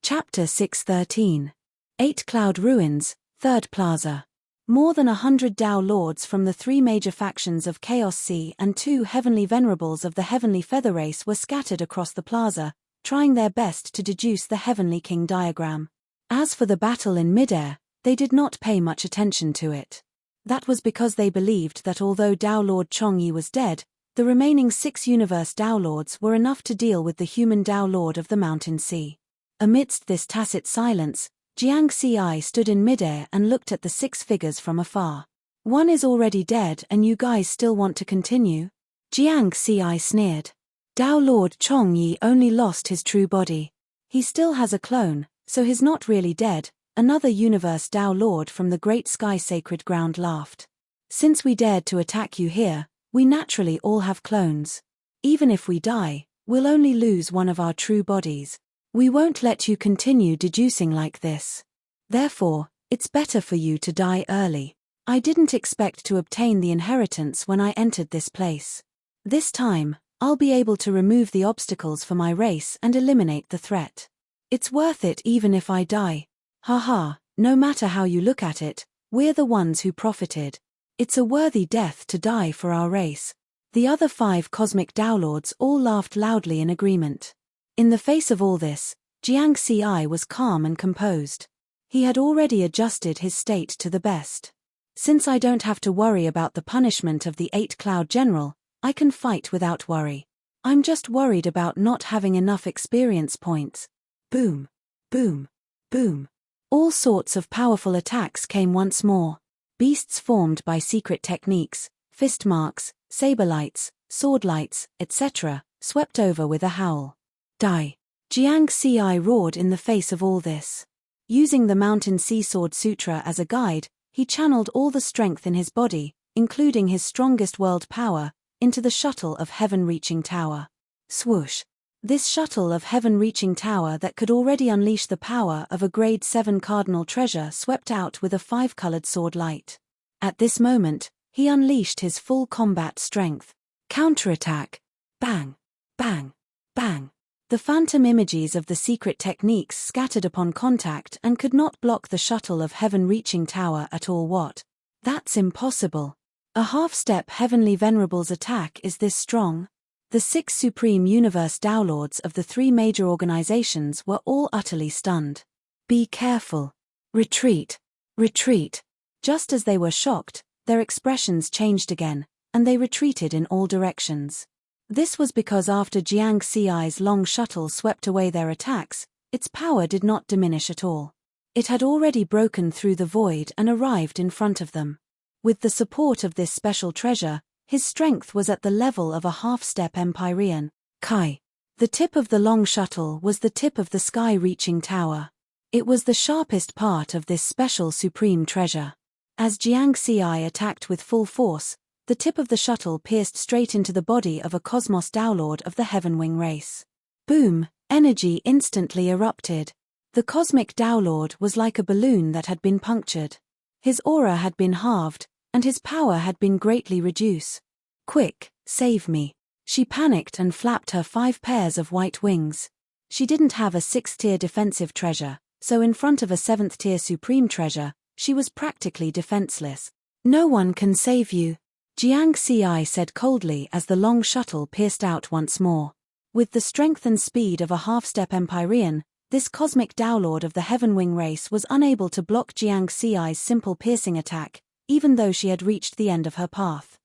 Chapter 613. 8 Cloud Ruins, 3rd Plaza. More than 100 Tao Lords from the 3 major factions of Chaos Sea and 2 Heavenly Venerables of the Heavenly Feather Race were scattered across the plaza, trying their best to deduce the Heavenly King diagram. As for the battle in midair, they did not pay much attention to it. That was because they believed that although Tao Lord Chongyi was dead, the remaining 6 Universe Tao Lords were enough to deal with the human Tao Lord of the Mountain Sea. Amidst this tacit silence, Jiang Ci stood in midair and looked at the 6 figures from afar. "One is already dead and you guys still want to continue?" Jiang Ci sneered. "Tao Lord Chongyi only lost his true body. He still has a clone, so he's not really dead," another Universe Tao Lord from the Great Sky Sacred Ground laughed. "Since we dared to attack you here, we naturally all have clones. Even if we die, we'll only lose one of our true bodies. We won't let you continue deducing like this. Therefore, it's better for you to die early. I didn't expect to obtain the inheritance when I entered this place. This time, I'll be able to remove the obstacles for my race and eliminate the threat. It's worth it even if I die. Haha, no matter how you look at it, we're the ones who profited. It's a worthy death to die for our race." The other 5 cosmic Tao Lords all laughed loudly in agreement. In the face of all this, Jiang Ci was calm and composed. He had already adjusted his state to the best. "Since I don't have to worry about the punishment of the 8 Cloud General, I can fight without worry. I'm just worried about not having enough experience points." Boom, boom, boom. All sorts of powerful attacks came once more. Beasts formed by secret techniques, fist marks, saber lights, sword lights, etc., swept over with a howl. "Die!" Jiang Ci roared in the face of all this. Using the Mountain Sea Sword Sutra as a guide, he channeled all the strength in his body, including his strongest world power, into the shuttle of heaven-reaching tower. Swoosh! This shuttle of heaven-reaching tower that could already unleash the power of a grade 7 cardinal treasure swept out with a 5-colored sword light. At this moment, he unleashed his full combat strength. Counterattack! Bang! Bang! Bang! The phantom images of the secret techniques scattered upon contact and could not block the shuttle of heaven-reaching tower at all. What? That's impossible. A half-step Heavenly Venerable's attack is this strong? The 6 Supreme Universe Tao Lords of the 3 major organizations were all utterly stunned. "Be careful. Retreat. Retreat." Just as they were shocked, their expressions changed again, and they retreated in all directions. This was because after Jiang Ci's long shuttle swept away their attacks, its power did not diminish at all. It had already broken through the void and arrived in front of them. With the support of this special treasure, his strength was at the level of a half-step Empyrean. Kai. The tip of the long shuttle was the tip of the sky-reaching tower. It was the sharpest part of this special supreme treasure. As Jiang Ci attacked with full force, the tip of the shuttle pierced straight into the body of a Cosmos Tao Lord of the Heavenwing race. Boom! Energy instantly erupted. The cosmic Tao Lord was like a balloon that had been punctured. His aura had been halved, and his power had been greatly reduced. "Quick, save me." She panicked and flapped her 5 pairs of white wings. She didn't have a 6th-tier defensive treasure, so in front of a 7th-tier supreme treasure, she was practically defenseless. "No one can save you," Jiang Ci said coldly as the long shuttle pierced out once more. With the strength and speed of a half-step Empyrean, this cosmic Tao Lord of the Heavenwing race was unable to block Jiang Ci's simple piercing attack, even though she had reached the end of her path.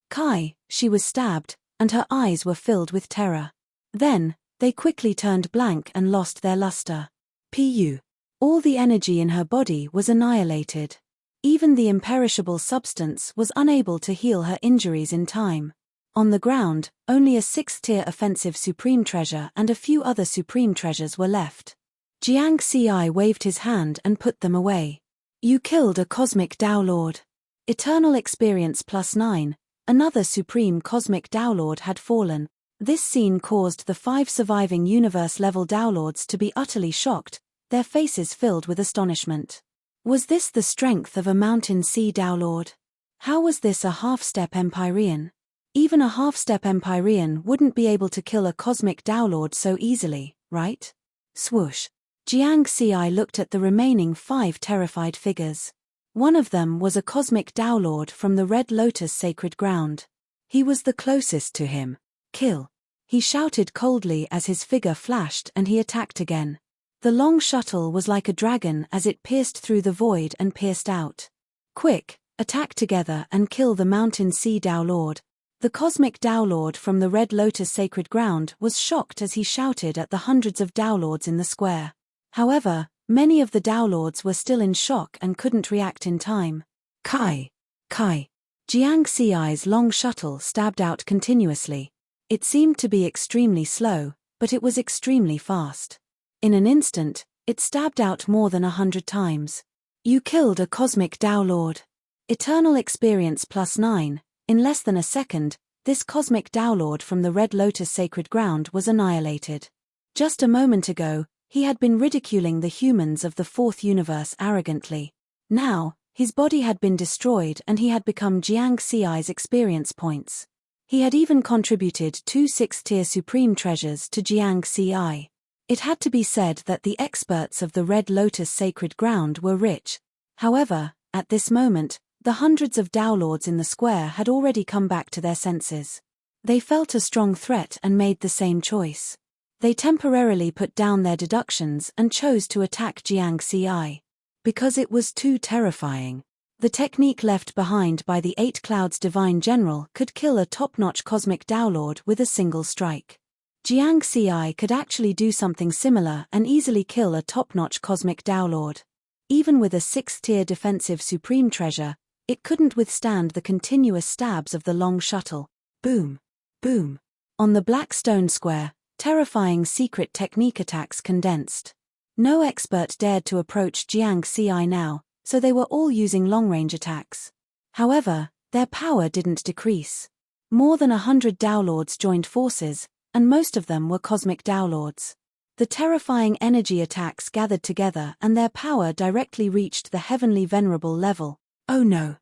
Kai, she was stabbed, and her eyes were filled with terror. Then, they quickly turned blank and lost their luster. Pu. All the energy in her body was annihilated. Even the imperishable substance was unable to heal her injuries in time. On the ground, only a 6th-tier offensive supreme treasure and a few other supreme treasures were left. Jiang Ci waved his hand and put them away. "You killed a cosmic Tao Lord. Eternal experience +9, another supreme cosmic Tao Lord had fallen." This scene caused the 5 surviving universe-level Tao Lords to be utterly shocked, their faces filled with astonishment. Was this the strength of a Mountain Sea Tao Lord? How was this a half-step Empyrean? Even a half-step Empyrean wouldn't be able to kill a cosmic Tao Lord so easily, right? Swoosh! Jiang Xi looked at the remaining 5 terrified figures. One of them was a cosmic Tao Lord from the Red Lotus sacred ground. He was the closest to him. Kill! He shouted coldly as his figure flashed and he attacked again. The long shuttle was like a dragon as it pierced through the void and pierced out. Quick, attack together and kill the Mountain Sea Tao Lord. The cosmic Tao Lord from the Red Lotus sacred ground was shocked as he shouted at the hundreds of Tao Lords in the square. However, many of the Tao Lords were still in shock and couldn't react in time. Kai! Kai! Jiang Xi's long shuttle stabbed out continuously. It seemed to be extremely slow, but it was extremely fast. In an instant, it stabbed out more than 100 times. You killed a cosmic Tao Lord. Eternal experience +9, in less than a second, this cosmic Tao Lord from the Red Lotus sacred ground was annihilated. Just a moment ago, he had been ridiculing the humans of the fourth universe arrogantly. Now, his body had been destroyed and he had become Jiang Xi's experience points. He had even contributed 2 6th-tier supreme treasures to Jiang Xi. It had to be said that the experts of the Red Lotus sacred ground were rich. However, at this moment, the hundreds of Tao Lords in the square had already come back to their senses. They felt a strong threat and made the same choice. They temporarily put down their deductions and chose to attack Jiang Xi. Because it was too terrifying. The technique left behind by the 8 Clouds Divine General could kill a top-notch cosmic Tao Lord with a single strike. Jiang Xi could actually do something similar and easily kill a top-notch cosmic Tao Lord. Even with a 6th-tier defensive supreme treasure, it couldn't withstand the continuous stabs of the long shuttle. Boom! Boom! On the black stone square, terrifying secret technique attacks condensed. No expert dared to approach Jiang Xi now, so they were all using long-range attacks. However, their power didn't decrease. More than 100 Tao Lords joined forces, and most of them were cosmic Tao Lords. The terrifying energy attacks gathered together and their power directly reached the heavenly venerable level. Oh no!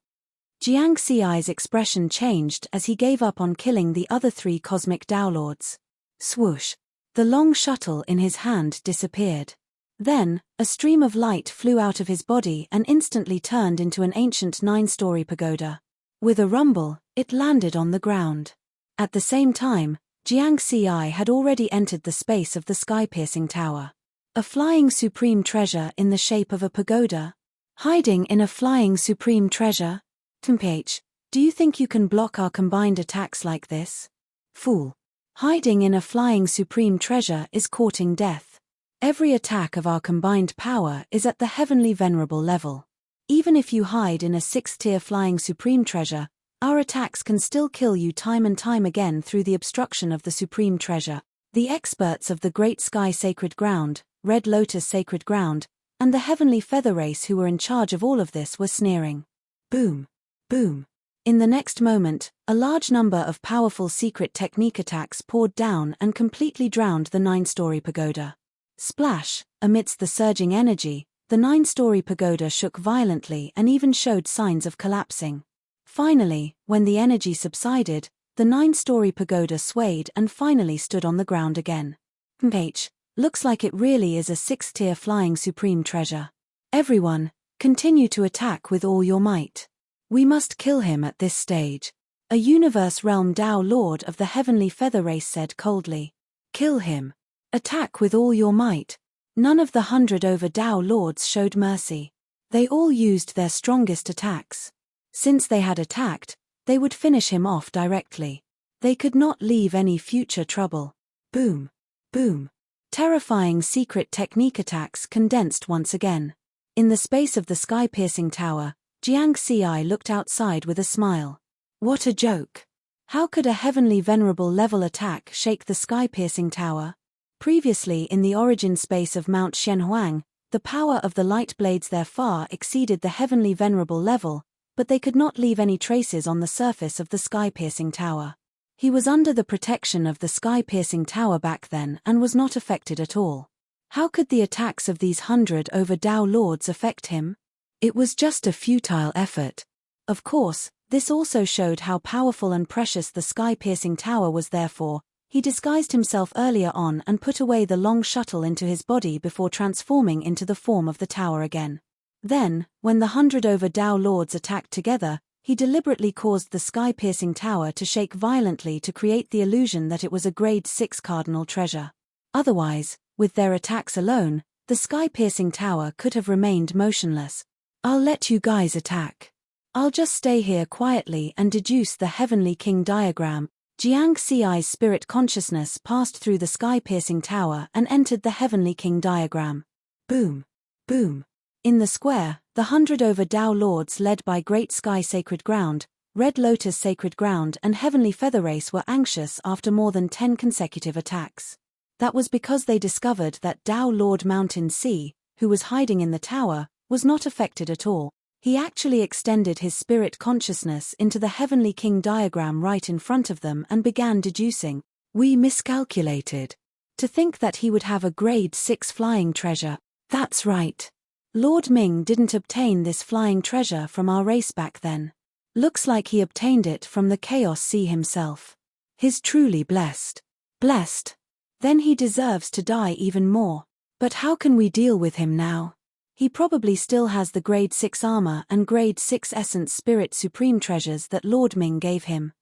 Jiang Xi's expression changed as he gave up on killing the other 3 cosmic Tao Lords. Swoosh! The long shuttle in his hand disappeared. Then, a stream of light flew out of his body and instantly turned into an ancient 9-story pagoda. With a rumble, it landed on the ground. At the same time, Jiang Xi had already entered the space of the sky-piercing tower. A flying supreme treasure in the shape of a pagoda? Hiding in a flying supreme treasure? Temph, do you think you can block our combined attacks like this? Fool. Hiding in a flying supreme treasure is courting death. Every attack of our combined power is at the heavenly venerable level. Even if you hide in a 6th-tier flying supreme treasure, our attacks can still kill you time and time again through the obstruction of the supreme treasure. The experts of the Great Sky Sacred Ground, Red Lotus Sacred Ground, and the Heavenly Feather Race who were in charge of all of this were sneering. Boom! Boom! In the next moment, a large number of powerful secret technique attacks poured down and completely drowned the 9-story pagoda. Splash! Amidst the surging energy, the 9-story pagoda shook violently and even showed signs of collapsing. Finally, when the energy subsided, the 9-story pagoda swayed and finally stood on the ground again. Looks like it really is a 6th-tier flying supreme treasure. Everyone, continue to attack with all your might. We must kill him at this stage. A universe realm Tao Lord of the Heavenly Feather Race said coldly. Kill him. Attack with all your might. None of the 100 over Tao Lords showed mercy. They all used their strongest attacks. Since they had attacked, they would finish him off directly. They could not leave any future trouble. Boom! Boom! Terrifying secret technique attacks condensed once again. In the space of the sky-piercing tower, Jiang Xi looked outside with a smile. What a joke! How could a heavenly venerable level attack shake the sky-piercing tower? Previously in the origin space of Mount Xianhuang, the power of the light blades there far exceeded the heavenly venerable level, but they could not leave any traces on the surface of the sky-piercing tower. He was under the protection of the sky-piercing tower back then and was not affected at all. How could the attacks of these 100 over Tao Lords affect him? It was just a futile effort. Of course, this also showed how powerful and precious the sky-piercing tower was therefore, He disguised himself earlier on and put away the long shuttle into his body before transforming into the form of the tower again. Then, when the 100 over Tao Lords attacked together, he deliberately caused the sky-piercing tower to shake violently to create the illusion that it was a grade 6 cardinal treasure. Otherwise, with their attacks alone, the sky-piercing tower could have remained motionless. "I'll let you guys attack. I'll just stay here quietly and deduce the Heavenly King diagram." Jiang Xi's spirit consciousness passed through the sky-piercing tower and entered the Heavenly King diagram. Boom. Boom. In the square, the 100 over Tao Lords led by Great Sky Sacred Ground, Red Lotus Sacred Ground and Heavenly Feather Race were anxious after more than 10 consecutive attacks. That was because they discovered that Tao Lord Mountain Sea, who was hiding in the tower, was not affected at all. He actually extended his spirit consciousness into the Heavenly King diagram right in front of them and began deducing. "We miscalculated. To think that he would have a grade 6 flying treasure. That's right. Lord Ming didn't obtain this flying treasure from our race back then. Looks like he obtained it from the Chaos Sea himself. He's truly blessed. Blessed. Then he deserves to die even more. But how can we deal with him now? He probably still has the grade 6 armor and grade 6 essence spirit supreme treasures that Lord Ming gave him.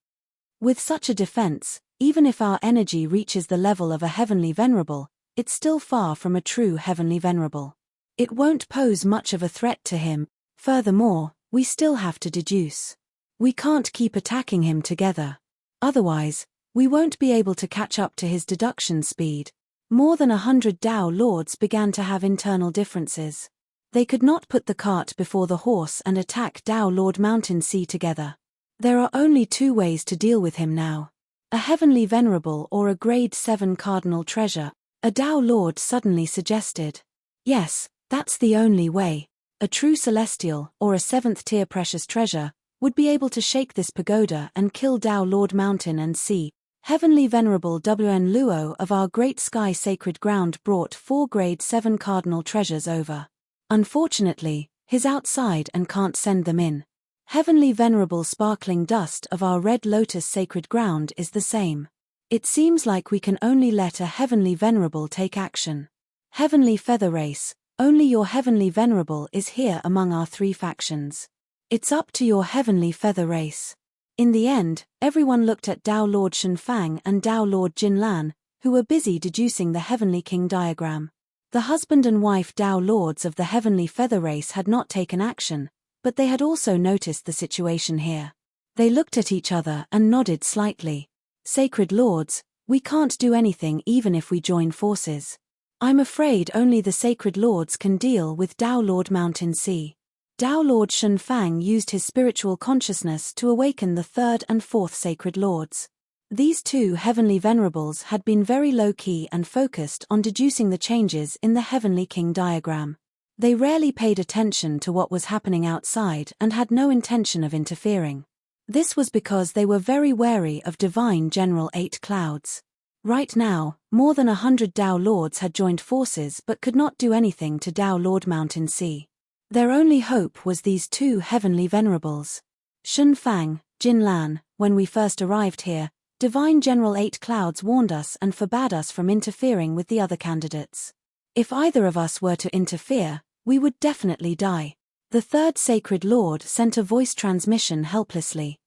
With such a defense, even if our energy reaches the level of a heavenly venerable, it's still far from a true heavenly venerable. It won't pose much of a threat to him. Furthermore, we still have to deduce. We can't keep attacking him together. Otherwise, we won't be able to catch up to his deduction speed." More than 100 Tao Lords began to have internal differences. They could not put the cart before the horse and attack Tao Lord Mountain Sea together. There are only two ways to deal with him now. A heavenly venerable or a grade 7 cardinal treasure, a Tao Lord suddenly suggested. Yes, that's the only way. A true celestial, or a 7th tier precious treasure, would be able to shake this pagoda and kill Tao Lord Mountain and Sea. Heavenly Venerable WN Luo of our Great Sky Sacred Ground brought 4 grade 7 cardinal treasures over. Unfortunately, he's outside and can't send them in. Heavenly Venerable Sparkling Dust of our Red Lotus Sacred Ground is the same. It seems like we can only let a Heavenly Venerable take action. Heavenly Feather Race, only your Heavenly Venerable is here among our 3 factions. It's up to your Heavenly Feather Race. In the end, everyone looked at Tao Lord Shenfang and Tao Lord Jinlan, who were busy deducing the Heavenly King diagram. The husband and wife Tao Lords of the Heavenly Feather Race had not taken action, but they had also noticed the situation here. They looked at each other and nodded slightly. Sacred Lords, we can't do anything even if we join forces. I'm afraid only the Sacred Lords can deal with Tao Lord Mountain Sea. Tao Lord Shenfang used his spiritual consciousness to awaken the 3rd and 4th Sacred Lords. These 2 Heavenly Venerables had been very low-key and focused on deducing the changes in the Heavenly King diagram. They rarely paid attention to what was happening outside and had no intention of interfering. This was because they were very wary of Divine General 8 Clouds. Right now, more than 100 Tao Lords had joined forces but could not do anything to Tao Lord Mountain Sea. Their only hope was these 2 Heavenly Venerables. Shenfang, Jinlan, when we first arrived here, Divine General 8 Clouds warned us and forbade us from interfering with the other candidates. If either of us were to interfere, we would definitely die. The 3rd Sacred Lord sent a voice transmission helplessly.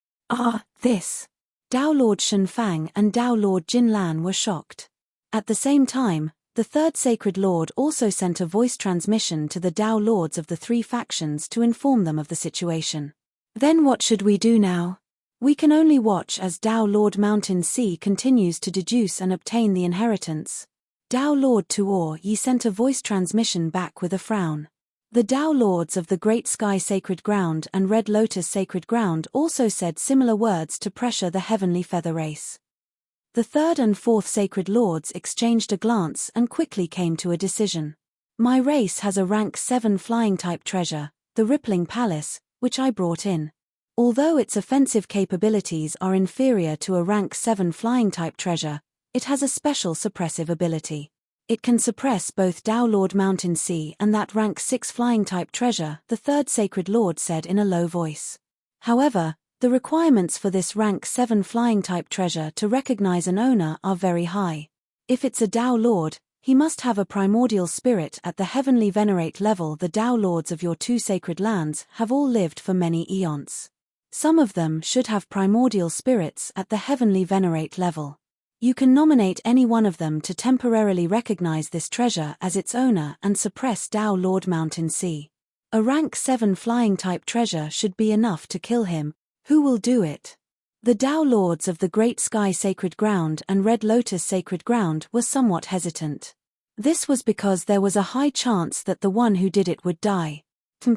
This. Tao Lord Shenfang and Tao Lord Jinlan were shocked. At the same time, the 3rd Sacred Lord also sent a voice transmission to the Tao Lords of the 3 factions to inform them of the situation. Then what should we do now? We can only watch as Tao Lord Mountain Sea continues to deduce and obtain the inheritance. Tao Lord Tuor Yi sent a voice transmission back with a frown. The Tao Lords of the Great Sky Sacred Ground and Red Lotus Sacred Ground also said similar words to pressure the Heavenly Feather Race. The 3rd and 4th Sacred Lords exchanged a glance and quickly came to a decision. My race has a rank 7 flying-type treasure, the Rippling Palace, which I brought in. Although its offensive capabilities are inferior to a rank 7 flying-type treasure, it has a special suppressive ability. It can suppress both Tao Lord Mountain Sea and that rank 6 flying-type treasure, the 3rd Sacred Lord said in a low voice. However, The requirements for this rank 7 flying type treasure to recognize an owner are very high. If it's a Tao Lord, he must have a primordial spirit at the heavenly venerate level. The Tao Lords of your 2 sacred lands have all lived for many eons. Some of them should have primordial spirits at the heavenly venerate level. You can nominate any one of them to temporarily recognize this treasure as its owner and suppress Tao Lord Mountain Sea. A rank 7 flying type treasure should be enough to kill him. Who will do it? The Tao Lords of the Great Sky Sacred Ground and Red Lotus Sacred Ground were somewhat hesitant. This was because there was a high chance that the one who did it would die.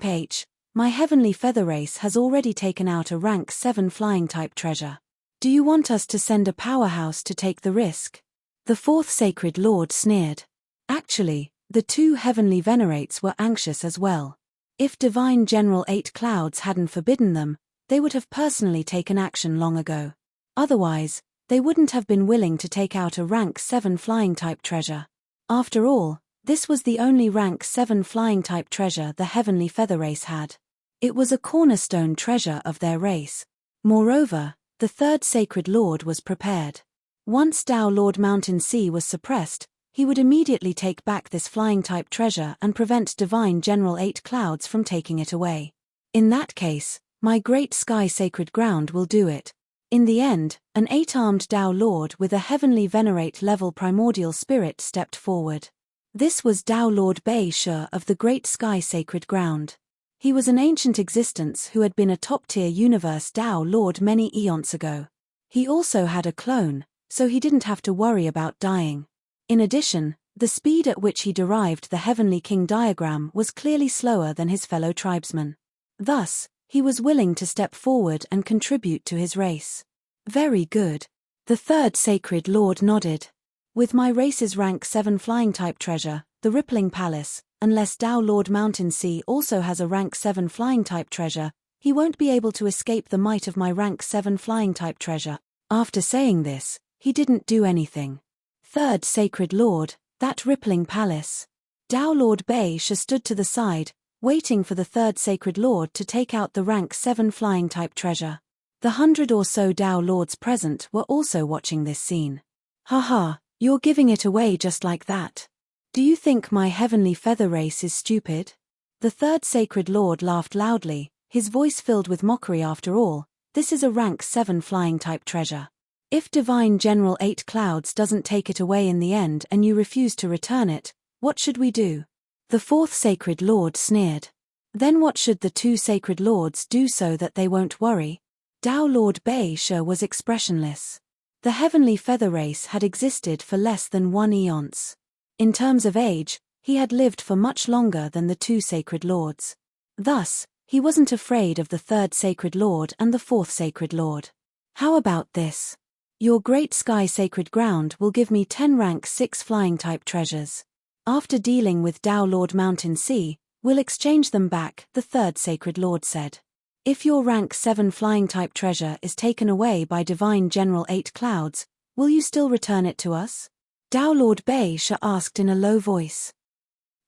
H. My heavenly feather race has already taken out a rank 7 flying type treasure. Do you want us to send a powerhouse to take the risk? The 4th Sacred Lord sneered. Actually, the 2 heavenly venerates were anxious as well. If Divine General 8 Clouds hadn't forbidden them, they would have personally taken action long ago. Otherwise, they wouldn't have been willing to take out a rank 7 flying type treasure. After all, this was the only rank 7 flying type treasure the heavenly feather race had. It was a cornerstone treasure of their race. Moreover, the 3rd Sacred Lord was prepared. Once Tao Lord Mountain Sea was suppressed, he would immediately take back this flying type treasure and prevent Divine General 8 Clouds from taking it away. In that case, my Great Sky Sacred Ground will do it. In the end, an 8-armed Tao Lord with a heavenly venerate level primordial spirit stepped forward. This was Tao Lord Bei Shi of the Great Sky Sacred Ground. He was an ancient existence who had been a top-tier universe Tao Lord many eons ago. He also had a clone, so he didn't have to worry about dying. In addition, the speed at which he derived the Heavenly King diagram was clearly slower than his fellow tribesmen. Thus, he was willing to step forward and contribute to his race. Very good. The 3rd Sacred Lord nodded. With my race's rank 7 flying type treasure, the Rippling Palace, unless Tao Lord Mountain Sea also has a rank 7 flying type treasure, he won't be able to escape the might of my rank 7 flying type treasure. After saying this, he didn't do anything. 3rd Sacred Lord, that Rippling Palace. Tao Lord Bei Shi stood to the side, waiting for the 3rd Sacred Lord to take out the rank 7 flying type treasure. The 100 or so Tao Lords present were also watching this scene. Haha, you're giving it away just like that. Do you think my heavenly feather race is stupid? The 3rd Sacred Lord laughed loudly, his voice filled with mockery. After all, this is a rank 7 flying type treasure. If Divine General 8 Clouds doesn't take it away in the end and you refuse to return it, what should we do? The 4th Sacred Lord sneered. Then what should the 2 Sacred Lords do so that they won't worry? Tao Lord Bei Shi was expressionless. The heavenly feather race had existed for less than 1 eons. In terms of age, he had lived for much longer than the 2 Sacred Lords. Thus, he wasn't afraid of the 3rd Sacred Lord and the 4th Sacred Lord. How about this? Your Great Sky Sacred Ground will give me 10 rank 6 flying type treasures. After dealing with Tao Lord Mountain Sea, we'll exchange them back, the 3rd Sacred Lord said. If your rank 7 flying type treasure is taken away by Divine General 8 Clouds, will you still return it to us? Tao Lord Bei Shi asked in a low voice.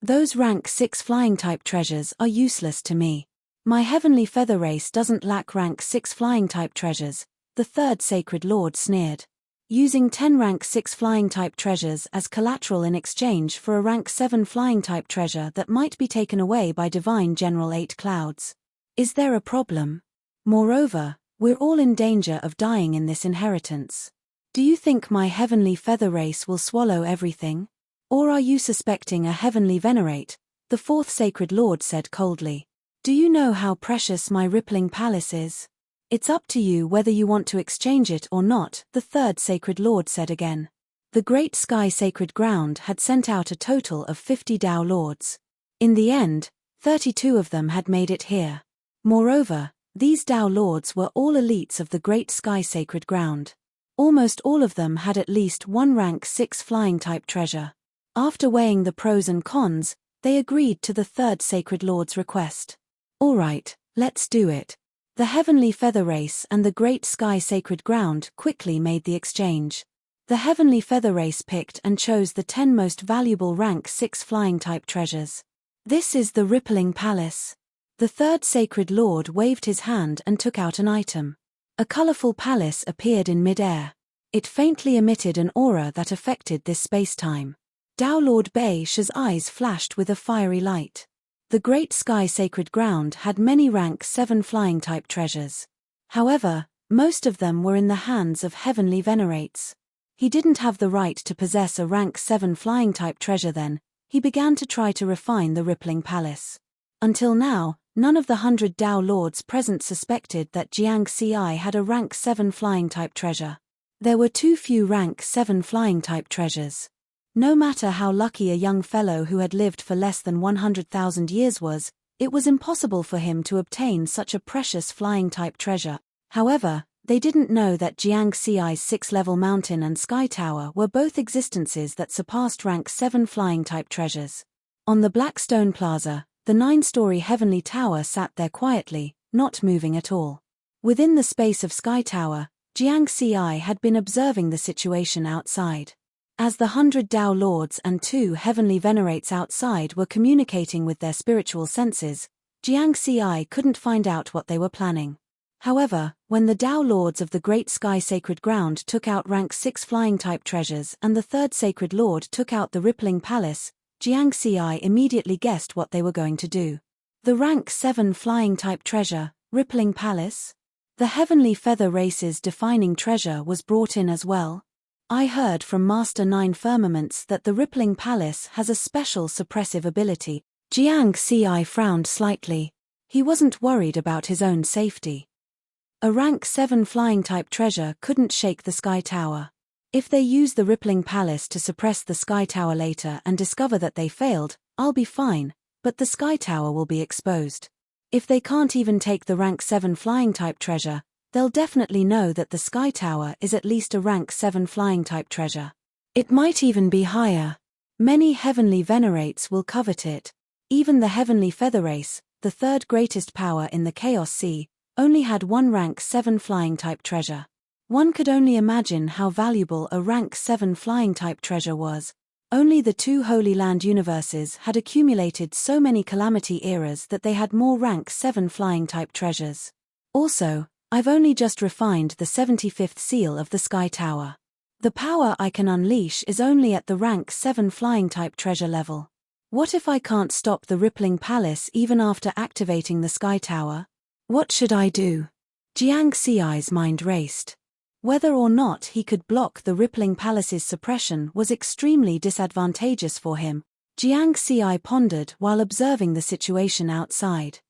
Those rank 6 flying type treasures are useless to me. My heavenly feather race doesn't lack rank 6 flying type treasures, the 3rd Sacred Lord sneered. Using 10 rank 6 flying type treasures as collateral in exchange for a rank 7 flying type treasure that might be taken away by Divine General 8 Clouds. Is there a problem? Moreover, we're all in danger of dying in this inheritance. Do you think my heavenly feather race will swallow everything? Or are you suspecting a heavenly venerate? The 4th Sacred Lord said coldly. Do you know how precious my Rippling Palace is? It's up to you whether you want to exchange it or not, the 3rd Sacred Lord said again. The Great Sky Sacred Ground had sent out a total of 50 Tao Lords. In the end, 32 of them had made it here. Moreover, these Tao Lords were all elites of the Great Sky Sacred Ground. Almost all of them had at least 1 rank 6 flying type treasure. After weighing the pros and cons, they agreed to the 3rd Sacred Lord's request. All right, let's do it. The Heavenly Feather Race and the Great Sky Sacred Ground quickly made the exchange. The Heavenly Feather Race picked and chose the 10 most valuable rank 6 flying type treasures. This is the Rippling Palace. The 3rd Sacred Lord waved his hand and took out an item. A colorful palace appeared in mid-air. It faintly emitted an aura that affected this space-time. Dao Lord Bei Shi's eyes flashed with a fiery light. The great sky sacred ground had many rank 7 flying-type treasures. However, most of them were in the hands of heavenly venerates. He didn't have the right to possess a rank 7 flying-type treasure then. He began to try to refine the rippling palace. Until now, none of the 100 Dao Lords present suspected that Jiang Xi had a rank 7 flying-type treasure. There were too few rank 7 flying-type treasures. No matter how lucky a young fellow who had lived for less than 100,000 years was, it was impossible for him to obtain such a precious flying-type treasure. However, they didn't know that Jiang Xi's 6-level mountain and sky tower were both existences that surpassed rank 7 flying-type treasures. On the Blackstone Plaza, the 9-story heavenly tower sat there quietly, not moving at all. Within the space of Sky Tower, Jiang Xi had been observing the situation outside. As the 100 Dao Lords and 2 heavenly venerates outside were communicating with their spiritual senses, Jiang Xi couldn't find out what they were planning. However, when the Dao Lords of the Great Sky Sacred Ground took out rank 6 flying-type treasures and the 3rd Sacred Lord took out the Rippling Palace, Jiang Xi immediately guessed what they were going to do. The rank 7 flying-type treasure, Rippling Palace? The Heavenly Feather Race's defining treasure was brought in as well. I heard from Master 9 Firmaments that the Rippling Palace has a special suppressive ability. Jiang Xi frowned slightly. He wasn't worried about his own safety. A rank 7 flying-type treasure couldn't shake the Sky Tower. If they use the Rippling Palace to suppress the Sky Tower later and discover that they failed, I'll be fine, but the Sky Tower will be exposed. If they can't even take the rank 7 flying-type treasure, they'll definitely know that the Sky Tower is at least a rank 7 flying-type treasure. It might even be higher. Many heavenly venerates will covet it. Even the Heavenly Feather Race, the 3rd greatest power in the Chaos Sea, only had one rank 7 flying-type treasure. One could only imagine how valuable a rank 7 flying-type treasure was. Only the 2 Holy Land universes had accumulated so many calamity eras that they had more rank 7 flying-type treasures. Also, I've only just refined the 75th seal of the Sky Tower. The power I can unleash is only at the rank 7 flying-type treasure level. What if I can't stop the Rippling Palace even after activating the Sky Tower? What should I do? Jiang Xi's mind raced. Whether or not he could block the Rippling Palace's suppression was extremely disadvantageous for him. Jiang Xi pondered while observing the situation outside.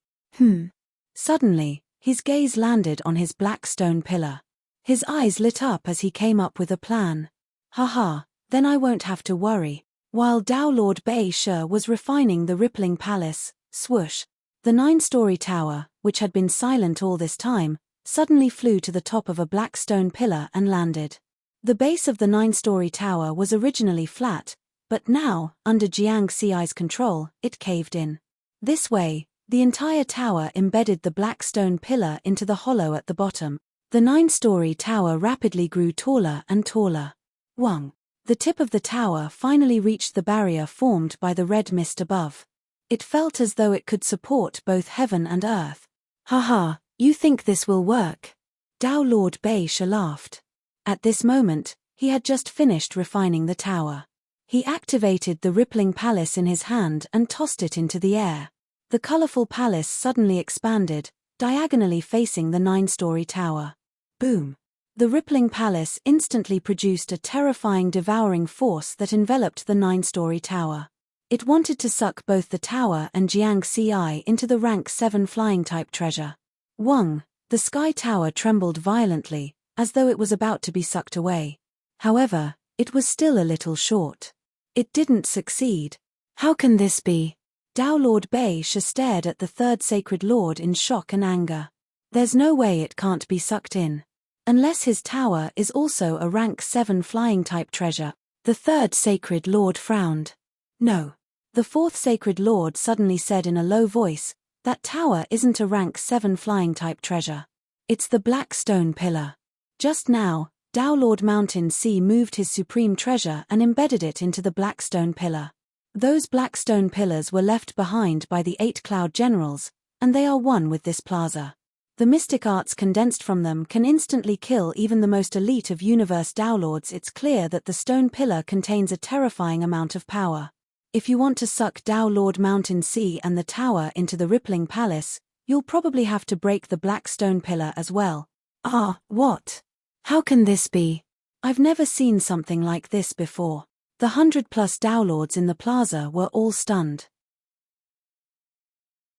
Suddenly, his gaze landed on his black stone pillar. His eyes lit up as he came up with a plan. Haha, then I won't have to worry. While Dao Lord Bei Shi was refining the Rippling Palace, swoosh, the 9-story tower, which had been silent all this time, suddenly flew to the top of a black stone pillar and landed. The base of the 9-story tower was originally flat, but now, under Jiang Xi's control, it caved in. This way, the entire tower embedded the black stone pillar into the hollow at the bottom. The 9-story tower rapidly grew taller and taller. Wang. The tip of the tower finally reached the barrier formed by the red mist above. It felt as though it could support both heaven and earth. Haha, you think this will work? Dao Lord Bei Shi laughed. At this moment, he had just finished refining the tower. He activated the Rippling Palace in his hand and tossed it into the air. The colorful palace suddenly expanded, diagonally facing the 9-story tower. Boom! The Rippling Palace instantly produced a terrifying devouring force that enveloped the 9-story tower. It wanted to suck both the tower and Jiang Xi into the rank 7 flying-type treasure. Wang, the Sky Tower trembled violently, as though it was about to be sucked away. However, it was still a little short. It didn't succeed. How can this be? Dao Lord Bei Shi stared at the 3rd Sacred Lord in shock and anger. There's no way it can't be sucked in. Unless his tower is also a rank 7 flying-type treasure. The 3rd Sacred Lord frowned. No. The 4th Sacred Lord suddenly said in a low voice, that tower isn't a rank 7 flying-type treasure. It's the black stone pillar. Just now, Dao Lord Mountain Sea moved his supreme treasure and embedded it into the black stone pillar. Those black stone pillars were left behind by the 8 Cloud Generals, and they are one with this plaza. The mystic arts condensed from them can instantly kill even the most elite of universe downlords. It's clear that the stone pillar contains a terrifying amount of power. If you want to suck Tao Lord Mountain Sea and the tower into the rippling palace, you'll probably have to break the black stone pillar as well. Ah, what? How can this be? I've never seen something like this before. The 100+ downlords in the plaza were all stunned.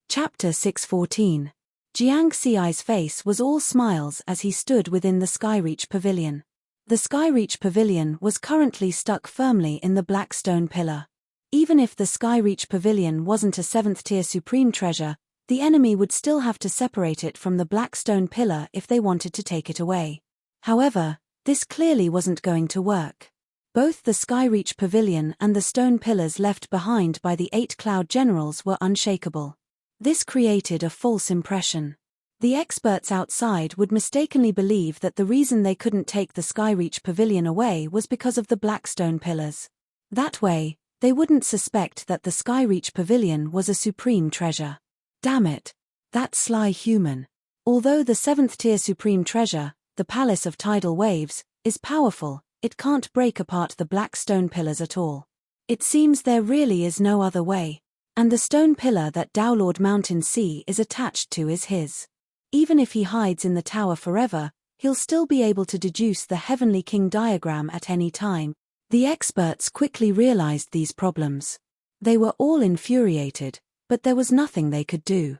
Chapter 614. Jiang Xi's face was all smiles as he stood within the Skyreach Pavilion. The Skyreach Pavilion was currently stuck firmly in the black stone pillar. Even if the Skyreach Pavilion wasn't a 7th-tier supreme treasure, the enemy would still have to separate it from the black stone pillar if they wanted to take it away. However, this clearly wasn't going to work. Both the Skyreach Pavilion and the stone pillars left behind by the 8 Cloud Generals were unshakable. This created a false impression. The experts outside would mistakenly believe that the reason they couldn't take the Skyreach Pavilion away was because of the black stone pillars. That way, they wouldn't suspect that the Skyreach Pavilion was a supreme treasure. Damn it. That sly human. Although the 7th-tier supreme treasure, the Palace of Tidal Waves, is powerful, it can't break apart the black stone pillars at all. It seems there really is no other way. And the stone pillar that Downlord Mountain Sea is attached to is his. Even if he hides in the tower forever, he'll still be able to deduce the Heavenly King diagram at any time. The experts quickly realized these problems. They were all infuriated, but there was nothing they could do.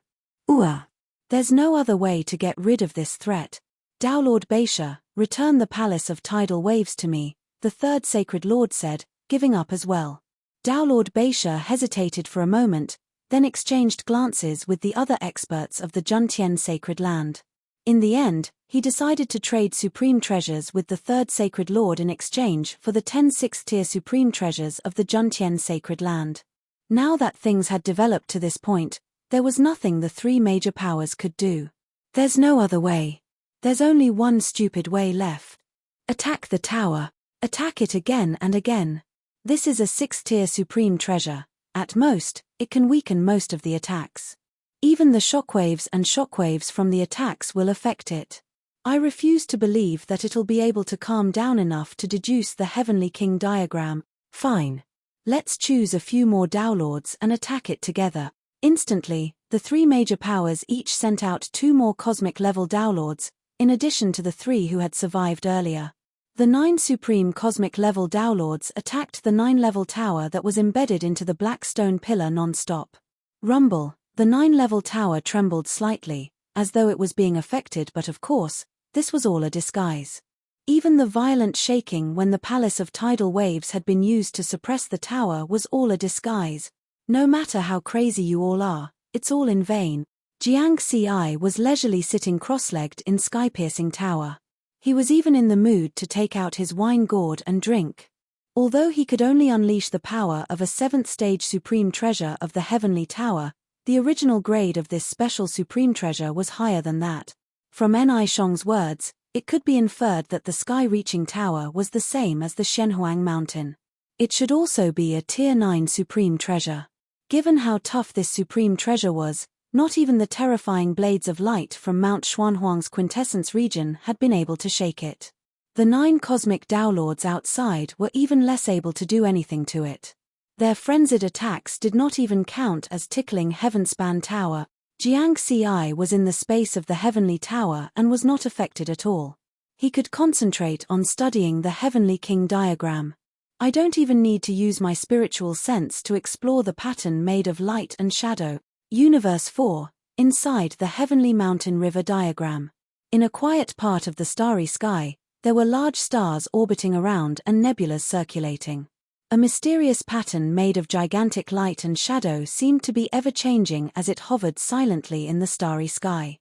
There's no other way to get rid of this threat. Downlord Beisha, return the Palace of Tidal Waves to me, the third Sacred Lord said, giving up as well. Downlord Beisha hesitated for a moment, then exchanged glances with the other experts of the Juntian Sacred Land. In the end, he decided to trade supreme treasures with the third Sacred Lord in exchange for the 10 6th-tier supreme treasures of the Juntian Sacred Land. Now that things had developed to this point, there was nothing the 3 major powers could do. There's no other way. There's only one stupid way left. Attack the tower. Attack it again and again. This is a 6th-tier supreme treasure. At most, it can weaken most of the attacks. Even the shockwaves from the attacks will affect it. I refuse to believe that it'll be able to calm down enough to deduce the Heavenly King diagram. Fine. Let's choose a few more downlords and attack it together. Instantly, the 3 major powers each sent out 2 more cosmic-level downlords, in addition to the 3 who had survived earlier. The 9 supreme cosmic-level downlords attacked the 9-level tower that was embedded into the black stone pillar non-stop. Rumble, the 9-level tower trembled slightly, as though it was being affected, but of course, this was all a disguise. Even the violent shaking when the Palace of Tidal Waves had been used to suppress the tower was all a disguise. No matter how crazy you all are, it's all in vain. Jiang Xi was leisurely sitting cross-legged in sky-piercing tower. He was even in the mood to take out his wine gourd and drink. Although he could only unleash the power of a 7th-stage supreme treasure of the Heavenly Tower, the original grade of this special supreme treasure was higher than that. From Ni Shong's words, it could be inferred that the sky-reaching tower was the same as the Shenhuang Mountain. It should also be a Tier 9 supreme treasure. Given how tough this supreme treasure was, not even the terrifying blades of light from Mount Xuanhuang's quintessence region had been able to shake it. The 9 cosmic downlords outside were even less able to do anything to it. Their frenzied attacks did not even count as tickling Heavenspan Tower. Jiang Xi was in the space of the Heavenly Tower and was not affected at all. He could concentrate on studying the Heavenly King diagram. I don't even need to use my spiritual sense to explore the pattern made of light and shadow. Universe 4, inside the Heavenly Mountain River diagram. In a quiet part of the starry sky, there were large stars orbiting around and nebulas circulating. A mysterious pattern made of gigantic light and shadow seemed to be ever-changing as it hovered silently in the starry sky.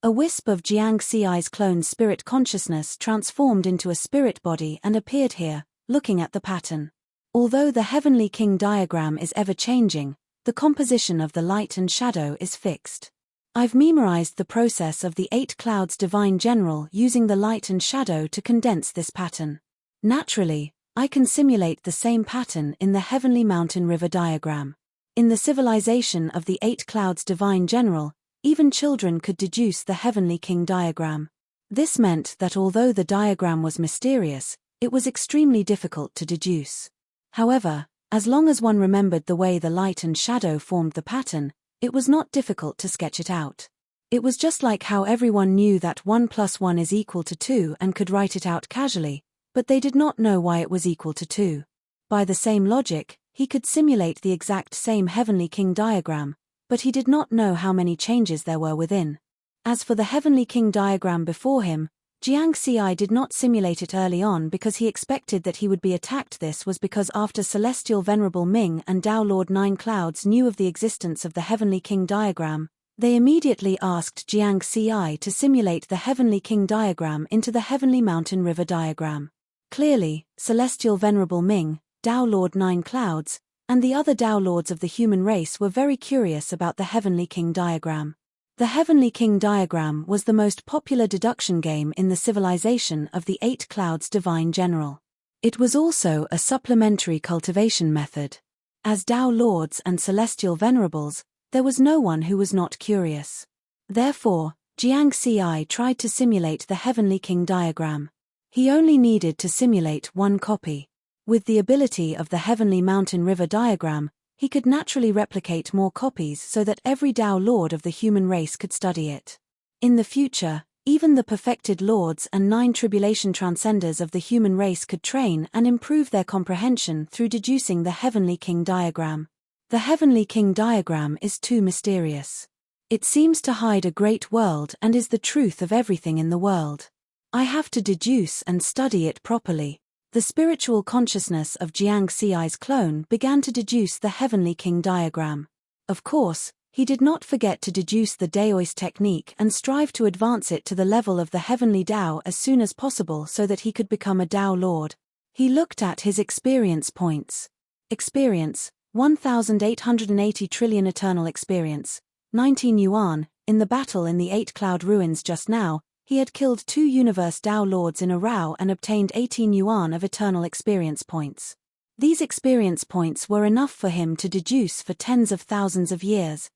A wisp of Jiang Xi's clone spirit consciousness transformed into a spirit body and appeared here, looking at the pattern. Although the Heavenly King diagram is ever-changing, the composition of the light and shadow is fixed. I've memorized the process of the 8 Clouds Divine General using the light and shadow to condense this pattern. Naturally, I can simulate the same pattern in the Heavenly Mountain River diagram. In the civilization of the 8 Clouds Divine General, even children could deduce the Heavenly King diagram. This meant that although the diagram was mysterious, it was extremely difficult to deduce. However, as long as one remembered the way the light and shadow formed the pattern, it was not difficult to sketch it out. It was just like how everyone knew that 1 + 1 is equal to 2 and could write it out casually, but they did not know why it was equal to 2. By the same logic, he could simulate the exact same Heavenly King diagram, but he did not know how many changes there were within. As for the Heavenly King diagram before him, Jiangxi did not simulate it early on because he expected that he would be attacked. This was because after Celestial Venerable Ming and Tao Lord Nine Clouds knew of the existence of the Heavenly King diagram, they immediately asked Jiangxi to simulate the Heavenly King diagram into the Heavenly Mountain River diagram. Clearly, Celestial Venerable Ming, Tao Lord Nine Clouds, and the other Tao Lords of the human race were very curious about the Heavenly King diagram. The Heavenly King diagram was the most popular deduction game in the civilization of the Eight Clouds Divine General. It was also a supplementary cultivation method. As Tao Lords and Celestial Venerables, there was no one who was not curious. Therefore, Jiangxi tried to simulate the Heavenly King diagram. He only needed to simulate one copy. With the ability of the Heavenly Mountain River diagram, he could naturally replicate more copies so that every Tao Lord of the human race could study it. In the future, even the perfected lords and 9 tribulation transcenders of the human race could train and improve their comprehension through deducing the Heavenly King diagram. The Heavenly King diagram is too mysterious. It seems to hide a great world and is the truth of everything in the world. I have to deduce and study it properly. The spiritual consciousness of Jiangxi's clone began to deduce the Heavenly King diagram. Of course, he did not forget to deduce the Daoist technique and strive to advance it to the level of the Heavenly Tao as soon as possible so that he could become a Tao Lord. He looked at his experience points. Experience, 1,880 trillion eternal experience, 19 yuan. In the battle in the 8 Cloud Ruins just now, he had killed 2 universe Tao Lords in a row and obtained 18 yuan of eternal experience points. These experience points were enough for him to deduce for tens of thousands of years.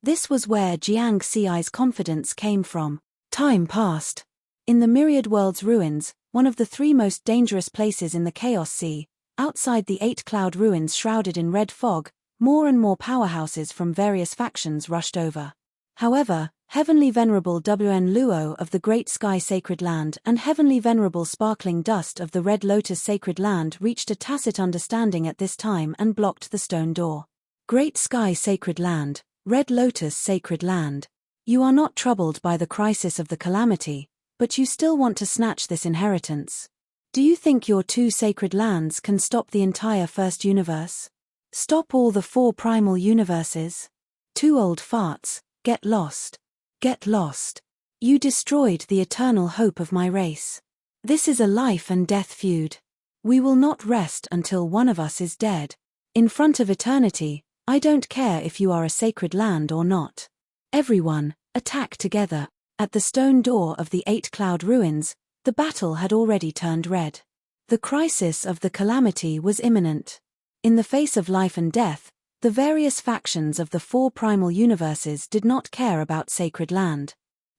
This was where Jiangxi's confidence came from. Time passed. In the Myriad Worlds ruins, one of the 3 most dangerous places in the Chaos Sea, outside the 8 Cloud Ruins shrouded in red fog, more and more powerhouses from various factions rushed over. However, Heavenly Venerable Wn Luo of the Great Sky Sacred Land and Heavenly Venerable Sparkling Dust of the Red Lotus Sacred Land reached a tacit understanding at this time and blocked the stone door. Great Sky Sacred Land, Red Lotus Sacred Land. You are not troubled by the crisis of the calamity, but you still want to snatch this inheritance. Do you think your 2 sacred lands can stop the entire first universe? Stop all the 4 primal universes? 2 old farts, get lost. Get lost. You destroyed the eternal hope of my race. This is a life and death feud. We will not rest until one of us is dead. In front of eternity, I don't care if you are a sacred land or not. Everyone, attack together. At the stone door of the 8 Cloud Ruins, the battle had already turned red. The crisis of the calamity was imminent. In the face of life and death, the various factions of the 4 primal universes did not care about sacred land.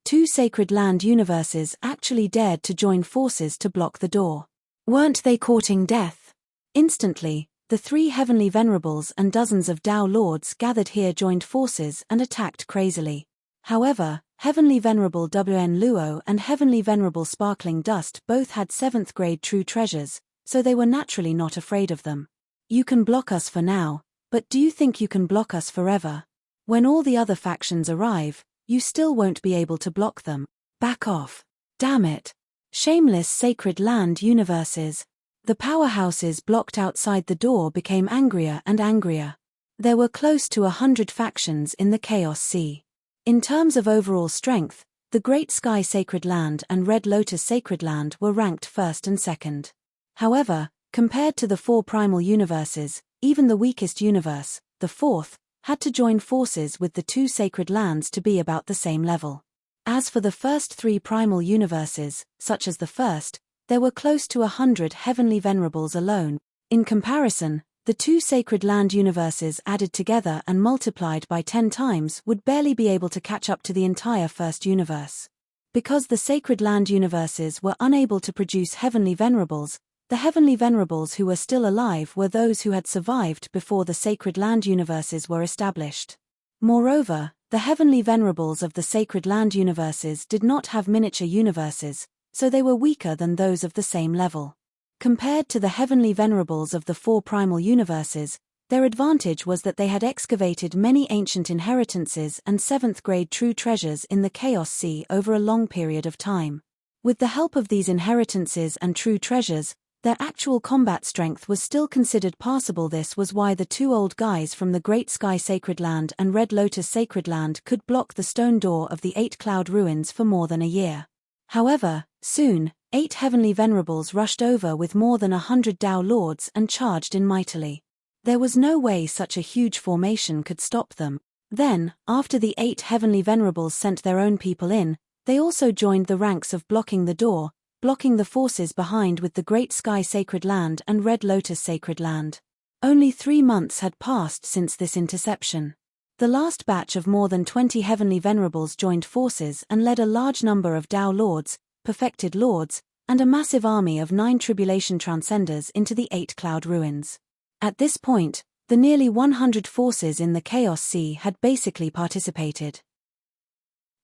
2 sacred land universes actually dared to join forces to block the door. Weren't they courting death? Instantly, the 3 heavenly venerables and dozens of Tao Lords gathered here joined forces and attacked crazily. However, Heavenly Venerable Wn Luo and Heavenly Venerable Sparkling Dust both had 7th grade true treasures, so they were naturally not afraid of them. You can block us for now, but do you think you can block us forever? When all the other factions arrive, you still won't be able to block them. Back off. Damn it. Shameless sacred land universes. The powerhouses blocked outside the door became angrier and angrier. There were close to 100 factions in the Chaos Sea. In terms of overall strength, the Great Sky Sacred Land and Red Lotus Sacred Land were ranked 1st and 2nd. However, compared to the 4 primal universes, even the weakest universe, the 4th, had to join forces with the 2 sacred lands to be about the same level. As for the first 3 primal universes, such as the 1st, there were close to 100 heavenly venerables alone. In comparison, The two sacred land universes added together and multiplied by 10 times would barely be able to catch up to the entire first universe. Because the sacred land universes were unable to produce heavenly venerables, the heavenly venerables who were still alive were those who had survived before the sacred land universes were established. Moreover, the heavenly venerables of the sacred land universes did not have miniature universes, so they were weaker than those of the same level. Compared to the heavenly venerables of the four primal universes, their advantage was that they had excavated many ancient inheritances and seventh-grade true treasures in the Chaos Sea over a long period of time. With the help of these inheritances and true treasures, their actual combat strength was still considered passable. This was why the two old guys from the Great Sky Sacred Land and Red Lotus Sacred Land could block the stone door of the 8 Cloud Ruins for more than a year. However, soon, 8 heavenly venerables rushed over with more than 100 Tao Lords and charged in mightily. There was no way such a huge formation could stop them. Then, after the 8 heavenly venerables sent their own people in, they also joined the ranks of blocking the door, blocking the forces behind with the Great Sky Sacred Land and Red Lotus Sacred Land. Only 3 months had passed since this interception. The last batch of more than 20 heavenly venerables joined forces and led a large number of Tao Lords, perfected Lords, and a massive army of 9 tribulation transcenders into the 8 Cloud Ruins. At this point, the nearly 100 forces in the Chaos Sea had basically participated.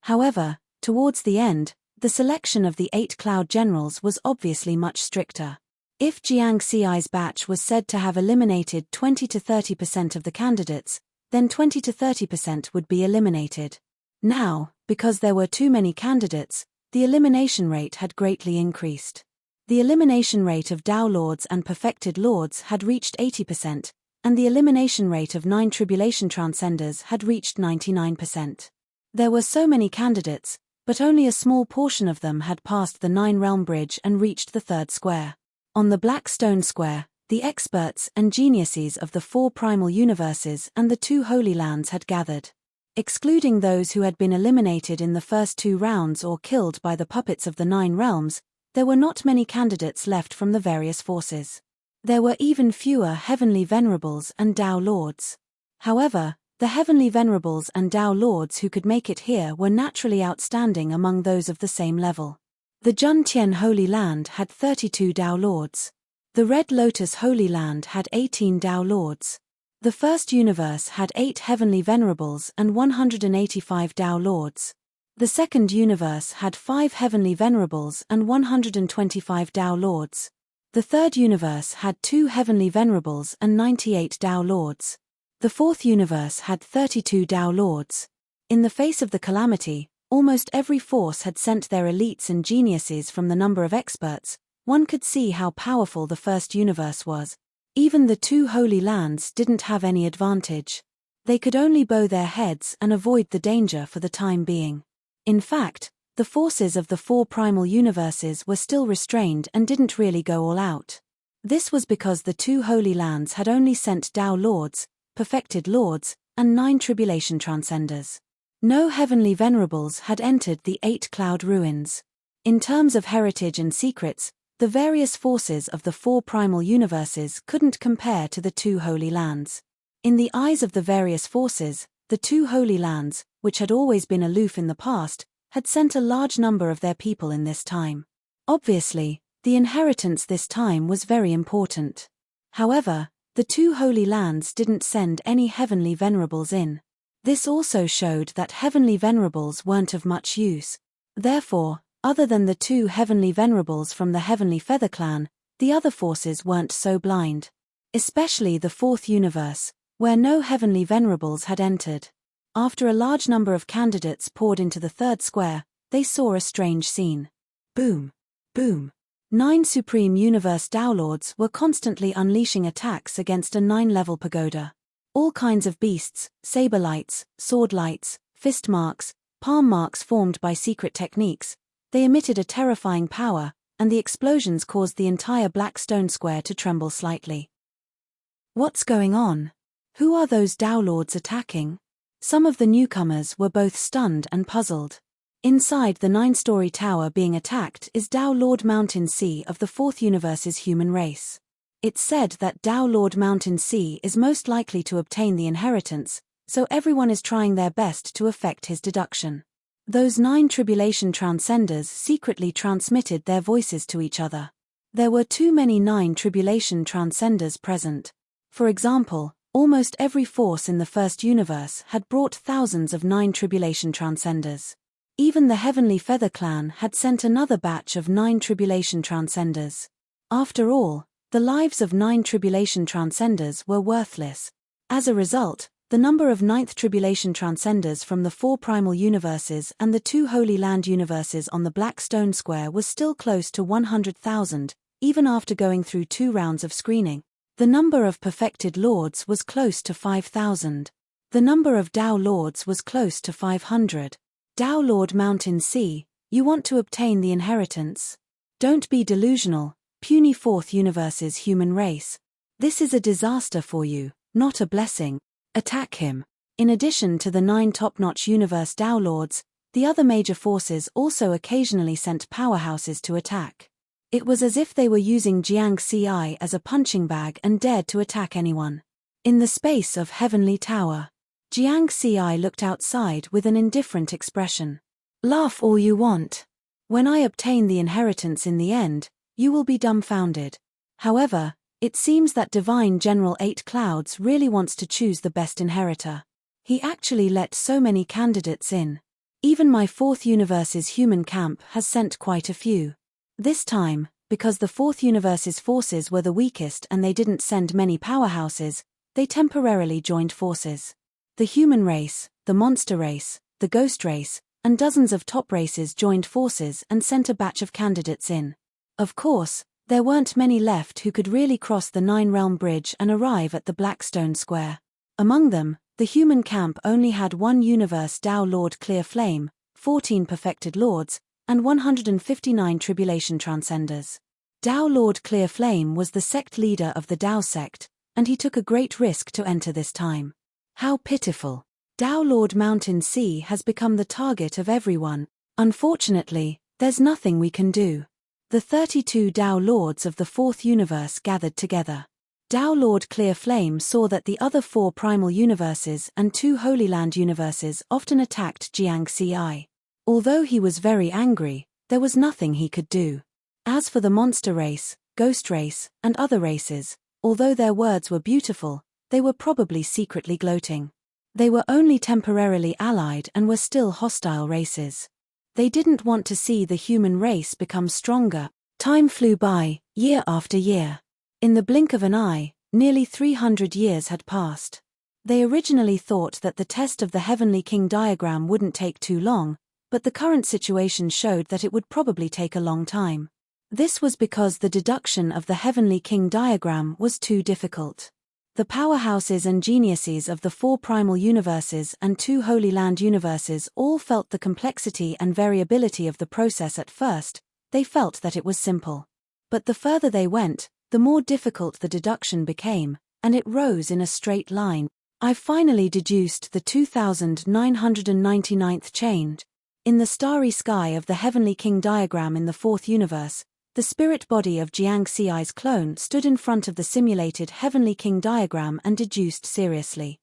However, towards the end, the selection of the 8 Cloud Generals was obviously much stricter. If Jiang Xi's batch was said to have eliminated 20 to 30% of the candidates, then 20 to 30% would be eliminated. Now, because there were too many candidates, the elimination rate had greatly increased. The elimination rate of Tao Lords and perfected Lords had reached 80%, and the elimination rate of 9 tribulation transcenders had reached 99%. There were so many candidates, but only a small portion of them had passed the 9-realm bridge and reached the 3rd square. On the Black Stone Square, the experts and geniuses of the 4 primal universes and the 2 holy lands had gathered. Excluding those who had been eliminated in the first 2 rounds or killed by the puppets of the 9 realms, there were not many candidates left from the various forces. There were even fewer heavenly venerables and Tao Lords. However, the heavenly venerables and Tao Lords who could make it here were naturally outstanding among those of the same level. The Juntian Holy Land had 32 Tao Lords. The Red Lotus Holy Land had 18 Tao Lords. The First Universe had 8 heavenly venerables and 185 Tao Lords. The Second Universe had 5 heavenly venerables and 125 Tao Lords. The Third Universe had 2 heavenly venerables and 98 Tao Lords. The Fourth Universe had 32 Tao Lords. In the face of the calamity, almost every force had sent their elites and geniuses. From the number of experts, one could see how powerful the First Universe was. Even the 2 holy lands didn't have any advantage. They could only bow their heads and avoid the danger for the time being. In fact, the forces of the 4 primal universes were still restrained and didn't really go all out. This was because the 2 holy lands had only sent Tao Lords, perfected Lords, and 9 tribulation transcenders. No heavenly venerables had entered the 8 Cloud Ruins. In terms of heritage and secrets, the various forces of the 4 primal universes couldn't compare to the 2 holy lands. In the eyes of the various forces, the 2 holy lands, which had always been aloof in the past, had sent a large number of their people in this time. Obviously, the inheritance this time was very important. However, the 2 holy lands didn't send any heavenly venerables in. This also showed that heavenly venerables weren't of much use. Therefore, other than the 2 heavenly venerables from the Heavenly Feather Clan, the other forces weren't so blind. Especially the 4th universe, where no heavenly venerables had entered. After a large number of candidates poured into the 3rd square, they saw a strange scene. Boom! Boom! 9 Supreme Universe Tao Lords were constantly unleashing attacks against a 9-level pagoda. All kinds of beasts, saber lights, sword lights, fist marks, palm marks formed by secret techniques. They emitted a terrifying power, and the explosions caused the entire Black Stone Square to tremble slightly. What's going on? Who are those Tao Lords attacking? Some of the newcomers were both stunned and puzzled. Inside the 9-story tower being attacked is Tao Lord Mountain Sea of the 4th Universe's human race. It's said that Tao Lord Mountain C is most likely to obtain the inheritance, so everyone is trying their best to effect his deduction. Those 9 tribulation transcenders secretly transmitted their voices to each other. There were too many 9 tribulation transcenders present. For example, almost every force in the first universe had brought thousands of 9 tribulation transcenders. Even the Heavenly Feather Clan had sent another batch of 9 tribulation transcenders. After all, the lives of 9 tribulation transcenders were worthless. As a result, the number of 9th tribulation transcenders from the 4 primal universes and the 2 Holy Land universes on the Black Stone Square was still close to 100,000, even after going through 2 rounds of screening. The number of perfected lords was close to 5,000. The number of Tao lords was close to 500. Tao Lord Mountain C, you want to obtain the inheritance? Don't be delusional, puny 4th universe's human race. This is a disaster for you, not a blessing. Attack him. In addition to the 9 top-notch universe Tao lords, the other major forces also occasionally sent powerhouses to attack. It was as if they were using Jiang Ci as a punching bag and dared to attack anyone. In the space of Heavenly Tower, Jiang Ci looked outside with an indifferent expression. Laugh all you want. When I obtain the inheritance in the end, you will be dumbfounded. However, it seems that Divine General 8 Clouds really wants to choose the best inheritor. He actually let so many candidates in. Even my 4th universe's human camp has sent quite a few. This time, because the 4th universe's forces were the weakest and they didn't send many powerhouses, they temporarily joined forces. The human race, the monster race, the ghost race, and dozens of top races joined forces and sent a batch of candidates in. Of course, there weren't many left who could really cross the 9-realm bridge and arrive at the Blackstone Square. Among them, the human camp only had 1 universe Tao Lord Clear Flame, 14 perfected lords, and 159 tribulation transcenders. Tao Lord Clear Flame was the sect leader of the Tao sect, and he took a great risk to enter this time. How pitiful. Tao Lord Mountain C has become the target of everyone. Unfortunately, there's nothing we can do. The 32 Tao Lords of the 4th universe gathered together. Tao Lord Clear Flame saw that the other 4 primal universes and 2 Holy Land universes often attacked Jiang Ci. Although he was very angry, there was nothing he could do. As for the monster race, ghost race, and other races, although their words were beautiful, they were probably secretly gloating. They were only temporarily allied and were still hostile races. They didn't want to see the human race become stronger. Time flew by, year after year. In the blink of an eye, nearly 300 years had passed. They originally thought that the test of the Heavenly King diagram wouldn't take too long, but the current situation showed that it would probably take a long time. This was because the deduction of the Heavenly King diagram was too difficult. The powerhouses and geniuses of the 4 primal universes and 2 Holy Land universes all felt the complexity and variability of the process at first. They felt that it was simple. But the further they went, the more difficult the deduction became, and it rose in a straight line. I've finally deduced the 2999th change. In the starry sky of the Heavenly King diagram in the 4th universe, the spirit body of Jiang Ci's clone stood in front of the simulated Heavenly King diagram and deduced seriously.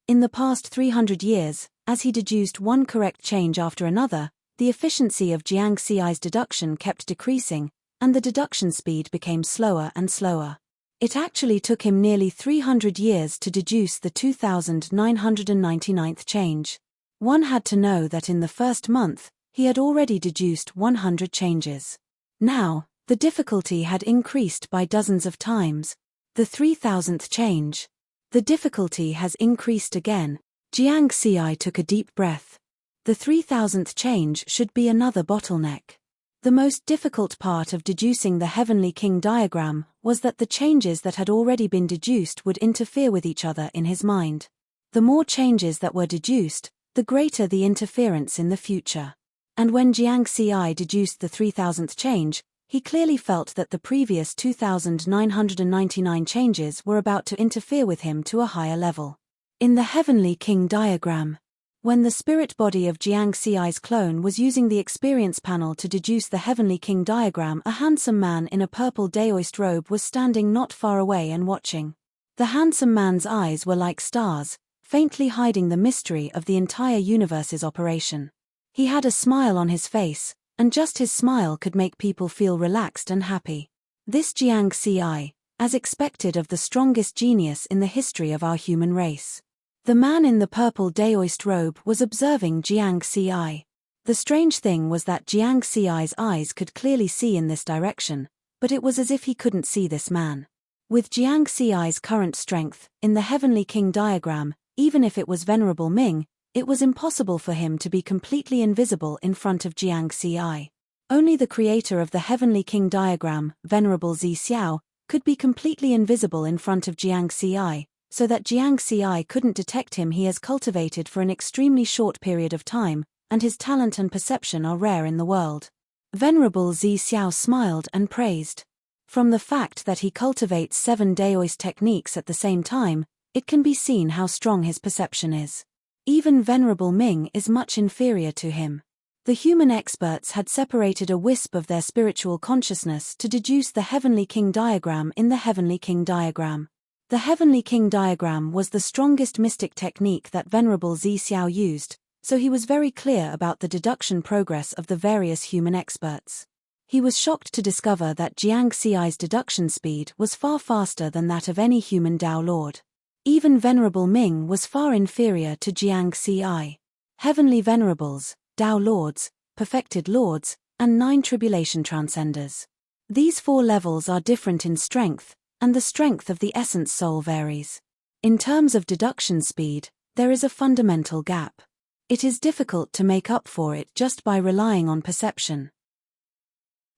In the past 300 years, as he deduced one correct change after another, the efficiency of Jiang Ci's deduction kept decreasing, and the deduction speed became slower and slower. It actually took him nearly 300 years to deduce the 2999th change. One had to know that in the first month, he had already deduced 100 changes. Now, the difficulty had increased by dozens of times. The 3000th change. The difficulty has increased again. Jiang Ci took a deep breath. The 3000th change should be another bottleneck. The most difficult part of deducing the Heavenly King diagram was that the changes that had already been deduced would interfere with each other in his mind. The more changes that were deduced, the greater the interference in the future. And when Jiang Ci deduced the 3000th change, he clearly felt that the previous 2999 changes were about to interfere with him to a higher level. In the Heavenly King diagram, When the spirit body of Jiang Xi's clone was using the experience panel to deduce the Heavenly King diagram, a handsome man in a purple daoist robe was standing not far away and watching. The handsome man's eyes were like stars, faintly hiding the mystery of the entire universe's operation. He had a smile on his face, and just his smile could make people feel relaxed and happy. This Jiang Xi, as expected of the strongest genius in the history of our human race. The man in the purple daoist robe was observing Jiang Xi. The strange thing was that Jiang Xi's eyes could clearly see in this direction, but it was as if he couldn't see this man. With Jiang Xi's current strength, in the Heavenly King diagram, even if it was Venerable Ming, it was impossible for him to be completely invisible in front of Jiang Xi. Only the creator of the Heavenly King diagram, Venerable Zi Xiao, could be completely invisible in front of Jiang Xi, so that Jiang Xi couldn't detect him. He has cultivated for an extremely short period of time, and his talent and perception are rare in the world. Venerable Zi Xiao smiled and praised. From the fact that he cultivates 7 daoist techniques at the same time, it can be seen how strong his perception is. Even Venerable Ming is much inferior to him. The human experts had separated a wisp of their spiritual consciousness to deduce the Heavenly King diagram in the Heavenly King diagram. The Heavenly King diagram was the strongest mystic technique that Venerable Zi Xiao used, so he was very clear about the deduction progress of the various human experts. He was shocked to discover that Jiang Xi's deduction speed was far faster than that of any human Tao Lord. Even Venerable Ming was far inferior to Jiang Xi. Heavenly Venerables, Tao Lords, Perfected Lords, and 9 Tribulation Transcenders. These 4 levels are different in strength, and the strength of the essence soul varies. In terms of deduction speed, there is a fundamental gap. It is difficult to make up for it just by relying on perception.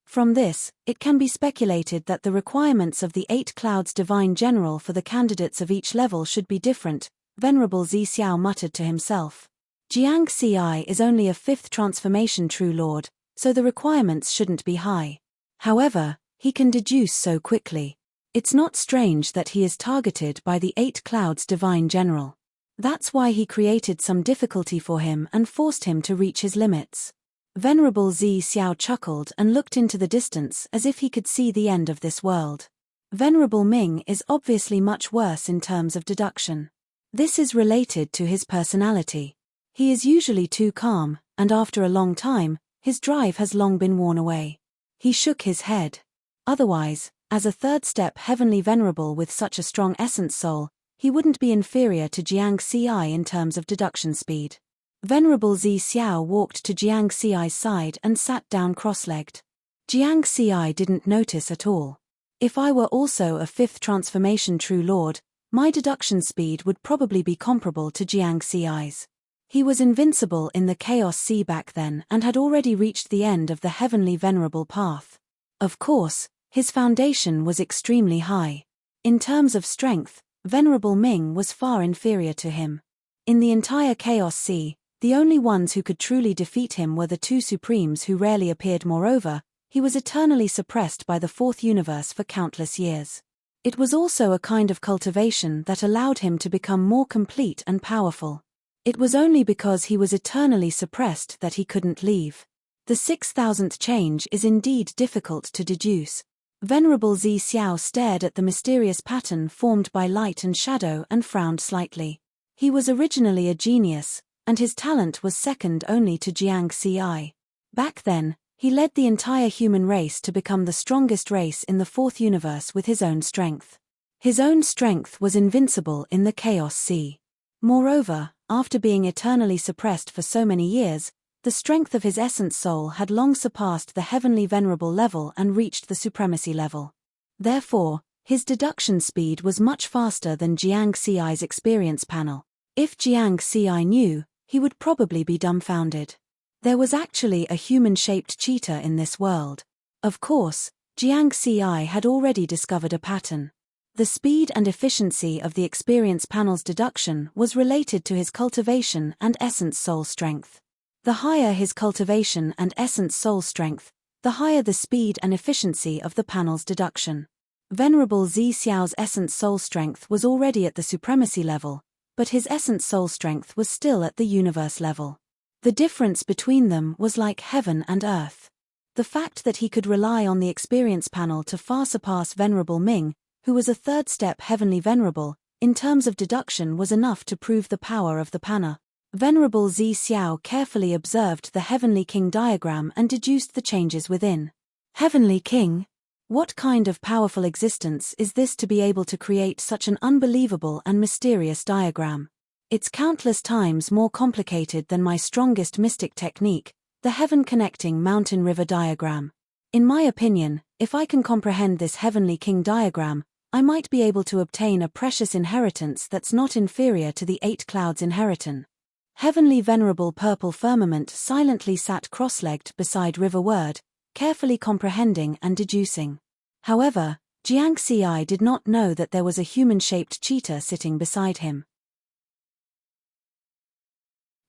From this, it can be speculated that the requirements of the 8 clouds divine general for the candidates of each level should be different. Venerable Zi Xiao muttered to himself. Jiang Xi is only a 5th transformation true lord, so the requirements shouldn't be high. However, he can deduce so quickly. It's not strange that he is targeted by the 8 clouds divine general. That's why he created some difficulty for him and forced him to reach his limits. Venerable Zi Xiao chuckled and looked into the distance as if he could see the end of this world. Venerable Ming is obviously much worse in terms of deduction. This is related to his personality. He is usually too calm, and after a long time, his drive has long been worn away. He shook his head. Otherwise, as a 3rd step Heavenly Venerable with such a strong essence soul, he wouldn't be inferior to Jiang Xi in terms of deduction speed. Venerable Zi Xiao walked to Jiang Xi's side and sat down cross-legged. Jiang Xi didn't notice at all. If I were also a 5th transformation true lord, my deduction speed would probably be comparable to Jiang Xi's. He was invincible in the Chaos Sea back then and had already reached the end of the Heavenly Venerable path. Of course, his foundation was extremely high. In terms of strength, Venerable Ming was far inferior to him. In the entire Chaos Sea, the only ones who could truly defeat him were the 2 Supremes who rarely appeared. Moreover, he was eternally suppressed by the 4th universe for countless years. It was also a kind of cultivation that allowed him to become more complete and powerful. It was only because he was eternally suppressed that he couldn't leave. The 6,000th change is indeed difficult to deduce. Venerable Zi Xiao stared at the mysterious pattern formed by light and shadow and frowned slightly. He was originally a genius, and his talent was second only to Jiang Xi. Back then, he led the entire human race to become the strongest race in the 4th universe with his own strength. His own strength was invincible in the Chaos Sea. Moreover, after being eternally suppressed for so many years, the strength of his essence soul had long surpassed the Heavenly Venerable level and reached the supremacy level. Therefore, his deduction speed was much faster than Jiang Xi's experience panel. If Jiang Xi knew, he would probably be dumbfounded. There was actually a human-shaped cheetah in this world. Of course, Jiang Xi had already discovered a pattern. The speed and efficiency of the experience panel's deduction was related to his cultivation and essence soul strength. The higher his cultivation and essence soul strength, the higher the speed and efficiency of the panel's deduction. Venerable Zi Xiao's essence soul strength was already at the supremacy level, but his essence soul strength was still at the universe level. The difference between them was like heaven and earth. The fact that he could rely on the experience panel to far surpass Venerable Ming, who was a third-step heavenly venerable, in terms of deduction was enough to prove the power of the panel. Venerable Zi Xiao carefully observed the Heavenly King diagram and deduced the changes within. Heavenly King? What kind of powerful existence is this to be able to create such an unbelievable and mysterious diagram? It's countless times more complicated than my strongest mystic technique, the heaven-connecting mountain-river diagram. In my opinion, if I can comprehend this Heavenly King diagram, I might be able to obtain a precious inheritance that's not inferior to the 8 clouds inheritance. Heavenly Venerable Purple Firmament silently sat cross-legged beside River Word, carefully comprehending and deducing. However, Jiang Xi did not know that there was a human-shaped cheetah sitting beside him.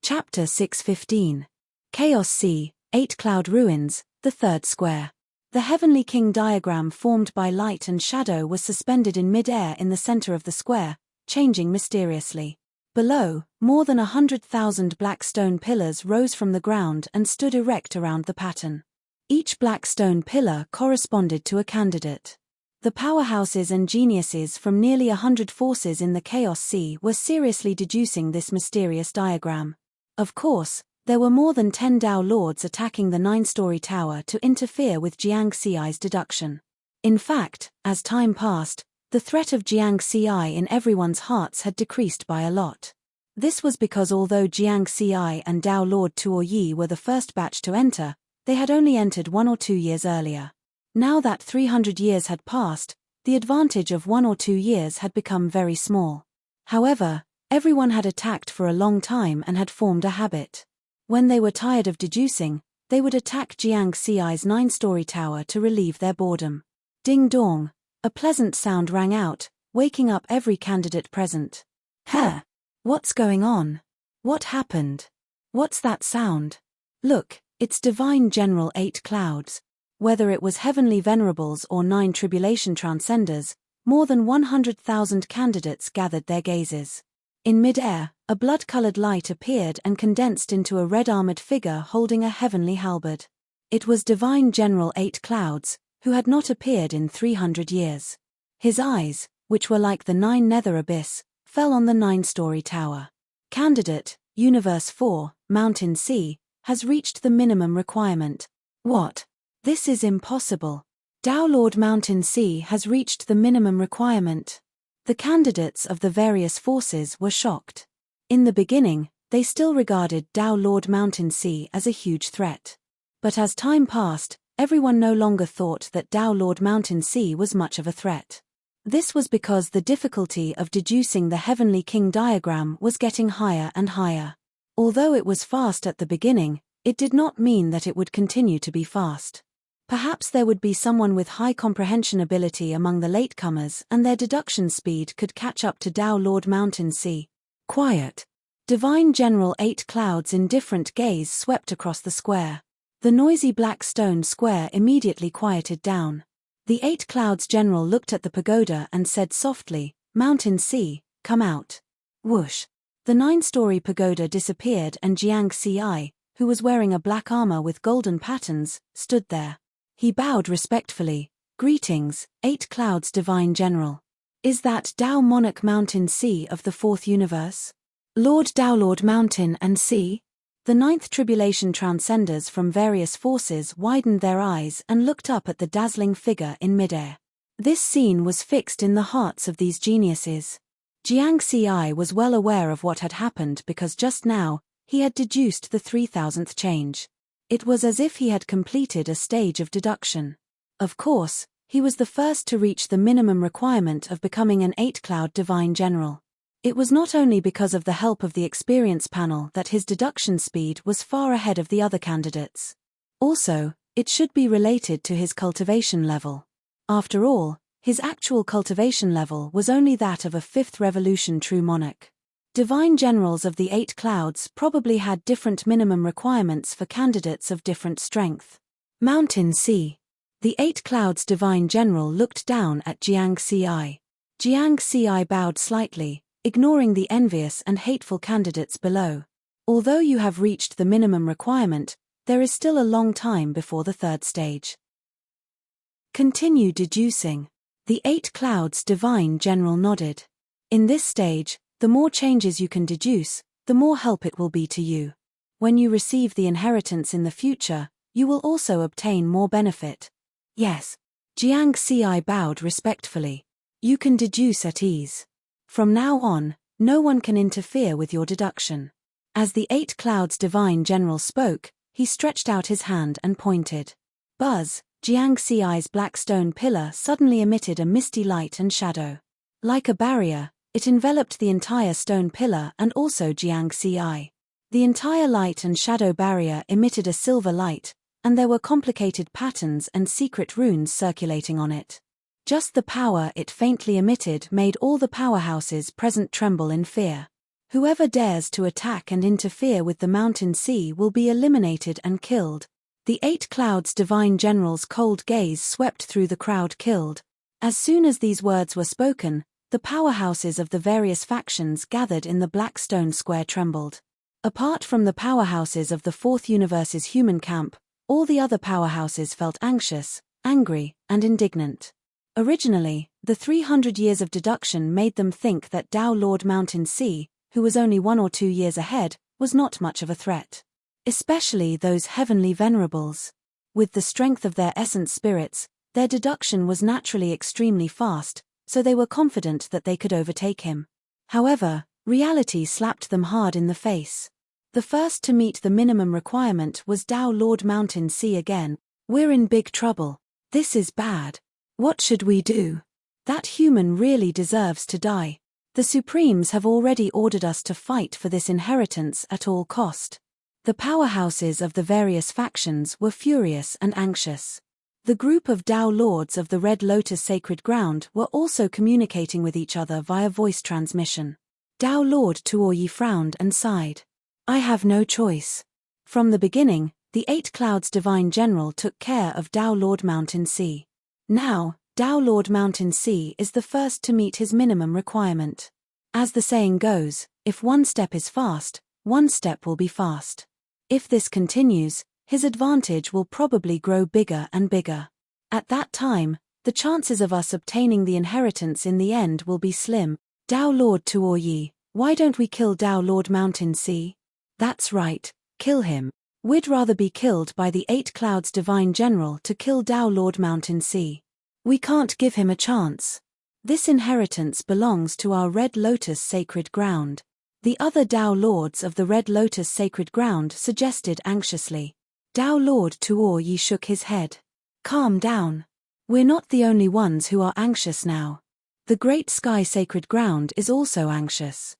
Chapter 6:15. Chaos Sea, 8 Cloud Ruins, the Third Square. The Heavenly King diagram formed by light and shadow was suspended in mid-air in the center of the square, changing mysteriously. Below, more than 100,000 black stone pillars rose from the ground and stood erect around the pattern. Each black stone pillar corresponded to a candidate. The powerhouses and geniuses from nearly 100 forces in the Chaos Sea were seriously deducing this mysterious diagram. Of course, there were more than 10 Tao Lords attacking the 9-story tower to interfere with Jiang Xi's deduction. In fact, as time passed, the threat of Jiang Xi in everyone's hearts had decreased by a lot. This was because although Jiang Xi and Tao Lord Tuo Yi were the first batch to enter, they had only entered 1 or 2 years earlier. Now that 300 years had passed, the advantage of 1 or 2 years had become very small. However, everyone had attacked for a long time and had formed a habit. When they were tired of deducing, they would attack Jiang Xi's 9-story tower to relieve their boredom. Ding dong, a pleasant sound rang out, waking up every candidate present. Huh? What's going on? What happened? What's that sound? Look, it's Divine General 8 Clouds. Whether it was Heavenly Venerables or 9 Tribulation Transcenders, more than 100,000 candidates gathered their gazes. In mid-air, a blood-colored light appeared and condensed into a red-armored figure holding a heavenly halberd. It was Divine General 8 Clouds, who had not appeared in 300 years. His eyes, which were like the 9 nether abyss, fell on the 9-story tower. Candidate, Universe 4, Mountain Sea, has reached the minimum requirement. What? This is impossible. Tao Lord Mountain Sea has reached the minimum requirement. The candidates of the various forces were shocked. In the beginning, they still regarded Tao Lord Mountain Sea as a huge threat. But as time passed, everyone no longer thought that Tao Lord Mountain Sea was much of a threat. This was because the difficulty of deducing the Heavenly King diagram was getting higher and higher. Although it was fast at the beginning, it did not mean that it would continue to be fast. Perhaps there would be someone with high comprehension ability among the latecomers and their deduction speed could catch up to Tao Lord Mountain Sea. Quiet. Divine General 8 Clouds' indifferent gaze swept across the square. The noisy black stone square immediately quieted down. The 8 Clouds General looked at the pagoda and said softly, "Mountain Sea, come out." Whoosh. The 9-story pagoda disappeared and Jiang Xi, who was wearing a black armor with golden patterns, stood there. He bowed respectfully. "Greetings, 8 Clouds Divine General. Is that Tao Monarch Mountain Sea of the 4th Universe? Lord Tao Lord Mountain and Sea?" The 9th Tribulation Transcenders from various forces widened their eyes and looked up at the dazzling figure in midair. This scene was fixed in the hearts of these geniuses. Jiang Xi was well aware of what had happened because just now, he had deduced the 3000th change. It was as if he had completed a stage of deduction. Of course, he was the first to reach the minimum requirement of becoming an 8-cloud Divine General. It was not only because of the help of the experience panel that his deduction speed was far ahead of the other candidates. Also, it should be related to his cultivation level. After all, his actual cultivation level was only that of a 5th Revolution True Monarch. Divine Generals of the 8 Clouds probably had different minimum requirements for candidates of different strength. Mountain Sea. The 8 Clouds Divine General looked down at Jiang Xi. Jiang Xi bowed slightly, ignoring the envious and hateful candidates below. Although you have reached the minimum requirement, there is still a long time before the third stage. Continue deducing. The 8 clouds divine general nodded. In this stage, the more changes you can deduce, the more help it will be to you. When you receive the inheritance in the future, you will also obtain more benefit. Yes. Jiang Xi bowed respectfully. You can deduce at ease. From now on, no one can interfere with your deduction. As the 8 clouds divine general spoke, he stretched out his hand and pointed. Buzz, Jiang Xi's black stone pillar suddenly emitted a misty light and shadow. Like a barrier, it enveloped the entire stone pillar and also Jiang Xi. The entire light and shadow barrier emitted a silver light, and there were complicated patterns and secret runes circulating on it. Just the power it faintly emitted made all the powerhouses present tremble in fear. Whoever dares to attack and interfere with the mountain sea will be eliminated and killed. The 8 clouds divine general's cold gaze swept through the crowd killed. As soon as these words were spoken, the powerhouses of the various factions gathered in the black stone square trembled. Apart from the powerhouses of the Fourth Universe's human camp, all the other powerhouses felt anxious, angry, and indignant. Originally, the 300 years of deduction made them think that Tao Lord Mountain Sea, who was only 1 or 2 years ahead, was not much of a threat. Especially those heavenly venerables. With the strength of their essence spirits, their deduction was naturally extremely fast, so they were confident that they could overtake him. However, reality slapped them hard in the face. The first to meet the minimum requirement was Tao Lord Mountain Sea again. We're in big trouble. This is bad. What should we do? That human really deserves to die. The Supremes have already ordered us to fight for this inheritance at all cost. The powerhouses of the various factions were furious and anxious. The group of Tao Lords of the Red Lotus Sacred Ground were also communicating with each other via voice transmission. Tao Lord Tuoyi frowned and sighed. I have no choice. From the beginning, the 8 clouds divine general took care of Tao Lord Mountain Sea. Now, Tao Lord Mountain Sea is the first to meet his minimum requirement. As the saying goes, if one step is fast, one step will be fast. If this continues, his advantage will probably grow bigger and bigger. At that time, the chances of us obtaining the inheritance in the end will be slim. Tao Lord Tuoyi, why don't we kill Tao Lord Mountain Sea? That's right, kill him. We'd rather be killed by the 8 clouds divine general to kill Tao Lord Mountain Sea. We can't give him a chance. This inheritance belongs to our Red Lotus Sacred Ground. The other Tao Lords of the Red Lotus Sacred Ground suggested anxiously. Tao Lord Tuoyi shook his head. Calm down. We're not the only ones who are anxious now. The Great Sky Sacred Ground is also anxious.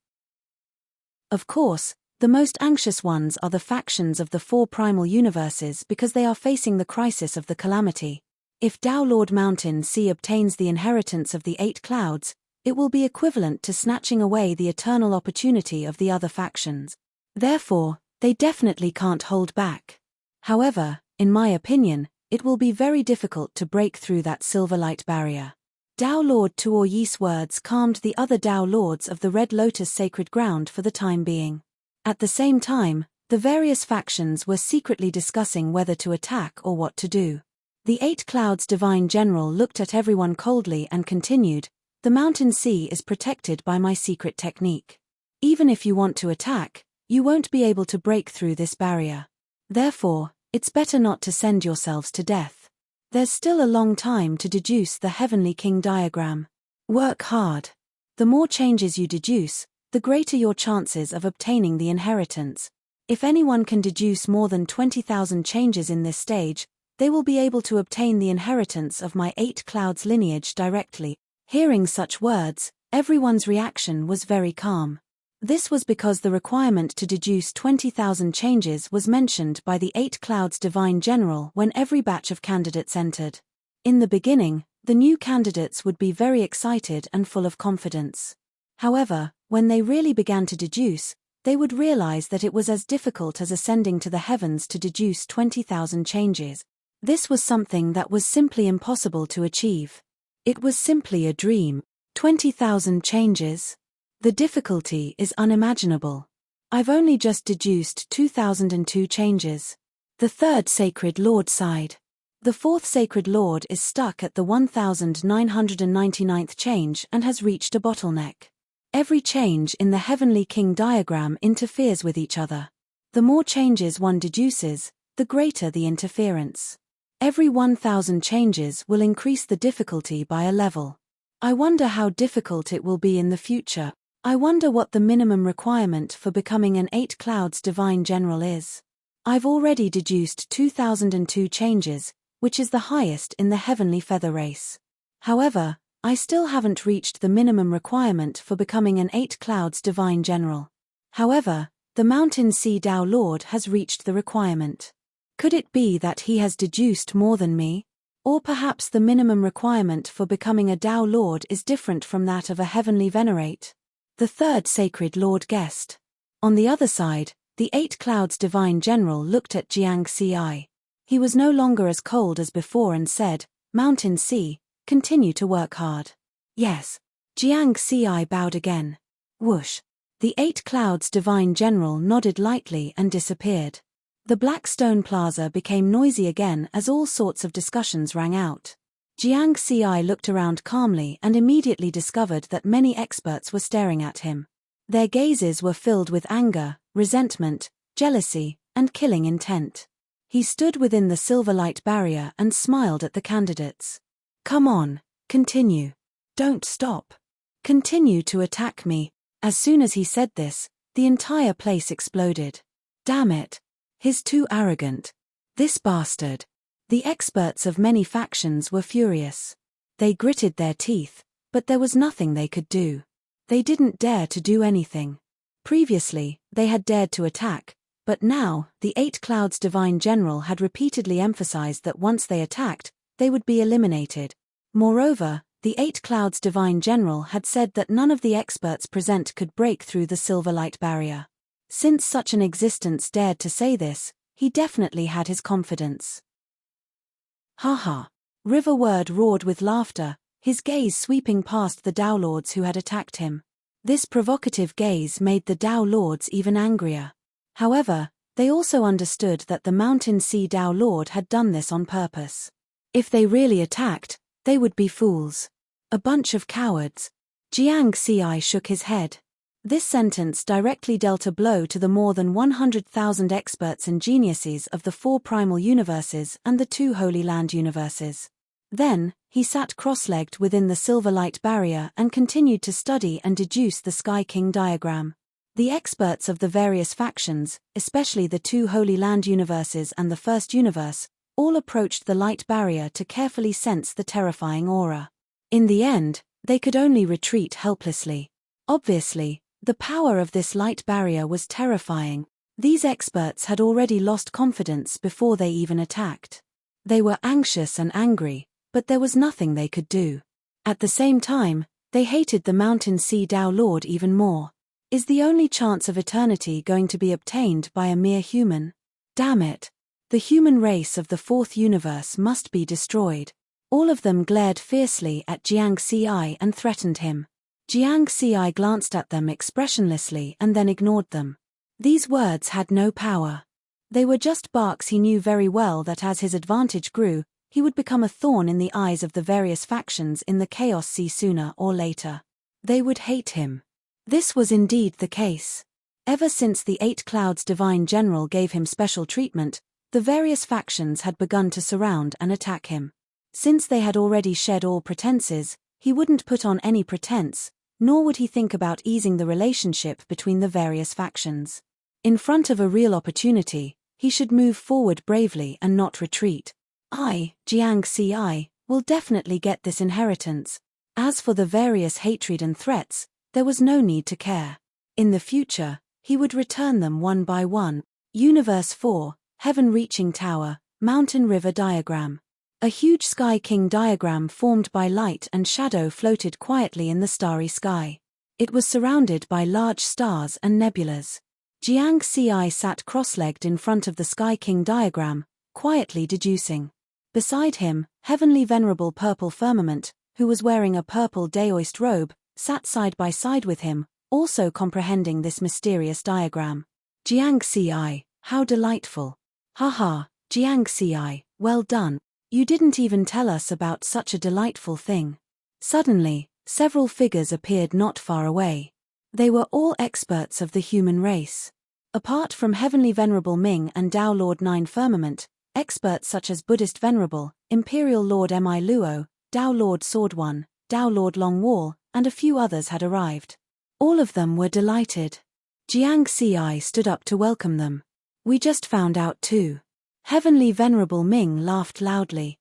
Of course, the most anxious ones are the factions of the 4 primal universes because they are facing the crisis of the calamity. If Tao Lord Mountain Sea obtains the inheritance of the 8 clouds, it will be equivalent to snatching away the eternal opportunity of the other factions. Therefore, they definitely can't hold back. However, in my opinion, it will be very difficult to break through that silver light barrier. Tao Lord Tuoyi's words calmed the other Tao Lords of the Red Lotus Sacred Ground for the time being. At the same time, the various factions were secretly discussing whether to attack or what to do. The 8 clouds divine general looked at everyone coldly and continued, the mountain sea is protected by my secret technique. Even if you want to attack, you won't be able to break through this barrier. Therefore, it's better not to send yourselves to death. There's still a long time to deduce the Heavenly King diagram. Work hard. The more changes you deduce, the greater your chances of obtaining the inheritance. If anyone can deduce more than 20,000 changes in this stage, they will be able to obtain the inheritance of my 8 clouds lineage directly. Hearing such words, everyone's reaction was very calm. This was because the requirement to deduce 20,000 changes was mentioned by the 8 clouds divine general when every batch of candidates entered. In the beginning, the new candidates would be very excited and full of confidence. However, when they really began to deduce, they would realize that it was as difficult as ascending to the heavens to deduce 20,000 changes. This was something that was simply impossible to achieve. It was simply a dream. 20,000 changes? The difficulty is unimaginable. I've only just deduced 2002 changes. The third Sacred Lord sighed. The fourth Sacred Lord is stuck at the 1999th change and has reached a bottleneck. Every change in the Heavenly King diagram interferes with each other. The more changes one deduces, the greater the interference. Every 1000 changes will increase the difficulty by a level. I wonder how difficult it will be in the future. I wonder what the minimum requirement for becoming an 8 Clouds Divine General is. I've already deduced 2002 changes, which is the highest in the Heavenly Feather race. However, I still haven't reached the minimum requirement for becoming an 8 Clouds Divine General. However, the Mountain Sea Tao Lord has reached the requirement. Could it be that he has deduced more than me? Or perhaps the minimum requirement for becoming a Tao Lord is different from that of a Heavenly Venerate? The third Sacred Lord guessed. On the other side, the 8 Clouds Divine General looked at Jiang Ci. He was no longer as cold as before and said, "Mountain Sea, continue to work hard." "Yes." Jiang Ci bowed again. Whoosh. The 8 Clouds Divine General nodded lightly and disappeared. The Black Stone Plaza became noisy again as all sorts of discussions rang out. Jiang Ci looked around calmly and immediately discovered that many experts were staring at him. Their gazes were filled with anger, resentment, jealousy, and killing intent. He stood within the silver light barrier and smiled at the candidates. "Come on, continue. Don't stop. Continue to attack me." As soon as he said this, the entire place exploded. Damn it. He's too arrogant. This bastard. The experts of many factions were furious. They gritted their teeth, but there was nothing they could do. They didn't dare to do anything. Previously, they had dared to attack, but now, the 8 Clouds Divine General had repeatedly emphasized that once they attacked, they would be eliminated. Moreover, the 8 Clouds Divine General had said that none of the experts present could break through the silver light barrier. Since such an existence dared to say this, he definitely had his confidence. Haha. River Word roared with laughter, his gaze sweeping past the Tao Lords who had attacked him. This provocative gaze made the Tao Lords even angrier. However, they also understood that the Mountain Sea Tao Lord had done this on purpose. If they really attacked, they would be fools. A bunch of cowards. Jiang Ci shook his head. This sentence directly dealt a blow to the more than 100,000 experts and geniuses of the 4 primal universes and the 2 Holy Land universes. Then, he sat cross-legged within the silver light barrier and continued to study and deduce the Sky King diagram. The experts of the various factions, especially the 2 Holy Land universes and the First Universe, all approached the light barrier to carefully sense the terrifying aura. In the end, they could only retreat helplessly. Obviously, the power of this light barrier was terrifying. These experts had already lost confidence before they even attacked. They were anxious and angry, but there was nothing they could do. At the same time, they hated the Mountain Sea Tao Lord even more. Is the only chance of eternity going to be obtained by a mere human? Damn it. The human race of the 4th universe must be destroyed. All of them glared fiercely at Jiang Ci and threatened him. Jiang Ci glanced at them expressionlessly and then ignored them. These words had no power. They were just barks. He knew very well that as his advantage grew, he would become a thorn in the eyes of the various factions in the Chaos Sea sooner or later. They would hate him. This was indeed the case. Ever since the 8 Clouds Divine General gave him special treatment, the various factions had begun to surround and attack him. Since they had already shed all pretenses, he wouldn't put on any pretense, nor would he think about easing the relationship between the various factions. In front of a real opportunity, he should move forward bravely and not retreat. Jiang Ci, will definitely get this inheritance. As for the various hatred and threats, there was no need to care. In the future, he would return them one by one. Universe 4, Heaven-Reaching Tower, Mountain River Diagram. A huge Sky King diagram formed by light and shadow floated quietly in the starry sky. It was surrounded by large stars and nebulas. Jiang Ci sat cross-legged in front of the Sky King diagram, quietly deducing. Beside him, Heavenly Venerable Purple Firmament, who was wearing a purple daoist robe, sat side by side with him, also comprehending this mysterious diagram. Jiang Ci, how delightful. Haha, Jiang Ci, well done. You didn't even tell us about such a delightful thing. Suddenly, several figures appeared not far away. They were all experts of the human race. Apart from Heavenly Venerable Ming and Tao Lord Nine Firmament, experts such as Buddhist Venerable, Imperial Lord Mi Luo, Tao Lord Sword One, Tao Lord Long Wall, and a few others had arrived. All of them were delighted. Jiang Ci stood up to welcome them. We just found out too. Heavenly Venerable Ming laughed loudly.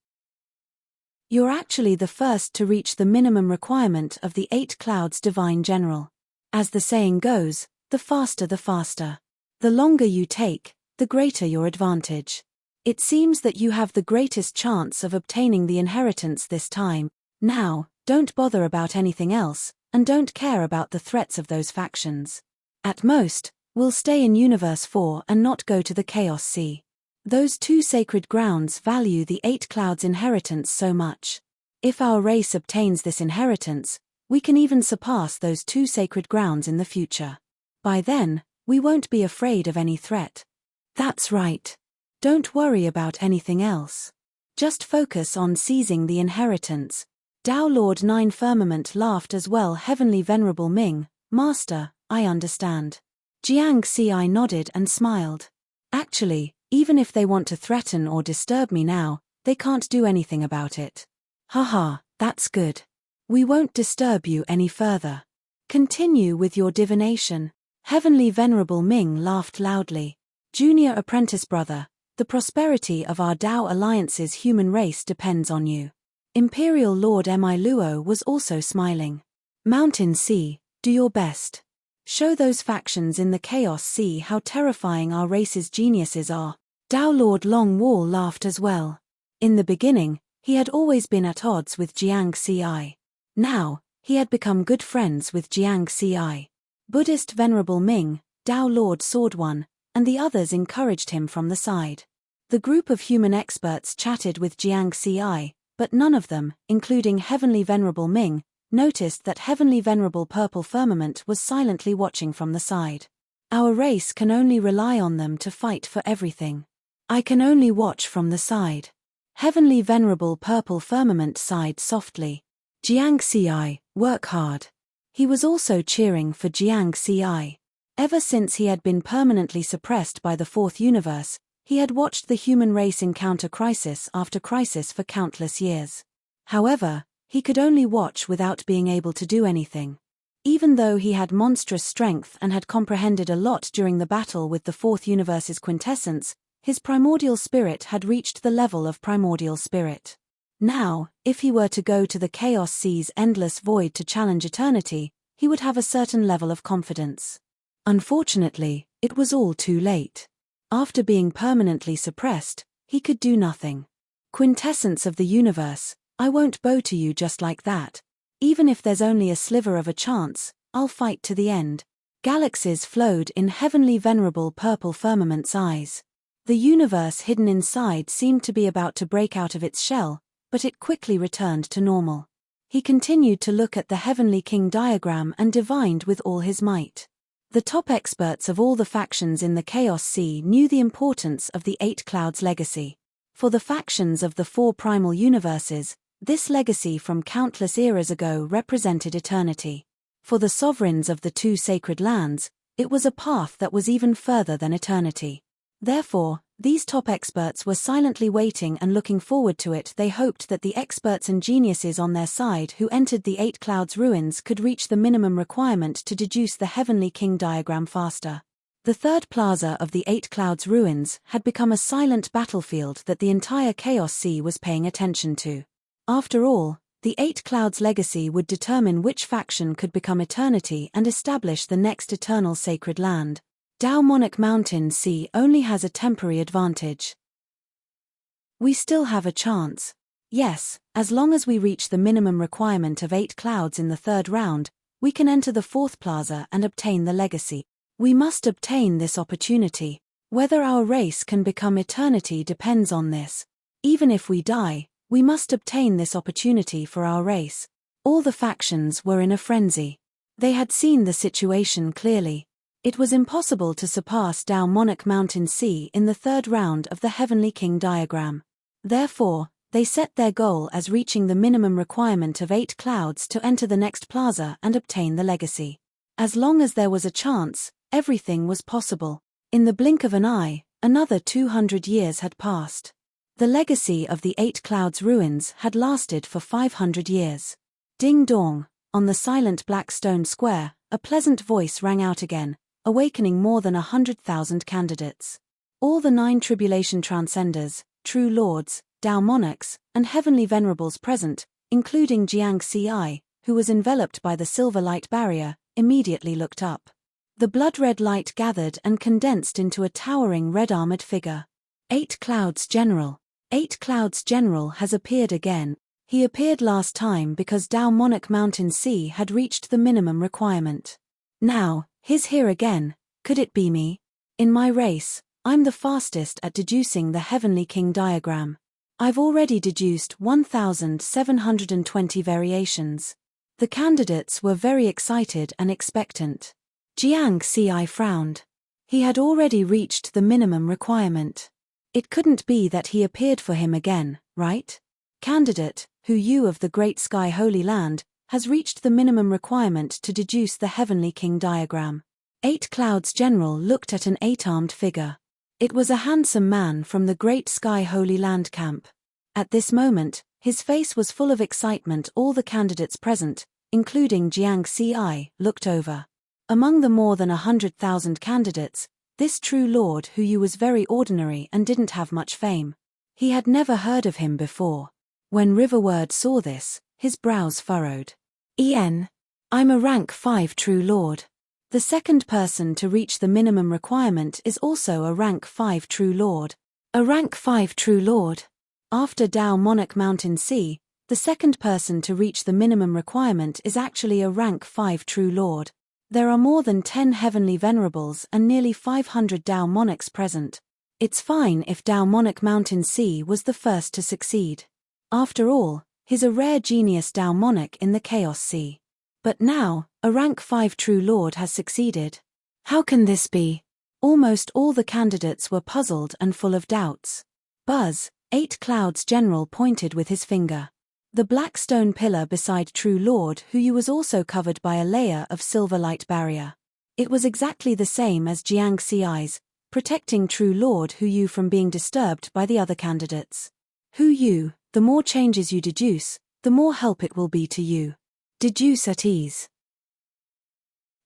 You're actually the first to reach the minimum requirement of the 8 Clouds Divine General. As the saying goes, the faster the faster. The longer you take, the greater your advantage. It seems that you have the greatest chance of obtaining the inheritance this time. Now, don't bother about anything else, and don't care about the threats of those factions. At most, we'll stay in Universe 4 and not go to the Chaos Sea. Those 2 sacred grounds value the 8 Clouds inheritance so much. If our race obtains this inheritance, we can even surpass those 2 sacred grounds in the future. By then, we won't be afraid of any threat. That's right. Don't worry about anything else. Just focus on seizing the inheritance. Tao Lord Nine Firmament laughed as well. Heavenly Venerable Ming, Master, I understand. Jiang Ci nodded and smiled. Actually, even if they want to threaten or disturb me now, they can't do anything about it. Haha, that's good. We won't disturb you any further. Continue with your divination. Heavenly Venerable Ming laughed loudly. Junior Apprentice Brother, the prosperity of our Tao Alliance's human race depends on you. Imperial Lord Mi Luo was also smiling. Mountain Sea, do your best. Show those factions in the Chaos Sea how terrifying our race's geniuses are. Tao Lord Long Wall laughed as well. In the beginning, he had always been at odds with Jiang Ci. Now, he had become good friends with Jiang Ci. Buddhist Venerable Ming, Tao Lord Sword One, and the others encouraged him from the side. The group of human experts chatted with Jiang Ci, but none of them, including Heavenly Venerable Ming, noticed that Heavenly Venerable Purple Firmament was silently watching from the side. Our race can only rely on them to fight for everything. I can only watch from the side. Heavenly Venerable Purple Firmament sighed softly. Jiang Ci, work hard. He was also cheering for Jiang Ci. Ever since he had been permanently suppressed by the 4th universe, he had watched the human race encounter crisis after crisis for countless years. However, he could only watch without being able to do anything. Even though he had monstrous strength and had comprehended a lot during the battle with the 4th universe's quintessence, his primordial spirit had reached the level of primordial spirit. Now, if he were to go to the Chaos Sea's endless void to challenge eternity, he would have a certain level of confidence. Unfortunately, it was all too late. After being permanently suppressed, he could do nothing. Quintessence of the universe, I won't bow to you just like that. Even if there's only a sliver of a chance, I'll fight to the end. Galaxies flowed in Heavenly Venerable Purple Firmament's eyes. The universe hidden inside seemed to be about to break out of its shell, but it quickly returned to normal. He continued to look at the Heavenly King diagram and divined with all his might. The top experts of all the factions in the Chaos Sea knew the importance of the 8 Clouds legacy. For the factions of the 4 primal universes, this legacy from countless eras ago represented eternity. For the sovereigns of the 2 sacred lands, it was a path that was even further than eternity. Therefore, these top experts were silently waiting and looking forward to it. They hoped that the experts and geniuses on their side who entered the 8 Clouds ruins could reach the minimum requirement to deduce the Heavenly King diagram faster. The third plaza of the 8 Clouds ruins had become a silent battlefield that the entire Chaos Sea was paying attention to. After all, the 8 Clouds legacy would determine which faction could become eternity and establish the next eternal sacred land. Tao Monarch Mountain Sea only has a temporary advantage. We still have a chance. Yes, as long as we reach the minimum requirement of 8 Clouds in the 3rd round, we can enter the 4th plaza and obtain the legacy. We must obtain this opportunity. Whether our race can become eternity depends on this. Even if we die, we must obtain this opportunity for our race. All the factions were in a frenzy. They had seen the situation clearly. It was impossible to surpass Dao Monarch Mountain C in the third round of the Heavenly King diagram. Therefore, they set their goal as reaching the minimum requirement of 8 clouds to enter the next plaza and obtain the legacy. As long as there was a chance, everything was possible. In the blink of an eye, another 200 years had passed. The legacy of the 8 clouds ruins had lasted for 500 years. Ding dong, on the silent black stone square, a pleasant voice rang out again, awakening more than 100,000 candidates. All the 9 tribulation transcenders, true lords, Dao monarchs, and heavenly venerables present, including Jiang Ci, who was enveloped by the silver light barrier, immediately looked up. The blood-red light gathered and condensed into a towering red-armored figure. 8 Clouds General. 8 Clouds General has appeared again. He appeared last time because Dao Monarch Mountain C had reached the minimum requirement. Now, he's here again. Could it be me? In my race, I'm the fastest at deducing the Heavenly King diagram. I've already deduced 1,720 variations. The candidates were very excited and expectant. Jiang Ci frowned. He had already reached the minimum requirement. It couldn't be that he appeared for him again, right? Candidate, Hu Yu of the Great Sky Holy Land, has reached the minimum requirement to deduce the Heavenly King diagram. 8 Clouds General looked at an 8-armed figure. It was a handsome man from the Great Sky Holy Land camp. At this moment, his face was full of excitement. All the candidates present, including Jiang Ci, looked over. Among the more than 100,000 candidates, this true Lord Hu Yu was very ordinary and didn't have much fame. He had never heard of him before. When Riverward saw this, his brows furrowed. I'm a rank 5 true Lord. The second person to reach the minimum requirement is also a rank 5 true Lord. A rank 5 true Lord. After Dao Monarch Mountain C, the second person to reach the minimum requirement is actually a rank 5 true Lord. There are more than 10 heavenly venerables and nearly 500 Dao monarchs present. It's fine if Dao Monarch Mountain C was the first to succeed. After all, he's a rare genius Dao monarch in the Chaos Sea. But now, a rank 5 true Lord has succeeded. How can this be? Almost all the candidates were puzzled and full of doubts. Buzz, 8 Clouds General pointed with his finger. The black stone pillar beside True Lord Hu Yu was also covered by a layer of silver light barrier. It was exactly the same as Jiang Ci's, protecting True Lord Hu Yu from being disturbed by the other candidates. Hu Yu, the more changes you deduce, the more help it will be to you. Deduce at ease.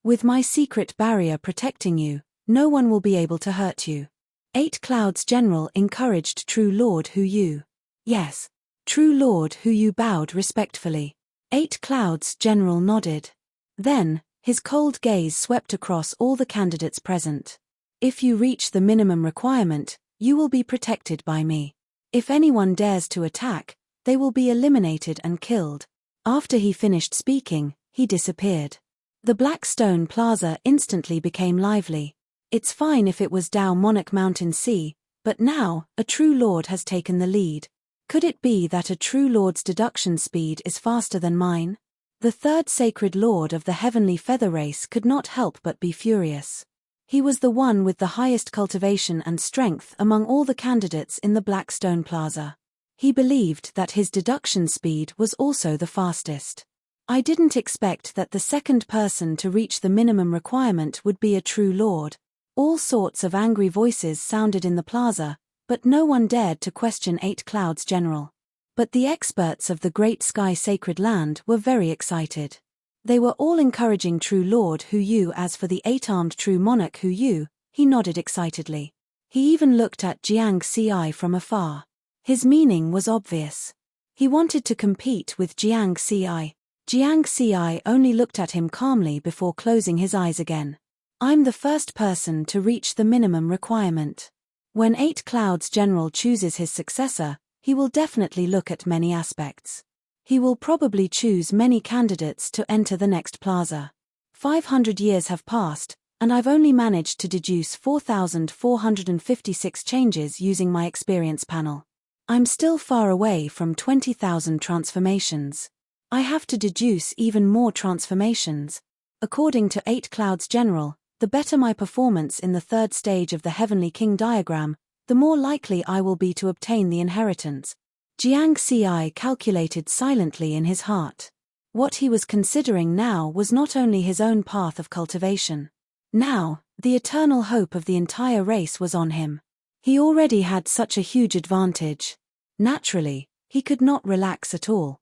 With my secret barrier protecting you, no one will be able to hurt you. 8 Clouds General encouraged True Lord Hu Yu. Yes. True Lord Hu Yu bowed respectfully. 8 Clouds General nodded. Then, his cold gaze swept across all the candidates present. If you reach the minimum requirement, you will be protected by me. If anyone dares to attack, they will be eliminated and killed. After he finished speaking, he disappeared. The Black Stone Plaza instantly became lively. It's fine if it was Dao Monarch Mountain C, but now, a true lord has taken the lead. Could it be that a true lord's deduction speed is faster than mine? The third sacred lord of the heavenly feather race could not help but be furious. He was the one with the highest cultivation and strength among all the candidates in the Black Stone Plaza. He believed that his deduction speed was also the fastest. I didn't expect that the second person to reach the minimum requirement would be a true lord. All sorts of angry voices sounded in the plaza, but no one dared to question 8 Clouds General. But the experts of the Great Sky Sacred Land were very excited. They were all encouraging True Lord Hu Yu. As for the 8-armed True Monarch Hu Yu, he nodded excitedly. He even looked at Jiang Ci from afar. His meaning was obvious. He wanted to compete with Jiang Ci. Jiang Ci only looked at him calmly before closing his eyes again. I'm the first person to reach the minimum requirement. When 8 Clouds General chooses his successor, he will definitely look at many aspects. He will probably choose many candidates to enter the next plaza. 500 years have passed, and I've only managed to deduce 4,456 changes using my experience panel. I'm still far away from 20,000 transformations. I have to deduce even more transformations. According to 8 Clouds General, the better my performance in the third stage of the Heavenly King diagram, the more likely I will be to obtain the inheritance. Jiang Ci calculated silently in his heart. What he was considering now was not only his own path of cultivation. Now, the eternal hope of the entire race was on him. He already had such a huge advantage. Naturally, he could not relax at all.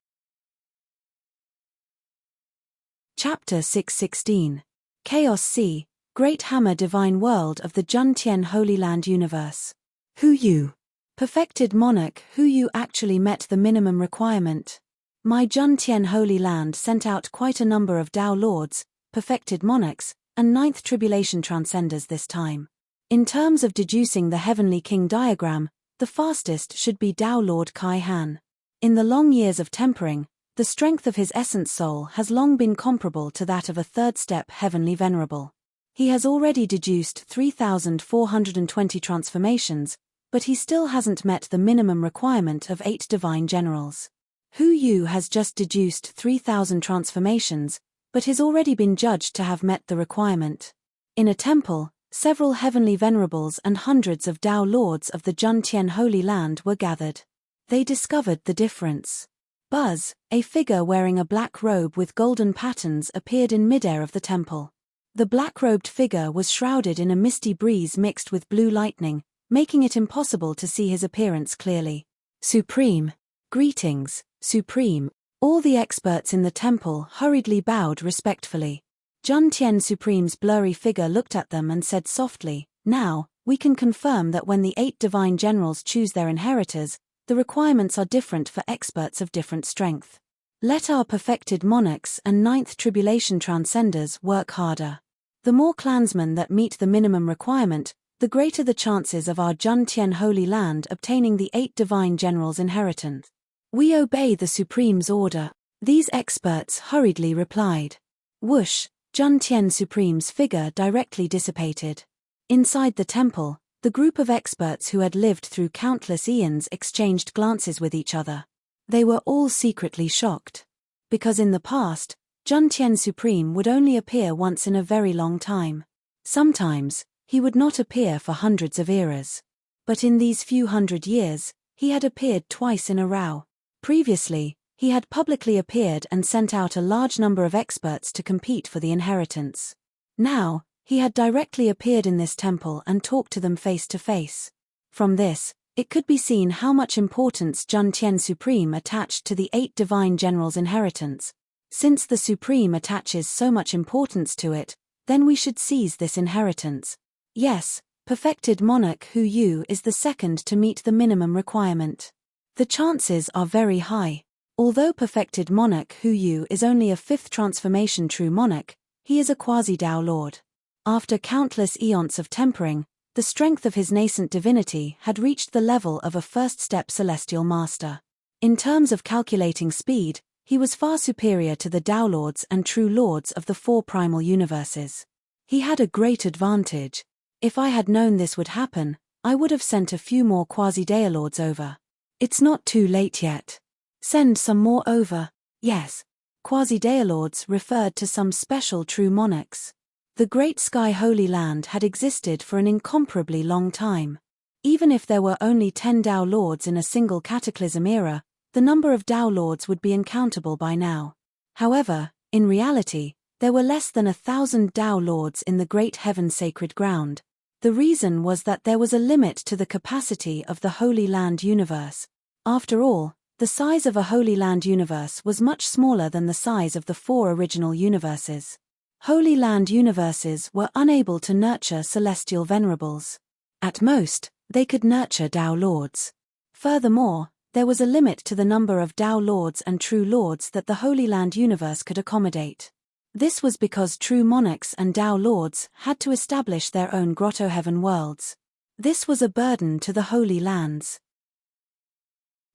Chapter 616. Chaos Sea, Great Hammer Divine World of the Juntian Holy Land Universe. Hu Yu. Perfected Monarch Hu Yu actually met the minimum requirement. My Juntian Holy Land sent out quite a number of Tao Lords, Perfected Monarchs, and Ninth Tribulation Transcenders this time. In terms of deducing the Heavenly King diagram, the fastest should be Tao Lord Kai Han. In the long years of tempering, the strength of his essence soul has long been comparable to that of a third-step Heavenly Venerable. He has already deduced 3,420 transformations, but he still hasn't met the minimum requirement of 8 Divine Generals. Hu Yu has just deduced 3,000 transformations, but has already been judged to have met the requirement. In a temple, several Heavenly Venerables and hundreds of Tao Lords of the Juntian Holy Land were gathered. They discovered the difference. Buzz, a figure wearing a black robe with golden patterns, appeared in midair of the temple. The black-robed figure was shrouded in a misty breeze mixed with blue lightning, making it impossible to see his appearance clearly. Supreme. Greetings, Supreme. All the experts in the temple hurriedly bowed respectfully. Juntian Supreme's blurry figure looked at them and said softly, "Now, we can confirm that when the 8 Divine Generals choose their inheritors, the requirements are different for experts of different strength. Let our perfected monarchs and Ninth Tribulation Transcenders work harder. The more clansmen that meet the minimum requirement, the greater the chances of our Juntian Holy Land obtaining the 8 Divine Generals' inheritance." "We obey the Supreme's order," these experts hurriedly replied. Whoosh, Juntian Supreme's figure directly dissipated. Inside the temple, the group of experts who had lived through countless eons exchanged glances with each other. They were all secretly shocked. Because in the past, Juntian Supreme would only appear once in a very long time. Sometimes, he would not appear for hundreds of eras. But in these few hundred years, he had appeared twice in a row. Previously, he had publicly appeared and sent out a large number of experts to compete for the inheritance. Now, he had directly appeared in this temple and talked to them face to face. From this, it could be seen how much importance Juntian Supreme attached to the 8 Divine Generals' inheritance. Since the Supreme attaches so much importance to it, then we should seize this inheritance. Yes, Perfected Monarch Hu Yu is the second to meet the minimum requirement. The chances are very high. Although Perfected Monarch Hu Yu is only a 5th transformation true monarch, he is a quasi-Tao Lord. After countless eons of tempering, the strength of his nascent divinity had reached the level of a first-step celestial master. In terms of calculating speed, he was far superior to the Tao Lords and true lords of the 4 primal universes. He had a great advantage. If I had known this would happen, I would have sent a few more quasi-Tao Lords over. It's not too late yet. Send some more over. Yes. Quasi-Tao Lords referred to some special true monarchs. The Great Sky Holy Land had existed for an incomparably long time. Even if there were only 10 Tao Lords in a single cataclysm era, the number of Tao Lords would be uncountable by now. However, in reality, there were less than 1,000 Tao Lords in the Great Heaven Sacred Ground. The reason was that there was a limit to the capacity of the Holy Land universe. After all, the size of a Holy Land universe was much smaller than the size of the 4 original universes. Holy Land universes were unable to nurture celestial venerables. At most, they could nurture Tao Lords. Furthermore, there was a limit to the number of Tao Lords and True Lords that the Holy Land universe could accommodate. This was because true monarchs and Tao Lords had to establish their own Grotto Heaven worlds. This was a burden to the Holy Lands.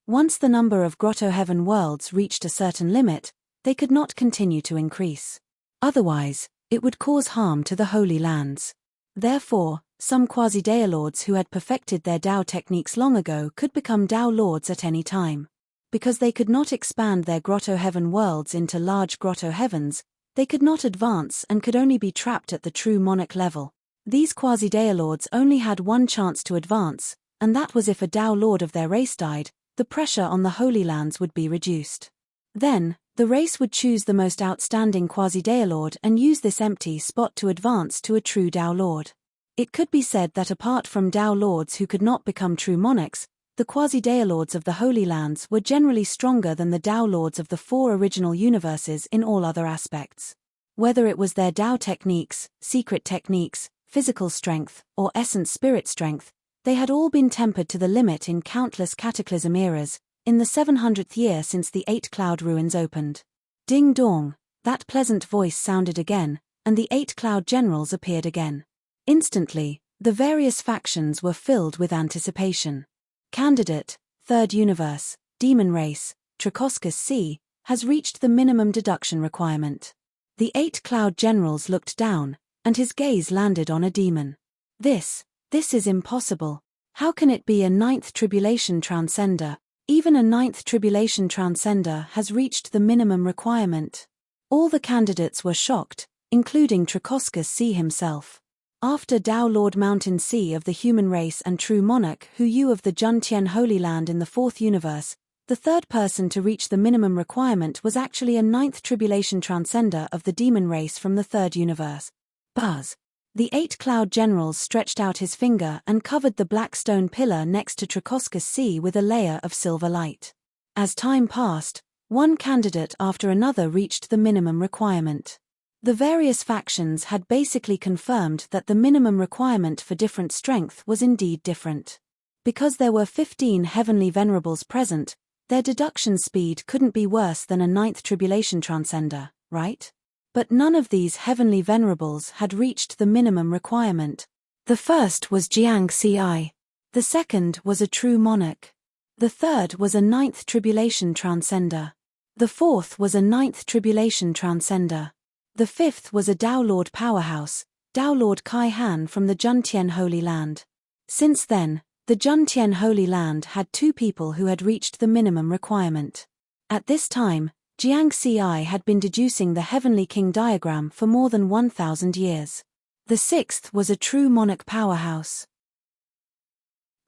Once the number of Grotto Heaven worlds reached a certain limit, they could not continue to increase. Otherwise, it would cause harm to the Holy Lands. Therefore, some quasi-Tao Lords who had perfected their Tao techniques long ago could become Tao Lords at any time. Because they could not expand their Grotto Heaven worlds into large Grotto Heavens, They could not advance and could only be trapped at the true monarch level. These quasi-Daolords only had one chance to advance, and that was if a Dao Lord of their race died, the pressure on the Holy Lands would be reduced. Then, the race would choose the most outstanding quasi-Daolord and use this empty spot to advance to a true Dao Lord. It could be said that apart from Dao Lords who could not become true monarchs, the quasi-Daolords of the Holy Lands were generally stronger than the Dao Lords of the 4 original universes in all other aspects. Whether it was their Dao techniques, secret techniques, physical strength, or essence spirit strength, they had all been tempered to the limit in countless cataclysm eras, in the 700th year since the 8 Cloud Ruins opened. Ding dong, that pleasant voice sounded again, and the 8 Cloud Generals appeared again. Instantly, the various factions were filled with anticipation. Candidate, Third Universe, Demon Race, Tricoscus C, has reached the minimum deduction requirement. The 8 Cloud Generals looked down, and his gaze landed on a demon. This is impossible. How can it be a 9th Tribulation Transcender? Even a 9th Tribulation Transcender has reached the minimum requirement. All the candidates were shocked, including Tricoscus C himself. After Dao Lord Mountain C of the human race and true monarch Hu Yu of the Juntian Holy Land in the 4th universe, the third person to reach the minimum requirement was actually a 9th Tribulation Transcender of the demon race from the 3rd universe. Buzz. The 8 Cloud Generals stretched out his finger and covered the black stone pillar next to Tricoscus C with a layer of silver light. As time passed, one candidate after another reached the minimum requirement. The various factions had basically confirmed that the minimum requirement for different strength was indeed different. Because there were 15 heavenly venerables present, their deduction speed couldn't be worse than a 9th Tribulation Transcender, right? But none of these heavenly venerables had reached the minimum requirement. The first was Jiang Ci. The second was a true monarch. The third was a 9th Tribulation Transcender. The fourth was a 9th Tribulation Transcender. The fifth was a Dao Lord powerhouse, Dao Lord Kai Han from the Juntian Holy Land. Since then, the Juntian Holy Land had 2 people who had reached the minimum requirement. At this time, Jiang Ci had been deducing the Heavenly King diagram for more than 1,000 years. The sixth was a true monarch powerhouse.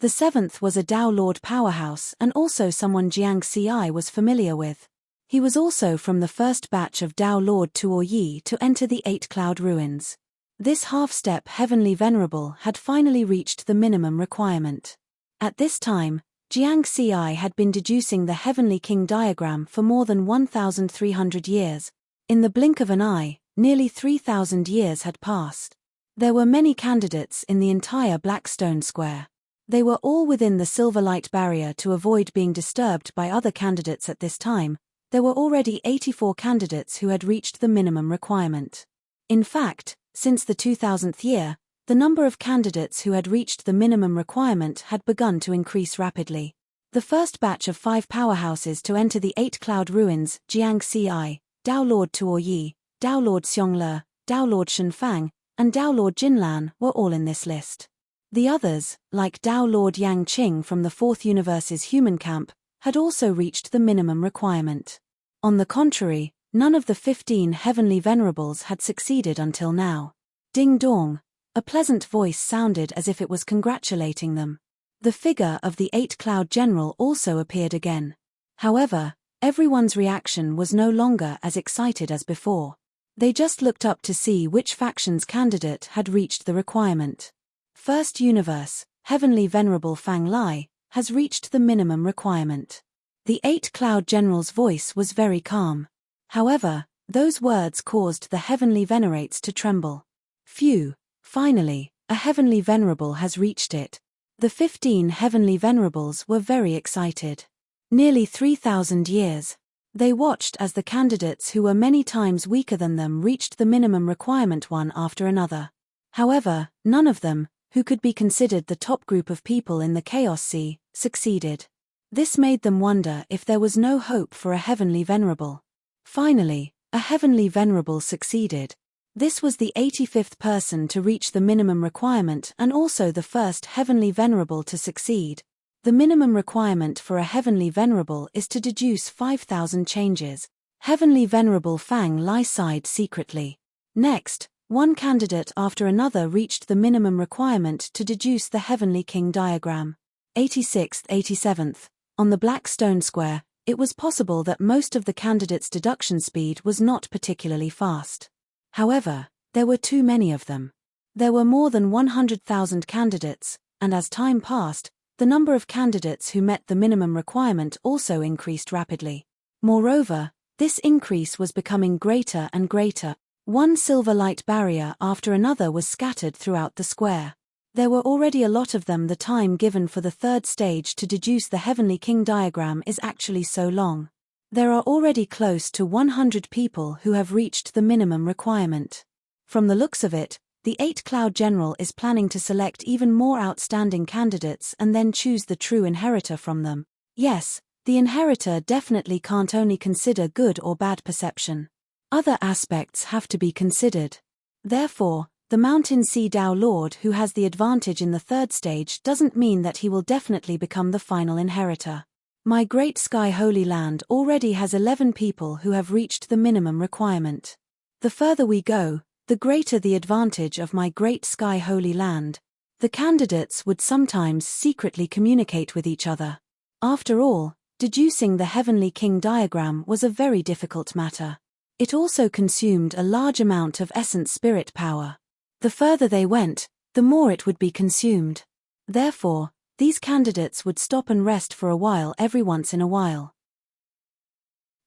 The seventh was a Dao Lord powerhouse and also someone Jiang Ci was familiar with. He was also from the first batch of Dao Lord Tuo Yi to enter the 8 Cloud Ruins. This half-step heavenly venerable had finally reached the minimum requirement. At this time, Jiang Ci had been deducing the Heavenly King diagram for more than 1,300 years. In the blink of an eye, nearly 3,000 years had passed. There were many candidates in the entire Blackstone Square. They were all within the silver light barrier to avoid being disturbed by other candidates at this time. There were already 84 candidates who had reached the minimum requirement. In fact, since the 2000th year, the number of candidates who had reached the minimum requirement had begun to increase rapidly. The first batch of 5 powerhouses to enter the 8 Cloud Ruins, Jiang Ci, Dao Lord Tuo Yi, Dao Lord Xiongle, Dao Lord Shenfang, and Dao Lord Jinlan were all in this list. The others, like Dao Lord Yang Qing from the 4th universe's human camp, had also reached the minimum requirement. On the contrary, none of the 15 heavenly venerables had succeeded until now. Ding dong, a pleasant voice sounded as if it was congratulating them. The figure of the 8 Cloud General also appeared again. However, everyone's reaction was no longer as excited as before. They just looked up to see which faction's candidate had reached the requirement. First Universe, Heavenly Venerable Fang Lai, has reached the minimum requirement. The 8 Cloud General's voice was very calm. However, those words caused the Heavenly Venerates to tremble. Phew, finally, a Heavenly Venerable has reached it. The 15 Heavenly Venerables were very excited. Nearly 3,000 years. They watched as the candidates who were many times weaker than them reached the minimum requirement one after another. However, none of them, who could be considered the top group of people in the Chaos Sea, succeeded. This made them wonder if there was no hope for a Heavenly Venerable. Finally, a Heavenly Venerable succeeded. This was the 85th person to reach the minimum requirement and also the first Heavenly Venerable to succeed. The minimum requirement for a Heavenly Venerable is to deduce 5,000 changes. Heavenly Venerable Fang Lai sighed secretly. Next, one candidate after another reached the minimum requirement to deduce the Heavenly King diagram. 86th, 87th. On the black stone square, it was possible that most of the candidates' deduction speed was not particularly fast. However, there were too many of them. There were more than 100,000 candidates, and as time passed, the number of candidates who met the minimum requirement also increased rapidly. Moreover, this increase was becoming greater and greater. One silver light barrier after another was scattered throughout the square. There were already a lot of them. The time given for the third stage to deduce the Heavenly King diagram is actually so long. There are already close to 100 people who have reached the minimum requirement. From the looks of it, the 8-Cloud General is planning to select even more outstanding candidates and then choose the true inheritor from them. Yes, the inheritor definitely can't only consider good or bad perception. Other aspects have to be considered. Therefore, the Mountain Sea Dao Lord who has the advantage in the third stage doesn't mean that he will definitely become the final inheritor. My Great Sky Holy Land already has 11 people who have reached the minimum requirement. The further we go, the greater the advantage of my Great Sky Holy Land. The candidates would sometimes secretly communicate with each other. After all, deducing the Heavenly King diagram was a very difficult matter. It also consumed a large amount of essence spirit power. The further they went, the more it would be consumed. Therefore, these candidates would stop and rest for a while every once in a while.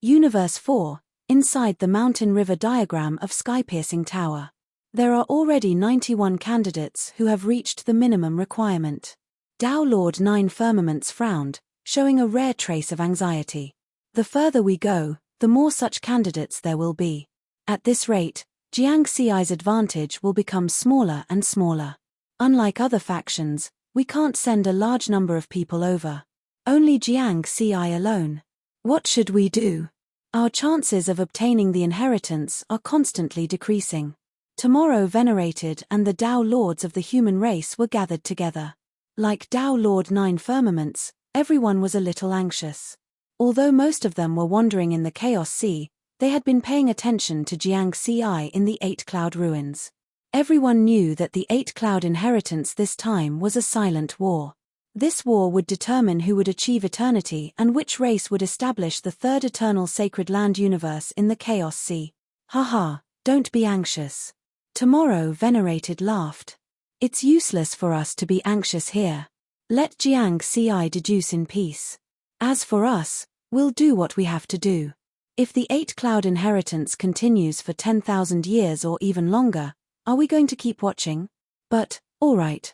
Universe 4, inside the mountain river diagram of Sky-Piercing Tower. There are already 91 candidates who have reached the minimum requirement. Dao Lord 9 Firmaments frowned, showing a rare trace of anxiety. The further we go, the more such candidates there will be. At this rate, Jiang Xi's advantage will become smaller and smaller. Unlike other factions, we can't send a large number of people over. Only Jiang Xi alone. What should we do? Our chances of obtaining the inheritance are constantly decreasing. Tomorrow Venerated and the Dao Lords of the human race were gathered together. Like Dao Lord 9 Firmaments, everyone was a little anxious. Although most of them were wandering in the Chaos Sea, they had been paying attention to Jiang Xi in the 8-Cloud ruins. Everyone knew that the 8-Cloud inheritance this time was a silent war. This war would determine who would achieve eternity and which race would establish the third eternal sacred land universe in the Chaos Sea. Haha, don't be anxious. Tomorrow Venerated laughed. It's useless for us to be anxious here. Let Jiang Xi deduce in peace. As for us, we'll do what we have to do. If the 8-Cloud inheritance continues for 10,000 years or even longer, are we going to keep watching? But, all right,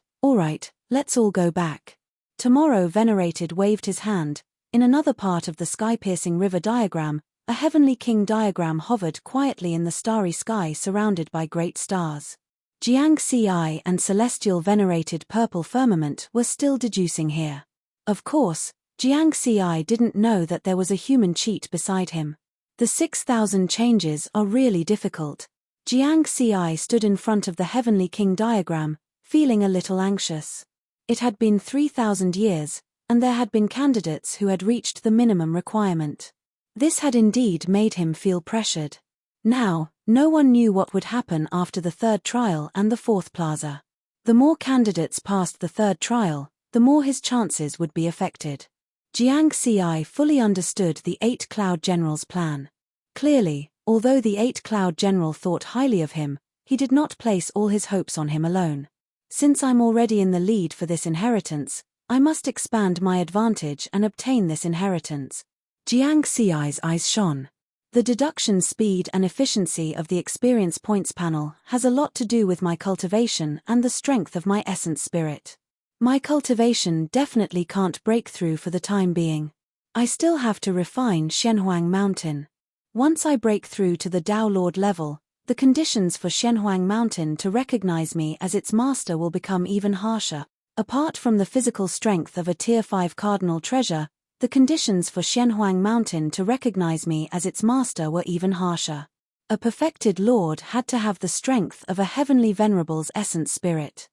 let's all go back. Tomorrow Venerated waved his hand. In another part of the Sky-Piercing River diagram, a Heavenly King diagram hovered quietly in the starry sky surrounded by great stars. Jiang Xi and Celestial Venerated Purple Firmament were still deducing here. Of course, Jiang Xi didn't know that there was a human cheat beside him. The 6,000 changes are really difficult. Jiang Xi stood in front of the Heavenly King diagram, feeling a little anxious. It had been 3,000 years, and there had been candidates who had reached the minimum requirement. This had indeed made him feel pressured. Now, no one knew what would happen after the third trial and the fourth plaza. The more candidates passed the third trial, the more his chances would be affected. Jiang Xi fully understood the 8-Cloud General's plan. Clearly, although the 8-Cloud General thought highly of him, he did not place all his hopes on him alone. Since I'm already in the lead for this inheritance, I must expand my advantage and obtain this inheritance. Jiang Xi's eyes shone. The deduction speed and efficiency of the experience points panel has a lot to do with my cultivation and the strength of my essence spirit. My cultivation definitely can't break through for the time being. I still have to refine Shenhuang Mountain. Once I break through to the Dao Lord level, the conditions for Shenhuang Mountain to recognize me as its master will become even harsher. Apart from the physical strength of a Tier 5 cardinal treasure, the conditions for Shenhuang Mountain to recognize me as its master were even harsher. A perfected lord had to have the strength of a heavenly venerable's essence spirit.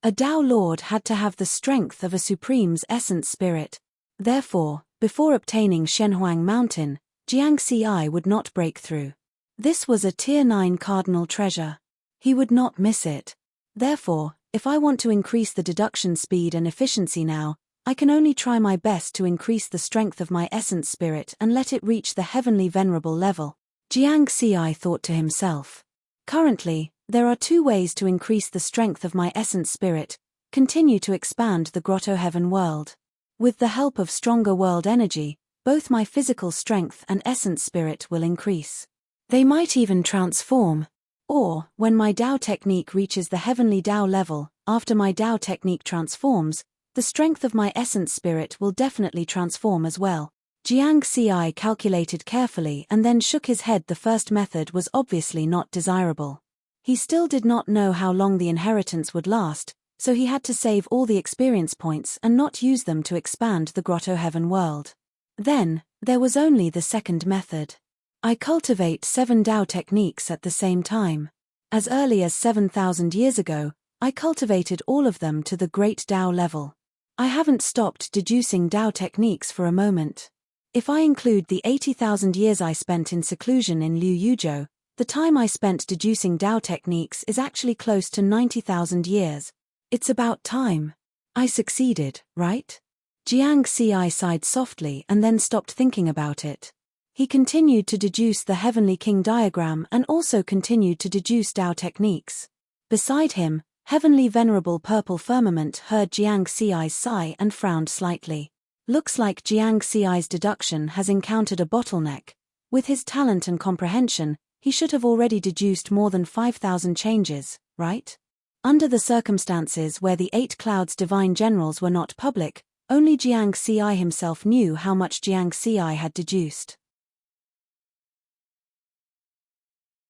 A Dao Lord had to have the strength of a supreme's essence spirit. Therefore, before obtaining Shenhuang Mountain, Jiangxi would not break through. This was a Tier 9 cardinal treasure. He would not miss it. Therefore, if I want to increase the deduction speed and efficiency now, I can only try my best to increase the strength of my essence spirit and let it reach the heavenly venerable level, Jiangxi thought to himself. Currently, there are 2 ways to increase the strength of my essence spirit: continue to expand the grotto heaven world. With the help of stronger world energy, both my physical strength and essence spirit will increase. They might even transform. Or, when my Tao technique reaches the heavenly Tao level, after my Tao technique transforms, the strength of my essence spirit will definitely transform as well. Jiangxi calculated carefully and then shook his head. The first method was obviously not desirable. He still did not know how long the inheritance would last, so he had to save all the experience points and not use them to expand the grotto heaven world. Then, there was only the second method. I cultivate 7 Tao techniques at the same time. As early as 7,000 years ago, I cultivated all of them to the great Tao level. I haven't stopped deducing Tao techniques for a moment. If I include the 80,000 years I spent in seclusion in Liu Yuzhou, the time I spent deducing Tao techniques is actually close to 90,000 years. It's about time. I succeeded, right? Jiangxi sighed softly and then stopped thinking about it. He continued to deduce the Heavenly King diagram and also continued to deduce Tao techniques. Beside him, Heavenly Venerable Purple Firmament heard Jiangxi's sigh and frowned slightly. Looks like Jiangxi's deduction has encountered a bottleneck. With his talent and comprehension, he should have already deduced more than 5,000 changes, right? Under the circumstances where the 8 clouds divine generals were not public, only Jiangxi himself knew how much Jiangxi had deduced.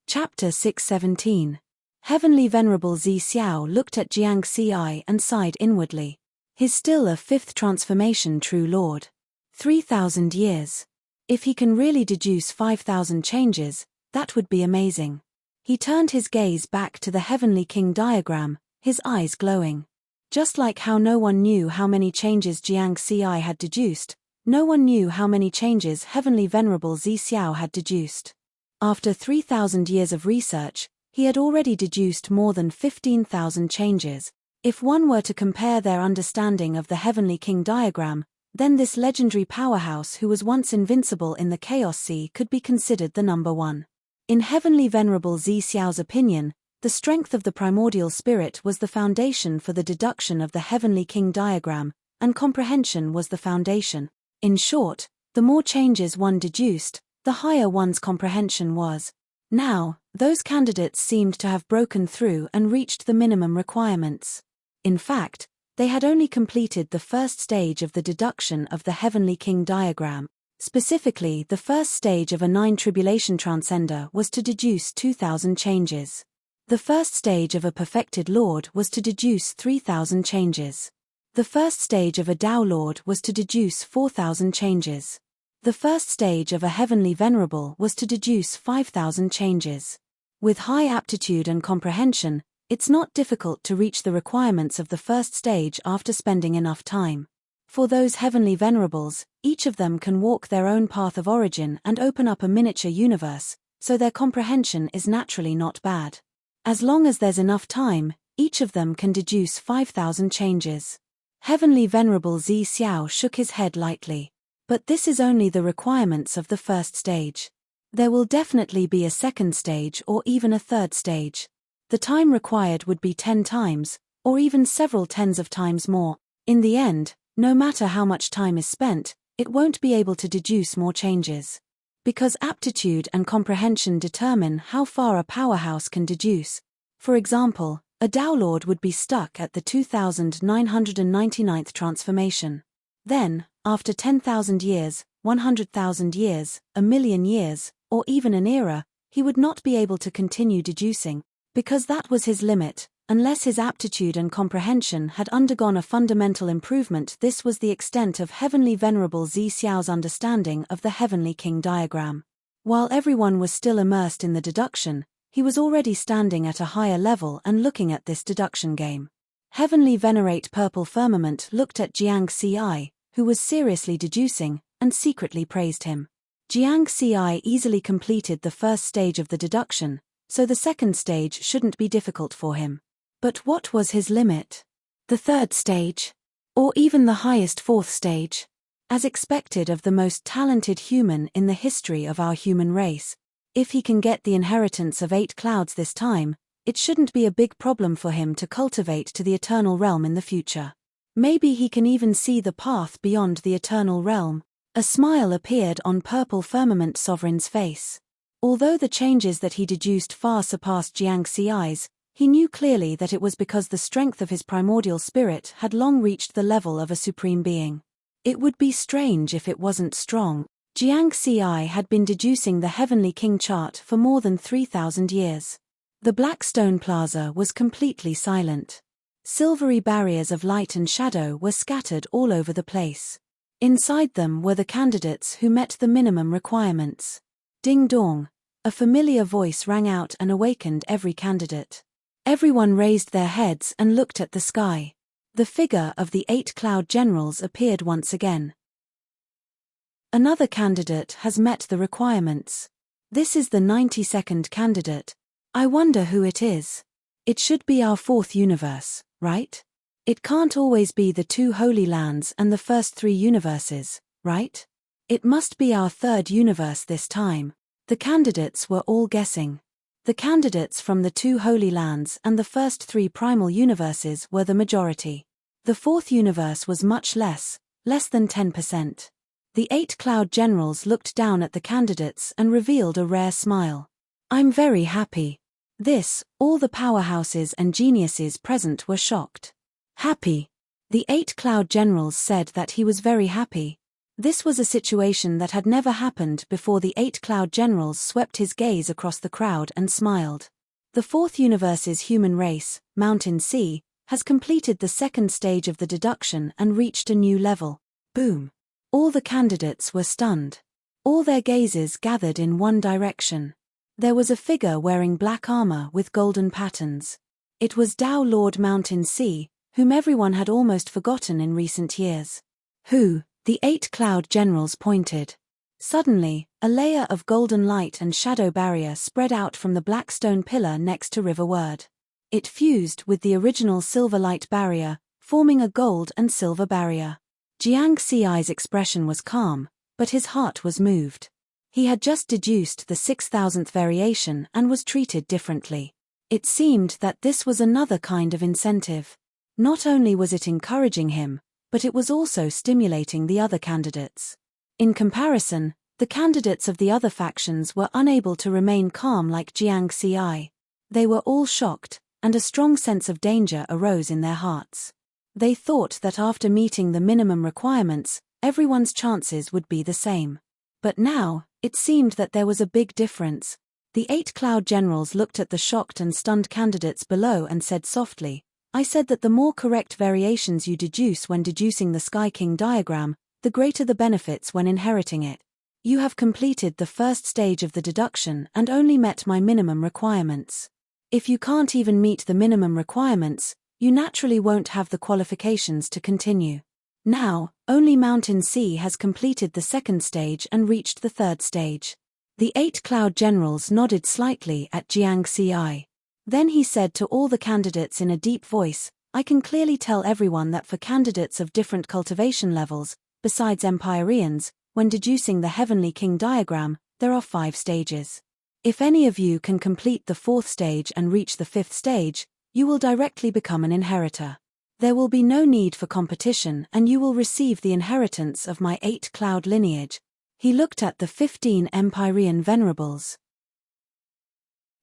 Chapter 617. Heavenly Venerable Zi Xiao looked at Jiangxi and sighed inwardly. He's still a 5th transformation true lord. 3,000 years. If he can really deduce 5,000 changes, that would be amazing. He turned his gaze back to the Heavenly King diagram, his eyes glowing. Just like how no one knew how many changes Jiangxi had deduced, no one knew how many changes Heavenly Venerable Zi Xiao had deduced. After 3,000 years of research, he had already deduced more than 15,000 changes. If one were to compare their understanding of the Heavenly King diagram, then this legendary powerhouse who was once invincible in the Chaos Sea could be considered the number 1. In Heavenly Venerable Zi Xiao's opinion, the strength of the primordial spirit was the foundation for the deduction of the Heavenly King diagram, and comprehension was the foundation. In short, the more changes one deduced, the higher one's comprehension was. Now, those candidates seemed to have broken through and reached the minimum requirements. In fact, they had only completed the first stage of the deduction of the Heavenly King diagram. Specifically, the first stage of a 9 tribulation transcender was to deduce 2,000 changes. The first stage of a perfected lord was to deduce 3,000 changes. The first stage of a Tao lord was to deduce 4,000 changes. The first stage of a heavenly venerable was to deduce 5,000 changes. With high aptitude and comprehension, it's not difficult to reach the requirements of the first stage after spending enough time. For those heavenly venerables, each of them can walk their own path of origin and open up a miniature universe, so their comprehension is naturally not bad. As long as there's enough time, each of them can deduce 5,000 changes. Heavenly Venerable Zi Xiao shook his head lightly. But this is only the requirements of the first stage. There will definitely be a second stage or even a third stage. The time required would be 10 times, or even several tens of times more. In the end, no matter how much time is spent, it won't be able to deduce more changes. Because aptitude and comprehension determine how far a powerhouse can deduce. For example, a Tao Lord would be stuck at the 2,999th transformation. Then, after 10,000 years, 100,000 years, a million years, or even an era, he would not be able to continue deducing, because that was his limit, unless his aptitude and comprehension had undergone a fundamental improvement. This was the extent of Heavenly Venerable Zi Xiao's understanding of the Heavenly King diagram. While everyone was still immersed in the deduction, he was already standing at a higher level and looking at this deduction game. Heavenly Venerate Purple Firmament looked at Jiangxi, who was seriously deducing, and secretly praised him. Jiang Ci easily completed the first stage of the deduction, so the second stage shouldn't be difficult for him. But what was his limit? The third stage? Or even the highest fourth stage? As expected of the most talented human in the history of our human race, if he can get the inheritance of 8 clouds this time, it shouldn't be a big problem for him to cultivate to the eternal realm in the future. Maybe he can even see the path beyond the eternal realm. A smile appeared on Purple Firmament Sovereign's face. Although the changes that he deduced far surpassed Jiang Ci's, he knew clearly that it was because the strength of his primordial spirit had long reached the level of a supreme being. It would be strange if it wasn't strong. Jiang Ci had been deducing the Heavenly King chart for more than 3,000 years. The Black Stone Plaza was completely silent. Silvery barriers of light and shadow were scattered all over the place. Inside them were the candidates who met the minimum requirements. Ding dong, a familiar voice rang out and awakened every candidate. Everyone raised their heads and looked at the sky. The figure of the 8 cloud generals appeared once again. Another candidate has met the requirements. This is the 92nd candidate. I wonder who it is. It should be our 4th universe, right? It can't always be the 2 Holy Lands and the first 3 universes, right? It must be our 3rd universe this time. The candidates were all guessing. The candidates from the 2 Holy Lands and the first 3 primal universes were the majority. The 4th universe was much less than 10%. The 8 cloud generals looked down at the candidates and revealed a rare smile. I'm very happy. All the powerhouses and geniuses present were shocked. Happy. The 8 cloud generals said that he was very happy. This was a situation that had never happened before. The 8 cloud generals swept his gaze across the crowd and smiled. The 4th universe's human race, Mountain Sea, has completed the second stage of the deduction and reached a new level. Boom. All the candidates were stunned. All their gazes gathered in one direction. There was a figure wearing black armor with golden patterns. It was Tao Lord Mountain Sea, whom everyone had almost forgotten in recent years. Who? The 8 cloud generals pointed. Suddenly, a layer of golden light and shadow barrier spread out from the black stone pillar next to Riverward. It fused with the original silver light barrier, forming a gold and silver barrier. Jiang Ci's expression was calm, but his heart was moved. He had just deduced the 6,000th variation and was treated differently. It seemed that this was another kind of incentive. Not only was it encouraging him, but it was also stimulating the other candidates. In comparison, the candidates of the other factions were unable to remain calm like Jiang Ci. They were all shocked, and a strong sense of danger arose in their hearts. They thought that after meeting the minimum requirements, everyone's chances would be the same. But now, it seemed that there was a big difference. The 8 cloud generals looked at the shocked and stunned candidates below and said softly, I said that the more correct variations you deduce when deducing the Sky King diagram, the greater the benefits when inheriting it. You have completed the first stage of the deduction and only met my minimum requirements. If you can't even meet the minimum requirements, you naturally won't have the qualifications to continue. Now, only Mountain Sea has completed the second stage and reached the third stage. The 8 cloud generals nodded slightly at Jiang Ci. Then he said to all the candidates in a deep voice, I can clearly tell everyone that for candidates of different cultivation levels, besides Empyreans, when deducing the Heavenly King diagram, there are 5 stages. If any of you can complete the 4th stage and reach the 5th stage, you will directly become an inheritor. There will be no need for competition and you will receive the inheritance of my 8 cloud lineage. He looked at the 15 Empyrean venerables.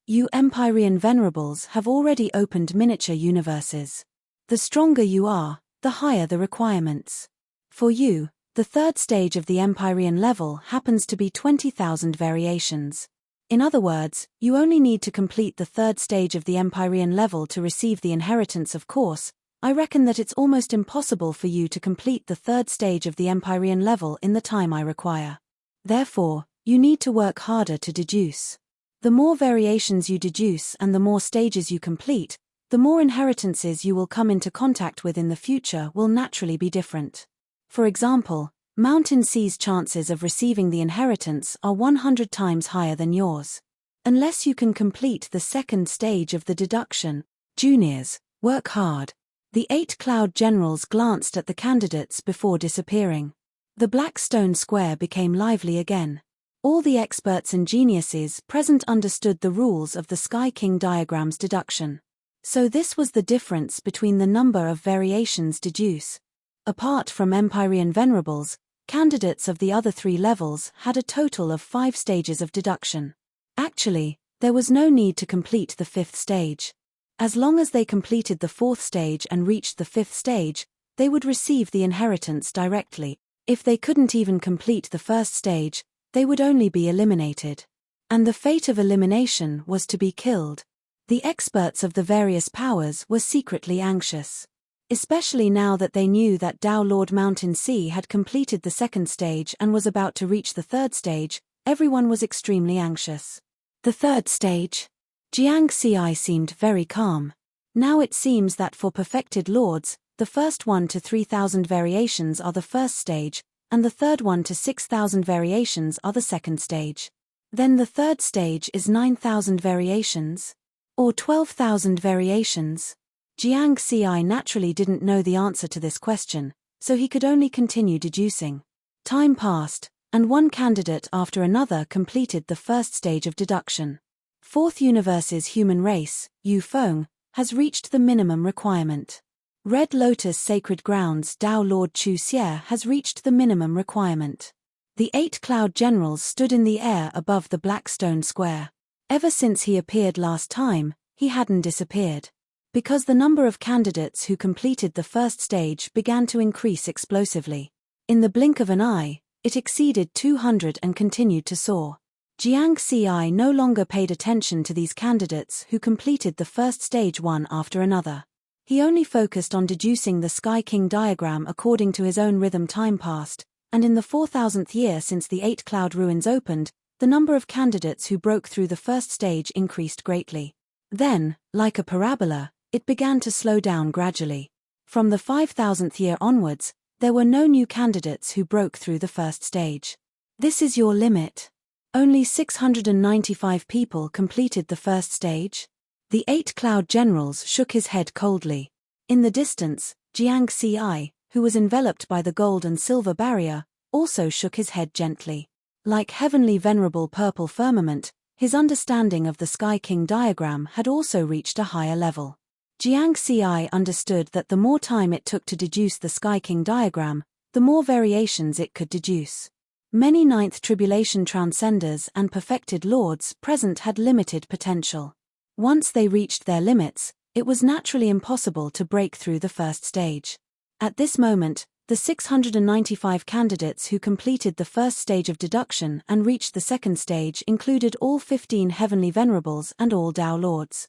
You Empyrean venerables have already opened miniature universes. The stronger you are, the higher the requirements. For you, the 3rd stage of the Empyrean level happens to be 20,000 variations. In other words, you only need to complete the 3rd stage of the Empyrean level to receive the inheritance. Of course, I reckon that it's almost impossible for you to complete the 3rd stage of the Empyrean level in the time I require. Therefore, you need to work harder to deduce. The more variations you deduce and the more stages you complete, the more inheritances you will come into contact with in the future will naturally be different. For example, Mountain C's chances of receiving the inheritance are 100 times higher than yours. Unless you can complete the second stage of the deduction. Juniors, work hard. The 8 cloud generals glanced at the candidates before disappearing. The black stone square became lively again. All the experts and geniuses present understood the rules of the Sky King diagram's deduction. So this was the difference between the number of variations deduce. Apart from Empyrean Venerables, candidates of the other 3 levels had a total of 5 stages of deduction. Actually, there was no need to complete the 5th stage. As long as they completed the 4th stage and reached the 5th stage, they would receive the inheritance directly. If they couldn't even complete the 1st stage, they would only be eliminated. And the fate of elimination was to be killed. The experts of the various powers were secretly anxious. Especially now that they knew that Tao Lord Mountain C had completed the 2nd stage and was about to reach the 3rd stage, everyone was extremely anxious. The 3rd stage. Jiang Ci seemed very calm. Now it seems that for perfected lords, the first 1 to 3,000 variations are the 1st stage, and the third 1 to 6,000 variations are the 2nd stage. Then the 3rd stage is 9,000 variations? Or 12,000 variations? Jiang Ci naturally didn't know the answer to this question, so he could only continue deducing. Time passed, and one candidate after another completed the 1st stage of deduction. 4th Universe's human race, Yu Feng, has reached the minimum requirement. Red Lotus Sacred Grounds Tao Lord Chu Xie has reached the minimum requirement. The 8 cloud generals stood in the air above the black stone square. Ever since he appeared last time, he hadn't disappeared. Because the number of candidates who completed the 1st stage began to increase explosively. In the blink of an eye, it exceeded 200 and continued to soar. Jiang Ci no longer paid attention to these candidates who completed the 1st stage one after another. He only focused on deducing the Sky King diagram according to his own rhythm. Time passed, and in the 4,000th year since the 8 cloud ruins opened, the number of candidates who broke through the 1st stage increased greatly. Then, like a parabola, it began to slow down gradually. From the 5,000th year onwards, there were no new candidates who broke through the 1st stage. This is your limit. Only 695 people completed the 1st stage? The 8 cloud generals shook his head coldly. In the distance, Jiang Ci, who was enveloped by the gold and silver barrier, also shook his head gently. Like heavenly venerable purple firmament, his understanding of the Sky King diagram had also reached a higher level. Jiang Ci understood that the more time it took to deduce the Sky King diagram, the more variations it could deduce. Many 9th Tribulation Transcenders and perfected lords present had limited potential. Once they reached their limits, it was naturally impossible to break through the 1st stage. At this moment, the 695 candidates who completed the 1st stage of deduction and reached the 2nd stage included all 15 heavenly venerables and all Tao lords.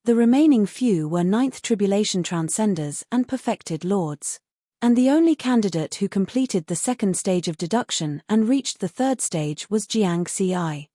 The remaining few were 9th Tribulation Transcenders and perfected lords. And the only candidate who completed the 2nd stage of deduction and reached the 3rd stage was Jiang Ci.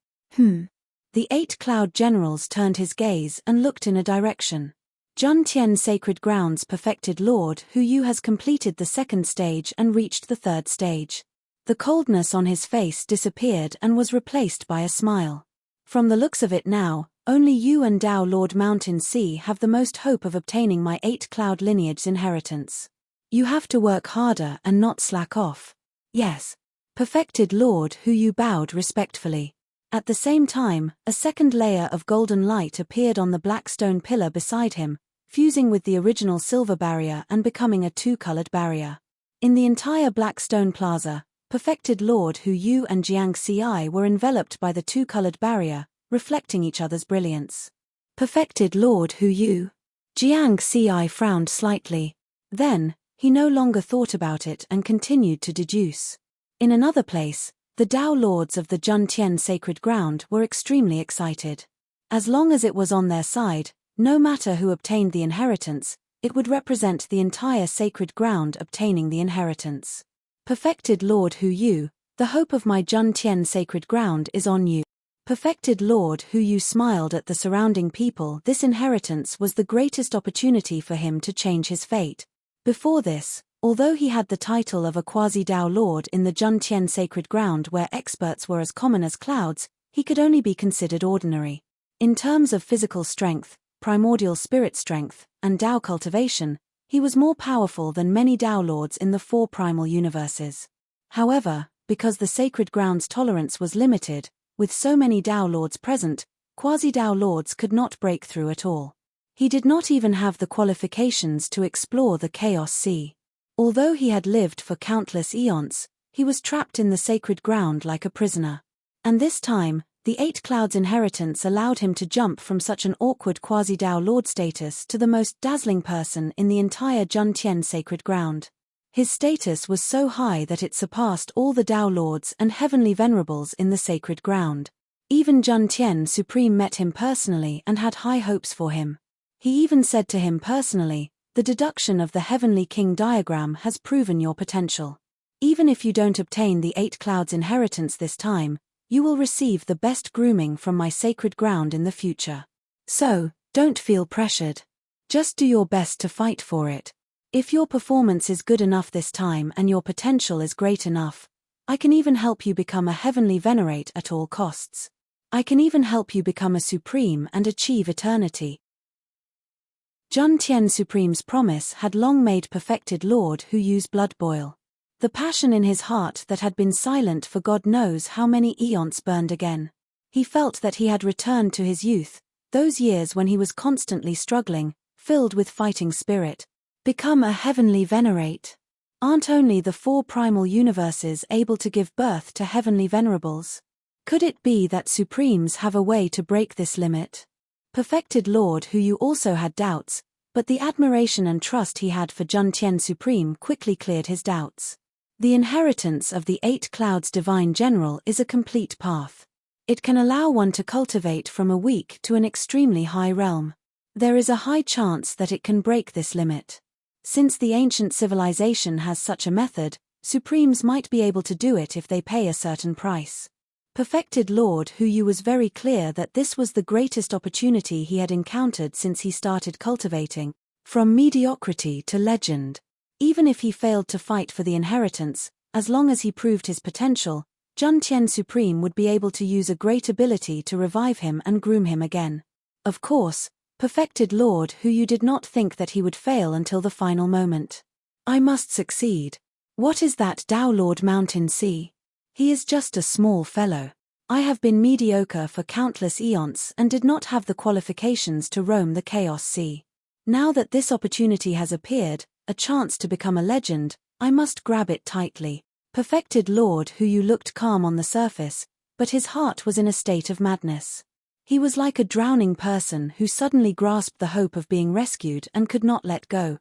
The 8 cloud generals turned his gaze and looked in a direction. Jun Tian Sacred Grounds perfected Lord Hu Yu has completed the 2nd stage and reached the 3rd stage. The coldness on his face disappeared and was replaced by a smile. From the looks of it now, only you and Tao Lord Mountain C have the most hope of obtaining my 8 cloud lineage's inheritance. You have to work harder and not slack off. Yes. Perfected Lord Hu Yu bowed respectfully. At the same time, a second layer of golden light appeared on the black stone pillar beside him, fusing with the original silver barrier and becoming a 2-colored barrier. In the entire black stone plaza, perfected Lord Hu Yu and Jiang Ci were enveloped by the 2-colored barrier, reflecting each other's brilliance. Perfected Lord Hu Yu. Jiang Ci frowned slightly. Then, he no longer thought about it and continued to deduce. In another place, the Tao lords of the Jun Tian Sacred Ground were extremely excited. As long as it was on their side, no matter who obtained the inheritance, it would represent the entire sacred ground obtaining the inheritance. Perfected Lord Hu Yu, the hope of my Jun Tian Sacred Ground is on you. Perfected Lord Hu Yu smiled at the surrounding people. This inheritance was the greatest opportunity for him to change his fate. Before this, Although he had the title of a quasi-Tao Lord in the Juntian sacred ground where experts were as common as clouds, he could only be considered ordinary. In terms of physical strength, primordial spirit strength, and Tao cultivation, he was more powerful than many Tao Lords in the four primal universes. However, because the sacred ground's tolerance was limited, with so many Tao Lords present, quasi-Tao Lords could not break through at all. He did not even have the qualifications to explore the Chaos Sea. Although he had lived for countless eons, he was trapped in the sacred ground like a prisoner. And this time, the Eight Clouds' inheritance allowed him to jump from such an awkward quasi-Tao Lord status to the most dazzling person in the entire Juntian sacred ground. His status was so high that it surpassed all the Tao Lords and heavenly venerables in the sacred ground. Even Juntian Supreme met him personally and had high hopes for him. He even said to him personally, "The deduction of the Heavenly King diagram has proven your potential. Even if you don't obtain the Eight Clouds' inheritance this time, you will receive the best grooming from my sacred ground in the future. So, don't feel pressured. Just do your best to fight for it. If your performance is good enough this time and your potential is great enough, I can even help you become a heavenly venerate at all costs. I can even help you become a supreme and achieve eternity." Juntian Supreme's promise had long made perfected Lord Hu Yu's blood boil. The passion in his heart that had been silent for God knows how many eons burned again. He felt that he had returned to his youth, those years when he was constantly struggling, filled with fighting spirit. Become a heavenly venerate. Aren't only the four primal universes able to give birth to heavenly venerables? Could it be that Supremes have a way to break this limit? Perfected Lord Hu Yu also had doubts, but the admiration and trust he had for Juntian Supreme quickly cleared his doubts. The inheritance of the Eight Clouds Divine General is a complete path. It can allow one to cultivate from a weak to an extremely high realm. There is a high chance that it can break this limit. Since the ancient civilization has such a method, Supremes might be able to do it if they pay a certain price. Perfected Lord Hu Yu was very clear that this was the greatest opportunity he had encountered since he started cultivating, from mediocrity to legend. Even if he failed to fight for the inheritance, as long as he proved his potential, Juntian Supreme would be able to use a great ability to revive him and groom him again. Of course, Perfected Lord Hu Yu did not think that he would fail until the final moment. I must succeed. What is that Tao Lord Mountain Sea? He is just a small fellow. I have been mediocre for countless eons and did not have the qualifications to roam the Chaos Sea. Now that this opportunity has appeared, a chance to become a legend, I must grab it tightly. Perfected Lord Hu Yu looked calm on the surface, but his heart was in a state of madness. He was like a drowning person who suddenly grasped the hope of being rescued and could not let go.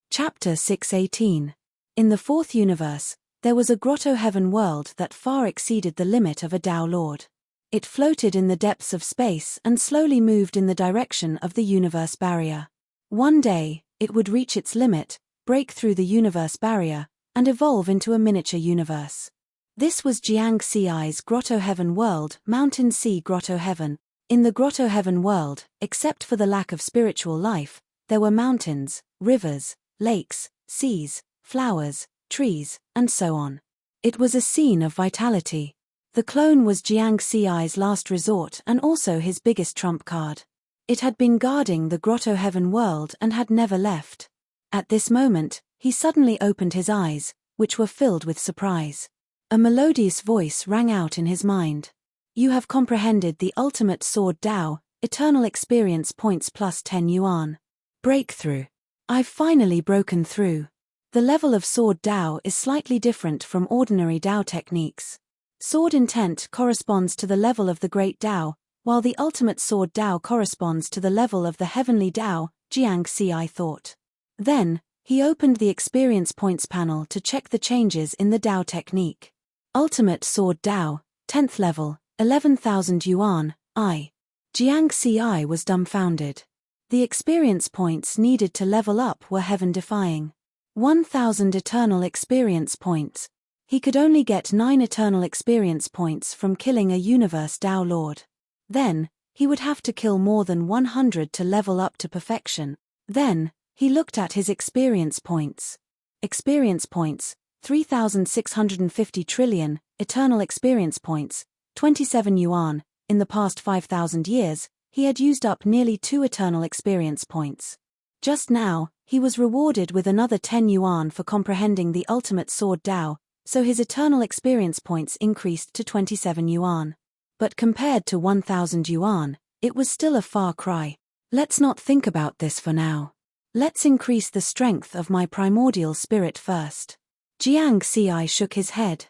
Chapter 618. In the fourth universe, there was a grotto heaven world that far exceeded the limit of a Tao Lord. It floated in the depths of space and slowly moved in the direction of the universe barrier. One day, it would reach its limit, break through the universe barrier, and evolve into a miniature universe. This was Jiang Ci's Grotto Heaven world, Mountain Sea Grotto Heaven. In the Grotto Heaven world, except for the lack of spiritual life, there were mountains, rivers, lakes, seas, flowers, trees, and so on. It was a scene of vitality. The clone was Jiang Ci's last resort and also his biggest trump card. It had been guarding the Grotto Heaven world and had never left. At this moment, he suddenly opened his eyes, which were filled with surprise. A melodious voice rang out in his mind. You have comprehended the ultimate sword Tao, eternal experience points plus 10 yuan. Breakthrough. I've finally broken through. The level of sword Tao is slightly different from ordinary Tao techniques. Sword intent corresponds to the level of the great Tao, while the ultimate sword Tao corresponds to the level of the heavenly Tao, Jiang Ci thought. Then, he opened the experience points panel to check the changes in the Tao technique. Ultimate sword Tao, 10th level, 11,000 yuan, Jiang Ci was dumbfounded. The experience points needed to level up were heaven-defying. 1,000 eternal experience points. He could only get 9 eternal experience points from killing a universe Tao Lord. Then, he would have to kill more than 100 to level up to perfection. Then, He looked at his experience points. Experience points, 3,650 trillion, eternal experience points, 27 yuan. In the past 5,000 years, he had used up nearly 2 eternal experience points. Just now, he was rewarded with another 10 yuan for comprehending the ultimate sword Dao, so his eternal experience points increased to 27 yuan. But compared to 1,000 yuan, it was still a far cry. Let's not think about this for now. Let's increase the strength of my primordial spirit first. Jiang Xi shook his head.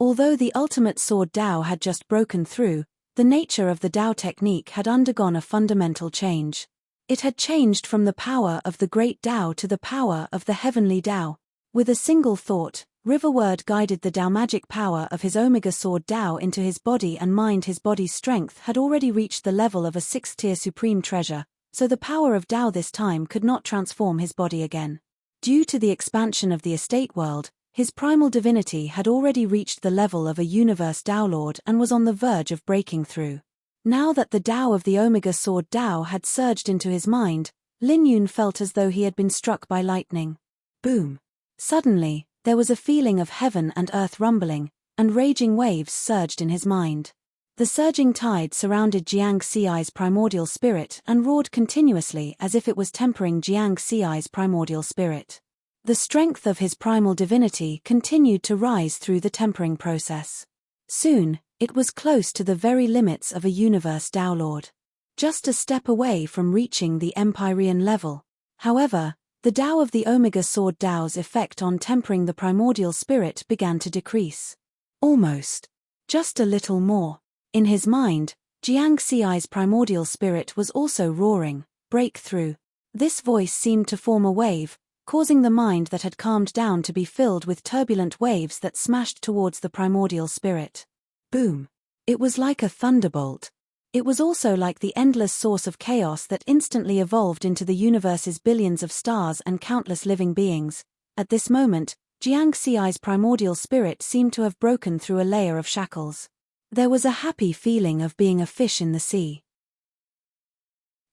Although the ultimate sword Dao had just broken through, the nature of the Dao technique had undergone a fundamental change. It had changed from the power of the great Dao to the power of the heavenly Dao. With a single thought, Riverward guided the Dao magic power of his Omega Sword Dao into his body and mind. His body's strength had already reached the level of a 6th-tier supreme treasure, so the power of Dao this time could not transform his body again. Due to the expansion of the estate world, his primal divinity had already reached the level of a universe Dao Lord and was on the verge of breaking through. Now that the Dao of the Omega Sword Dao had surged into his mind, Lin Yun felt as though he had been struck by lightning. Boom! Suddenly, there was a feeling of heaven and earth rumbling, and raging waves surged in his mind. The surging tide surrounded Jiang Xi's primordial spirit and roared continuously as if it was tempering Jiang Xi's primordial spirit. The strength of his primal divinity continued to rise through the tempering process. Soon, it was close to the very limits of a universe Dao Lord. Just a step away from reaching the Empyrean level. However, the Dao of the Omega Sword Dao's effect on tempering the primordial spirit began to decrease. Almost. Just a little more. In his mind, Jiang Xi's primordial spirit was also roaring, breakthrough. This voice seemed to form a wave, causing the mind that had calmed down to be filled with turbulent waves that smashed towards the primordial spirit. Boom! It was like a thunderbolt. It was also like the endless source of chaos that instantly evolved into the universe's billions of stars and countless living beings. At this moment, Jiang Xi's primordial spirit seemed to have broken through a layer of shackles. There was a happy feeling of being a fish in the sea.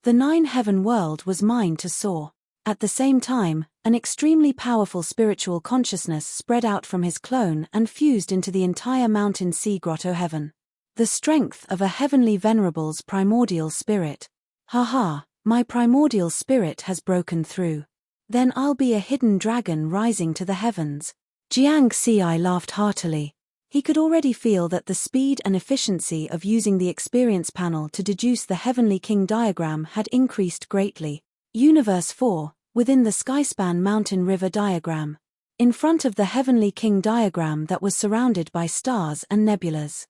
The 9-heaven world was mine to soar. At the same time, an extremely powerful spiritual consciousness spread out from his clone and fused into the entire mountain sea grotto heaven. The strength of a heavenly venerable's primordial spirit. Ha, my primordial spirit has broken through. Then I'll be a hidden dragon rising to the heavens. Jiang Xi laughed heartily. He could already feel that the speed and efficiency of using the experience panel to deduce the Heavenly King diagram had increased greatly. Universe 4, within the Skyspan Mountain River diagram. In front of the Heavenly King diagram that was surrounded by stars and nebulas.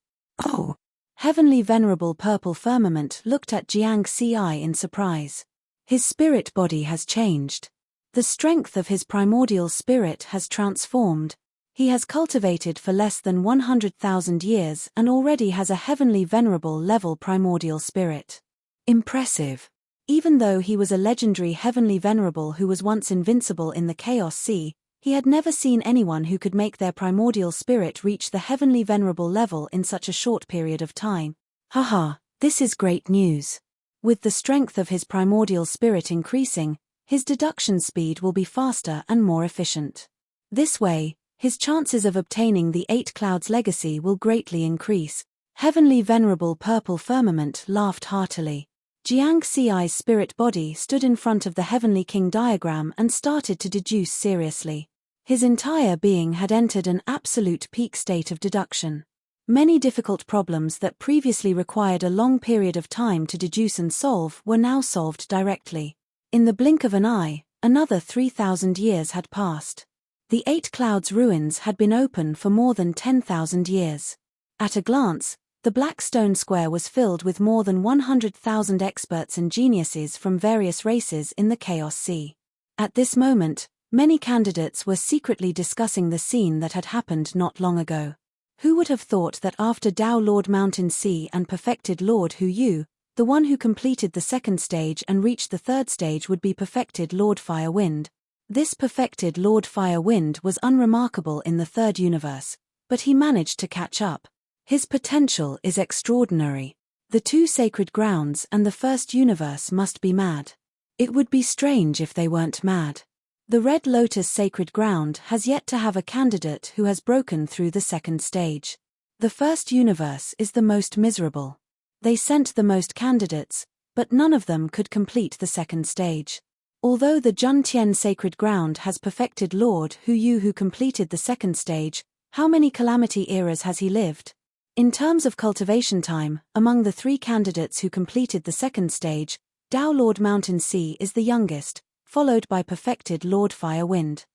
Oh! Heavenly Venerable Purple Firmament looked at Jiang Xi in surprise. His spirit body has changed. The strength of his primordial spirit has transformed. He has cultivated for less than 100,000 years and already has a Heavenly Venerable level primordial spirit. Impressive. Even though he was a legendary Heavenly Venerable who was once invincible in the Chaos Sea, he had never seen anyone who could make their primordial spirit reach the Heavenly Venerable level in such a short period of time. Haha, this is great news. With the strength of his primordial spirit increasing, his deduction speed will be faster and more efficient. This way, his chances of obtaining the 8 Clouds legacy will greatly increase. Heavenly Venerable Purple Firmament laughed heartily. Jiang Xi's spirit body stood in front of the Heavenly King diagram and started to deduce seriously. His entire being had entered an absolute peak state of deduction. Many difficult problems that previously required a long period of time to deduce and solve were now solved directly. In the blink of an eye, another 3,000 years had passed. The 8 Clouds ruins had been open for more than 10,000 years. At a glance, the Black Stone Square was filled with more than 100,000 experts and geniuses from various races in the Chaos Sea. At this moment, many candidates were secretly discussing the scene that had happened not long ago. Who would have thought that after Dao Lord Mountain Sea and perfected Lord Hu Yu, the one who completed the 2nd stage and reached the 3rd stage would be perfected Lord Fire Wind? This perfected Lord Fire Wind was unremarkable in the 3rd universe, but he managed to catch up. His potential is extraordinary. The 2 sacred grounds and the 1st universe must be mad. It would be strange if they weren't mad. The Red Lotus sacred ground has yet to have a candidate who has broken through the second stage. The first universe is the most miserable. They sent the most candidates, but none of them could complete the second stage. Although the Juntian sacred ground has perfected Lord Hu Yu who completed the second stage, how many calamity eras has he lived? In terms of cultivation time, among the 3 candidates who completed the second stage, Dao Lord Mountain Sea is the youngest, followed by perfected Lord Fire Wind.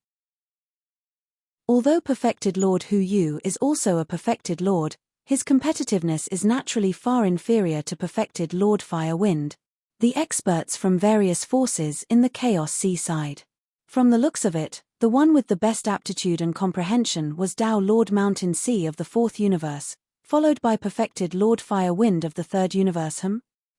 Although perfected Lord Hu Yu is also a perfected Lord, his competitiveness is naturally far inferior to perfected Lord Fire Wind, the experts from various forces in the Chaos Sea side. From the looks of it, the one with the best aptitude and comprehension was Dao Lord Mountain Sea of the 4th universe, followed by perfected Lord Fire Wind of the 3rd universe.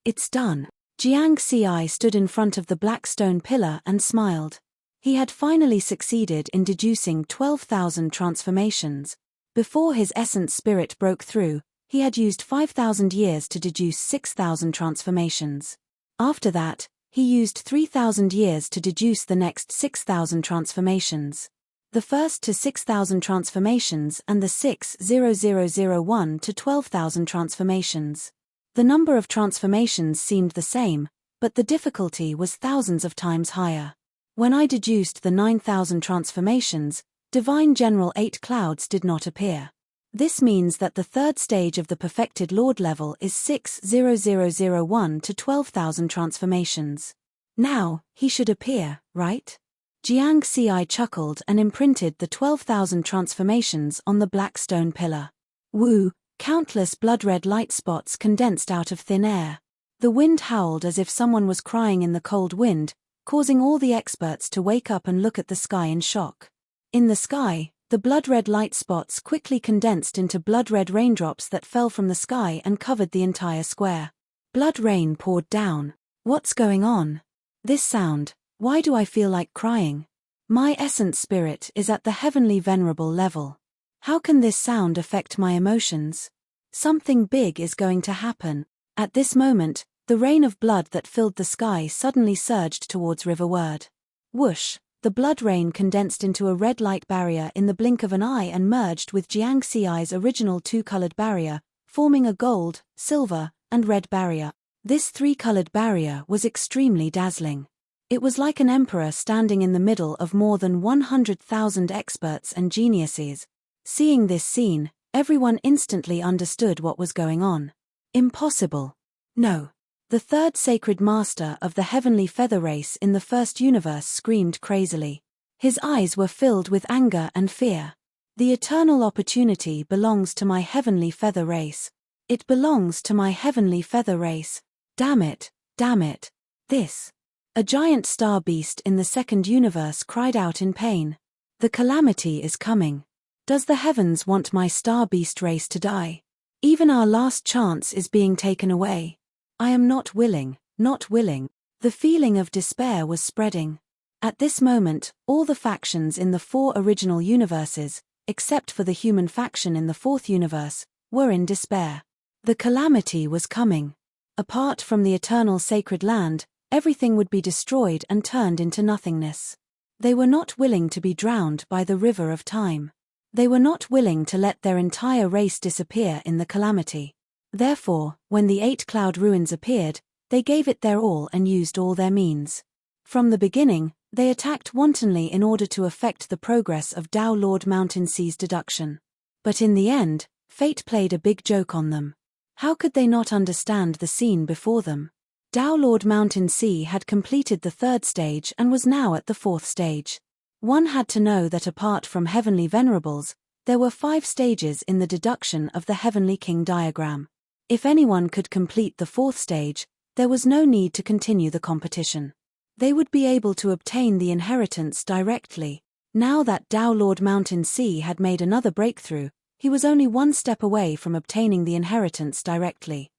It's done. Jiang Ci stood in front of the black stone pillar and smiled. He had finally succeeded in deducing 12,000 transformations. Before his essence spirit broke through, he had used 5,000 years to deduce 6,000 transformations. After that, he used 3,000 years to deduce the next 6,000 transformations. The first to 6,000 transformations and the 6,001 to 12,000 transformations. The number of transformations seemed the same, but the difficulty was thousands of times higher. When I deduced the 9,000 transformations, Divine General 8 clouds did not appear. This means that the 3rd stage of the perfected Lord level is 6,001 to 12,000 transformations. Now, he should appear, right? Jiang Ci chuckled and imprinted the 12,000 transformations on the black stone pillar. Woo! Countless blood-red light spots condensed out of thin air. The wind howled as if someone was crying in the cold wind, causing all the experts to wake up and look at the sky in shock. In the sky, the blood-red light spots quickly condensed into blood-red raindrops that fell from the sky and covered the entire square. Blood rain poured down. What's going on? This sound, why do I feel like crying? My essence spirit is at the heavenly venerable level. How can this sound affect my emotions? Something big is going to happen. At this moment, the rain of blood that filled the sky suddenly surged towards riverward. Whoosh! The blood rain condensed into a red light barrier in the blink of an eye and merged with Jiang Ci's original 2-colored barrier, forming a gold, silver, and red barrier. This 3-colored barrier was extremely dazzling. It was like an emperor standing in the middle of more than 100,000 experts and geniuses. Seeing this scene, everyone instantly understood what was going on. Impossible. No. The 3rd sacred master of the heavenly feather race in the 1st universe screamed crazily. His eyes were filled with anger and fear. The eternal opportunity belongs to my heavenly feather race. It belongs to my heavenly feather race. Damn it, damn it. This. A giant star beast in the 2nd universe cried out in pain. The calamity is coming. Does the heavens want my star beast race to die? Even our last chance is being taken away. I am not willing, not willing. The feeling of despair was spreading. At this moment, all the factions in the 4 original universes, except for the human faction in the 4th universe, were in despair. The calamity was coming. Apart from the eternal sacred land, everything would be destroyed and turned into nothingness. They were not willing to be drowned by the river of time. They were not willing to let their entire race disappear in the calamity. Therefore, when the 8 cloud ruins appeared, they gave it their all and used all their means. From the beginning, they attacked wantonly in order to affect the progress of Dao Lord Mountain Sea's deduction. But in the end, fate played a big joke on them. How could they not understand the scene before them? Dao Lord Mountain Sea had completed the 3rd stage and was now at the 4th stage. One had to know that apart from heavenly venerables, there were 5 stages in the deduction of the Heavenly King diagram. If anyone could complete the 4th stage, there was no need to continue the competition. They would be able to obtain the inheritance directly. Now that Dao Lord Mountain Sea had made another breakthrough, he was only 1 step away from obtaining the inheritance directly.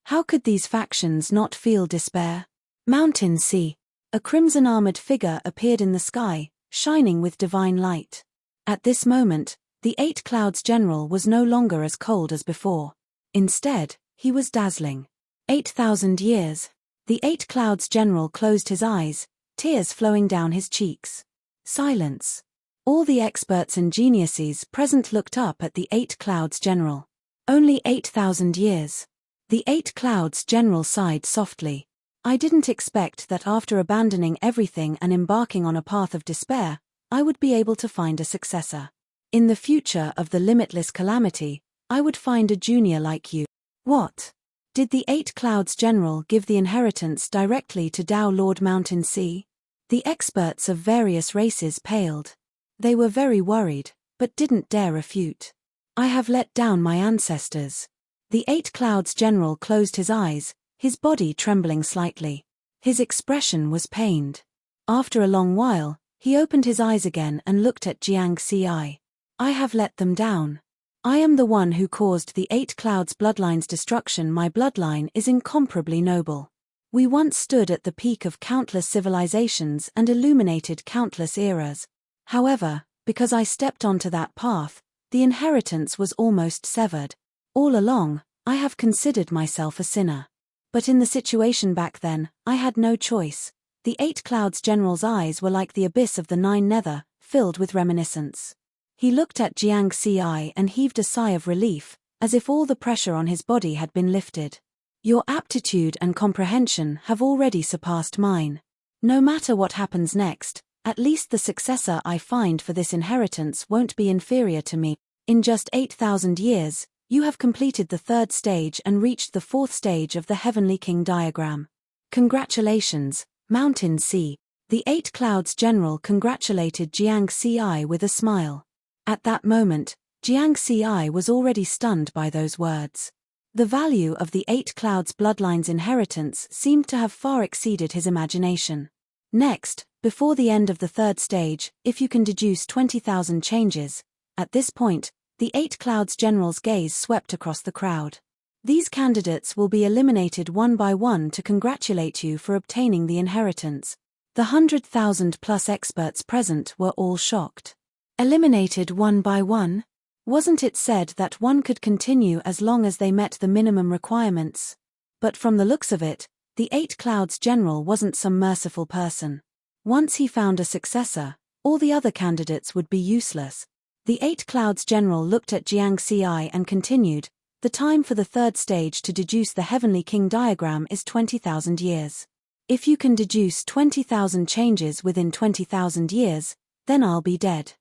How could these factions not feel despair? Mountain Sea. A crimson-armored figure appeared in the sky, shining with divine light. At this moment, the 8 clouds general was no longer as cold as before. Instead, he was dazzling. 8,000 years. The 8 Clouds General closed his eyes, tears flowing down his cheeks. Silence. All the experts and geniuses present looked up at the 8 Clouds General. Only 8,000 years. The 8 Clouds General sighed softly. I didn't expect that after abandoning everything and embarking on a path of despair, I would be able to find a successor. In the future of the limitless calamity, I would find a junior like you. What? Did the 8 Clouds General give the inheritance directly to Tao Lord Mountain Sea? The experts of various races paled. They were very worried, but didn't dare refute. I have let down my ancestors. The 8 Clouds General closed his eyes, his body trembling slightly. His expression was pained. After a long while, he opened his eyes again and looked at Jiang Ci. I have let them down. I am the one who caused the 8 Clouds bloodline's destruction. My bloodline is incomparably noble. We once stood at the peak of countless civilizations and illuminated countless eras. However, because I stepped onto that path, the inheritance was almost severed. All along, I have considered myself a sinner. But in the situation back then, I had no choice. The 8 Clouds General's eyes were like the abyss of the 9 Nether, filled with reminiscence. He looked at Jiang Ci and heaved a sigh of relief, as if all the pressure on his body had been lifted. Your aptitude and comprehension have already surpassed mine. No matter what happens next, at least the successor I find for this inheritance won't be inferior to me. In just 8,000 years, you have completed the 3rd stage and reached the 4th stage of the Heavenly King diagram. Congratulations, Mountain Sea. The 8 Clouds General congratulated Jiang Ci with a smile. At that moment, Jiang Ci was already stunned by those words. The value of the 8 Clouds bloodline's inheritance seemed to have far exceeded his imagination. Next, before the end of the 3rd stage, if you can deduce 20,000 changes. At this point, the 8 Clouds General's gaze swept across the crowd. These candidates will be eliminated one by one to congratulate you for obtaining the inheritance. The 100,000 plus experts present were all shocked. Eliminated one by one? Wasn't it said that one could continue as long as they met the minimum requirements? But from the looks of it, the 8 Clouds General wasn't some merciful person. Once he found a successor, all the other candidates would be useless. The 8 Clouds General looked at Jiang Ci and continued, the time for the 3rd stage to deduce the Heavenly King diagram is 20,000 years. If you can deduce 20,000 changes within 20,000 years, then I'll be dead.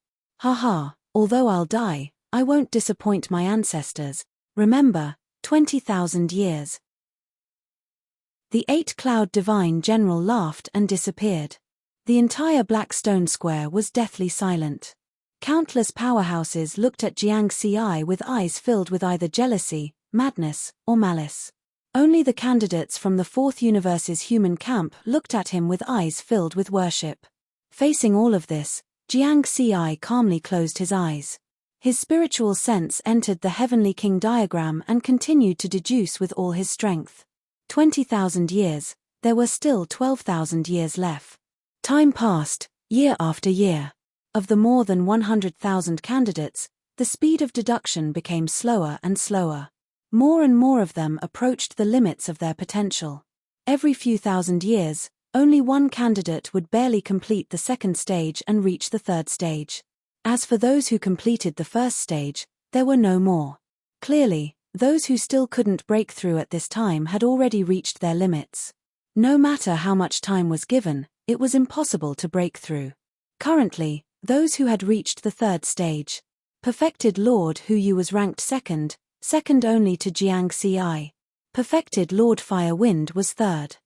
Haha, although I'll die, I won't disappoint my ancestors. Remember, 20,000 years. The 8 Cloud Divine General laughed and disappeared. The entire Black Stone Square was deathly silent. Countless powerhouses looked at Jiang Ci with eyes filled with either jealousy, madness, or malice. Only the candidates from the 4th universe's human camp looked at him with eyes filled with worship. Facing all of this, Jiang Ci calmly closed his eyes. His spiritual sense entered the Heavenly King diagram and continued to deduce with all his strength. 20,000 years, there were still 12,000 years left. Time passed, year after year. Of the more than 100,000 candidates, the speed of deduction became slower and slower. More and more of them approached the limits of their potential. Every few thousand years, only one candidate would barely complete the 2nd stage and reach the 3rd stage. As for those who completed the 1st stage, there were no more. Clearly, those who still couldn't break through at this time had already reached their limits. No matter how much time was given, it was impossible to break through. Currently, those who had reached the 3rd stage. Perfected Lord Hu Yu was ranked second only to Jiang Ci. Perfected Lord Fire Wind was 3rd.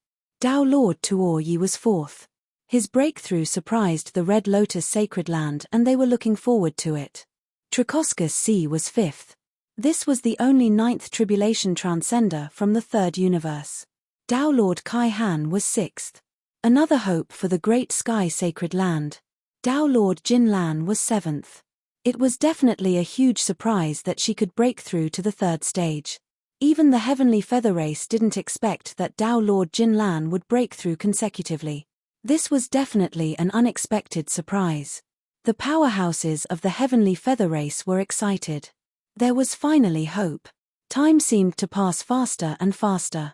Tao Lord Tuor Yi was 4th. His breakthrough surprised the Red Lotus Sacred Land and they were looking forward to it. Trikoskus Sea was 5th. This was the only 9th Tribulation Transcender from the 3rd universe. Tao Lord Kai Han was 6th. Another hope for the Great Sky Sacred Land. Tao Lord Jin Lan was 7th. It was definitely a huge surprise that she could break through to the 3rd stage. Even the Heavenly Feather Race didn't expect that Tao Lord Jin Lan would break through consecutively. This was definitely an unexpected surprise. The powerhouses of the Heavenly Feather Race were excited. There was finally hope. Time seemed to pass faster and faster.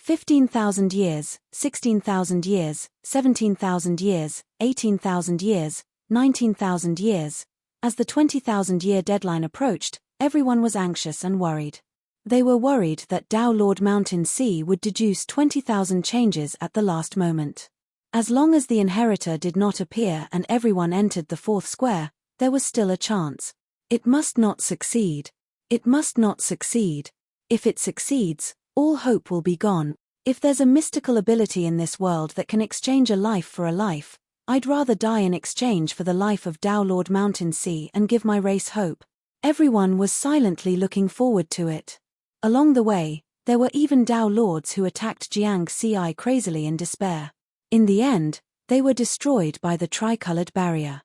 15,000 years, 16,000 years, 17,000 years, 18,000 years, 19,000 years. As the 20,000-year deadline approached, everyone was anxious and worried. They were worried that Tao Lord Mountain Sea would deduce 20,000 changes at the last moment. As long as the inheritor did not appear and everyone entered the fourth square, there was still a chance. It must not succeed. It must not succeed. If it succeeds, all hope will be gone. If there's a mystical ability in this world that can exchange a life for a life, I'd rather die in exchange for the life of Tao Lord Mountain Sea and give my race hope. Everyone was silently looking forward to it. Along the way, there were even Tao Lords who attacked Jiang Ci crazily in despair. In the end, they were destroyed by the tricolored barrier.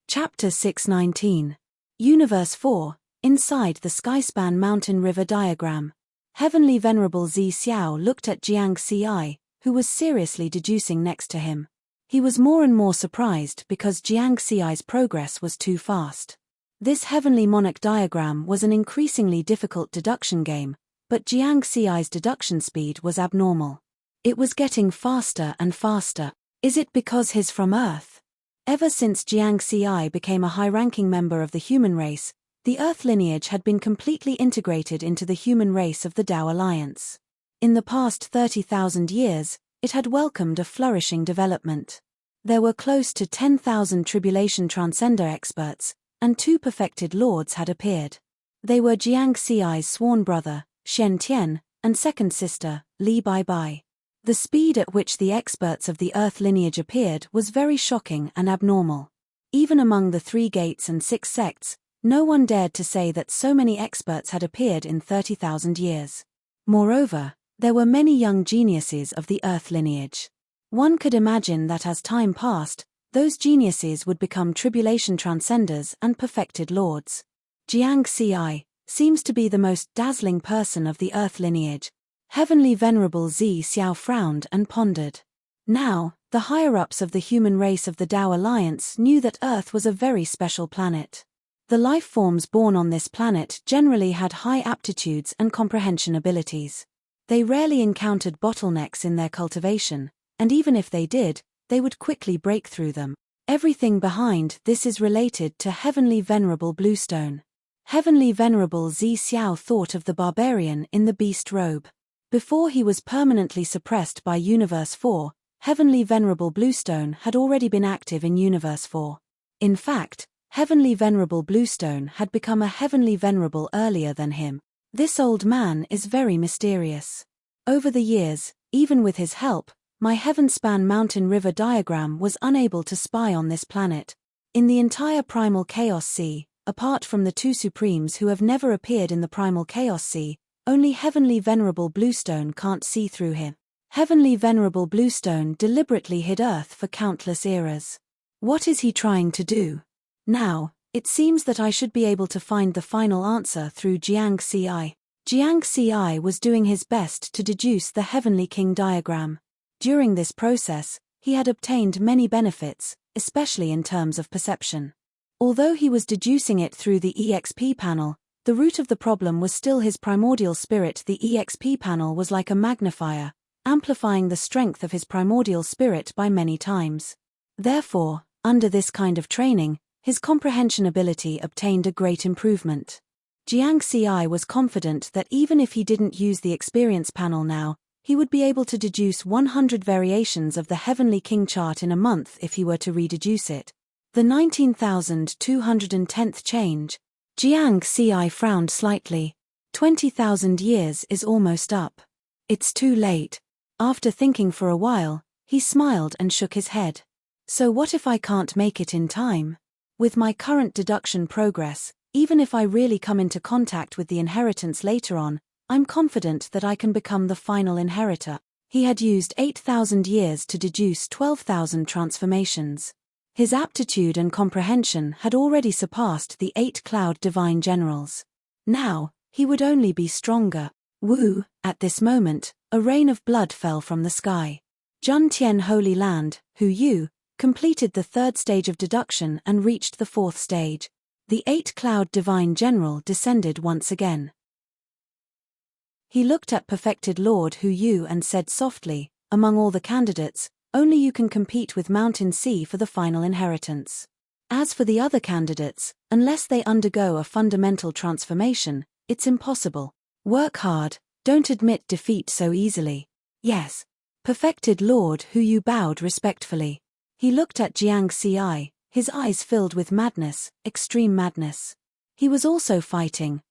Chapter 619. Universe 4, Inside the Skyspan Mountain River Diagram. Heavenly Venerable Zi Xiao looked at Jiang Ci, who was seriously deducing next to him. He was more and more surprised because Jiang Ci's progress was too fast. This Heavenly Monarch diagram was an increasingly difficult deduction game, but Jiang Ci's deduction speed was abnormal. It was getting faster and faster. Is it because he's from Earth? Ever since Jiang Ci became a high-ranking member of the human race, the Earth lineage had been completely integrated into the human race of the Tao Alliance. In the past 30,000 years, it had welcomed a flourishing development. There were close to 10,000 tribulation transcender experts, and 2 perfected lords had appeared. They were Jiang Ci's sworn brother, Shen Tian, and second sister, Li Baibai. The speed at which the experts of the Earth lineage appeared was very shocking and abnormal. Even among the 3 gates and 6 sects, no one dared to say that so many experts had appeared in 30,000 years. Moreover, there were many young geniuses of the Earth lineage. One could imagine that as time passed, those geniuses would become tribulation transcenders and perfected lords. Jiang Ci seems to be the most dazzling person of the Earth lineage. Heavenly Venerable Zi Xiao frowned and pondered. Now, the higher-ups of the human race of the Tao Alliance knew that Earth was a very special planet. The life forms born on this planet generally had high aptitudes and comprehension abilities. They rarely encountered bottlenecks in their cultivation, and even if they did, they would quickly break through them. Everything behind this is related to Heavenly Venerable Bluestone. Heavenly Venerable Zi Xiao thought of the barbarian in the beast robe. Before he was permanently suppressed by Universe 4, Heavenly Venerable Bluestone had already been active in Universe 4. In fact, Heavenly Venerable Bluestone had become a Heavenly Venerable earlier than him. This old man is very mysterious. Over the years, even with his help, my Heavenspan Mountain River diagram was unable to spy on this planet. In the entire Primal Chaos Sea, apart from the 2 Supremes who have never appeared in the Primal Chaos Sea, only Heavenly Venerable Bluestone can't see through him. Heavenly Venerable Bluestone deliberately hid Earth for countless eras. What is he trying to do? Now, it seems that I should be able to find the final answer through Jiang Ci. Jiang Ci was doing his best to deduce the Heavenly King diagram. During this process, he had obtained many benefits, especially in terms of perception. Although he was deducing it through the EXP panel, the root of the problem was still his primordial spirit. The EXP panel was like a magnifier, amplifying the strength of his primordial spirit by many times. Therefore, under this kind of training, his comprehension ability obtained a great improvement. Jiang Ci was confident that even if he didn't use the experience panel now, he would be able to deduce 100 variations of the Heavenly King chart in a month if he were to rededuce it. The 19,210th change. Jiang Ci frowned slightly. 20,000 years is almost up. It's too late. After thinking for a while, he smiled and shook his head. So what if I can't make it in time? With my current deduction progress, even if I really come into contact with the inheritance later on, I'm confident that I can become the final inheritor. He had used 8,000 years to deduce 12,000 transformations. His aptitude and comprehension had already surpassed the 8 cloud divine generals. Now, he would only be stronger. Wu, at this moment, a rain of blood fell from the sky. Jun Tian Holy Land, Hu Yu, completed the 3rd stage of deduction and reached the 4th stage. The 8 cloud divine general descended once again. He looked at perfected Lord Hu Yu and said softly, "Among all the candidates, only you can compete with Mountain Sea for the final inheritance. As for the other candidates, unless they undergo a fundamental transformation, it's impossible. Work hard, don't admit defeat so easily." "Yes." Perfected Lord Hu Yu bowed respectfully. He looked at Jiang Ci, his eyes filled with madness, extreme madness. He was also fighting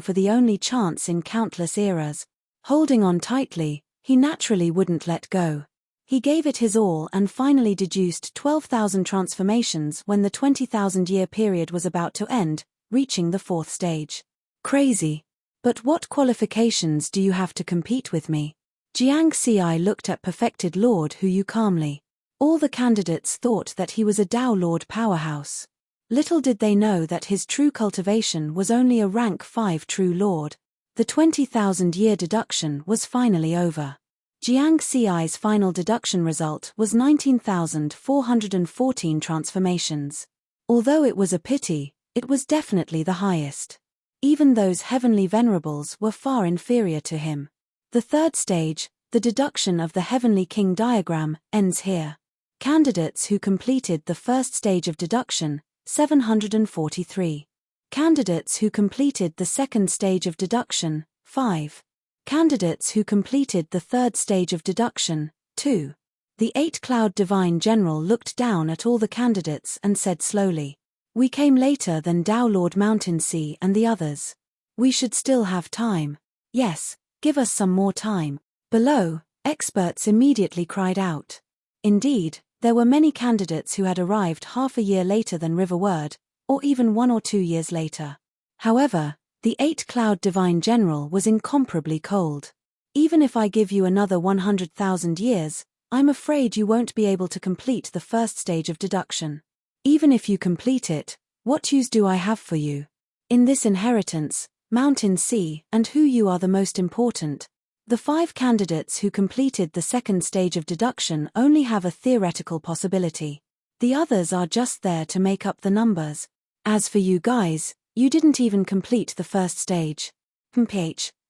for the only chance in countless eras. Holding on tightly, he naturally wouldn't let go. He gave it his all and finally deduced 12,000 transformations when the 20,000-year period was about to end, reaching the fourth stage. Crazy. But what qualifications do you have to compete with me? Jiang Ci looked at perfected Lord Hu Yu calmly. All the candidates thought that he was a Tao Lord powerhouse. Little did they know that his true cultivation was only a rank 5 true lord. The 20,000-year deduction was finally over. Jiang Ci's final deduction result was 19,414 transformations. Although it was a pity, it was definitely the highest. Even those heavenly venerables were far inferior to him. The third stage, the deduction of the Heavenly King diagram, ends here. Candidates who completed the first stage of deduction, 743. Candidates who completed the second stage of deduction, 5. Candidates who completed the third stage of deduction, 2. The 8-cloud divine general looked down at all the candidates and said slowly, "We came later than Tao Lord Mountain Sea and the others. We should still have time. Yes, give us some more time." Below, experts immediately cried out. Indeed, there were many candidates who had arrived half a year later than Riverward, or even 1 or 2 years later. However, the 8-cloud divine general was incomparably cold. "Even if I give you another 100,000 years, I'm afraid you won't be able to complete the first stage of deduction. Even if you complete it, what use do I have for you? In this inheritance, Mountain Sea and Hu Yu are the most important. The 5 candidates who completed the second stage of deduction only have a theoretical possibility. The others are just there to make up the numbers. As for you guys, you didn't even complete the first stage.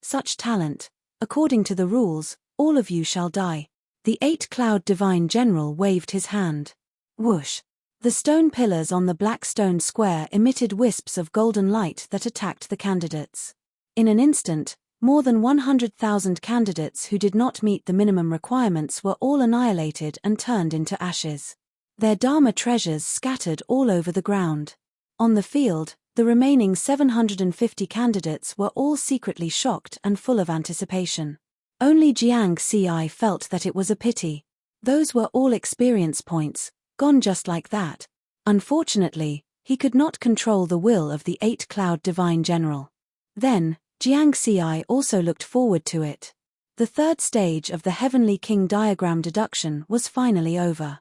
Such talent. According to the rules, all of you shall die." The 8-cloud divine general waved his hand. Whoosh! The stone pillars on the black stone square emitted wisps of golden light that attacked the candidates. In an instant, more than 100,000 candidates who did not meet the minimum requirements were all annihilated and turned into ashes. Their Dharma treasures scattered all over the ground. On the field, the remaining 750 candidates were all secretly shocked and full of anticipation. Only Jiang Ci felt that it was a pity. Those were all experience points, gone just like that. Unfortunately, he could not control the will of the 8-cloud divine general. Then, Jiang Ci also looked forward to it. The third stage of the Heavenly King diagram deduction was finally over.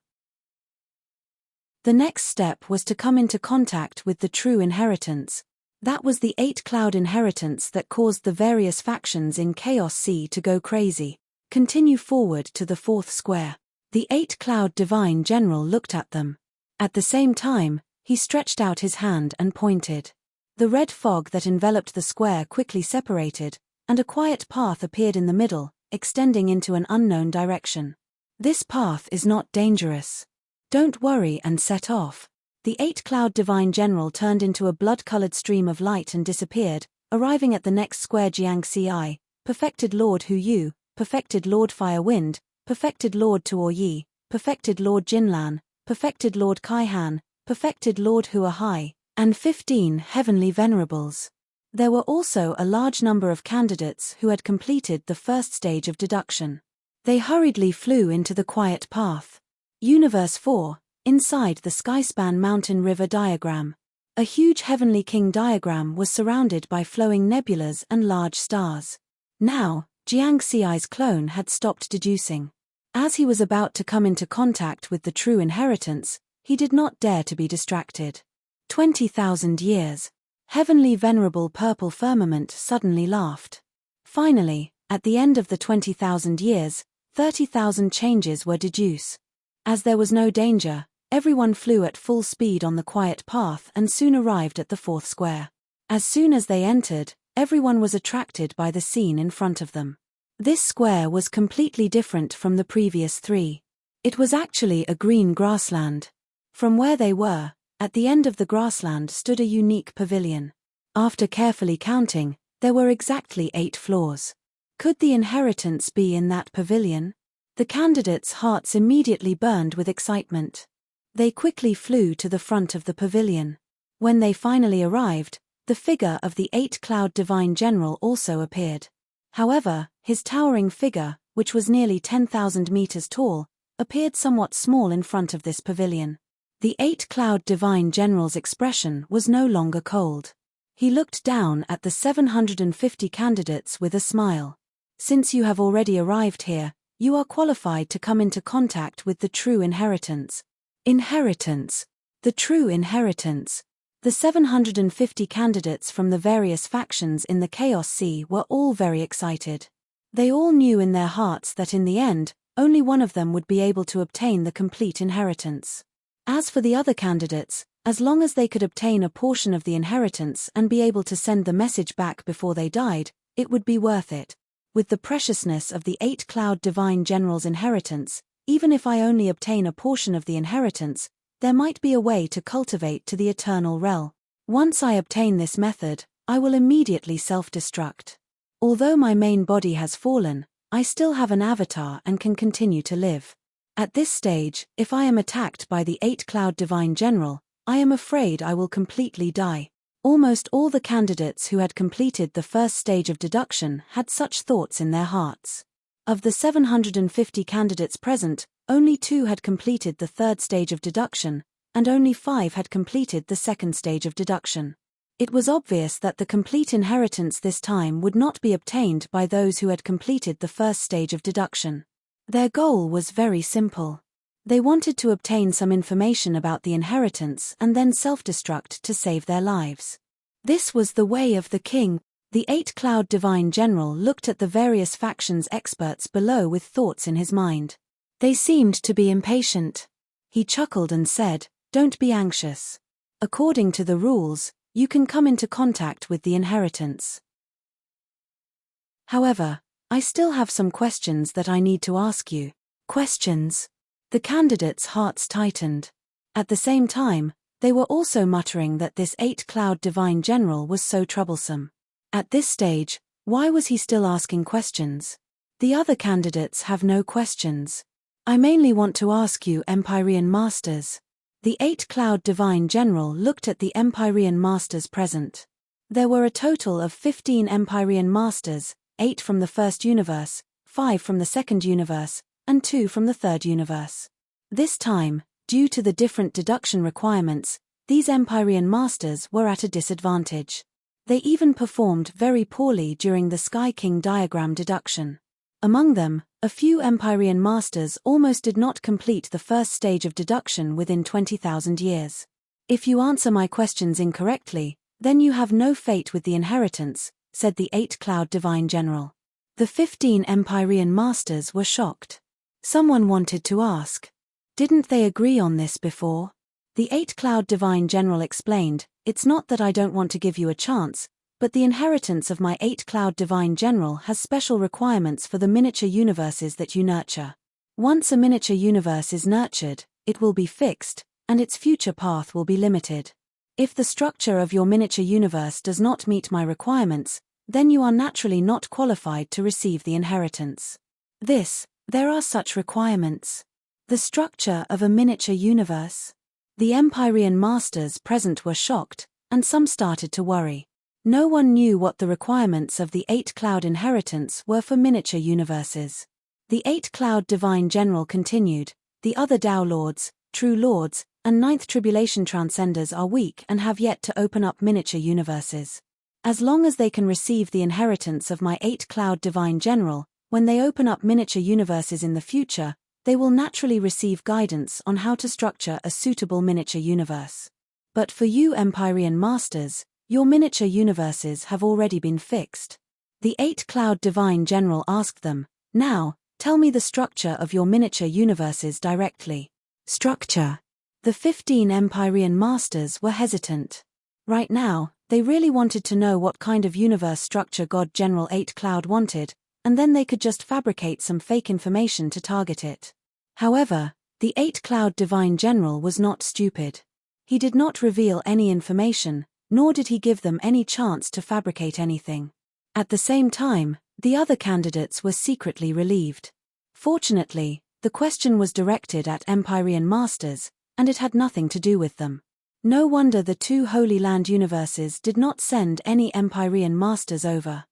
The next step was to come into contact with the true inheritance. That was the 8-cloud inheritance that caused the various factions in Chaos Sea to go crazy. Continue forward to the fourth square. The 8-cloud divine general looked at them. At the same time, he stretched out his hand and pointed. The red fog that enveloped the square quickly separated, and a quiet path appeared in the middle, extending into an unknown direction. "This path is not dangerous. Don't worry," and set off. The 8-cloud divine general turned into a blood-colored stream of light and disappeared, arriving at the next square. Jiang Ci, perfected Lord Hu Yu, perfected Lord Fire Wind, perfected Lord Tuo Yi, perfected Lord Jinlan, perfected Lord Kaihan, perfected Lord Hua Hai, and 15 heavenly venerables. There were also a large number of candidates who had completed the first stage of deduction. They hurriedly flew into the quiet path. Universe 4, inside the Skyspan Mountain River diagram. A huge Heavenly King diagram was surrounded by flowing nebulas and large stars. Now, Jiang Ci's clone had stopped deducing. As he was about to come into contact with the true inheritance, he did not dare to be distracted. 20,000 years. Heavenly Venerable Purple Firmament suddenly laughed. Finally, at the end of the 20,000 years, 30,000 changes were deduced. As there was no danger, everyone flew at full speed on the quiet path and soon arrived at the fourth square. As soon as they entered, Everyone was attracted by the scene in front of them. This square was completely different from the previous 3. It was actually a green grassland. From where they were, at the end of the grassland stood a unique pavilion. After carefully counting, there were exactly 8 floors. Could the inheritance be in that pavilion? The candidates' hearts immediately burned with excitement. They quickly flew to the front of the pavilion. When they finally arrived, the figure of the 8-cloud divine general also appeared. However, his towering figure, which was nearly 10,000 meters tall, appeared somewhat small in front of this pavilion. The 8-cloud divine general's expression was no longer cold. He looked down at the 750 candidates with a smile. Since you have already arrived here, you are qualified to come into contact with the true inheritance. Inheritance. The true inheritance. The 750 candidates from the various factions in the Chaos Sea were all very excited. They all knew in their hearts that in the end, only one of them would be able to obtain the complete inheritance. As for the other candidates, as long as they could obtain a portion of the inheritance and be able to send the message back before they died, it would be worth it. With the preciousness of the 8-cloud divine general's inheritance, even if I only obtain a portion of the inheritance, there might be a way to cultivate to the eternal realm. Once I obtain this method, I will immediately self-destruct. Although my main body has fallen, I still have an avatar and can continue to live. At this stage, if I am attacked by the 8-cloud divine general, I am afraid I will completely die. Almost all the candidates who had completed the first stage of deduction had such thoughts in their hearts. Of the 750 candidates present, only 2 had completed the third stage of deduction, and only 5 had completed the second stage of deduction. It was obvious that the complete inheritance this time would not be obtained by those who had completed the first stage of deduction. Their goal was very simple. They wanted to obtain some information about the inheritance and then self-destruct to save their lives. This was the way of the king. The 8-cloud divine general looked at the various factions' experts below with thoughts in his mind. They seemed to be impatient. He chuckled and said, "Don't be anxious. According to the rules, you can come into contact with the inheritance. However, I still have some questions that I need to ask you." Questions? The candidates' hearts tightened. At the same time, they were also muttering that this 8-cloud divine general was so troublesome. At this stage, why was he still asking questions? The other candidates have no questions. I mainly want to ask you, Empyrean Masters. The 8-cloud divine general looked at the Empyrean Masters present. There were a total of 15 Empyrean Masters, 8 from the first universe, 5 from the second universe, and 2 from the third universe. This time, due to the different deduction requirements, these Empyrean Masters were at a disadvantage. They even performed very poorly during the Sky King diagram deduction. Among them, a few Empyrean Masters almost did not complete the first stage of deduction within 20,000 years. If you answer my questions incorrectly, then you have no fate with the inheritance, said the 8-cloud divine general. The 15 Empyrean Masters were shocked. Someone wanted to ask, didn't they agree on this before? The 8-cloud divine general explained, it's not that I don't want to give you a chance, but the inheritance of my 8-cloud divine general has special requirements for the miniature universes that you nurture. Once a miniature universe is nurtured, it will be fixed, and its future path will be limited. If the structure of your miniature universe does not meet my requirements, then you are naturally not qualified to receive the inheritance. There are such requirements. The structure of a miniature universe. The Empyrean Masters present were shocked, and some started to worry. No one knew what the requirements of the 8-cloud inheritance were for miniature universes. The 8-cloud divine general continued, the other Tao Lords, True Lords, and 9th Tribulation Transcenders are weak and have yet to open up miniature universes. As long as they can receive the inheritance of my 8-cloud divine general, when they open up miniature universes in the future, they will naturally receive guidance on how to structure a suitable miniature universe. But for you Empyrean Masters, your miniature universes have already been fixed. The 8-cloud divine general asked them, now, tell me the structure of your miniature universes directly. Structure. The 15 Empyrean Masters were hesitant. Right now, They really wanted to know what kind of universe structure God General 8 Cloud wanted, and then they could just fabricate some fake information to target it. However, the 8 Cloud Divine General was not stupid. He did not reveal any information, nor did he give them any chance to fabricate anything. At the same time, the other candidates were secretly relieved. Fortunately, the question was directed at Empyrean Masters, and it had nothing to do with them. No wonder the two Holy Land universes did not send any Empyrean Masters over.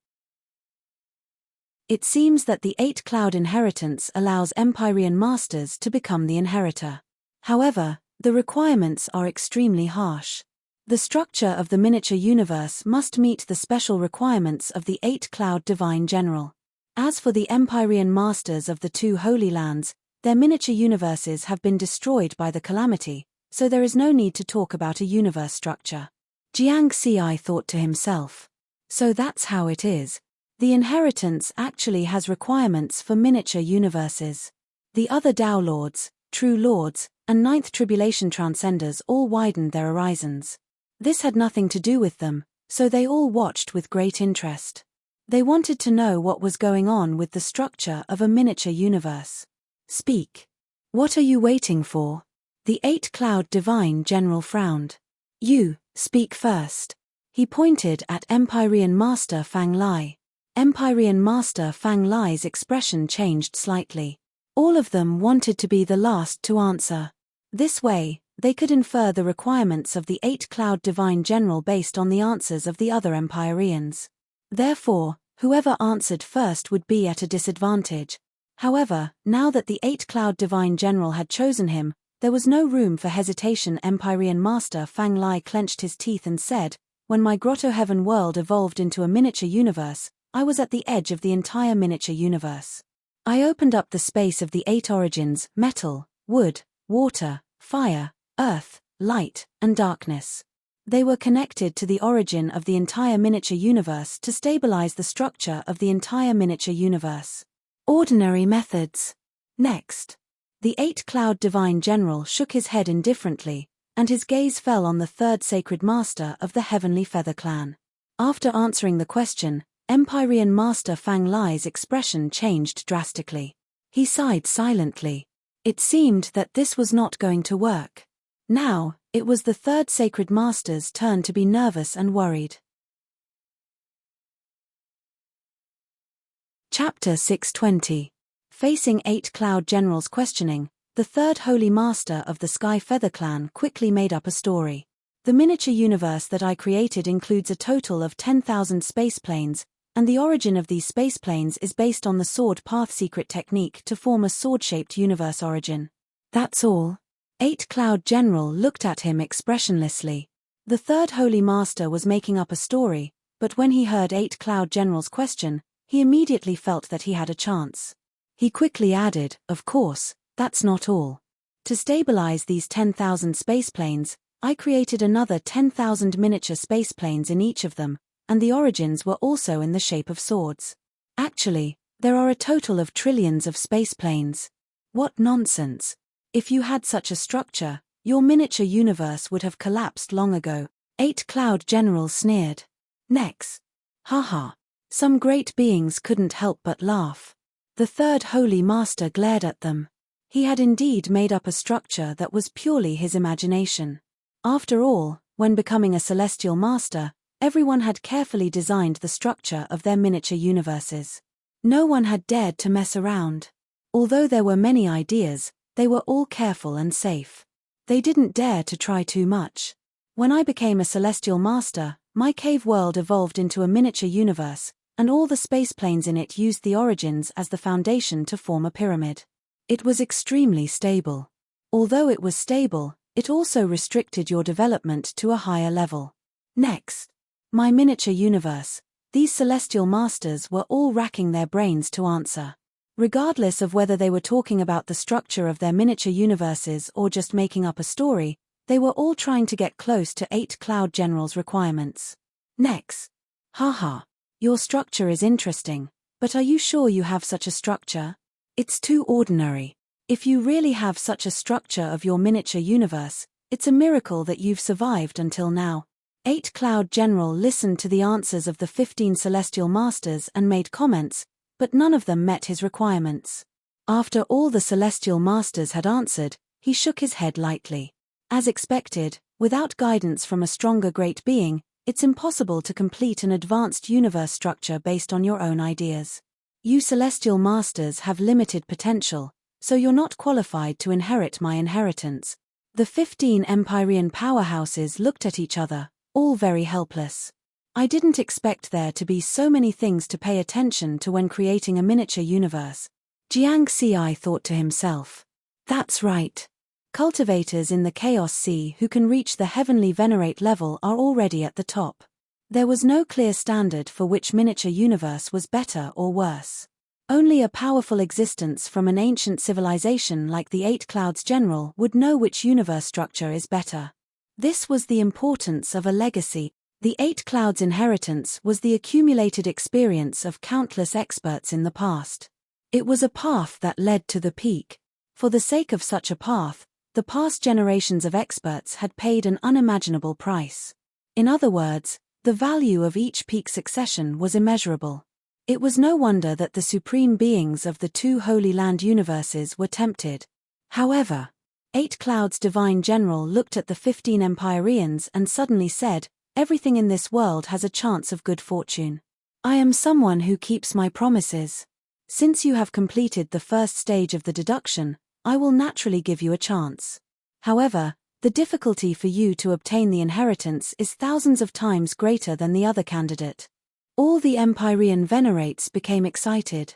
It seems that the 8 Cloud inheritance allows Empyrean Masters to become the inheritor. However, the requirements are extremely harsh. The structure of the miniature universe must meet the special requirements of the 8 Cloud Divine General. As for the Empyrean Masters of the two Holy Lands, their miniature universes have been destroyed by the calamity, so there is no need to talk about a universe structure. Jiang Xi thought to himself. So that's how it is. The inheritance actually has requirements for miniature universes. The other Tao Lords, True Lords, and Ninth Tribulation Transcenders all widened their horizons. This had nothing to do with them, so they all watched with great interest. They wanted to know what was going on with the structure of a miniature universe. Speak. What are you waiting for? The 8 Cloud Divine General frowned. You, speak first. He pointed at Empyrean Master Fang Lai. Empyrean Master Fang Lai's expression changed slightly. All of them wanted to be the last to answer. This way, they could infer the requirements of the 8 Cloud Divine General based on the answers of the other Empyreans. Therefore, whoever answered first would be at a disadvantage. However, now that the 8 Cloud Divine General had chosen him, there was no room for hesitation. Empyrean Master Fang Lai clenched his teeth and said, "When my Grotto Heaven world evolved into a miniature universe, I was at the edge of the entire miniature universe. I opened up the space of the 8 origins: metal, wood, water, fire, earth, light, and darkness. They were connected to the origin of the entire miniature universe to stabilize the structure of the entire miniature universe. Ordinary methods. Next." The 8 Cloud Divine General shook his head indifferently, and his gaze fell on the third Sacred Master of the Heavenly Feather Clan. After answering the question, Empyrean Master Fang Lai's expression changed drastically. He sighed silently. It seemed that this was not going to work. Now, it was the third Sacred Master's turn to be nervous and worried. Chapter 620. Facing 8 Cloud Generals' questioning, the third Holy Master of the Sky Feather Clan quickly made up a story. The miniature universe that I created includes a total of 10,000 space planes, and the origin of these space planes is based on the Sword Path secret technique to form a sword-shaped universe origin. That's all. 8 Cloud General looked at him expressionlessly. The third Holy Master was making up a story, but when he heard 8 Cloud General's question, he immediately felt that he had a chance. He quickly added, "Of course, that's not all. To stabilize these 10,000 space planes, I created another 10,000 miniature space planes in each of them, and the origins were also in the shape of swords. Actually, there are a total of trillions of space planes. What nonsense. If you had such a structure, your miniature universe would have collapsed long ago." 8 Cloud General sneered. Next. Haha. Some great beings couldn't help but laugh. The third Holy Master glared at them. He had indeed made up a structure that was purely his imagination. After all, when becoming a Celestial Master, everyone had carefully designed the structure of their miniature universes. No one had dared to mess around. Although there were many ideas, they were all careful and safe. They didn't dare to try too much. When I became a Celestial Master, my cave world evolved into a miniature universe, and all the space planes in it used the origins as the foundation to form a pyramid. It was extremely stable. Although it was stable, it also restricted your development to a higher level. Next. My miniature universe. These Celestial Masters were all racking their brains to answer. Regardless of whether they were talking about the structure of their miniature universes or just making up a story, they were all trying to get close to 8 Cloud General's requirements. Next. Haha. Your structure is interesting, but are you sure you have such a structure? It's too ordinary. If you really have such a structure of your miniature universe, it's a miracle that you've survived until now. Eight Cloud General listened to the answers of the 15 celestial masters and made comments, but none of them met his requirements. After all the celestial masters had answered, he shook his head lightly. As expected, without guidance from a stronger great being, it's impossible to complete an advanced universe structure based on your own ideas. You celestial masters have limited potential, so you're not qualified to inherit my inheritance. The 15 Empyrean powerhouses looked at each other, all very helpless. I didn't expect there to be so many things to pay attention to when creating a miniature universe. Jiang Ci thought to himself. That's right. Cultivators in the Chaos Sea who can reach the heavenly venerate level are already at the top. There was no clear standard for which miniature universe was better or worse. Only a powerful existence from an ancient civilization like the Eight Clouds General would know which universe structure is better. This was the importance of a legacy. The Eight Clouds inheritance was the accumulated experience of countless experts in the past. It was a path that led to the peak. For the sake of such a path, the past generations of experts had paid an unimaginable price. In other words, the value of each peak succession was immeasurable. It was no wonder that the supreme beings of the two Holy Land universes were tempted. However, Eight Clouds Divine General looked at the 15 Empyreans and suddenly said, "Everything in this world has a chance of good fortune. I am someone who keeps my promises. Since you have completed the first stage of the deduction, I will naturally give you a chance. However, the difficulty for you to obtain the inheritance is thousands of times greater than the other candidate." All the Empyrean venerates became excited.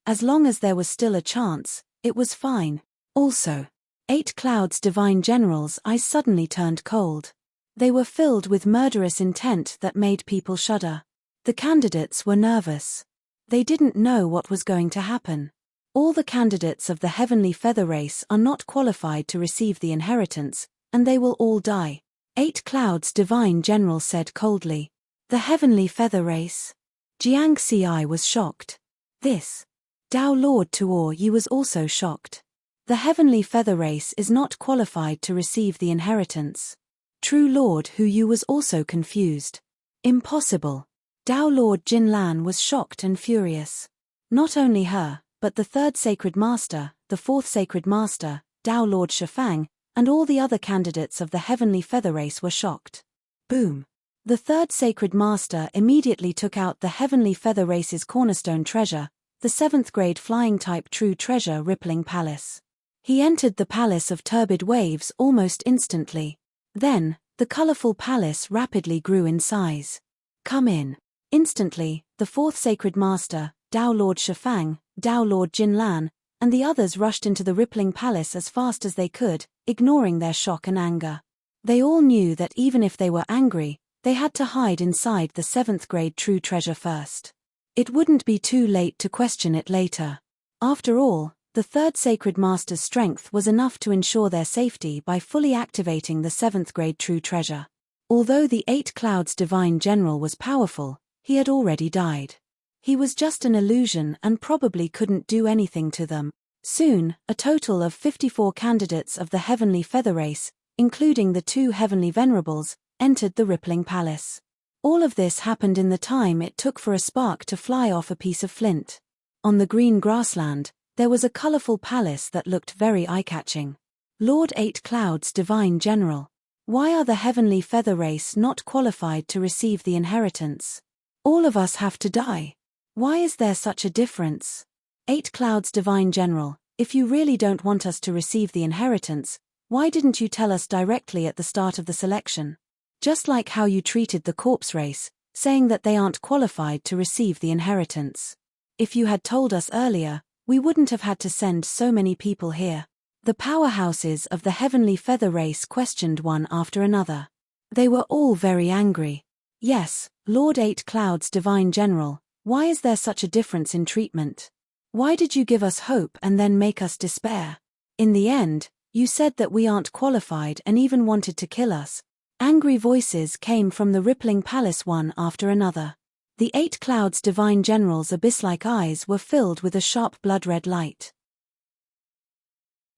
As long as there was still a chance, it was fine. Also, Eight Clouds Divine General's eyes suddenly turned cold. They were filled with murderous intent that made people shudder. The candidates were nervous. They didn't know what was going to happen. All the candidates of the Heavenly Feather Race are not qualified to receive the inheritance, and they will all die. Eight Clouds Divine General said coldly. The Heavenly Feather Race? Jiang Ci was shocked. This. Tao Lord Tuor Yi was also shocked. The Heavenly Feather Race is not qualified to receive the inheritance. True Lord Hu Yu was also confused. Impossible. Tao Lord Jin Lan was shocked and furious. Not only her, but the third Sacred Master, the fourth Sacred Master, Tao Lord Shifang, and all the other candidates of the Heavenly Feather Race were shocked. Boom. The third Sacred Master immediately took out the Heavenly Feather Race's cornerstone treasure, the 7th grade flying type true treasure Rippling Palace. He entered the Palace of Turbid Waves almost instantly. Then, the colorful palace rapidly grew in size. Come in. Instantly, the fourth Sacred Master, Tao Lord Shifang, Tao Lord Jin Lan, and the others rushed into the Rippling Palace as fast as they could, ignoring their shock and anger. They all knew that even if they were angry, they had to hide inside the 7th grade true treasure first. It wouldn't be too late to question it later. After all, the third Sacred Master's strength was enough to ensure their safety by fully activating the 7th grade true treasure. Although the Eight Clouds Divine General was powerful, he had already died. He was just an illusion and probably couldn't do anything to them. Soon, a total of 54 candidates of the Heavenly Feather Race, including the 2 Heavenly Venerables, entered the Rippling Palace. All of this happened in the time it took for a spark to fly off a piece of flint. On the green grassland, there was a colorful palace that looked very eye-catching. Lord Eight Clouds Divine General. Why are the Heavenly Feather Race not qualified to receive the inheritance? All of us have to die. Why is there such a difference? Eight Clouds Divine General, if you really don't want us to receive the inheritance, why didn't you tell us directly at the start of the selection? Just like how you treated the corpse race, saying that they aren't qualified to receive the inheritance. If you had told us earlier, we wouldn't have had to send so many people here. The powerhouses of the Heavenly Feather Race questioned one after another. They were all very angry. Yes, Lord Eight Clouds Divine General, why is there such a difference in treatment? Why did you give us hope and then make us despair? In the end, you said that we aren't qualified and even wanted to kill us. Angry voices came from the Rippling Palace one after another. The Eight Clouds Divine General's abyss-like eyes were filled with a sharp blood-red light.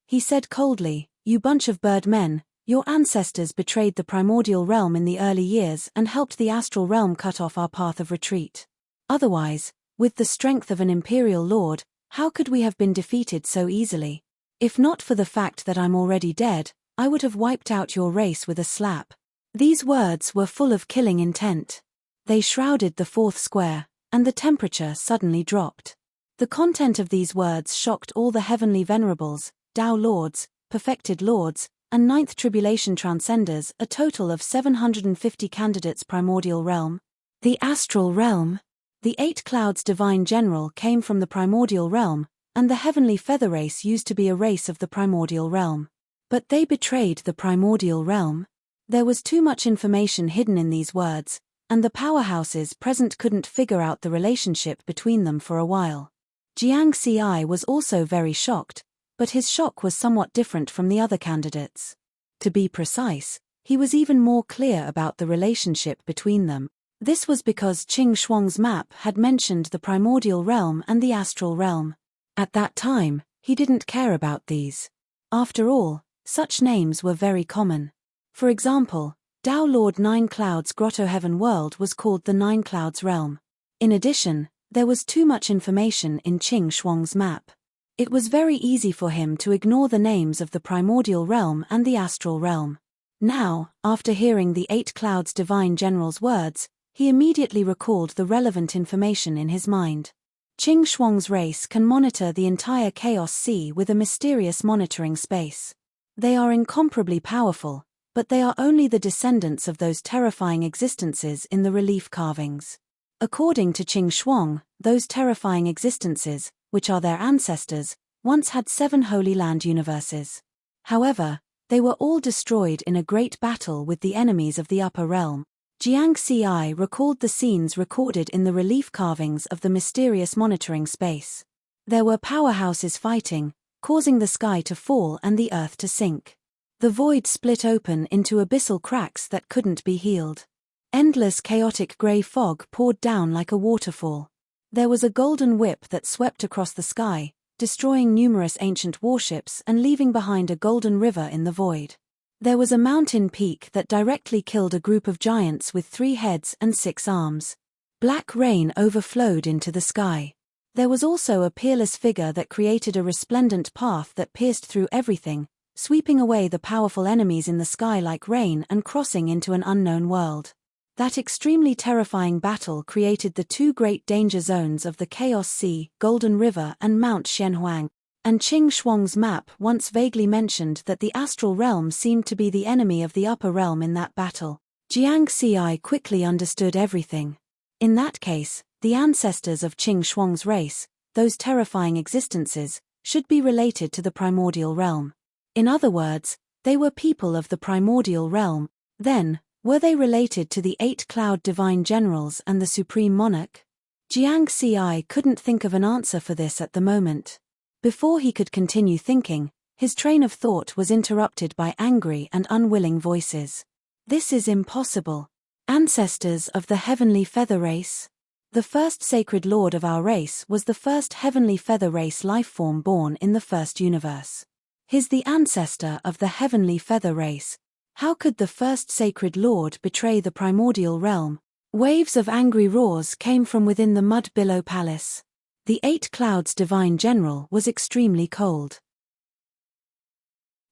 He said coldly, "You bunch of bird men, Your ancestors betrayed the primordial realm in the early years and helped the astral realm cut off our path of retreat. Otherwise, with the strength of an imperial lord, how could we have been defeated so easily? If not for the fact that I'm already dead, I would have wiped out your race with a slap. These words were full of killing intent. They shrouded the fourth square, and the temperature suddenly dropped. The content of these words shocked all the heavenly venerables, Tao lords, perfected lords, and ninth tribulation transcenders, a total of 750 candidates. Primordial realm. The astral realm. The 8 clouds divine general came from the primordial realm, and the heavenly feather race used to be a race of the primordial realm. But they betrayed the primordial realm. There was too much information hidden in these words, and the powerhouses present couldn't figure out the relationship between them for a while. Jiang Ci was also very shocked, but his shock was somewhat different from the other candidates. To be precise, he was even more clear about the relationship between them. This was because Qing Shuang's map had mentioned the primordial realm and the astral realm. At that time, he didn't care about these. After all, such names were very common. For example, Tao Lord Nine Clouds Grotto Heaven World was called the Nine Clouds Realm. In addition, there was too much information in Qing Shuang's map. It was very easy for him to ignore the names of the primordial realm and the astral realm. Now, after hearing the 8 clouds divine general's words, he immediately recalled the relevant information in his mind. Qing Shuang's race can monitor the entire Chaos Sea with a mysterious monitoring space. They are incomparably powerful, but they are only the descendants of those terrifying existences in the relief carvings. According to Qing Shuang, those terrifying existences, which are their ancestors, once had 7 Holy Land universes. However, they were all destroyed in a great battle with the enemies of the upper realm. Jiang Ci recalled the scenes recorded in the relief carvings of the mysterious monitoring space. There were powerhouses fighting, causing the sky to fall and the earth to sink. The void split open into abyssal cracks that couldn't be healed. Endless chaotic grey fog poured down like a waterfall. There was a golden whip that swept across the sky, destroying numerous ancient warships and leaving behind a golden river in the void. There was a mountain peak that directly killed a group of giants with 3 heads and 6 arms. Black rain overflowed into the sky. There was also a peerless figure that created a resplendent path that pierced through everything, sweeping away the powerful enemies in the sky like rain and crossing into an unknown world. That extremely terrifying battle created the 2 great danger zones of the Chaos Sea, Golden River and Mount Xianhuang, and Qing Shuang's map once vaguely mentioned that the astral realm seemed to be the enemy of the upper realm in that battle. Jiang Ci quickly understood everything. In that case, the ancestors of Qing Shuang's race, those terrifying existences, should be related to the primordial realm. In other words, they were people of the primordial realm. Then, were they related to the 8 cloud divine generals and the supreme monarch? Jiang Ci couldn't think of an answer for this at the moment. Before he could continue thinking, his train of thought was interrupted by angry and unwilling voices. This is impossible. Ancestors of the heavenly feather race? The first sacred lord of our race was the first heavenly feather race lifeform born in the first universe. He's the ancestor of the heavenly feather race. How could the first sacred lord betray the primordial realm? Waves of angry roars came from within the mud billow palace. The 8 clouds divine general was extremely cold.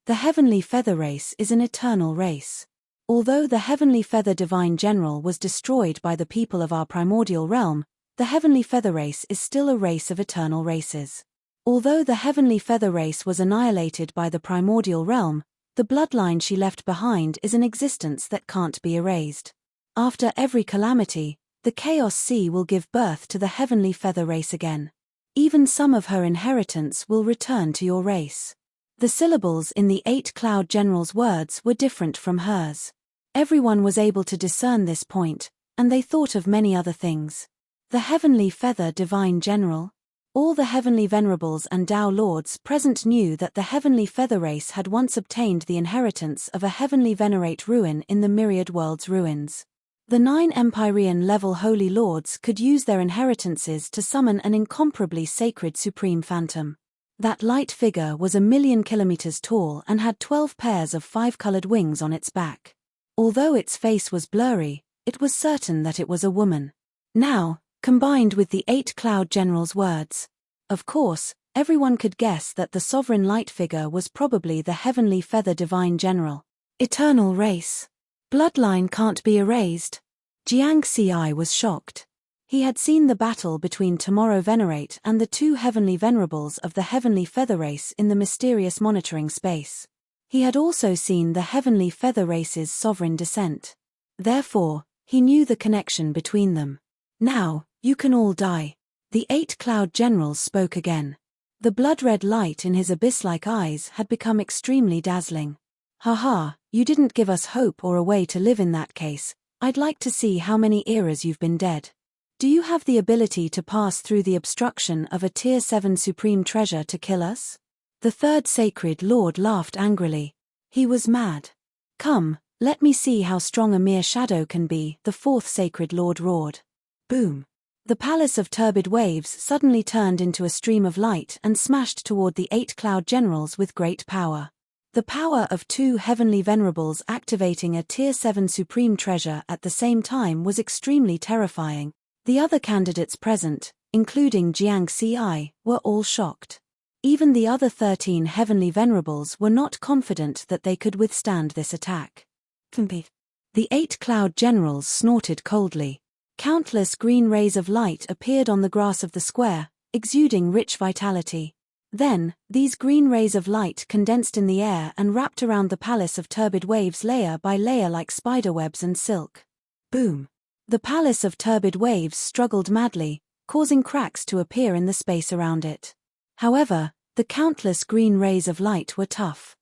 The heavenly feather race is an eternal race. Although the heavenly feather divine general was destroyed by the people of our primordial realm, the heavenly feather race is still a race of eternal races. Although the heavenly feather race was annihilated by the primordial realm, the bloodline she left behind is an existence that can't be erased. After every calamity, the Chaos Sea will give birth to the heavenly feather race again. Even some of her inheritance will return to your race. The syllables in the 8 cloud generals' words were different from hers. Everyone was able to discern this point, and they thought of many other things. The heavenly feather divine general? All the heavenly venerables and Tao lords present knew that the heavenly feather race had once obtained the inheritance of a heavenly venerate ruin in the myriad worlds ruins. The 9 Empyrean-level holy lords could use their inheritances to summon an incomparably sacred supreme phantom. That light figure was 1,000,000 kilometers tall and had 12 pairs of 5-colored wings on its back. Although its face was blurry, it was certain that it was a woman. Now, combined with the 8 cloud generals' words. Of course, everyone could guess that the sovereign light figure was probably the heavenly feather divine general. Eternal race. Bloodline can't be erased. Jiang Ci was shocked. He had seen the battle between Tomorrow Venerate and the 2 heavenly venerables of the heavenly feather race in the mysterious monitoring space. He had also seen the heavenly feather race's sovereign descent. Therefore, he knew the connection between them. Now, you can all die. The 8 cloud generals spoke again. The blood-red light in his abyss-like eyes had become extremely dazzling. Haha, you didn't give us hope or a way to live in that case. I'd like to see how many eras you've been dead. Do you have the ability to pass through the obstruction of a Tier 7 supreme treasure to kill us? The 3rd Sacred Lord laughed angrily. He was mad. Come, let me see how strong a mere shadow can be, the 4th Sacred Lord roared. Boom. The palace of turbid waves suddenly turned into a stream of light and smashed toward the 8 cloud generals with great power. The power of 2 heavenly venerables activating a Tier 7 supreme treasure at the same time was extremely terrifying. The other candidates present, including Jiang Ci, were all shocked. Even the other 13 heavenly venerables were not confident that they could withstand this attack. The 8 cloud generals snorted coldly. Countless green rays of light appeared on the grass of the square, exuding rich vitality. Then, these green rays of light condensed in the air and wrapped around the palace of turbid waves layer by layer like spiderwebs and silk. Boom. The palace of turbid waves struggled madly, causing cracks to appear in the space around it. However, the countless green rays of light were tough.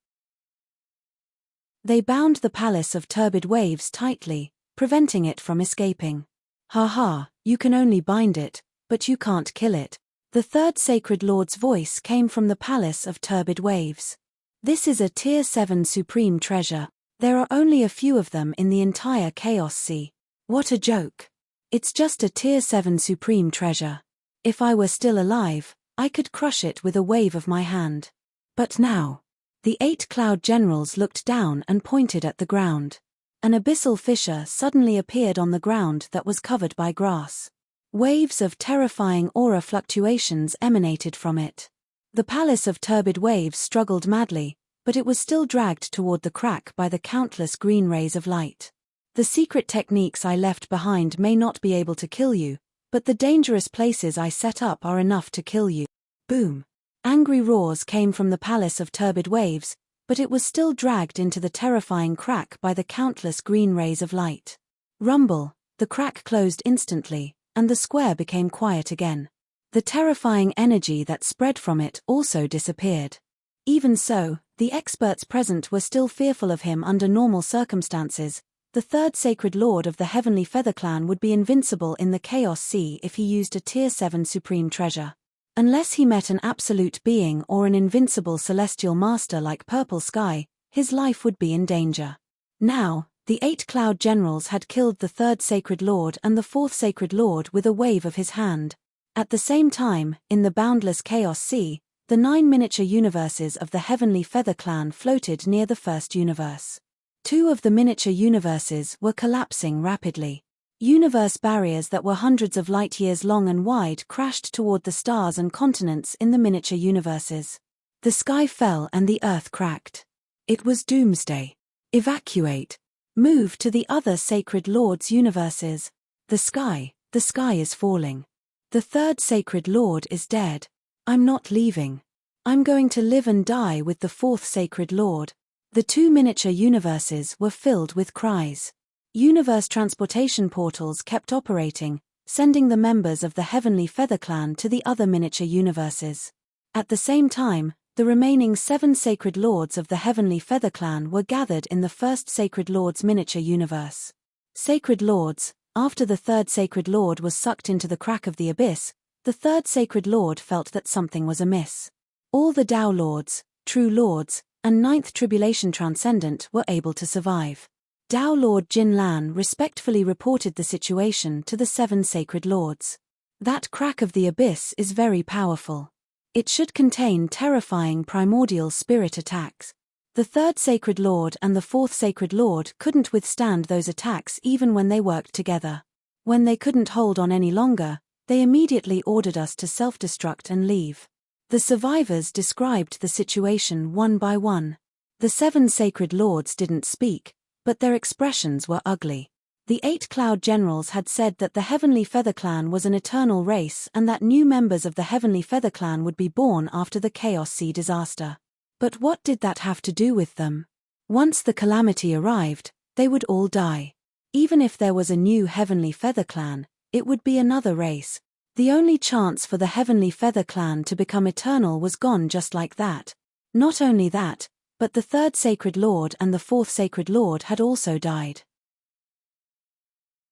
They bound the palace of turbid waves tightly, preventing it from escaping. Haha, you can only bind it, but you can't kill it. The 3rd Sacred Lord's voice came from the palace of turbid waves. This is a Tier 7 supreme treasure. There are only a few of them in the entire Chaos Sea. What a joke. It's just a Tier 7 supreme treasure. If I were still alive, I could crush it with a wave of my hand. But now. The 8 cloud generals looked down and pointed at the ground. An abyssal fissure suddenly appeared on the ground that was covered by grass. Waves of terrifying aura fluctuations emanated from it. The palace of turbid waves struggled madly, but it was still dragged toward the crack by the countless green rays of light. The secret techniques I left behind may not be able to kill you, but the dangerous places I set up are enough to kill you. Boom. Angry roars came from the palace of turbid waves, but it was still dragged into the terrifying crack by the countless green rays of light. Rumble, the crack closed instantly, and the square became quiet again. The terrifying energy that spread from it also disappeared. Even so, the experts present were still fearful of him under normal circumstances. The 3rd Sacred Lord of the Heavenly Feather Clan would be invincible in the Chaos Sea if he used a Tier 7 supreme treasure. Unless he met an absolute being or an invincible celestial master like Purple Sky, his life would be in danger. Now, the 8 cloud generals had killed the 3rd Sacred Lord and the 4th Sacred Lord with a wave of his hand. At the same time, in the boundless Chaos Sea, the 9 miniature universes of the Heavenly Feather Clan floated near the first universe. 2 of the miniature universes were collapsing rapidly. Universe barriers that were hundreds of light-years long and wide crashed toward the stars and continents in the miniature universes. The sky fell and the earth cracked. It was doomsday. Evacuate. Move to the other Sacred Lord's universes. The sky is falling. The 3rd Sacred Lord is dead. I'm not leaving. I'm going to live and die with the 4th Sacred Lord. The 2 miniature universes were filled with cries. Universe transportation portals kept operating, sending the members of the Heavenly Feather Clan to the other miniature universes. At the same time, the remaining 7 Sacred Lords of the Heavenly Feather Clan were gathered in the 1st Sacred Lord's miniature universe. Sacred Lords, after the 3rd Sacred Lord was sucked into the crack of the abyss, the 3rd Sacred Lord felt that something was amiss. All the Tao Lords, True Lords, and 9th Tribulation Transcendent were able to survive. Tao Lord Jin Lan respectfully reported the situation to the 7 Sacred Lords. That crack of the abyss is very powerful. It should contain terrifying primordial spirit attacks. The third Sacred Lord and the fourth Sacred Lord couldn't withstand those attacks even when they worked together. When they couldn't hold on any longer, they immediately ordered us to self-destruct and leave. The survivors described the situation one by one. The 7 Sacred Lords didn't speak, but their expressions were ugly. The 8 Cloud Generals had said that the Heavenly Feather Clan was an eternal race and that new members of the Heavenly Feather Clan would be born after the Chaos Sea disaster. But what did that have to do with them? Once the calamity arrived, they would all die. Even if there was a new Heavenly Feather Clan, it would be another race. The only chance for the Heavenly Feather Clan to become eternal was gone just like that. Not only that, but the 3rd Sacred Lord and the 4th Sacred Lord had also died.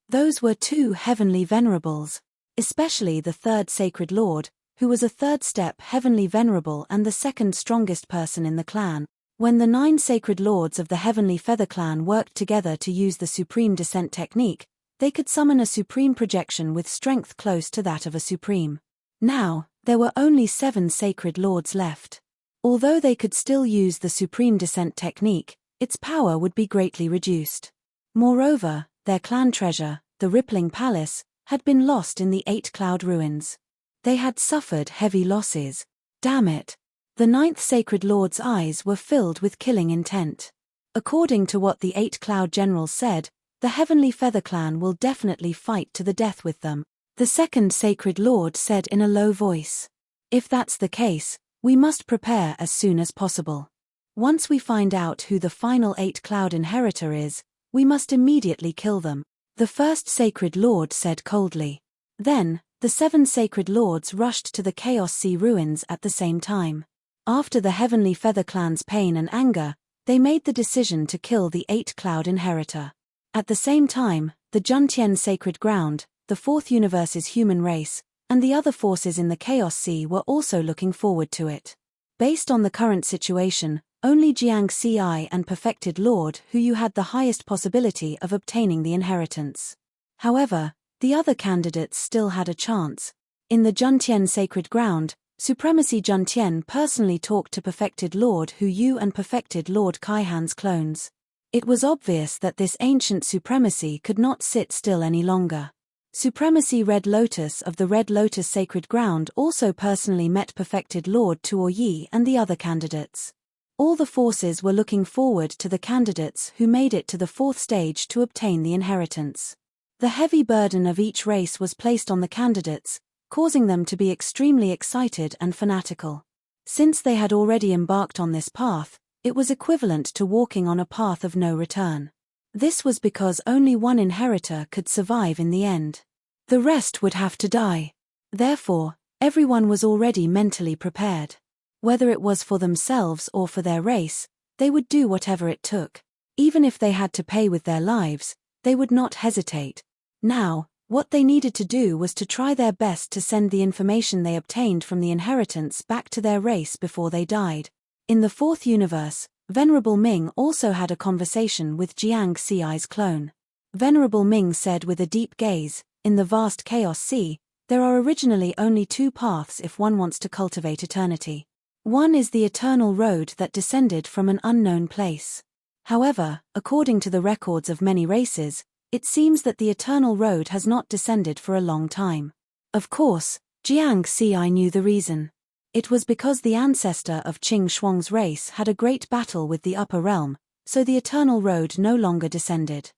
Those were 2 Heavenly Venerables, especially the 3rd Sacred Lord, who was a 3rd step Heavenly Venerable and the 2nd strongest person in the clan. When the 9 Sacred Lords of the Heavenly Feather Clan worked together to use the Supreme Descent technique, they could summon a Supreme Projection with strength close to that of a Supreme. Now, there were only 7 Sacred Lords left. Although they could still use the Supreme Descent technique, its power would be greatly reduced. Moreover, their clan treasure, the Rippling Palace, had been lost in the 8 Cloud Ruins. They had suffered heavy losses. Damn it. The 9th Sacred Lord's eyes were filled with killing intent. According to what the 8 Cloud Generals said, the Heavenly Feather Clan will definitely fight to the death with them. The 2nd Sacred Lord said in a low voice. If that's the case, we must prepare as soon as possible. Once we find out who the final 8 Cloud Inheritor is, we must immediately kill them, the 1st Sacred Lord said coldly. Then, the 7 Sacred Lords rushed to the Chaos Sea ruins at the same time. After the Heavenly Feather Clan's pain and anger, they made the decision to kill the 8 Cloud Inheritor. At the same time, the Juntian Sacred Ground, the 4th Universe's human race, and the other forces in the Chaos Sea were also looking forward to it. Based on the current situation, only Jiang Ci and Perfected Lord Hu had the highest possibility of obtaining the inheritance. However, the other candidates still had a chance. In the Juntian Sacred Ground, Supremacy Juntian personally talked to Perfected Lord Hu and Perfected Lord Kaihan's clones. It was obvious that this ancient supremacy could not sit still any longer. Supremacy Red Lotus of the Red Lotus Sacred Ground also personally met Perfected Lord Tuo Yi and the other candidates. All the forces were looking forward to the candidates who made it to the 4th stage to obtain the inheritance. The heavy burden of each race was placed on the candidates, causing them to be extremely excited and fanatical. Since they had already embarked on this path, it was equivalent to walking on a path of no return. This was because only one inheritor could survive in the end. The rest would have to die. Therefore, everyone was already mentally prepared. Whether it was for themselves or for their race, they would do whatever it took. Even if they had to pay with their lives, they would not hesitate. Now, what they needed to do was to try their best to send the information they obtained from the inheritance back to their race before they died. In the 4th universe, Venerable Ming also had a conversation with Jiang Ci's clone. Venerable Ming said with a deep gaze, in the vast Chaos Sea, there are originally only 2 paths if one wants to cultivate eternity. One is the eternal road that descended from an unknown place. However, according to the records of many races, it seems that the eternal road has not descended for a long time. Of course, Jiang Ci knew the reason. It was because the ancestor of Qing Shuang's race had a great battle with the upper realm, so the eternal road no longer descended.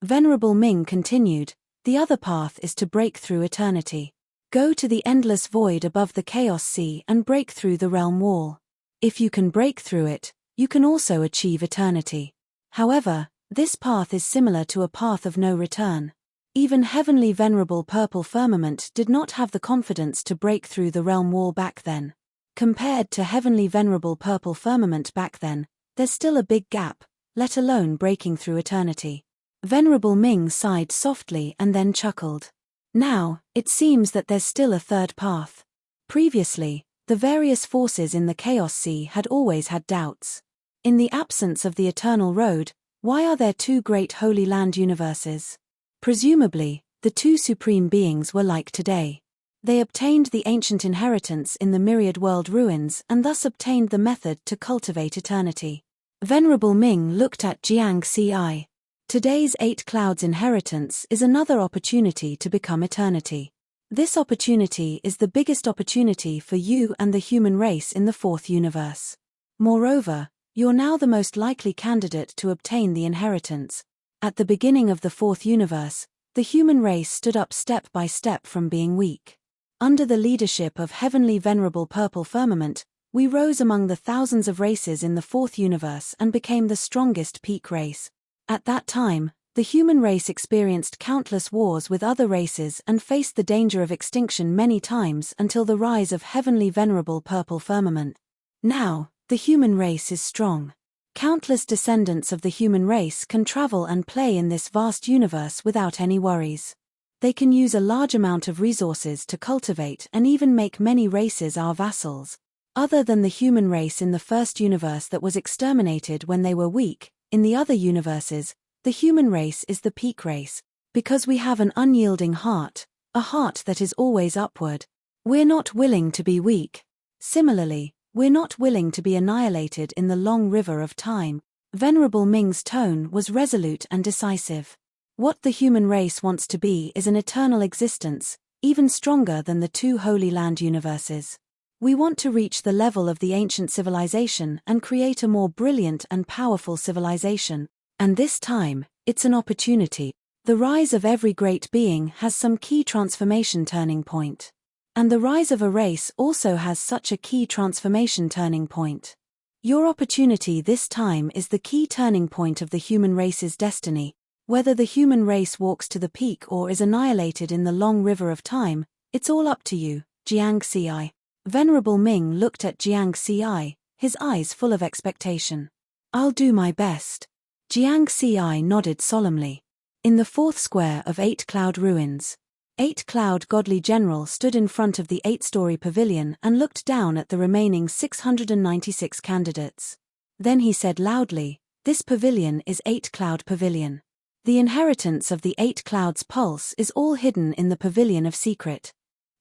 Venerable Ming continued, the other path is to break through eternity. Go to the endless void above the Chaos Sea and break through the realm wall. If you can break through it, you can also achieve eternity. However, this path is similar to a path of no return. Even Heavenly Venerable Purple Firmament did not have the confidence to break through the realm wall back then. Compared to Heavenly Venerable Purple Firmament back then, there's still a big gap, let alone breaking through eternity. Venerable Ming sighed softly and then chuckled. Now, it seems that there's still a third path. Previously, the various forces in the Chaos Sea had always had doubts. In the absence of the Eternal Road, why are there 2 great Holy Land universes? Presumably, the 2 supreme beings were like today. They obtained the ancient inheritance in the myriad world ruins and thus obtained the method to cultivate eternity. Venerable Ming looked at Jiang Ci. Today's 8 clouds inheritance is another opportunity to become eternity. This opportunity is the biggest opportunity for you and the human race in the 4th universe. Moreover, you're now the most likely candidate to obtain the inheritance. At the beginning of the 4th universe, the human race stood up step by step from being weak. Under the leadership of Heavenly Venerable Purple Firmament, we rose among the thousands of races in the 4th universe and became the strongest peak race. At that time, the human race experienced countless wars with other races and faced the danger of extinction many times until the rise of Heavenly Venerable Purple Firmament. Now, the human race is strong. Countless descendants of the human race can travel and play in this vast universe without any worries. They can use a large amount of resources to cultivate and even make many races our vassals. Other than the human race in the 1st universe that was exterminated when they were weak, in the other universes, the human race is the peak race, because we have an unyielding heart, a heart that is always upward. We're not willing to be weak. Similarly, we're not willing to be annihilated in the long river of time. Venerable Ming's tone was resolute and decisive. What the human race wants to be is an eternal existence, even stronger than the 2 Holy Land universes. We want to reach the level of the ancient civilization and create a more brilliant and powerful civilization. And this time, it's an opportunity. The rise of every great being has some key transformation turning point. And the rise of a race also has such a key transformation turning point. Your opportunity this time is the key turning point of the human race's destiny. Whether the human race walks to the peak or is annihilated in the long river of time, it's all up to you, Jiang Ci. Venerable Ming looked at Jiang Ci, his eyes full of expectation. I'll do my best. Jiang Ci nodded solemnly. In the 4th square of 8 cloud ruins, 8 cloud godly general stood in front of the 8-story pavilion and looked down at the remaining 696 candidates. Then he said loudly, "This pavilion is 8 cloud pavilion. The inheritance of the 8 clouds pulse is all hidden in the pavilion of secret.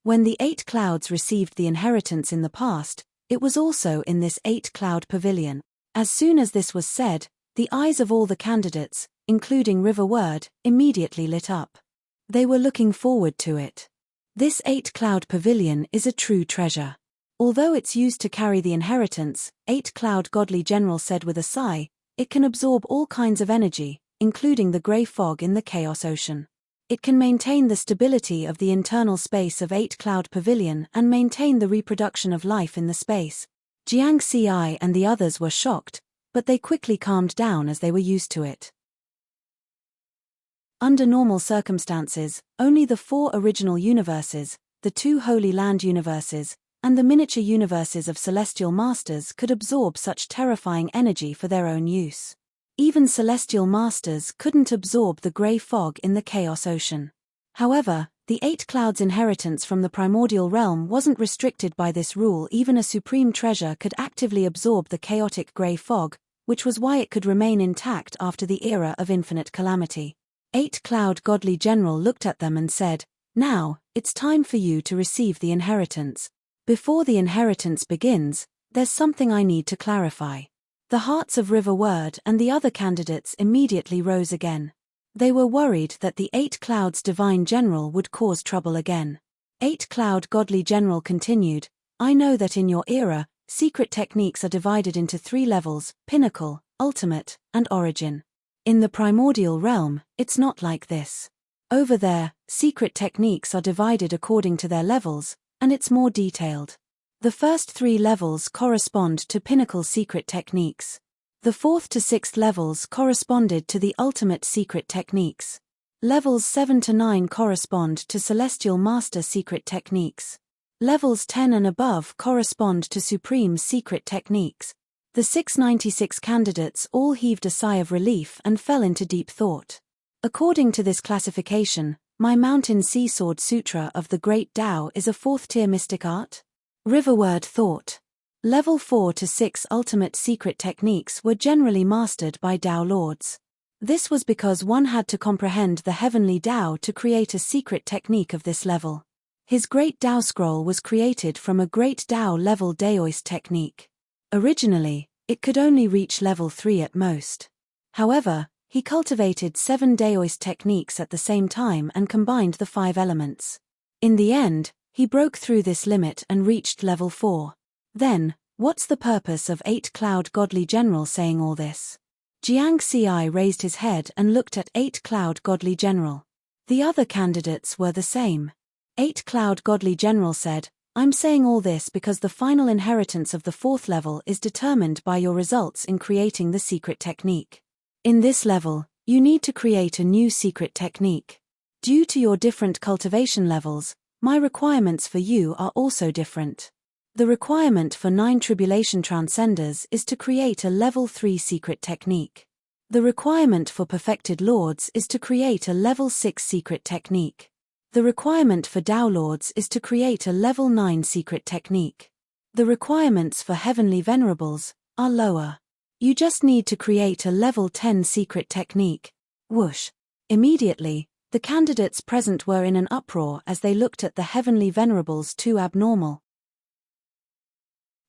When the 8 clouds received the inheritance in the past, it was also in this 8 cloud pavilion." As soon as this was said, the eyes of all the candidates, including River Word, immediately lit up. They were looking forward to it. This 8 cloud pavilion is a true treasure. Although it's used to carry the inheritance, 8 cloud godly general said with a sigh, it can absorb all kinds of energy, including the grey fog in the chaos ocean. It can maintain the stability of the internal space of 8 cloud pavilion and maintain the reproduction of life in the space. Jiang Ci and the others were shocked, but they quickly calmed down as they were used to it. Under normal circumstances, only the 4 original universes, the 2 Holy Land universes, and the miniature universes of celestial masters could absorb such terrifying energy for their own use. Even celestial masters couldn't absorb the grey fog in the chaos ocean. However, the 8 clouds inheritance from the primordial realm wasn't restricted by this rule. Even a supreme treasure could actively absorb the chaotic grey fog, which was why it could remain intact after the era of infinite calamity. 8 cloud godly general looked at them and said, "Now, it's time for you to receive the inheritance. Before the inheritance begins, there's something I need to clarify." The hearts of River Word and the other candidates immediately rose again. They were worried that the 8 clouds divine general would cause trouble again. 8 cloud godly general continued, "I know that in your era, secret techniques are divided into 3 levels: pinnacle, ultimate, and origin. In the primordial realm, it's not like this. Over there, secret techniques are divided according to their levels, and it's more detailed. The first 3 levels correspond to pinnacle secret techniques. The 4th to 6th levels corresponded to the ultimate secret techniques. Levels 7 to 9 correspond to celestial master secret techniques. Levels 10 and above correspond to supreme secret techniques." The 696 candidates all heaved a sigh of relief and fell into deep thought. According to this classification, my Mountain Sea Sword Sutra of the Great Tao is a 4th-tier mystic art? Riverword thought. Level 4 to 6 ultimate secret techniques were generally mastered by Tao lords. This was because one had to comprehend the heavenly Tao to create a secret technique of this level. His Great Dao Scroll was created from a Great Dao level Daoist technique. Originally, it could only reach level 3 at most. However, he cultivated 7 Daoist techniques at the same time and combined the 5 elements. In the end, he broke through this limit and reached level 4. Then, what's the purpose of 8 Cloud Godly General saying all this? Jiang Ci raised his head and looked at 8 Cloud Godly General. The other candidates were the same. 8 Cloud Godly General said, I'm saying all this because the final inheritance of the 4th level is determined by your results in creating the secret technique. In this level, you need to create a new secret technique. Due to your different cultivation levels, my requirements for you are also different. The requirement for 9 Tribulation Transcenders is to create a level 3 secret technique. The requirement for Perfected Lords is to create a level 6 secret technique. The requirement for Dao Lords is to create a level 9 secret technique. The requirements for Heavenly Venerables are lower. You just need to create a level 10 secret technique. Whoosh! Immediately, the candidates present were in an uproar as they looked at the Heavenly Venerables too abnormal.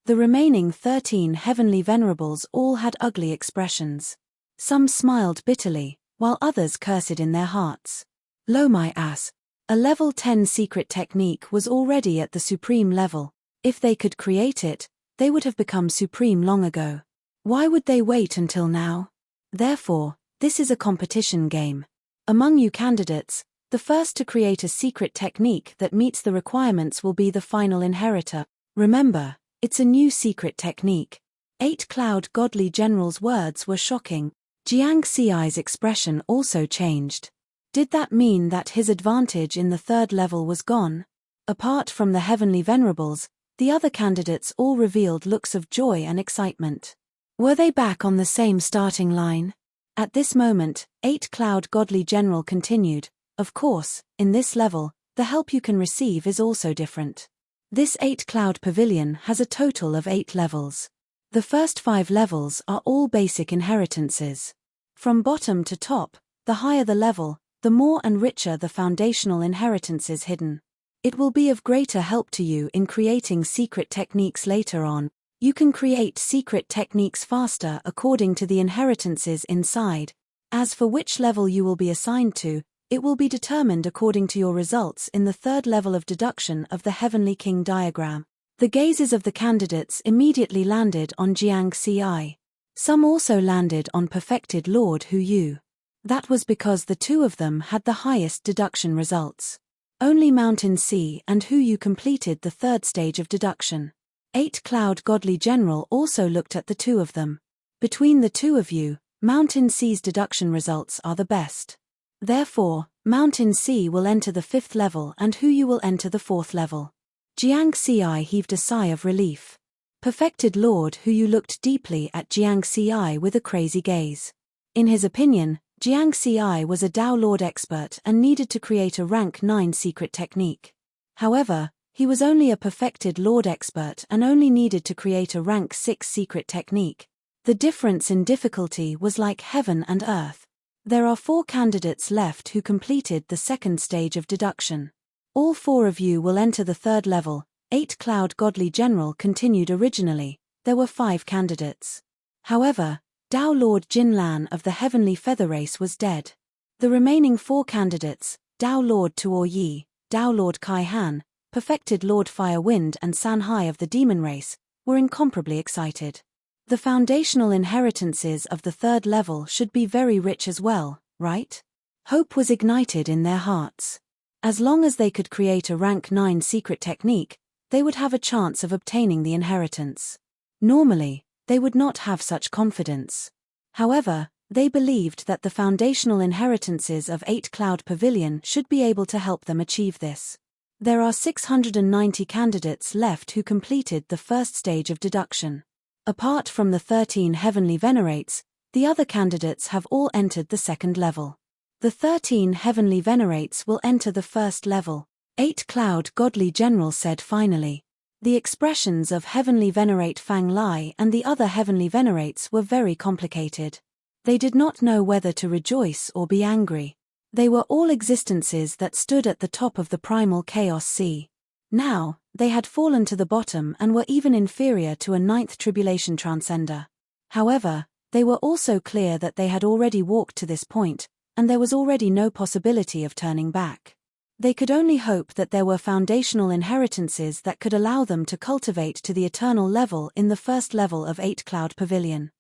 The remaining 13 Heavenly Venerables all had ugly expressions. Some smiled bitterly, while others cursed in their hearts. Lo my ass! A level 10 secret technique was already at the supreme level. If they could create it, they would have become supreme long ago. Why would they wait until now? Therefore, this is a competition game. Among you candidates, the first to create a secret technique that meets the requirements will be the final inheritor. Remember, it's a new secret technique. 8 Cloud Godly General's words were shocking. Jiang Ci's expression also changed. Did that mean that his advantage in the 3rd level was gone? Apart from the Heavenly Venerables, the other candidates all revealed looks of joy and excitement. Were they back on the same starting line? At this moment, 8 Cloud Godly General continued, of course, in this level, the help you can receive is also different. This 8 Cloud Pavilion has a total of 8 levels. The first 5 levels are all basic inheritances. From bottom to top, the higher the level, the more and richer the foundational inheritances hidden. It will be of greater help to you in creating secret techniques later on. You can create secret techniques faster according to the inheritances inside. As for which level you will be assigned to, it will be determined according to your results in the 3rd level of deduction of the Heavenly King diagram. The gazes of the candidates immediately landed on Jiang Ci. Some also landed on Perfected Lord Hu Yu. That was because the 2 of them had the highest deduction results. Only Mountain Sea and Hu Yu completed the 3rd stage of deduction. 8 Cloud Godly General also looked at the 2 of them. Between the 2 of you, Mountain Sea's deduction results are the best. Therefore, Mountain Sea will enter the 5th level and Hu Yu will enter the 4th level. Jiang Ci heaved a sigh of relief. Perfected Lord Hu Yu looked deeply at Jiang Ci with a crazy gaze. In his opinion, Jiang Ci was a Dao Lord expert and needed to create a rank 9 secret technique. However, he was only a Perfected Lord expert and only needed to create a rank 6 secret technique. The difference in difficulty was like heaven and earth. There are 4 candidates left who completed the 2nd stage of deduction. All 4 of you will enter the 3rd level. 8 Cloud Godly General continued originally. There were 5 candidates. However, Dao Lord Jinlan of the Heavenly Feather Race was dead. The remaining 4 candidates, Dao Lord Tuo Yi, Dao Lord Kai Han, Perfected Lord Fire Wind and San Hai of the Demon Race, were incomparably excited. The foundational inheritances of the 3rd level should be very rich as well, right? Hope was ignited in their hearts. As long as they could create a rank 9 secret technique, they would have a chance of obtaining the inheritance. Normally, they would not have such confidence. However, they believed that the foundational inheritances of 8 Cloud Pavilion should be able to help them achieve this. There are 690 candidates left who completed the 1st stage of deduction. Apart from the 13 Heavenly Venerates, the other candidates have all entered the 2nd level. The 13 Heavenly Venerates will enter the 1st level. 8 Cloud Godly General said finally. The expressions of Heavenly Venerate Fang Lai and the other Heavenly Venerates were very complicated. They did not know whether to rejoice or be angry. They were all existences that stood at the top of the primal chaos sea. Now, they had fallen to the bottom and were even inferior to a ninth tribulation transcender. However, they were also clear that they had already walked to this point, and there was already no possibility of turning back. They could only hope that there were foundational inheritances that could allow them to cultivate to the eternal level in the first level of 8 Cloud Pavilion.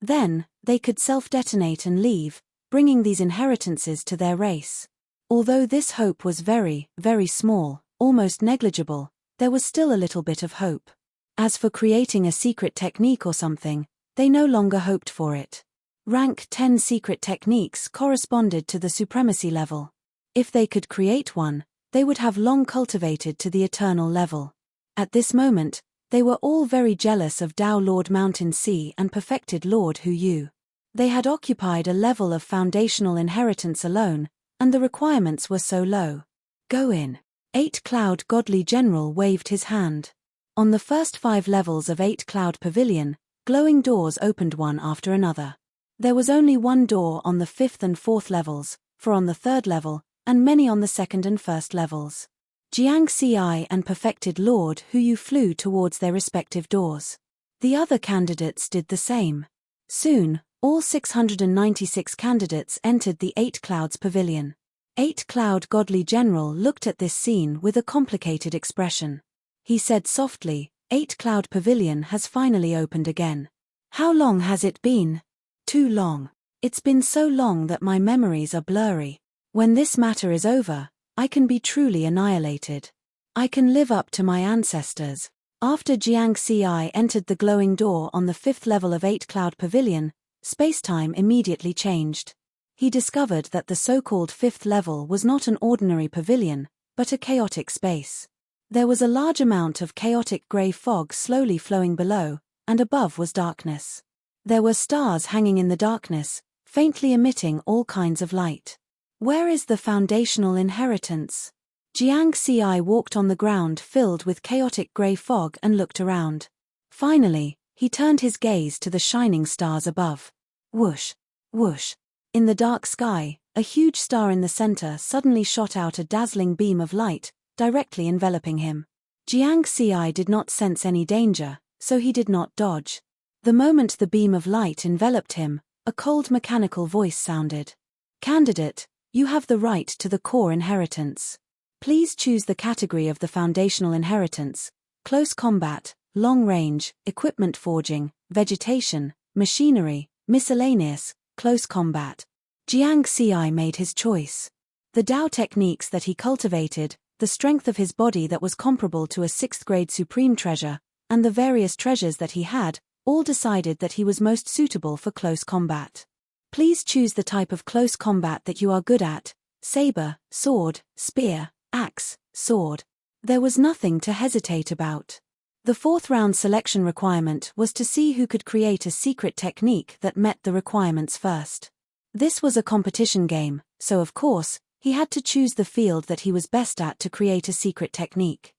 Then, they could self-detonate and leave, bringing these inheritances to their race. Although this hope was very, very small, almost negligible, there was still a little bit of hope. As for creating a secret technique or something, they no longer hoped for it. Rank 10 secret techniques corresponded to the supremacy level. If they could create one, they would have long cultivated to the eternal level. At this moment, they were all very jealous of Tao Lord Mountain Sea and perfected Lord Hu Yu. They had occupied a level of foundational inheritance alone, and the requirements were so low. Go in. 8 Cloud Godly General waved his hand. On the first 5 levels of 8 Cloud Pavilion, glowing doors opened one after another. There was only one door on the 5th and 4th levels, 4 on the 3rd level, and many on the 2nd and 1st levels. Jiang Ci and perfected Lord Hu Yu flew towards their respective doors. The other candidates did the same. Soon, all 696 candidates entered the 8 Clouds Pavilion. 8 Cloud Godly General looked at this scene with a complicated expression. He said softly, 8 Cloud Pavilion has finally opened again. How long has it been? Too long. It's been so long that my memories are blurry. When this matter is over, I can be truly annihilated. I can live up to my ancestors. After Jiang Ci entered the glowing door on the 5th level of 8 Cloud Pavilion, space-time immediately changed. He discovered that the so-called 5th level was not an ordinary pavilion, but a chaotic space. There was a large amount of chaotic grey fog slowly flowing below, and above was darkness. There were stars hanging in the darkness, faintly emitting all kinds of light. Where is the foundational inheritance? Jiang Ci walked on the ground filled with chaotic grey fog and looked around. Finally, he turned his gaze to the shining stars above. Whoosh! Whoosh! In the dark sky, a huge star in the center suddenly shot out a dazzling beam of light, directly enveloping him. Jiang Ci did not sense any danger, so he did not dodge. The moment the beam of light enveloped him, a cold mechanical voice sounded. Candidate, you have the right to the core inheritance. Please choose the category of the foundational inheritance: close combat, long range, equipment forging, vegetation, machinery, miscellaneous, close combat. Jiang Ci made his choice. The Tao techniques that he cultivated, the strength of his body that was comparable to a 6th-grade supreme treasure, and the various treasures that he had, all decided that he was most suitable for close combat. Please choose the type of close combat that you are good at: saber, sword, spear, axe, sword. There was nothing to hesitate about. The 4th round selection requirement was to see who could create a secret technique that met the requirements first. This was a competition game, so of course, he had to choose the field that he was best at to create a secret technique.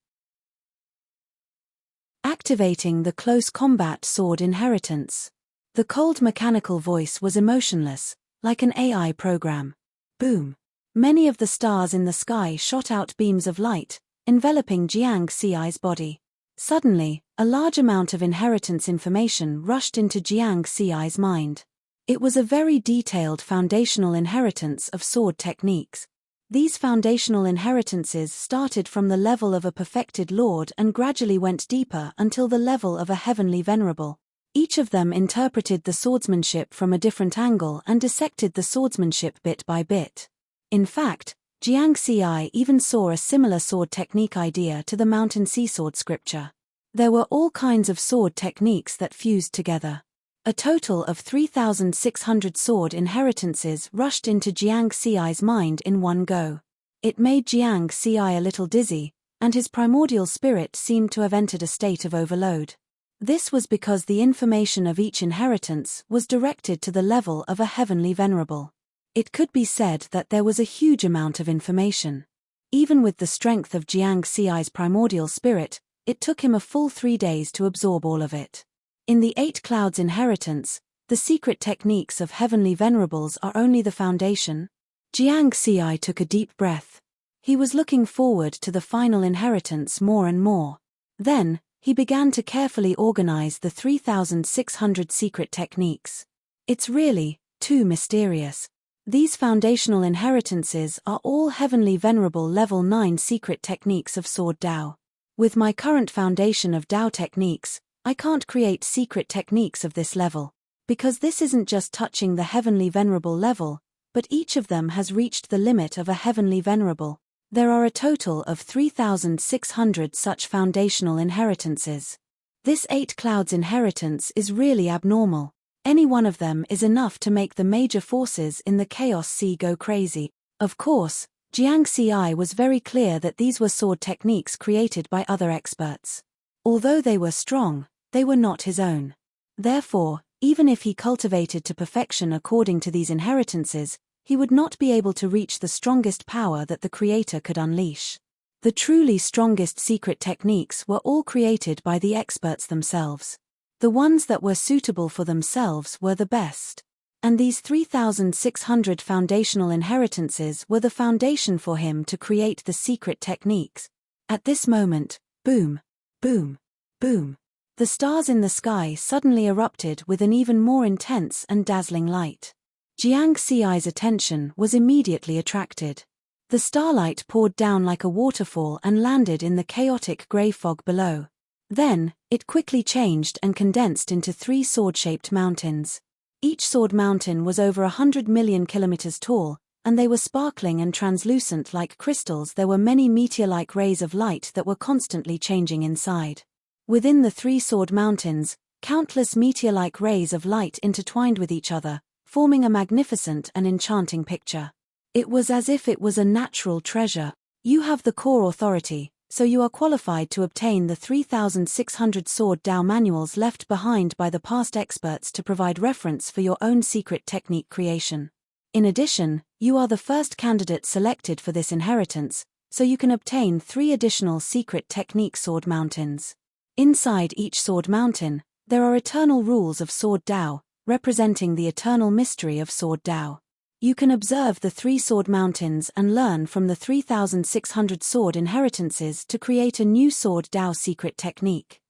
Activating the close combat sword inheritance. The cold mechanical voice was emotionless, like an AI program. Boom! Many of the stars in the sky shot out beams of light, enveloping Jiang Ci's body. Suddenly, a large amount of inheritance information rushed into Jiang Ci's mind. It was a very detailed foundational inheritance of sword techniques. These foundational inheritances started from the level of a perfected lord and gradually went deeper until the level of a heavenly venerable. Each of them interpreted the swordsmanship from a different angle and dissected the swordsmanship bit by bit. In fact, Jiang Ci even saw a similar sword technique idea to the Mountain Sea sword scripture. There were all kinds of sword techniques that fused together. A total of 3,600 sword inheritances rushed into Jiang Ci's mind in one go. It made Jiang Ci a little dizzy, and his primordial spirit seemed to have entered a state of overload. This was because the information of each inheritance was directed to the level of a heavenly venerable. It could be said that there was a huge amount of information. Even with the strength of Jiang Ci's primordial spirit, it took him a full 3 days to absorb all of it. In the 8 Clouds inheritance, the secret techniques of heavenly venerables are only the foundation. Jiang Ci took a deep breath. He was looking forward to the final inheritance more and more. Then, he began to carefully organize the 3,600 secret techniques. It's really too mysterious. These foundational inheritances are all heavenly venerable level 9 secret techniques of Sword Dao. With my current foundation of Dao techniques, I can't create secret techniques of this level, because this isn't just touching the heavenly venerable level, but each of them has reached the limit of a heavenly venerable. There are a total of 3,600 such foundational inheritances. This 8 clouds inheritance is really abnormal. Any one of them is enough to make the major forces in the Chaos Sea go crazy. Of course, Jiang Xi was very clear that these were sword techniques created by other experts. Although they were strong, they were not his own. Therefore, even if he cultivated to perfection according to these inheritances, he would not be able to reach the strongest power that the Creator could unleash. The truly strongest secret techniques were all created by the experts themselves. The ones that were suitable for themselves were the best. And these 3,600 foundational inheritances were the foundation for him to create the secret techniques. At this moment, boom, boom, boom. The stars in the sky suddenly erupted with an even more intense and dazzling light. Jiang Xi's attention was immediately attracted. The starlight poured down like a waterfall and landed in the chaotic grey fog below. Then, it quickly changed and condensed into 3 sword-shaped mountains. Each sword mountain was over 100 million kilometers tall, and they were sparkling and translucent like crystals. There were many meteor-like rays of light that were constantly changing inside. Within the 3 sword mountains, countless meteor-like rays of light intertwined with each other, forming a magnificent and enchanting picture. It was as if it was a natural treasure. You have the core authority, so you are qualified to obtain the 3,600 Sword Dao manuals left behind by the past experts to provide reference for your own secret technique creation. In addition, you are the first candidate selected for this inheritance, so you can obtain 3 additional secret technique sword mountains. Inside each sword mountain, there are eternal rules of Sword Dao, representing the eternal mystery of Sword Dao. You can observe the 3 sword mountains and learn from the 3,600 sword inheritances to create a new Sword Dao secret technique.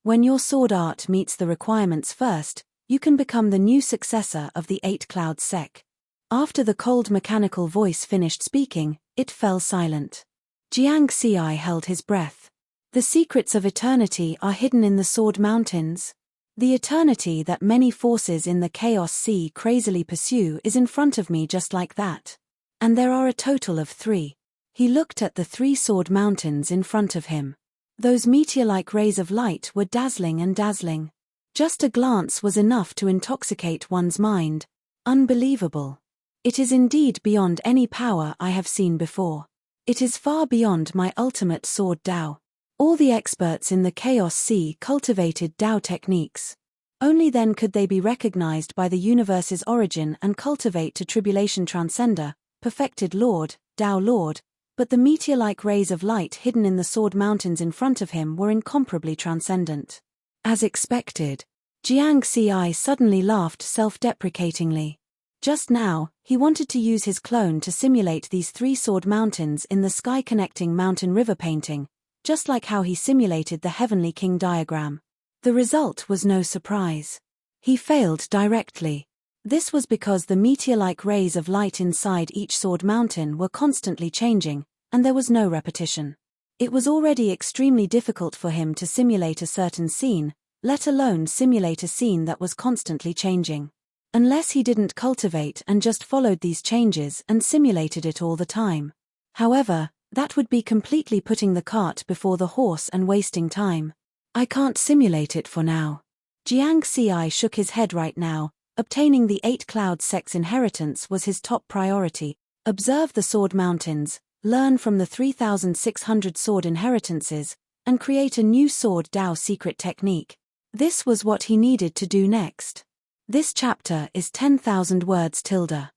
When your sword art meets the requirements first, you can become the new successor of the 8 Cloud Sec. After the cold mechanical voice finished speaking, it fell silent. Jiang Xi held his breath. The secrets of eternity are hidden in the sword mountains. The eternity that many forces in the Chaos Sea crazily pursue is in front of me just like that. And there are a total of 3. He looked at the 3 sword mountains in front of him. Those meteor-like rays of light were dazzling and dazzling. Just a glance was enough to intoxicate one's mind. Unbelievable. It is indeed beyond any power I have seen before. It is far beyond my ultimate Sword Dao. All the experts in the Chaos Sea cultivated Dao techniques. Only then could they be recognized by the universe's origin and cultivate to Tribulation Transcender, perfected Lord, Dao Lord, but the meteor-like rays of light hidden in the sword mountains in front of him were incomparably transcendent. As expected, Jiang Xi suddenly laughed self-deprecatingly. Just now, he wanted to use his clone to simulate these 3 sword mountains in the sky-connecting mountain-river painting, just like how he simulated the Heavenly King diagram. The result was no surprise. He failed directly. This was because the meteor-like rays of light inside each sword mountain were constantly changing, and there was no repetition. It was already extremely difficult for him to simulate a certain scene, let alone simulate a scene that was constantly changing. Unless he didn't cultivate and just followed these changes and simulated it all the time. However, that would be completely putting the cart before the horse and wasting time. I can't simulate it for now. Jiang Xi shook his head right now. Obtaining the 8 Cloud Sec's inheritance was his top priority. Observe the sword mountains, learn from the 3,600 sword inheritances, and create a new Sword Dao secret technique. This was what he needed to do next. This chapter is 10,000 words tilde.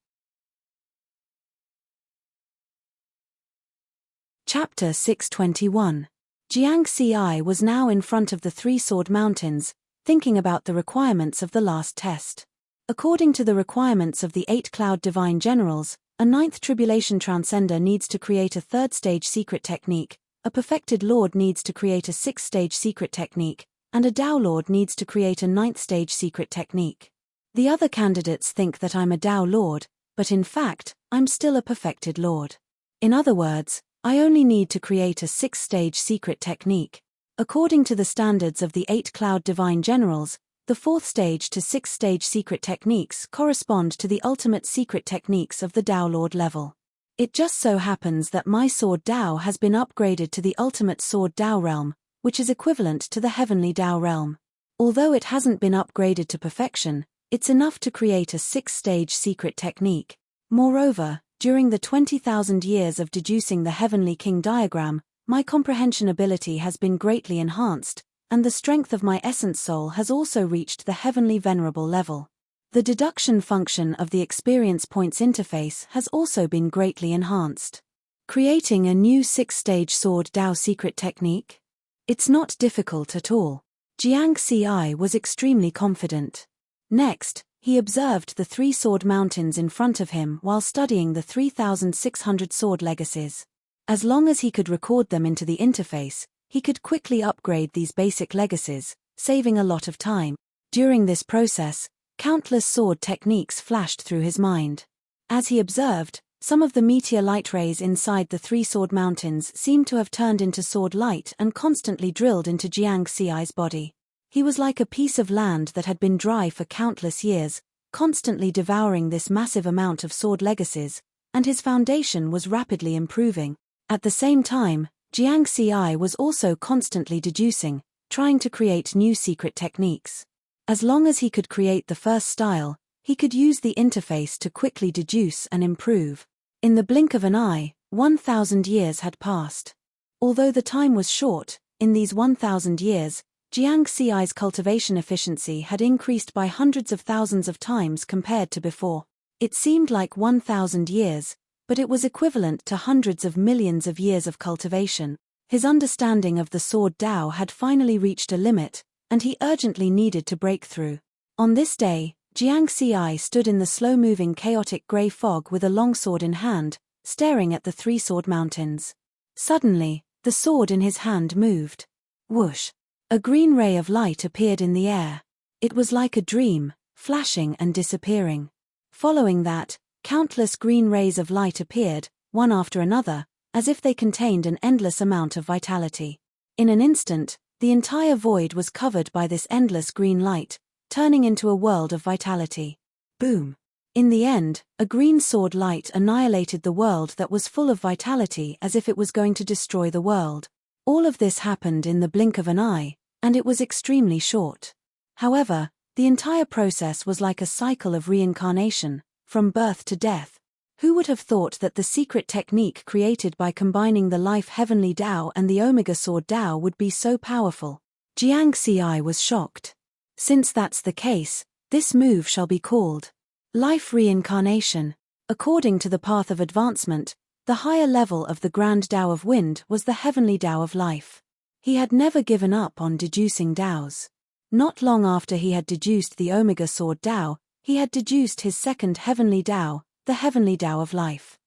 Chapter 621. Jiang Xi was now in front of the 3 sword mountains, thinking about the requirements of the last test. According to the requirements of the 8 Cloud Divine Generals, A ninth tribulation transcender needs to create a third stage secret technique, a perfected lord needs to create a sixth stage secret technique, and a Tao lord needs to create a ninth stage secret technique. The other candidates think that I'm a Tao lord, but in fact, I'm still a perfected lord. In other words, I only need to create a sixth stage secret technique. According to the standards of the 8 cloud divine generals, the fourth stage to sixth stage secret techniques correspond to the ultimate secret techniques of the Tao Lord level. It just so happens that my sword Tao has been upgraded to the ultimate sword Tao realm, which is equivalent to the heavenly Tao realm. Although it hasn't been upgraded to perfection, it's enough to create a sixth stage secret technique. Moreover, during the 20,000 years of deducing the Heavenly King diagram, my comprehension ability has been greatly enhanced, and the strength of my essence soul has also reached the heavenly venerable level. The deduction function of the experience points interface has also been greatly enhanced. Creating a new six-stage sword Tao secret technique? It's not difficult at all. Jiang Ci was extremely confident. Next, he observed the 3 sword mountains in front of him while studying the 3,600 sword legacies. As long as he could record them into the interface, he could quickly upgrade these basic legacies, saving a lot of time. During this process, countless sword techniques flashed through his mind. As he observed, some of the meteor light rays inside the 3 sword mountains seemed to have turned into sword light and constantly drilled into Jiang Ci's body. He was like a piece of land that had been dry for countless years, constantly devouring this massive amount of sword legacies, and his foundation was rapidly improving. At the same time, Jiang Ci was also constantly deducing, trying to create new secret techniques. As long as he could create the first style, he could use the interface to quickly deduce and improve. In the blink of an eye, 1,000 years had passed. Although the time was short, in these 1,000 years, Jiang Ci's cultivation efficiency had increased by hundreds of thousands of times compared to before. It seemed like 1,000 years, but it was equivalent to hundreds of millions of years of cultivation. His understanding of the sword Tao had finally reached a limit, and he urgently needed to break through. On this day, Jiang Ci stood in the slow-moving chaotic grey fog with a longsword in hand, staring at the 3 sword mountains. Suddenly, the sword in his hand moved. Whoosh! A green ray of light appeared in the air. It was like a dream, flashing and disappearing. Following that, countless green rays of light appeared, one after another, as if they contained an endless amount of vitality. In an instant, the entire void was covered by this endless green light, turning into a world of vitality. Boom! In the end, a green sword light annihilated the world that was full of vitality as if it was going to destroy the world. All of this happened in the blink of an eye, and it was extremely short. However, the entire process was like a cycle of reincarnation, from birth to death. Who would have thought that the secret technique created by combining the life heavenly Tao and the Omega Sword Tao would be so powerful? Jiang Ci was shocked. Since that's the case, this move shall be called life reincarnation. According to the path of advancement, the higher level of the Grand Tao of Wind was the heavenly Tao of life. He had never given up on deducing Taos. Not long after he had deduced the Omega Sword Tao, he had deduced his second heavenly Tao, the heavenly Tao of life.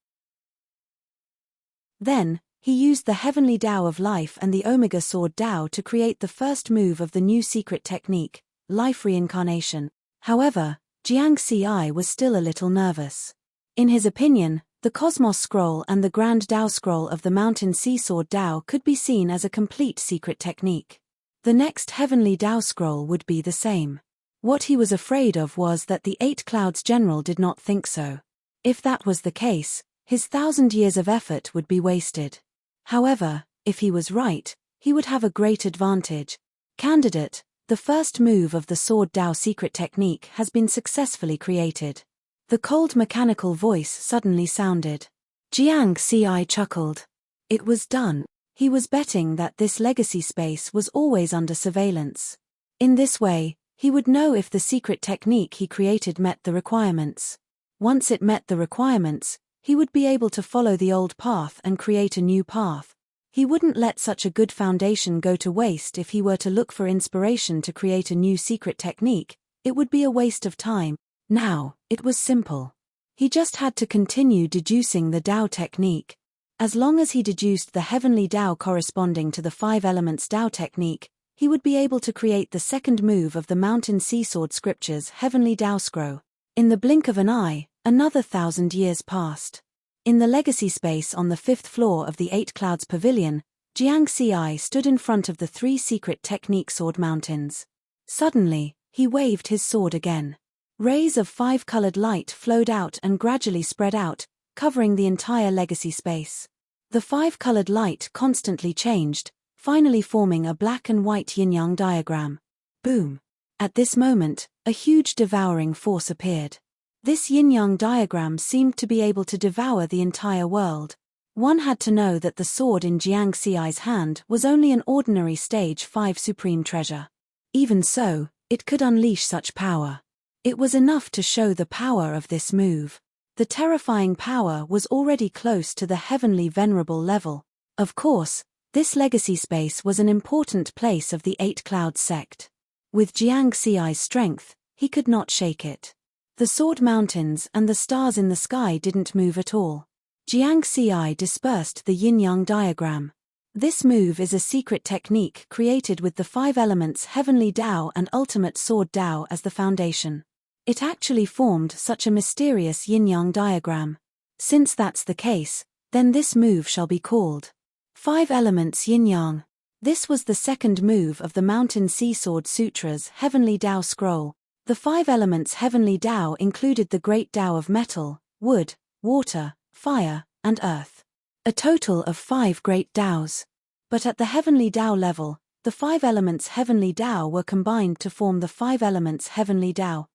Then, he used the heavenly Tao of life and the Omega Sword Tao to create the first move of the new secret technique, life reincarnation. However, Jiang Ci was still a little nervous. In his opinion, the Cosmos Scroll and the Grand Tao Scroll of the Mountain Sea Sword Tao could be seen as a complete secret technique. The next heavenly Tao Scroll would be the same. What he was afraid of was that the 8 Clouds General did not think so. If that was the case, his 1,000 years of effort would be wasted. However, if he was right, he would have a great advantage. Candidate, the first move of the Sword Tao secret technique has been successfully created. The cold mechanical voice suddenly sounded. Jiang Ci chuckled. It was done. He was betting that this legacy space was always under surveillance. In this way, he would know if the secret technique he created met the requirements. Once it met the requirements, he would be able to follow the old path and create a new path. He wouldn't let such a good foundation go to waste. If he were to look for inspiration to create a new secret technique, it would be a waste of time. Now, it was simple. He just had to continue deducing the Tao technique. As long as he deduced the heavenly Tao corresponding to the 5 elements Tao technique, he would be able to create the second move of the Mountain Seasword Scripture's heavenly Tao scroll. In the blink of an eye, another 1,000 years passed. In the legacy space on the 5th floor of the 8 Clouds Pavilion, Jiang Xi stood in front of the 3 secret technique sword mountains. Suddenly, he waved his sword again. Rays of 5-colored light flowed out and gradually spread out, covering the entire legacy space. The 5-colored light constantly changed, finally forming a black and white yin-yang diagram. Boom! At this moment, a huge devouring force appeared. This yin-yang diagram seemed to be able to devour the entire world. One had to know that the sword in Jiang Xi's hand was only an ordinary stage 5 supreme treasure. Even so, it could unleash such power. It was enough to show the power of this move. The terrifying power was already close to the heavenly venerable level. Of course, this legacy space was an important place of the 8 Clouds sect. With Jiang Xi's strength, he could not shake it. The sword mountains and the stars in the sky didn't move at all. Jiang Xi dispersed the yin-yang diagram. This move is a secret technique created with the 5 elements heavenly Tao and ultimate sword Tao as the foundation. It actually formed such a mysterious yin-yang diagram. Since that's the case, then this move shall be called 5 Elements Yin-Yang. This was the second move of the Mountain Seasword Sutra's Heavenly Tao Scroll. The 5 elements Heavenly Tao included the Great Tao of metal, wood, water, fire, and earth. A total of 5 Great Taos. But at the Heavenly Tao level, the 5 elements Heavenly Tao were combined to form the 5 elements Heavenly Tao.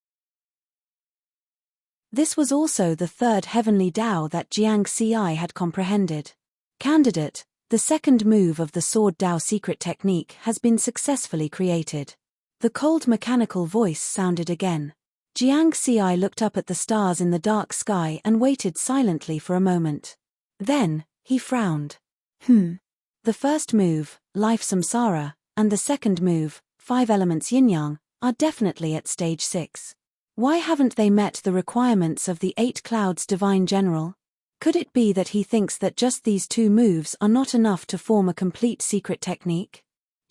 This was also the 3rd heavenly Tao that Jiang Xi had comprehended. Candidate, the second move of the Sword Tao secret technique has been successfully created. The cold mechanical voice sounded again. Jiang Xi looked up at the stars in the dark sky and waited silently for a moment. Then, he frowned. The first move, Life Samsara, and the second move, 5 Elements Yin-Yang, are definitely at stage 6. Why haven't they met the requirements of the 8 Clouds Divine General? Could it be that he thinks that just these 2 moves are not enough to form a complete secret technique?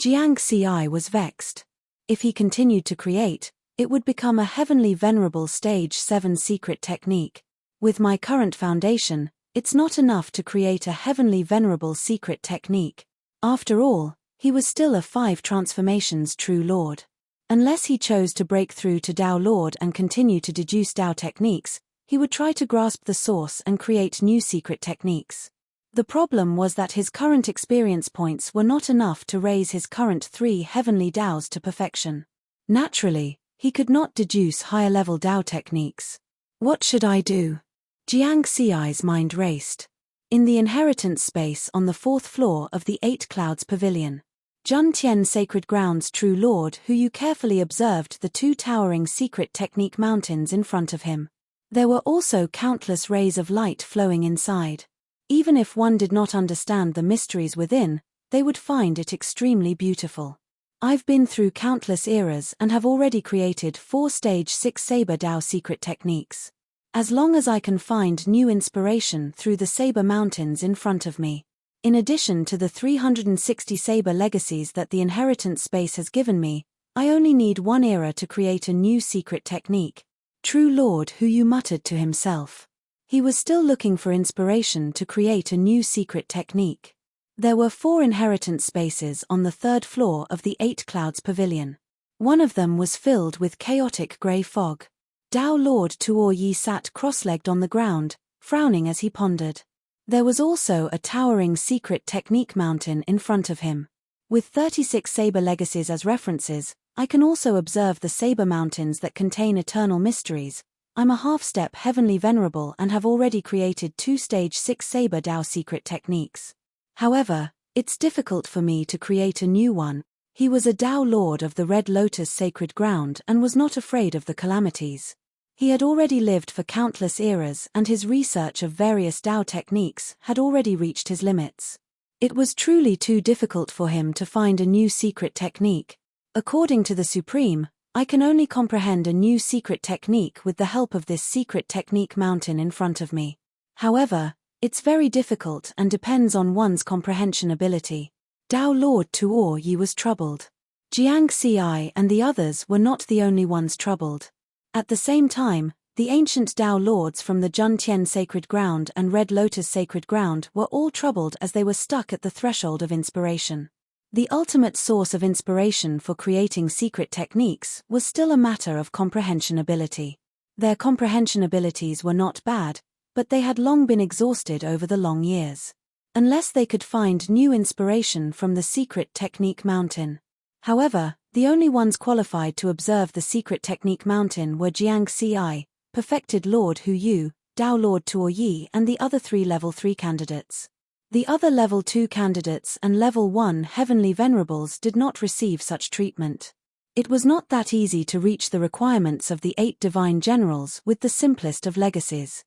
Jiang Xi was vexed. If he continued to create, it would become a heavenly venerable stage 7 secret technique. With my current foundation, it's not enough to create a heavenly venerable secret technique. After all, he was still a 5 transformations true lord. Unless he chose to break through to Tao Lord and continue to deduce Tao techniques, he would try to grasp the source and create new secret techniques. The problem was that his current experience points were not enough to raise his current 3 heavenly Taos to perfection. Naturally, he could not deduce higher-level Tao techniques. What should I do? Jiang Xi's mind raced. In the inheritance space on the 4th floor of the 8 Clouds Pavilion, Jun Tian Sacred Grounds True Lord Hu carefully observed the 2 towering secret technique mountains in front of him. There were also countless rays of light flowing inside. Even if one did not understand the mysteries within, they would find it extremely beautiful. I've been through countless eras and have already created 4 stage 6 Saber Tao secret techniques. As long as I can find new inspiration through the Saber Mountains in front of me, in addition to the 360 Saber legacies that the inheritance space has given me, I only need 1 era to create a new secret technique. True Lord Hu muttered to himself. He was still looking for inspiration to create a new secret technique. There were 4 inheritance spaces on the 3rd floor of the 8 Clouds Pavilion. One of them was filled with chaotic grey fog. Tao Lord Tuo Yi sat cross-legged on the ground, frowning as he pondered. There was also a towering secret technique mountain in front of him. With 36 Saber legacies as references, I can also observe the Saber Mountains that contain eternal mysteries. I'm a half-step heavenly venerable and have already created 2 stage 6 Saber Tao secret techniques. However, it's difficult for me to create a new one. He was a Tao Lord of the Red Lotus Sacred Ground and was not afraid of the calamities. He had already lived for countless eras and his research of various Tao techniques had already reached his limits. It was truly too difficult for him to find a new secret technique. According to the Supreme, I can only comprehend a new secret technique with the help of this secret technique mountain in front of me. However, it's very difficult and depends on one's comprehension ability. Tao Lord Tuor Yi was troubled. Jiang Xi and the others were not the only ones troubled. At the same time, the ancient Tao Lords from the Juntian Sacred Ground and Red Lotus Sacred Ground were all troubled as they were stuck at the threshold of inspiration. The ultimate source of inspiration for creating secret techniques was still a matter of comprehension ability. Their comprehension abilities were not bad, but they had long been exhausted over the long years. Unless they could find new inspiration from the secret technique mountain. However, the only ones qualified to observe the secret technique mountain were Jiang Xi, perfected Lord Hu Yu, Tao Lord Tuor Yi and the other 3 level 3 candidates. The other level 2 candidates and level 1 heavenly venerables did not receive such treatment. It was not that easy to reach the requirements of the 8 divine generals with the simplest of legacies.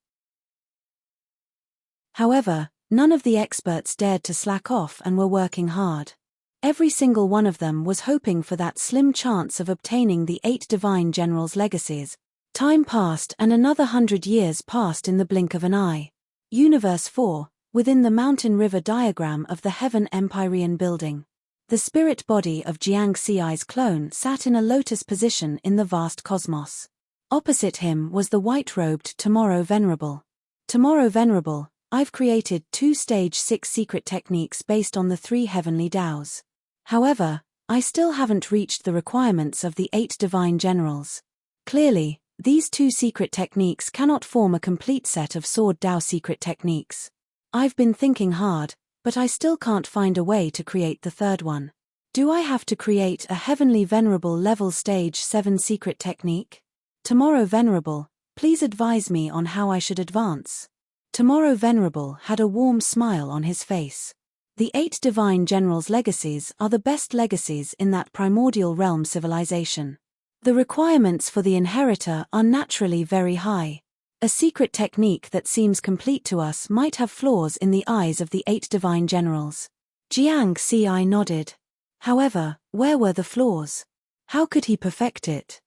However, none of the experts dared to slack off and were working hard. Every single one of them was hoping for that slim chance of obtaining the 8 divine generals' legacies. Time passed and another 100 years passed in the blink of an eye. Universe 4, within the mountain river diagram of the Heaven Empyrean building. The spirit body of Jiang Xi's clone sat in a lotus position in the vast cosmos. Opposite him was the white-robed Tomorrow Venerable. Tomorrow Venerable, I've created 2 stage 6 secret techniques based on the 3 heavenly Taos. However, I still haven't reached the requirements of the 8 divine generals. Clearly, these 2 secret techniques cannot form a complete set of Sword Tao secret techniques. I've been thinking hard, but I still can't find a way to create the 3rd one. Do I have to create a Heavenly Venerable level stage 7 secret technique? Tomorrow Venerable, please advise me on how I should advance. Tomorrow Venerable had a warm smile on his face. The 8 divine generals' legacies are the best legacies in that primordial realm civilization. The requirements for the inheritor are naturally very high. A secret technique that seems complete to us might have flaws in the eyes of the 8 divine generals. Jiang Xi nodded. However, where were the flaws? How could he perfect it?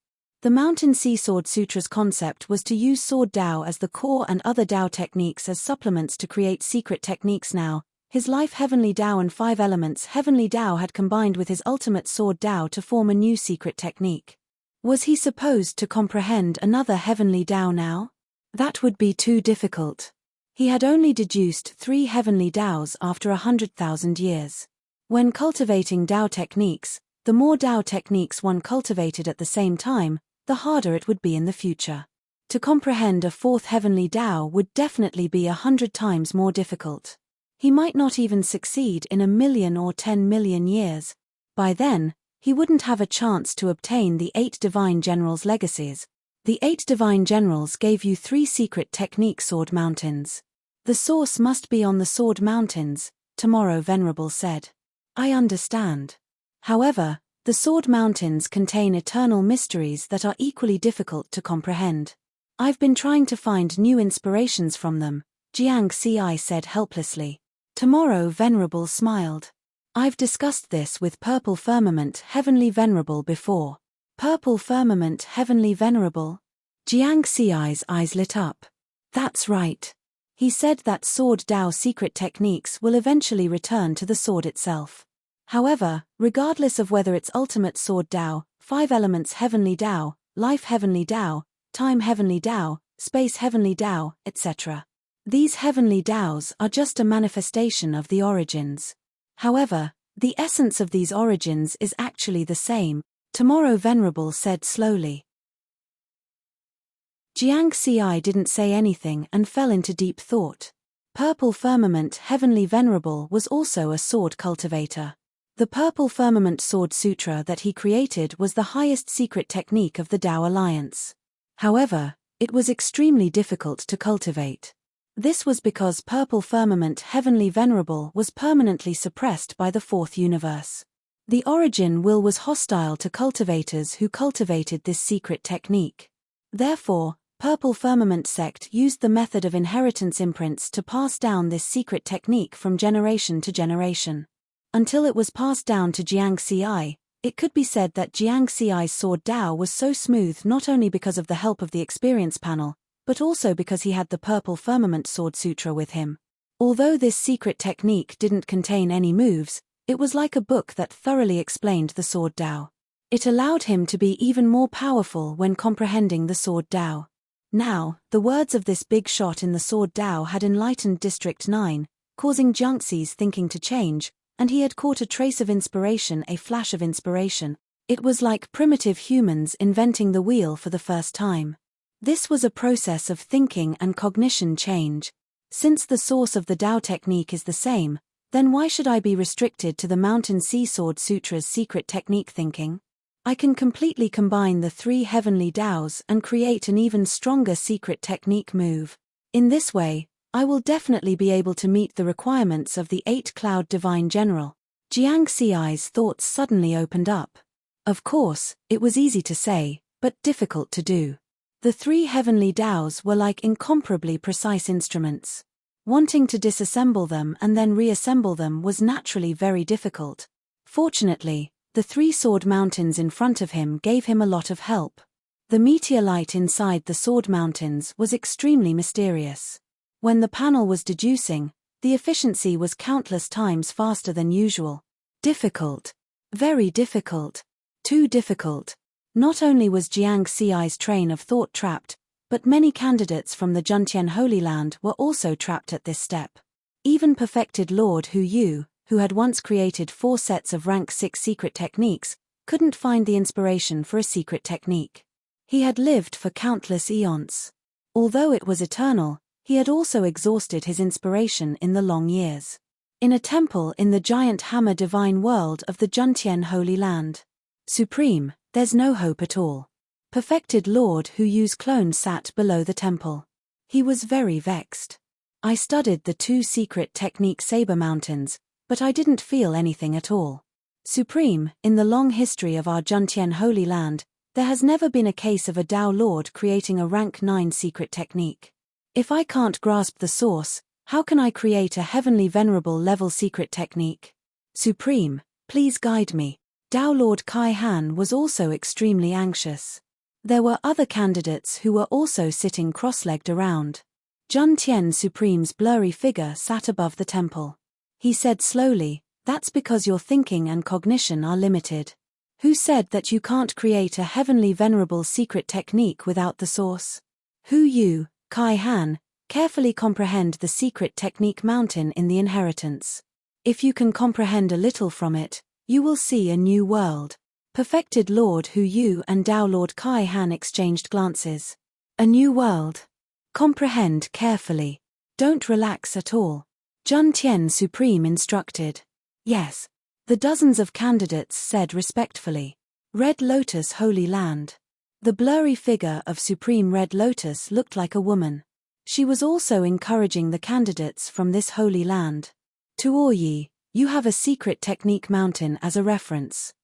The Mountain Sea Sword Sutra's concept was to use Sword Tao as the core and other Tao techniques as supplements to create secret techniques. Now, his life Heavenly Tao and 5 elements Heavenly Tao had combined with his ultimate Sword Tao to form a new secret technique. Was he supposed to comprehend another Heavenly Tao now? That would be too difficult. He had only deduced 3 heavenly Taos after 100,000 years. When cultivating Tao techniques, the more Tao techniques one cultivated at the same time, the harder it would be in the future. To comprehend a 4th heavenly Tao would definitely be 100 times more difficult. He might not even succeed in 1,000,000 or 10,000,000 years. By then, he wouldn't have a chance to obtain the 8 divine generals' legacies. The 8 divine generals gave you 3 secret technique sword mountains. The source must be on the sword mountains, Tomorrow Venerable said. I understand. However, the sword mountains contain eternal mysteries that are equally difficult to comprehend. I've been trying to find new inspirations from them, Jiang Xi said helplessly. Tomorrow Venerable smiled. I've discussed this with Purple Firmament Heavenly Venerable before. Purple Firmament Heavenly Venerable? Jiang Xi's eyes lit up. That's right. He said that Sword Tao secret techniques will eventually return to the sword itself. However, regardless of whether it's ultimate Sword Tao, 5 elements Heavenly Tao, life Heavenly Tao, time Heavenly Tao, space Heavenly Tao, etc. These Heavenly Taos are just a manifestation of the origins. However, the essence of these origins is actually the same, Tomorrow Venerable said slowly. Jiang Xi didn't say anything and fell into deep thought. Purple Firmament Heavenly Venerable was also a sword cultivator. The Purple Firmament Sword Sutra that he created was the highest secret technique of the Tao Alliance. However, it was extremely difficult to cultivate. This was because Purple Firmament Heavenly Venerable was permanently suppressed by the 4th universe. The origin will was hostile to cultivators who cultivated this secret technique. Therefore, Purple Firmament sect used the method of inheritance imprints to pass down this secret technique from generation to generation. Until it was passed down to Jiang Xi, It could be said that Jiang Xi's sword Dao was so smooth not only because of the help of the experience panel, but also because he had the purple firmament sword sutra with him. Although this secret technique didn't contain any moves, it was like a book that thoroughly explained the sword Dao. It allowed him to be even more powerful when comprehending the sword Dao. Now, the words of this big shot in the sword Dao had enlightened District 9, causing Jiangxi's thinking to change, and he had caught a trace of inspiration, a flash of inspiration. It was like primitive humans inventing the wheel for the first time. This was a process of thinking and cognition change. Since the source of the Dao technique is the same, then why should I be restricted to the Mountain Sea Sword Sutra's secret technique thinking? I can completely combine the 3 heavenly Daos and create an even stronger secret technique move. In this way, I will definitely be able to meet the requirements of the 8-cloud divine general. Jiang Xi's thoughts suddenly opened up. Of course, it was easy to say, but difficult to do. The 3 heavenly Daos were like incomparably precise instruments. Wanting to disassemble them and then reassemble them was naturally very difficult. Fortunately, the 3 sword mountains in front of him gave him a lot of help. The meteor light inside the sword mountains was extremely mysterious. When the panel was deducing, the efficiency was countless times faster than usual. Difficult. Very difficult. Too difficult. Not only was Jiang Xi's train of thought trapped, but many candidates from the Zhentian Holy Land were also trapped at this step. Even perfected Lord Hu Yu, who had once created 4 sets of rank 6 secret techniques, couldn't find the inspiration for a secret technique. He had lived for countless eons. Although it was eternal, he had also exhausted his inspiration in the long years. In a temple in the giant hammer divine world of the Zhentian Holy Land. Supreme, there's no hope at all. Perfected Lord Hu Yu's clone sat below the temple. He was very vexed. I studied the 2 secret technique saber mountains, but I didn't feel anything at all. Supreme, in the long history of our Zhentian Holy Land, there has never been a case of a Dao Lord creating a rank 9 secret technique. If I can't grasp the source, how can I create a heavenly venerable level secret technique? Supreme, please guide me. Dao Lord Kai Han was also extremely anxious. There were other candidates who were also sitting cross-legged around. Jun Tian Supreme's blurry figure sat above the temple. He said slowly, "That's because your thinking and cognition are limited. Who said that you can't create a heavenly venerable secret technique without the source? Hu Yu, Kai Han, carefully comprehend the secret technique mountain in the inheritance. If you can comprehend a little from it, you will see a new world." Perfected Lord Hu Yu and Dao Lord Kai Han exchanged glances. A new world. Comprehend carefully. Don't relax at all. Jun Tian Supreme instructed. Yes. The dozens of candidates said respectfully. Red Lotus Holy Land. The blurry figure of Supreme Red Lotus looked like a woman. She was also encouraging the candidates from this holy land. Tuoyi, you have a secret technique mountain as a reference.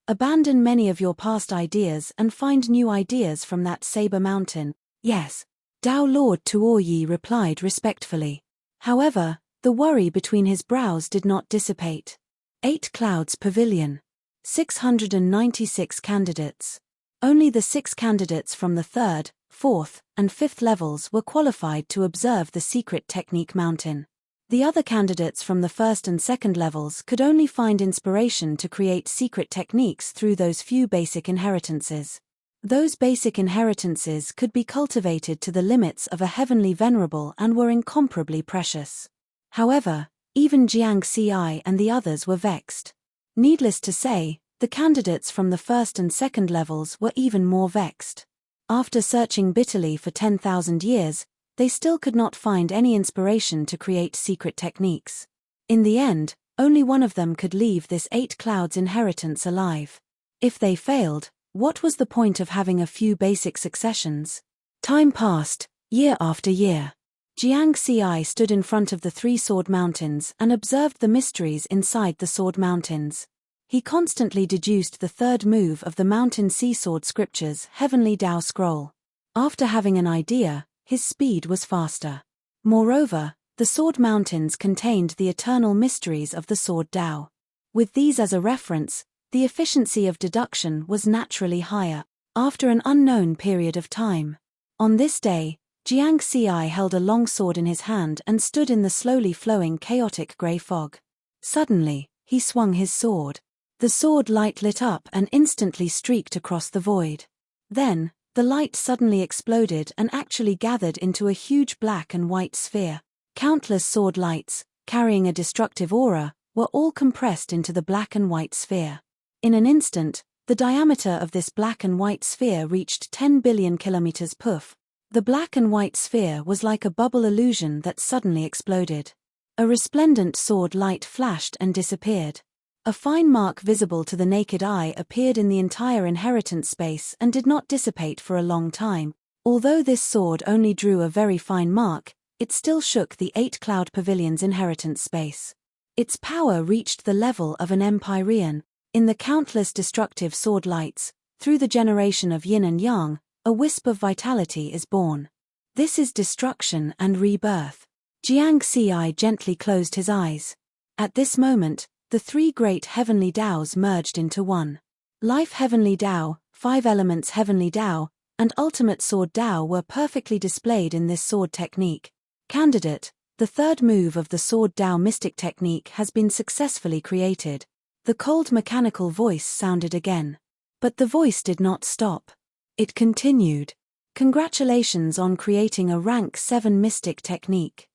Abandon many of your past ideas and find new ideas from that saber mountain. Yes. Dao Lord Tuoyi replied respectfully. However, the worry between his brows did not dissipate. 8 Clouds Pavilion. 696 candidates. Only the 6 candidates from the 3rd, 4th, and 5th levels were qualified to observe the secret technique mountain. The other candidates from the 1st and 2nd levels could only find inspiration to create secret techniques through those few basic inheritances. Those basic inheritances could be cultivated to the limits of a heavenly venerable and were incomparably precious. However, even Jiang Xi and the others were vexed. Needless to say, the candidates from the 1st and 2nd levels were even more vexed. After searching bitterly for 10,000 years, they still could not find any inspiration to create secret techniques. In the end, only one of them could leave this 8 Clouds inheritance alive. If they failed, what was the point of having a few basic successions? Time passed, year after year. Jiang Xi stood in front of the 3 sword mountains and observed the mysteries inside the sword mountains. He constantly deduced the 3rd move of the Mountain Sea Sword Scripture's Heavenly Dao Scroll. After having an idea, his speed was faster. Moreover, the sword mountains contained the eternal mysteries of the sword Dao. With these as a reference, the efficiency of deduction was naturally higher. After an unknown period of time. On this day, Jiang Xi held a long sword in his hand and stood in the slowly flowing chaotic grey fog. Suddenly, he swung his sword. The sword light lit up and instantly streaked across the void. Then, the light suddenly exploded and actually gathered into a huge black and white sphere. Countless sword lights, carrying a destructive aura, were all compressed into the black and white sphere. In an instant, the diameter of this black and white sphere reached 10 billion kilometers poof. The black and white sphere was like a bubble illusion that suddenly exploded. A resplendent sword light flashed and disappeared. A fine mark visible to the naked eye appeared in the entire inheritance space and did not dissipate for a long time. Although this sword only drew a very fine mark, it still shook the 8 Cloud Pavilion's inheritance space. Its power reached the level of an empyrean. In the countless destructive sword lights, through the generation of yin and yang, a wisp of vitality is born. This is destruction and rebirth. Jiang Xi gently closed his eyes. At this moment, the 3 great heavenly Taos merged into one. Life Heavenly Tao, 5 Elements Heavenly Tao, and Ultimate Sword Tao were perfectly displayed in this sword technique. Candidate, the third move of the Sword Tao Mystic technique has been successfully created. The cold mechanical voice sounded again. But the voice did not stop. It continued. Congratulations on creating a rank 7 mystic technique.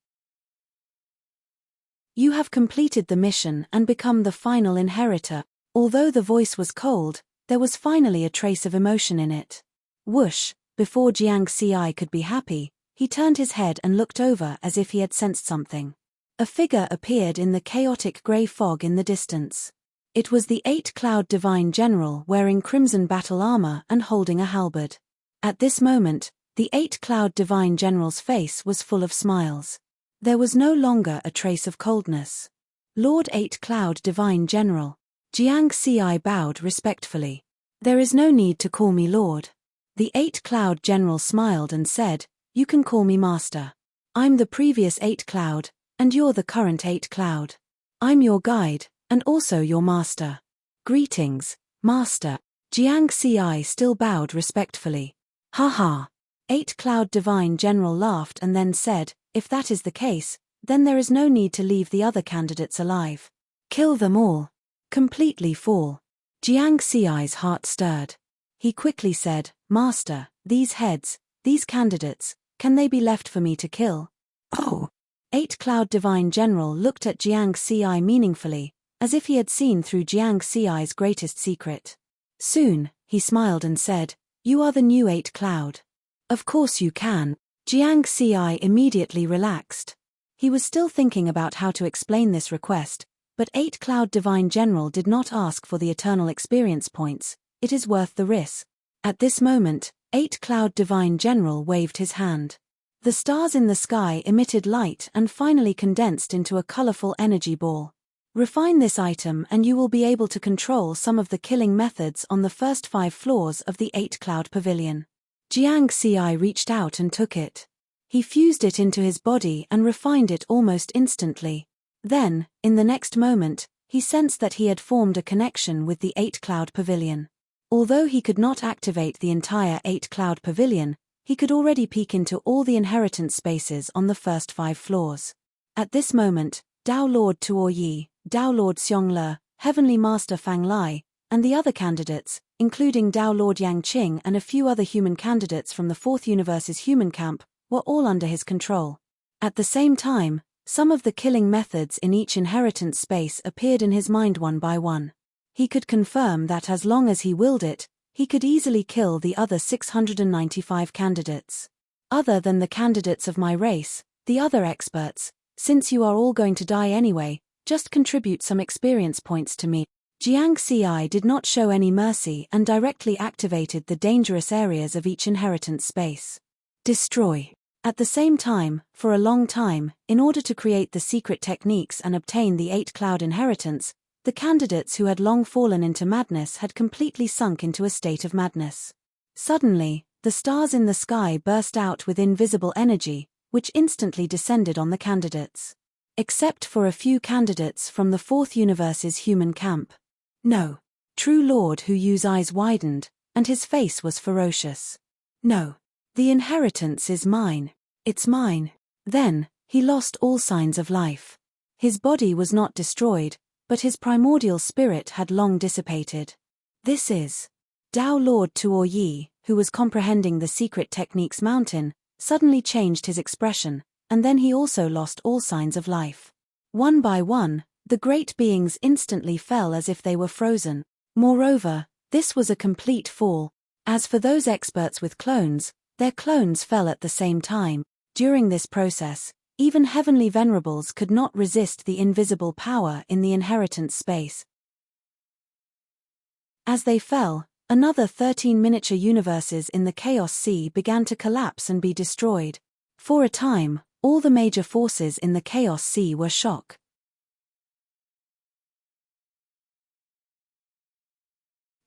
You have completed the mission and become the final inheritor. Although the voice was cold, there was finally a trace of emotion in it. Whoosh, before Jiang Xi could be happy, he turned his head and looked over as if he had sensed something. A figure appeared in the chaotic grey fog in the distance. It was the 8 Cloud Divine General wearing crimson battle armor and holding a halberd. At this moment, the 8 Cloud Divine General's face was full of smiles. There was no longer a trace of coldness. Lord 8 Cloud Divine General. Jiang Xi bowed respectfully. There is no need to call me Lord. The 8 Cloud General smiled and said, you can call me Master. I'm the previous 8 Cloud, and you're the current 8 Cloud. I'm your guide, and also your master. Greetings, Master. Jiang Xi still bowed respectfully. Ha. 8 Cloud Divine General laughed and then said, if that is the case, then there is no need to leave the other candidates alive. Kill them all. Completely fall. Jiang Xi's heart stirred. He quickly said, Master, these heads, these candidates, can they be left for me to kill? Oh. 8 Cloud Divine General looked at Jiang Xi meaningfully, as if he had seen through Jiang Xi's greatest secret. Soon, he smiled and said, you are the new 8 Cloud. Of course you can. Jiang Xi immediately relaxed. He was still thinking about how to explain this request, but 8 Cloud Divine General did not ask for the eternal experience points. It is worth the risk. At this moment, 8 Cloud Divine General waved his hand. The stars in the sky emitted light and finally condensed into a colorful energy ball. Refine this item and you will be able to control some of the killing methods on the first 5 floors of the 8 Cloud Pavilion. Jiang Xi reached out and took it. He fused it into his body and refined it almost instantly. Then, in the next moment, he sensed that he had formed a connection with the 8 Cloud Pavilion. Although he could not activate the entire 8 Cloud Pavilion, he could already peek into all the inheritance spaces on the first 5 floors. At this moment, Tao Lord Tuo Yi, Tao Lord Xiong Le, Heavenly Master Fang Lai, and the other candidates, including Tao Lord Yang Qing and a few other human candidates from the 4th Universe's human camp, were all under his control. At the same time, some of the killing methods in each inheritance space appeared in his mind one by one. He could confirm that as long as he willed it, he could easily kill the other 695 candidates. Other than the candidates of my race, the other experts, since you are all going to die anyway, just contribute some experience points to me. Jiang Xi did not show any mercy and directly activated the dangerous areas of each inheritance space. Destroy. At the same time, for a long time, in order to create the secret techniques and obtain the 8 Cloud inheritance, the candidates who had long fallen into madness had completely sunk into a state of madness. Suddenly, the stars in the sky burst out with invisible energy, which instantly descended on the candidates. except for a few candidates from the Fourth Universe's human camp. No. True Lord Hu Yu's eyes widened, and his face was ferocious. No. The inheritance is mine. It's mine. Then, he lost all signs of life. His body was not destroyed, but his primordial spirit had long dissipated. This is. Tao Lord Tuo Yi, who was comprehending the secret techniques mountain, suddenly changed his expression, and then he also lost all signs of life. One by one, the great beings instantly fell as if they were frozen. Moreover, this was a complete fall. As for those experts with clones, their clones fell at the same time. During this process, even heavenly venerables could not resist the invisible power in the inheritance space. As they fell, another 13 miniature universes in the Chaos Sea began to collapse and be destroyed. For a time, all the major forces in the Chaos Sea were shocked.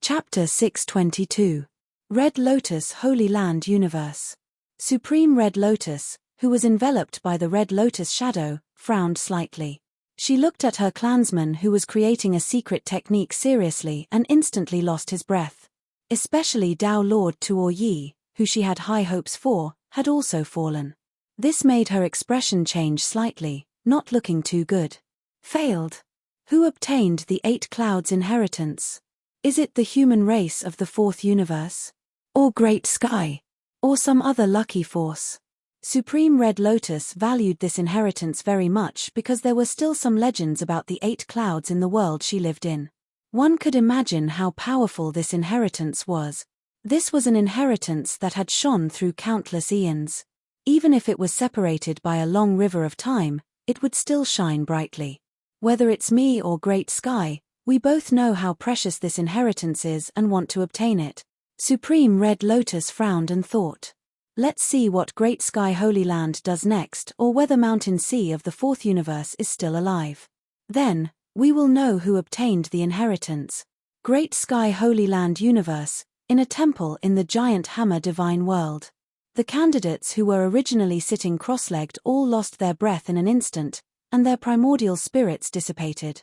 Chapter 622. Red Lotus Holy Land Universe. Supreme Red Lotus, who was enveloped by the Red Lotus shadow, frowned slightly. She looked at her clansman who was creating a secret technique seriously and instantly lost his breath. Especially Tao Lord Tuo Yi, who she had high hopes for, had also fallen. This made her expression change slightly, not looking too good. Failed. Who obtained the 8 Clouds inheritance? Is it the human race of the Fourth Universe? Or Great Sky? Or some other lucky force? Supreme Red Lotus valued this inheritance very much because there were still some legends about the 8 Clouds in the world she lived in. One could imagine how powerful this inheritance was. This was an inheritance that had shone through countless eons. Even if it was separated by a long river of time, it would still shine brightly. Whether it's me or Great Sky, we both know how precious this inheritance is and want to obtain it. Supreme Red Lotus frowned and thought. Let's see what Great Sky Holy Land does next, or whether Mountain Sea of the Fourth Universe is still alive. Then, we will know who obtained the inheritance. Great Sky Holy Land Universe, in a temple in the Giant Hammer Divine World. The candidates who were originally sitting cross-legged all lost their breath in an instant, and their primordial spirits dissipated.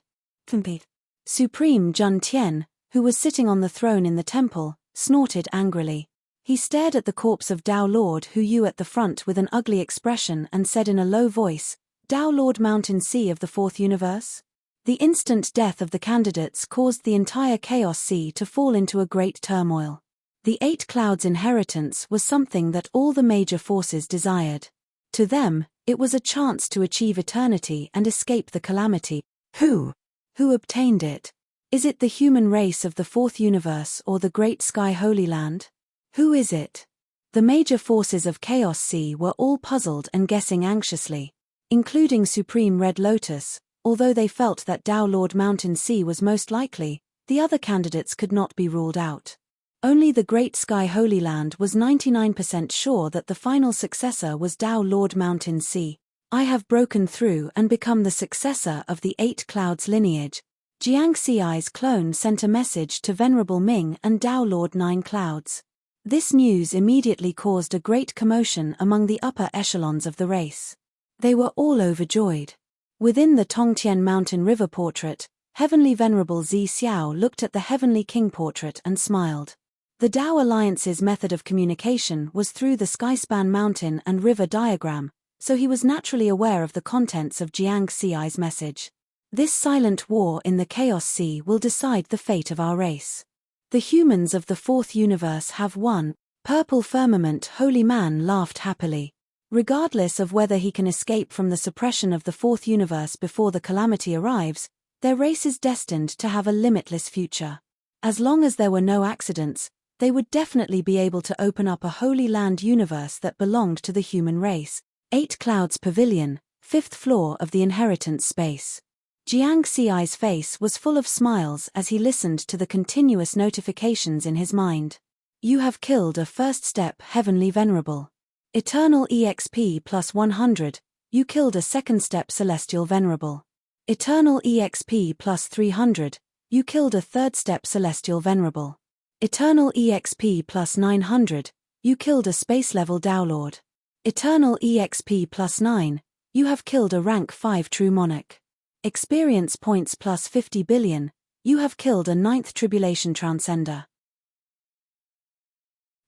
Supreme Jun Tian, who was sitting on the throne in the temple, snorted angrily. He stared at the corpse of Tao Lord Hu Yu at the front with an ugly expression and said in a low voice, "Tao Lord Mountain Sea of the Fourth Universe?" The instant death of the candidates caused the entire Chaos Sea to fall into a great turmoil. The 8 Clouds inheritance was something that all the major forces desired. To them, it was a chance to achieve eternity and escape the calamity. Who obtained it? Is it the human race of the Fourth Universe or the Great Sky Holy Land? Who is it? The major forces of Chaos Sea were all puzzled and guessing anxiously, including Supreme Red Lotus. Although they felt that Tao Lord Mountain Sea was most likely, the other candidates could not be ruled out. Only the Great Sky Holy Land was 99% sure that the final successor was Tao Lord Mountain Sea. I have broken through and become the successor of the 8 Clouds lineage. Jiang Xi's clone sent a message to Venerable Ming and Tao Lord 9 Clouds. This news immediately caused a great commotion among the upper echelons of the race. They were all overjoyed. Within the Tongtian Mountain River portrait, Heavenly Venerable Zi Xiao looked at the Heavenly King portrait and smiled. The Tao Alliance's method of communication was through the Skyspan Mountain and River diagram, so he was naturally aware of the contents of Jiang Xi's message. This silent war in the Chaos Sea will decide the fate of our race. The humans of the Fourth Universe have won. Purple Firmament Holy Man laughed happily. Regardless of whether he can escape from the suppression of the Fourth Universe before the calamity arrives, their race is destined to have a limitless future. As long as there were no accidents, they would definitely be able to open up a Holy Land universe that belonged to the human race. 8 Clouds Pavilion, 5th floor of the inheritance space. Jiang Xi's face was full of smiles as he listened to the continuous notifications in his mind. You have killed a first step Heavenly Venerable. Eternal EXP plus 100, you killed a second step Celestial Venerable. Eternal EXP plus 300, you killed a third step Celestial Venerable. Eternal EXP plus 900, you killed a space level Tao Lord. Eternal EXP plus 9, You have killed a rank 5 true monarch. Experience points plus 50 billion. You have killed a 9th tribulation transcender.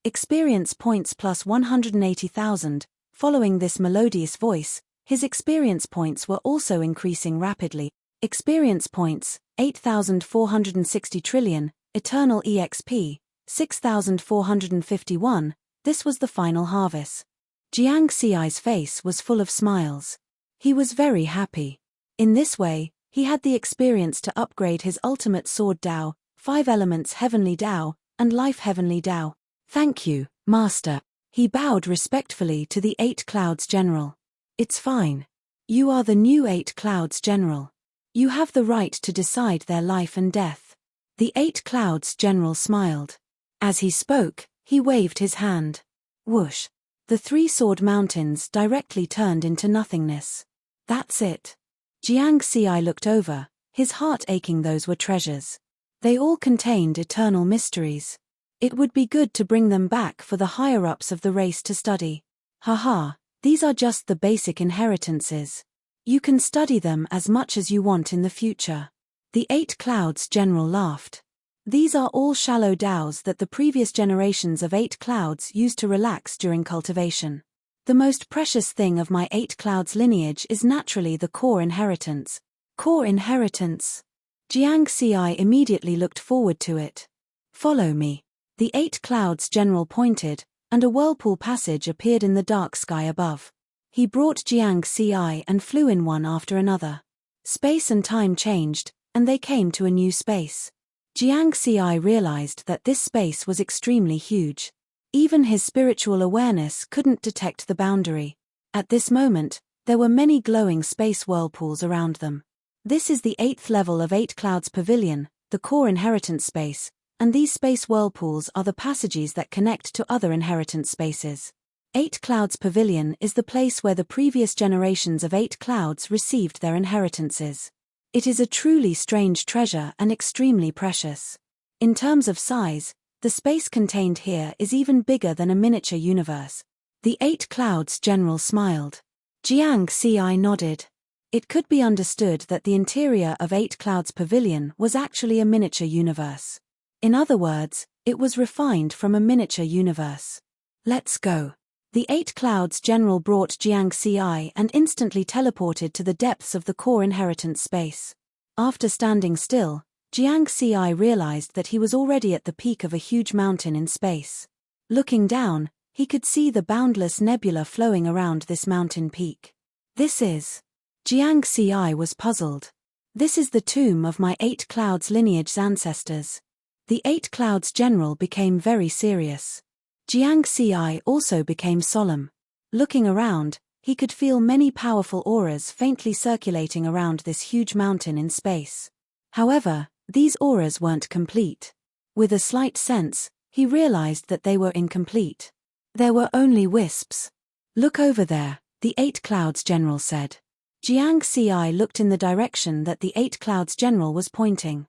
Experience points plus 180,000. Following this melodious voice, his experience points were also increasing rapidly. Experience points, 8,460 trillion, eternal EXP, 6,451, this was the final harvest. Jiang Xi's face was full of smiles. He was very happy. In this way, he had the experience to upgrade his ultimate sword Dao, 5 elements heavenly Dao, and life heavenly Dao. Thank you, Master. He bowed respectfully to the 8 Clouds General. It's fine. You are the new 8 Clouds General. You have the right to decide their life and death. The 8 Clouds General smiled. As he spoke, he waved his hand. Whoosh. The 3 sword mountains directly turned into nothingness. That's it. Jiang Xi looked over, his heart aching. Those were treasures. They all contained eternal mysteries. It would be good to bring them back for the higher-ups of the race to study. Haha, these are just the basic inheritances. You can study them as much as you want in the future. The 8 Clouds General laughed. These are all shallow Daos that the previous generations of 8 Clouds used to relax during cultivation. The most precious thing of my 8 Clouds lineage is naturally the core inheritance. Core inheritance. Jiang Xi immediately looked forward to it. Follow me. The 8 Clouds General pointed, and a whirlpool passage appeared in the dark sky above. He brought Jiang Xi and flew in one after another. Space and time changed, and they came to a new space. Jiang Xi realized that this space was extremely huge. Even his spiritual awareness couldn't detect the boundary. At this moment, there were many glowing space whirlpools around them. This is the 8th level of 8 Clouds Pavilion, the core inheritance space, and these space whirlpools are the passages that connect to other inheritance spaces. 8 Clouds Pavilion is the place where the previous generations of 8 Clouds received their inheritances. It is a truly strange treasure and extremely precious. In terms of size, the space contained here is even bigger than a miniature universe. The 8 Clouds General smiled. Jiang Xi nodded. It could be understood that the interior of 8 Clouds Pavilion was actually a miniature universe. In other words, it was refined from a miniature universe. Let's go. The 8 Clouds General brought Jiang Xi and instantly teleported to the depths of the core inheritance space. After standing still, Jiang Xi realized that he was already at the peak of a huge mountain in space. Looking down, he could see the boundless nebula flowing around this mountain peak. This is... Jiang Xi was puzzled. This is the tomb of my 8 Clouds lineage's ancestors. The 8 Clouds General became very serious. Jiang Xi also became solemn. Looking around, he could feel many powerful auras faintly circulating around this huge mountain in space. However, these auras weren't complete. With a slight sense, he realized that they were incomplete. There were only wisps. Look over there, the 8 Clouds General said. Jiang Xi looked in the direction that the 8 Clouds General was pointing.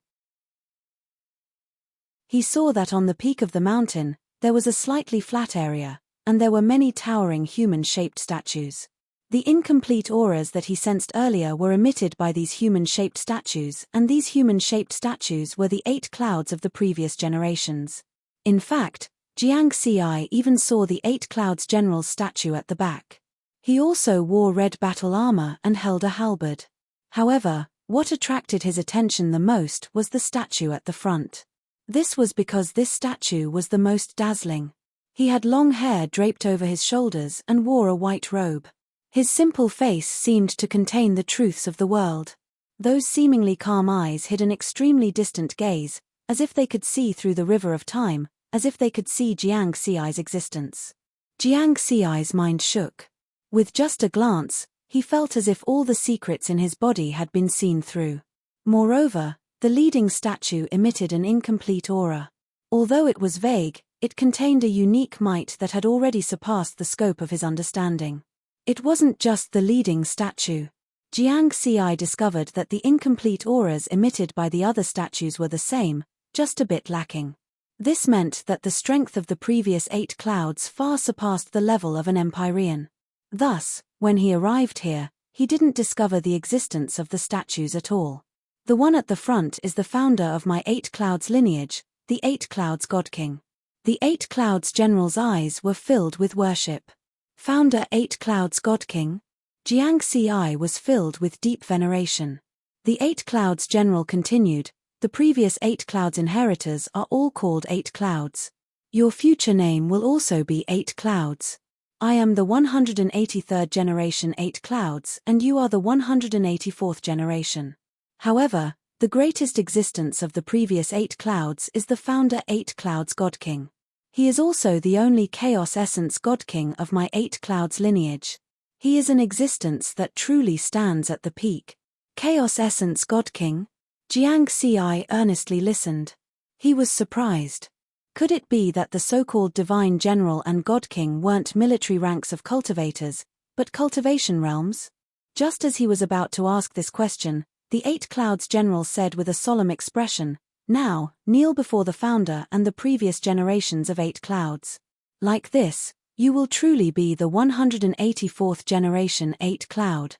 He saw that on the peak of the mountain, there was a slightly flat area, and there were many towering human-shaped statues. The incomplete auras that he sensed earlier were emitted by these human-shaped statues, and these human-shaped statues were the 8 Clouds of the previous generations. In fact, Jiang Xi even saw the 8 Clouds General's statue at the back. He also wore red battle armor and held a halberd. However, what attracted his attention the most was the statue at the front. This was because this statue was the most dazzling. He had long hair draped over his shoulders and wore a white robe. His simple face seemed to contain the truths of the world. Those seemingly calm eyes hid an extremely distant gaze, as if they could see through the river of time, as if they could see Jiang Xi's existence. Jiang Xi's mind shook. With just a glance, he felt as if all the secrets in his body had been seen through. Moreover, the leading statue emitted an incomplete aura. Although it was vague, it contained a unique might that had already surpassed the scope of his understanding. It wasn't just the leading statue. Jiang Xi discovered that the incomplete auras emitted by the other statues were the same, just a bit lacking. This meant that the strength of the previous 8 Clouds far surpassed the level of an Empyrean. Thus, when he arrived here, he didn't discover the existence of the statues at all. The one at the front is the founder of my 8 Clouds lineage, the 8 Clouds God King. The 8 Clouds General's eyes were filled with worship. Founder 8 Clouds God King? Jiangxi's eye was filled with deep veneration. The 8 Clouds General continued, the previous 8 Clouds inheritors are all called 8 Clouds. Your future name will also be 8 Clouds. I am the 183rd generation 8 Clouds and you are the 184th generation. However, the greatest existence of the previous 8 Clouds is the founder 8 Clouds God King. He is also the only Chaos Essence God King of my 8 Clouds lineage. He is an existence that truly stands at the peak. Chaos Essence God King? Jiangxi's earnestly listened. He was surprised. Could it be that the so-called Divine General and God King weren't military ranks of cultivators, but cultivation realms? Just as he was about to ask this question, the 8 Clouds General said with a solemn expression, now, kneel before the founder and the previous generations of 8 Clouds. Like this, you will truly be the 184th generation 8 Cloud.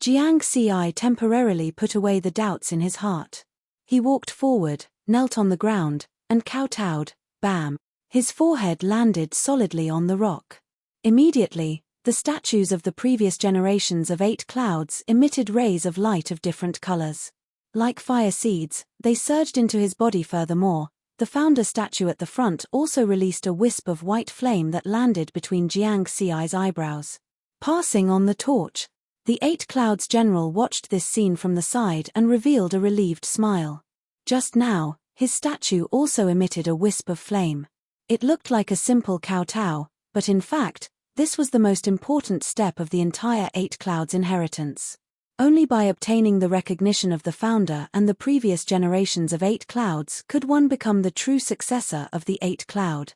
Jiangxi's temporarily put away the doubts in his heart. He walked forward, knelt on the ground, and kowtowed, bam. His forehead landed solidly on the rock. Immediately, the statues of the previous generations of 8 Clouds emitted rays of light of different colors. Like fire seeds, they surged into his body. Furthermore, the founder statue at the front also released a wisp of white flame that landed between Jiangxi's eyebrows. Passing on the torch, the 8 Clouds General watched this scene from the side and revealed a relieved smile. Just now, his statue also emitted a wisp of flame. It looked like a simple kowtow, but in fact, this was the most important step of the entire 8 Clouds inheritance. Only by obtaining the recognition of the founder and the previous generations of 8 Clouds could one become the true successor of the 8 Cloud.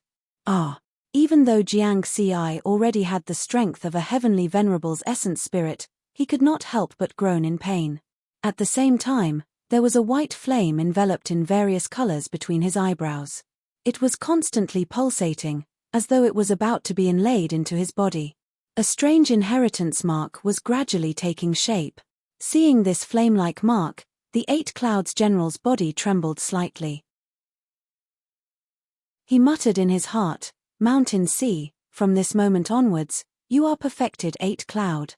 Even though Jiangxi already had the strength of a heavenly venerable's essence spirit, he could not help but groan in pain. At the same time, there was a white flame enveloped in various colors between his eyebrows. It was constantly pulsating, as though it was about to be inlaid into his body. A strange inheritance mark was gradually taking shape. Seeing this flame-like mark, the 8 Clouds General's body trembled slightly. He muttered in his heart, Mountain Sea, from this moment onwards, you are perfected 8 Cloud.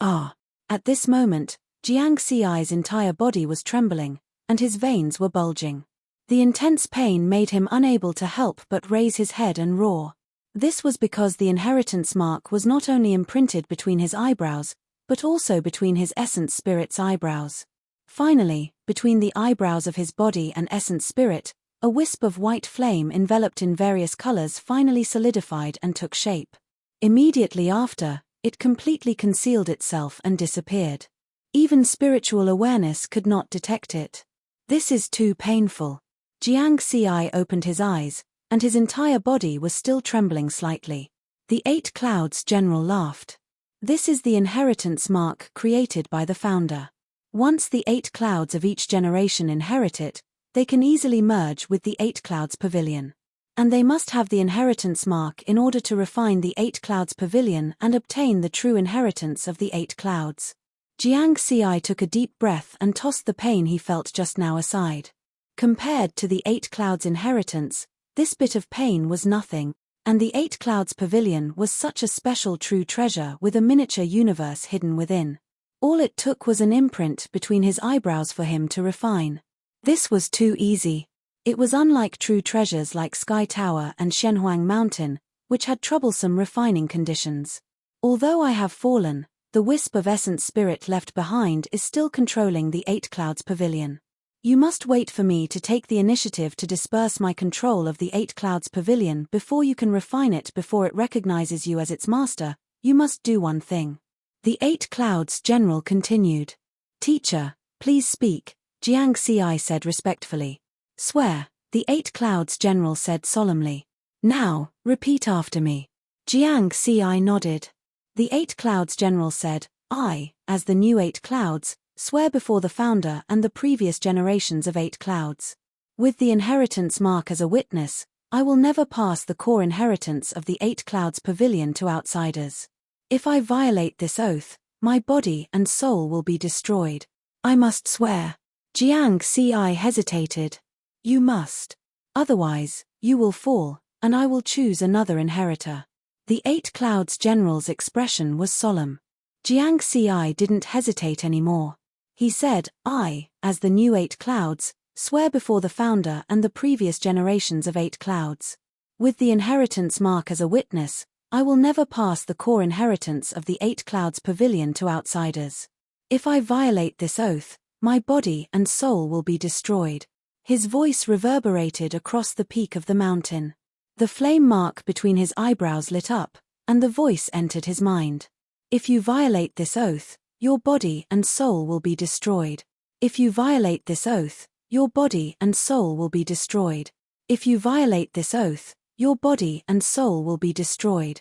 At this moment, Jiangxi's entire body was trembling, and his veins were bulging. The intense pain made him unable to help but raise his head and roar. This was because the inheritance mark was not only imprinted between his eyebrows, but also between his essence spirit's eyebrows. Finally, between the eyebrows of his body and essence spirit, a wisp of white flame enveloped in various colors finally solidified and took shape. Immediately after, it completely concealed itself and disappeared. Even spiritual awareness could not detect it. This is too painful. Jiangxi opened his eyes, and his entire body was still trembling slightly. The 8 Clouds General laughed. This is the inheritance mark created by the founder. Once the 8 Clouds of each generation inherit it, they can easily merge with the 8 Clouds Pavilion. And they must have the inheritance mark in order to refine the 8 Clouds Pavilion and obtain the true inheritance of the 8 Clouds. Jiangxi took a deep breath and tossed the pain he felt just now aside. Compared to the 8 Clouds inheritance, this bit of pain was nothing, and the 8 Clouds Pavilion was such a special true treasure with a miniature universe hidden within. All it took was an imprint between his eyebrows for him to refine. This was too easy. It was unlike true treasures like Sky Tower and Shenhuang Mountain, which had troublesome refining conditions. Although I have fallen, the wisp of essence spirit left behind is still controlling the 8 Clouds Pavilion. You must wait for me to take the initiative to disperse my control of the 8 Clouds Pavilion before you can refine it. Before it recognizes you as its master, you must do one thing. The 8 Clouds General continued. Teacher, please speak, Jiangxi said respectfully. Swear, the 8 Clouds General said solemnly. Now, repeat after me. Jiangxi nodded. The 8 Clouds General said, I, as the new 8 Clouds, swear before the founder and the previous generations of 8 Clouds. With the inheritance mark as a witness, I will never pass the core inheritance of the 8 Clouds Pavilion to outsiders. If I violate this oath, my body and soul will be destroyed. I must swear. Jiang Ci hesitated. You must. Otherwise, you will fall, and I will choose another inheritor. The 8 Clouds General's expression was solemn. Jiang Ci didn't hesitate anymore. He said, I, as the new 8 Clouds, swear before the founder and the previous generations of 8 Clouds. With the inheritance mark as a witness, I will never pass the core inheritance of the 8 Clouds Pavilion to outsiders. If I violate this oath, my body and soul will be destroyed. His voice reverberated across the peak of the mountain. The flame mark between his eyebrows lit up, and the voice entered his mind. If you violate this oath, your body and soul will be destroyed. If you violate this oath, your body and soul will be destroyed. If you violate this oath, your body and soul will be destroyed.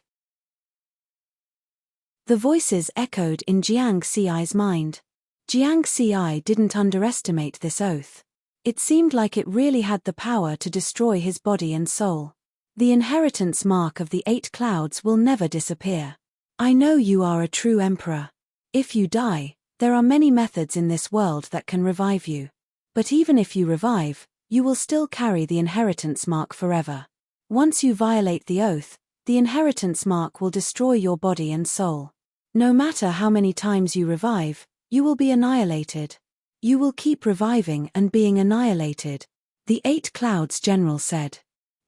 The voices echoed in Jiang Ci's mind. Jiang Ci didn't underestimate this oath. It seemed like it really had the power to destroy his body and soul. The inheritance mark of the 8 Clouds will never disappear. I know you are a true emperor. If you die, there are many methods in this world that can revive you. But even if you revive, you will still carry the inheritance mark forever. Once you violate the oath, the inheritance mark will destroy your body and soul. No matter how many times you revive, you will be annihilated. You will keep reviving and being annihilated, the 8 Clouds General said.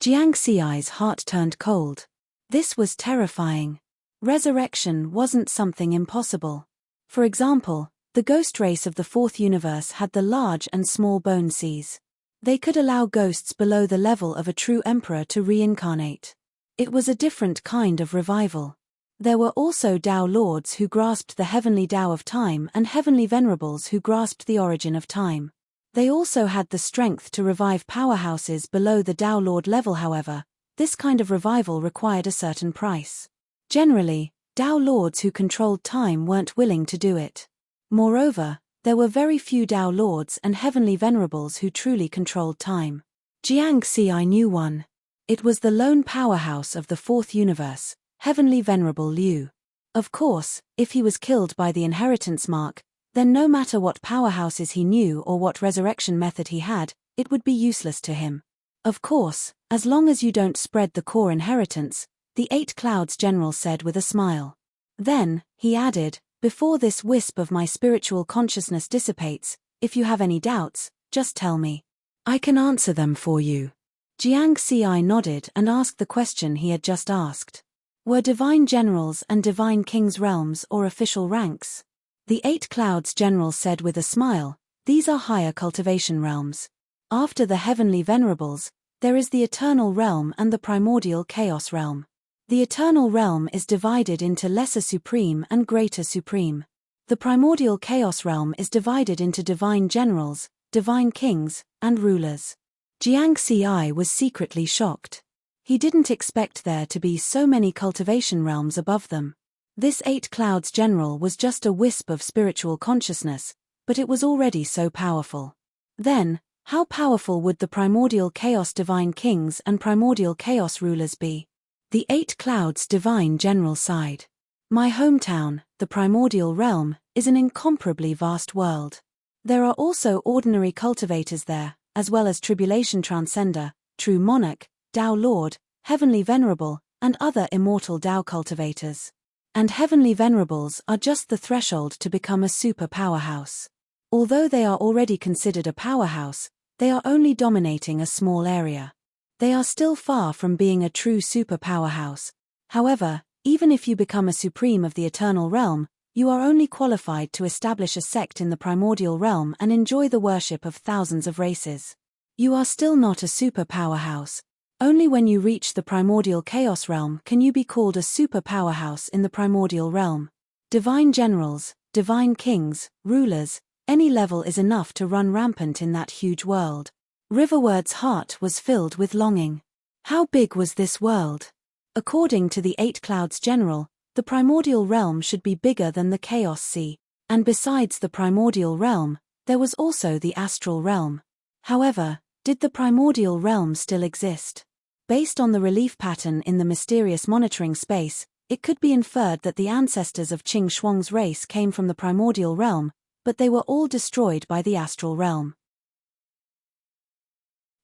Jiang Ci's heart turned cold. This was terrifying. Resurrection wasn't something impossible. For example, the ghost race of the 4th universe had the large and small bone seas. They could allow ghosts below the level of a true emperor to reincarnate. It was a different kind of revival. There were also Tao Lords who grasped the heavenly Tao of time and heavenly venerables who grasped the origin of time. They also had the strength to revive powerhouses below the Tao Lord level. However, this kind of revival required a certain price. Generally, Tao Lords who controlled time weren't willing to do it. Moreover, there were very few Tao Lords and heavenly venerables who truly controlled time. Jiang Ci knew one. It was the lone powerhouse of the 4th universe, Heavenly Venerable Liu. Of course, if he was killed by the inheritance mark, then no matter what powerhouses he knew or what resurrection method he had, it would be useless to him. Of course, as long as you don't spread the core inheritance, the 8 Clouds General said with a smile. Then, he added, before this wisp of my spiritual consciousness dissipates, if you have any doubts, just tell me. I can answer them for you. Jiang Ci nodded and asked the question he had just asked. Were divine generals and divine kings realms or official ranks? The 8 Clouds General said with a smile, these are higher cultivation realms. After the heavenly venerables, there is the eternal realm and the primordial chaos realm. The eternal realm is divided into lesser supreme and greater supreme. The primordial chaos realm is divided into divine generals, divine kings, and rulers. Jiang Ci was secretly shocked. He didn't expect there to be so many cultivation realms above them. This 8 Clouds General was just a wisp of spiritual consciousness, but it was already so powerful. Then, how powerful would the primordial chaos divine kings and primordial chaos rulers be? The 8 Clouds Divine General sighed. My hometown, the primordial realm, is an incomparably vast world. There are also ordinary cultivators there, as well as tribulation transcender, true monarch, Tao Lord, heavenly venerable, and other immortal Tao cultivators. And heavenly venerables are just the threshold to become a super powerhouse. Although they are already considered a powerhouse, they are only dominating a small area. They are still far from being a true super powerhouse. However, even if you become a supreme of the eternal realm, you are only qualified to establish a sect in the primordial realm and enjoy the worship of thousands of races. You are still not a super powerhouse. Only when you reach the primordial chaos realm can you be called a super powerhouse in the primordial realm. Divine generals, divine kings, rulers, any level is enough to run rampant in that huge world. Riverward's heart was filled with longing. How big was this world? According to the 8 Clouds General, the primordial realm should be bigger than the Chaos Sea, and besides the primordial realm, there was also the astral realm. However, did the primordial realm still exist? Based on the relief pattern in the mysterious monitoring space, It could be inferred that the ancestors of Qing Shuang's race came from the primordial realm, but they were all destroyed by the astral realm.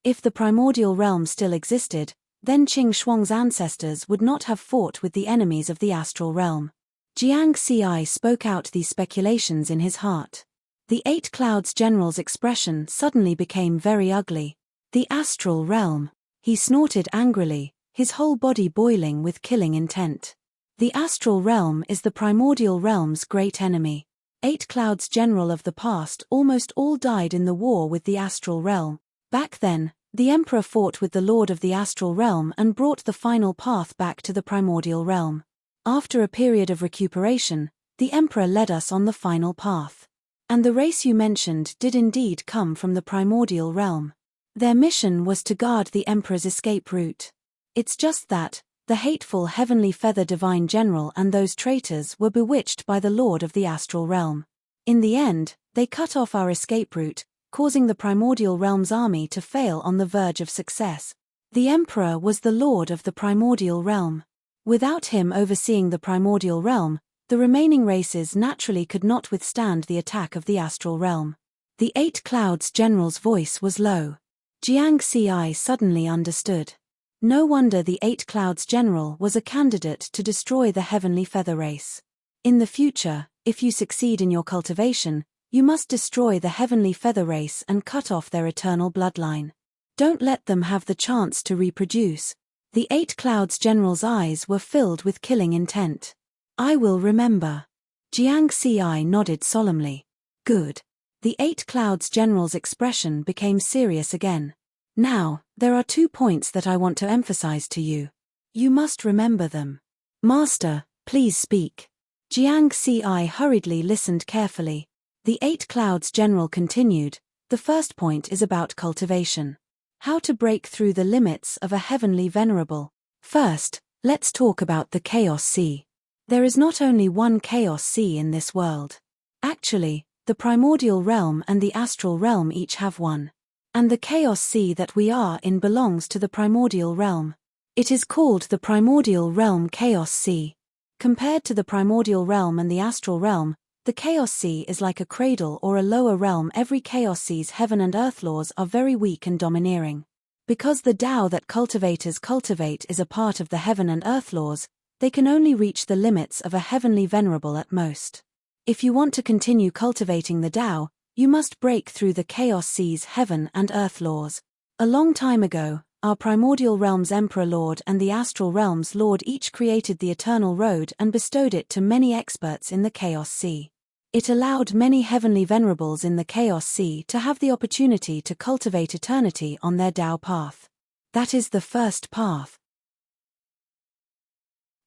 If the primordial realm still existed, then Qing Shuang's ancestors would not have fought with the enemies of the astral realm. Jiang Xi spoke out these speculations in his heart. The Eight Clouds general's expression suddenly became very ugly. The astral realm. He snorted angrily, his whole body boiling with killing intent. The astral realm is the primordial realm's great enemy. Eight Clouds general of the past almost all died in the war with the astral realm. Back then, the Emperor fought with the Lord of the astral realm and brought the final path back to the primordial realm. After a period of recuperation, the Emperor led us on the final path. And the race you mentioned did indeed come from the primordial realm. Their mission was to guard the Emperor's escape route. It's just that, the hateful Heavenly Feather Divine General and those traitors were bewitched by the Lord of the astral realm. In the end, they cut off our escape route, causing the primordial realm's army to fail on the verge of success. The Emperor was the Lord of the primordial realm. Without him overseeing the primordial realm, the remaining races naturally could not withstand the attack of the astral realm. The Eight Clouds general's voice was low. Jiang Xi suddenly understood. No wonder the Eight Clouds general was a candidate to destroy the Heavenly Feather race. In the future, if you succeed in your cultivation, you must destroy the Heavenly Feather race and cut off their eternal bloodline. Don't let them have the chance to reproduce. The Eight Clouds general's eyes were filled with killing intent. I will remember. Jiang Xi nodded solemnly. Good. The Eight Clouds general's expression became serious again. Now, there are 2 points that I want to emphasize to you. You must remember them. Master, please speak. Jiang Xi hurriedly listened carefully. The Eight Clouds general continued, the first point is about cultivation. How to break through the limits of a heavenly venerable. First, let's talk about the Chaos Sea. There is not only one Chaos Sea in this world. Actually, the primordial realm and the astral realm each have one. And the Chaos Sea that we are in belongs to the primordial realm. It is called the primordial realm Chaos Sea. Compared to the primordial realm and the astral realm, the Chaos Sea is like a cradle or a lower realm. Every Chaos Sea's heaven and earth laws are very weak and domineering. Because the Tao that cultivators cultivate is a part of the heaven and earth laws, they can only reach the limits of a heavenly venerable at most. If you want to continue cultivating the Tao, you must break through the Chaos Sea's heaven and earth laws. A long time ago, our primordial realm's Emperor Lord and the astral realm's Lord each created the Eternal Road and bestowed it to many experts in the Chaos Sea. It allowed many heavenly venerables in the Chaos Sea to have the opportunity to cultivate eternity on their Tao path. That is the first path.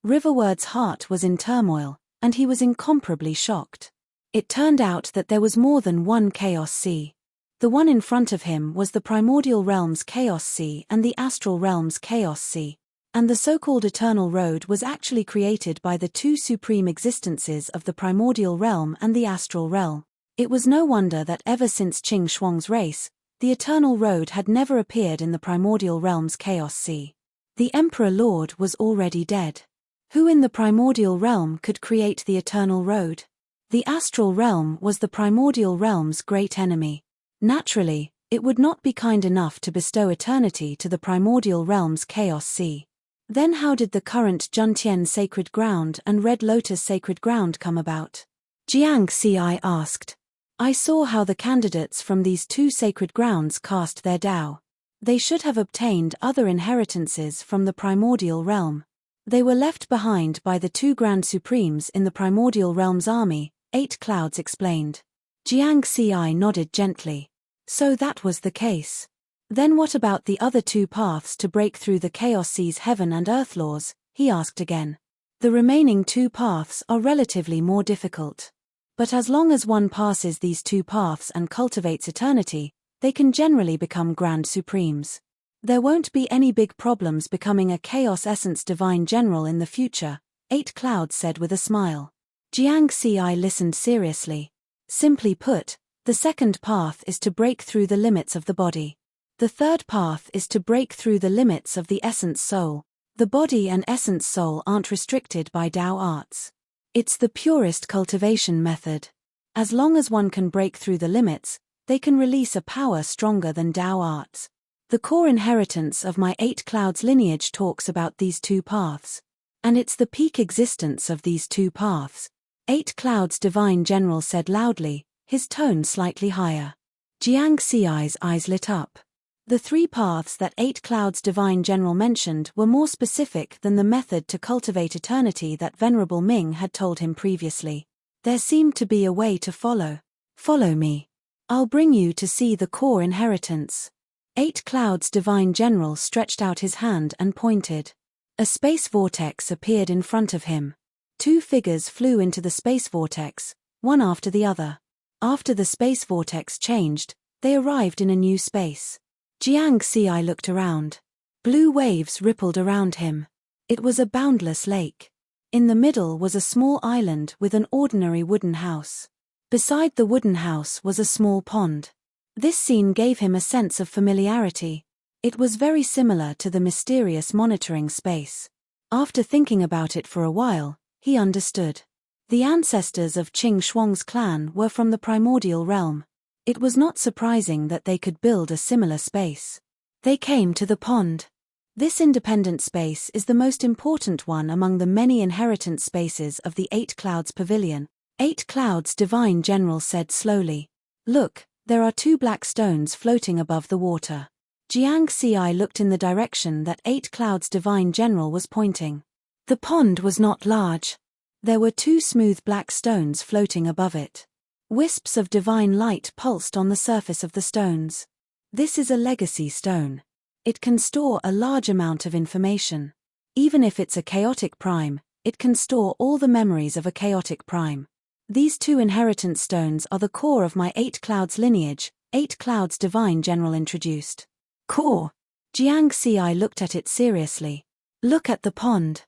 Riverward's heart was in turmoil, and he was incomparably shocked. It turned out that there was more than one Chaos Sea. The one in front of him was the primordial realm's Chaos Sea and the astral realm's Chaos Sea. And the so-called Eternal Road was actually created by the two supreme existences of the primordial realm and the astral realm. It was no wonder that ever since Qing Shuang's race, the Eternal Road had never appeared in the primordial realm's Chaos Sea. The Emperor Lord was already dead. Who in the primordial realm could create the Eternal Road? The astral realm was the primordial realm's great enemy. Naturally, it would not be kind enough to bestow eternity to the primordial realm's Chaos Sea. Then how did the current Juntian sacred ground and Red Lotus sacred ground come about? Jiang Xi asked. I saw how the candidates from these two sacred grounds cast their Tao. They should have obtained other inheritances from the primordial realm. They were left behind by the two Grand Supremes in the primordial realm's army, Eight Clouds explained. Jiang Xi nodded gently. So that was the case. Then what about the other two paths to break through the Chaos Sea's heaven and earth laws? He asked again. The remaining two paths are relatively more difficult. But as long as one passes these two paths and cultivates eternity, they can generally become Grand Supremes. There won't be any big problems becoming a Chaos Essence Divine General in the future, Eight Clouds said with a smile. Jiang Xi listened seriously. Simply put, the second path is to break through the limits of the body. The third path is to break through the limits of the essence soul. The body and essence soul aren't restricted by Tao arts. It's the purest cultivation method. As long as one can break through the limits, they can release a power stronger than Tao arts. The core inheritance of my 8 clouds lineage talks about these two paths. And it's the peak existence of these two paths. 8 clouds divine general said loudly, his tone slightly higher. Jiang Xi's eyes lit up. The 3 paths that 8 clouds divine general mentioned were more specific than the method to cultivate eternity that Venerable Ming had told him previously. There seemed to be a way to follow. Follow me. I'll bring you to see the core inheritance. 8 clouds divine general stretched out his hand and pointed. A space vortex appeared in front of him. 2 figures flew into the space vortex, one after the other. After the space vortex changed, they arrived in a new space. Jiang Xi looked around. Blue waves rippled around him. It was a boundless lake. In the middle was a small island with an ordinary wooden house. Beside the wooden house was a small pond. This scene gave him a sense of familiarity. It was very similar to the mysterious monitoring space. After thinking about it for a while, he understood. The ancestors of Qing Shuang's clan were from the primordial realm. It was not surprising that they could build a similar space. They came to the pond. This independent space is the most important one among the many inheritance spaces of the 8 Clouds Pavilion. 8 Clouds Divine General said slowly. Look, there are 2 black stones floating above the water. Jiang Xi looked in the direction that 8 Clouds Divine General was pointing. The pond was not large. There were 2 smooth black stones floating above it. Wisps of divine light pulsed on the surface of the stones. This is a legacy stone. It can store a large amount of information. Even if it's a chaotic prime, it can store all the memories of a chaotic prime. These 2 inheritance stones are the core of my 8 Clouds lineage, 8 Clouds Divine General introduced. Core. Jiang Xi looked at it seriously. Look at the pond.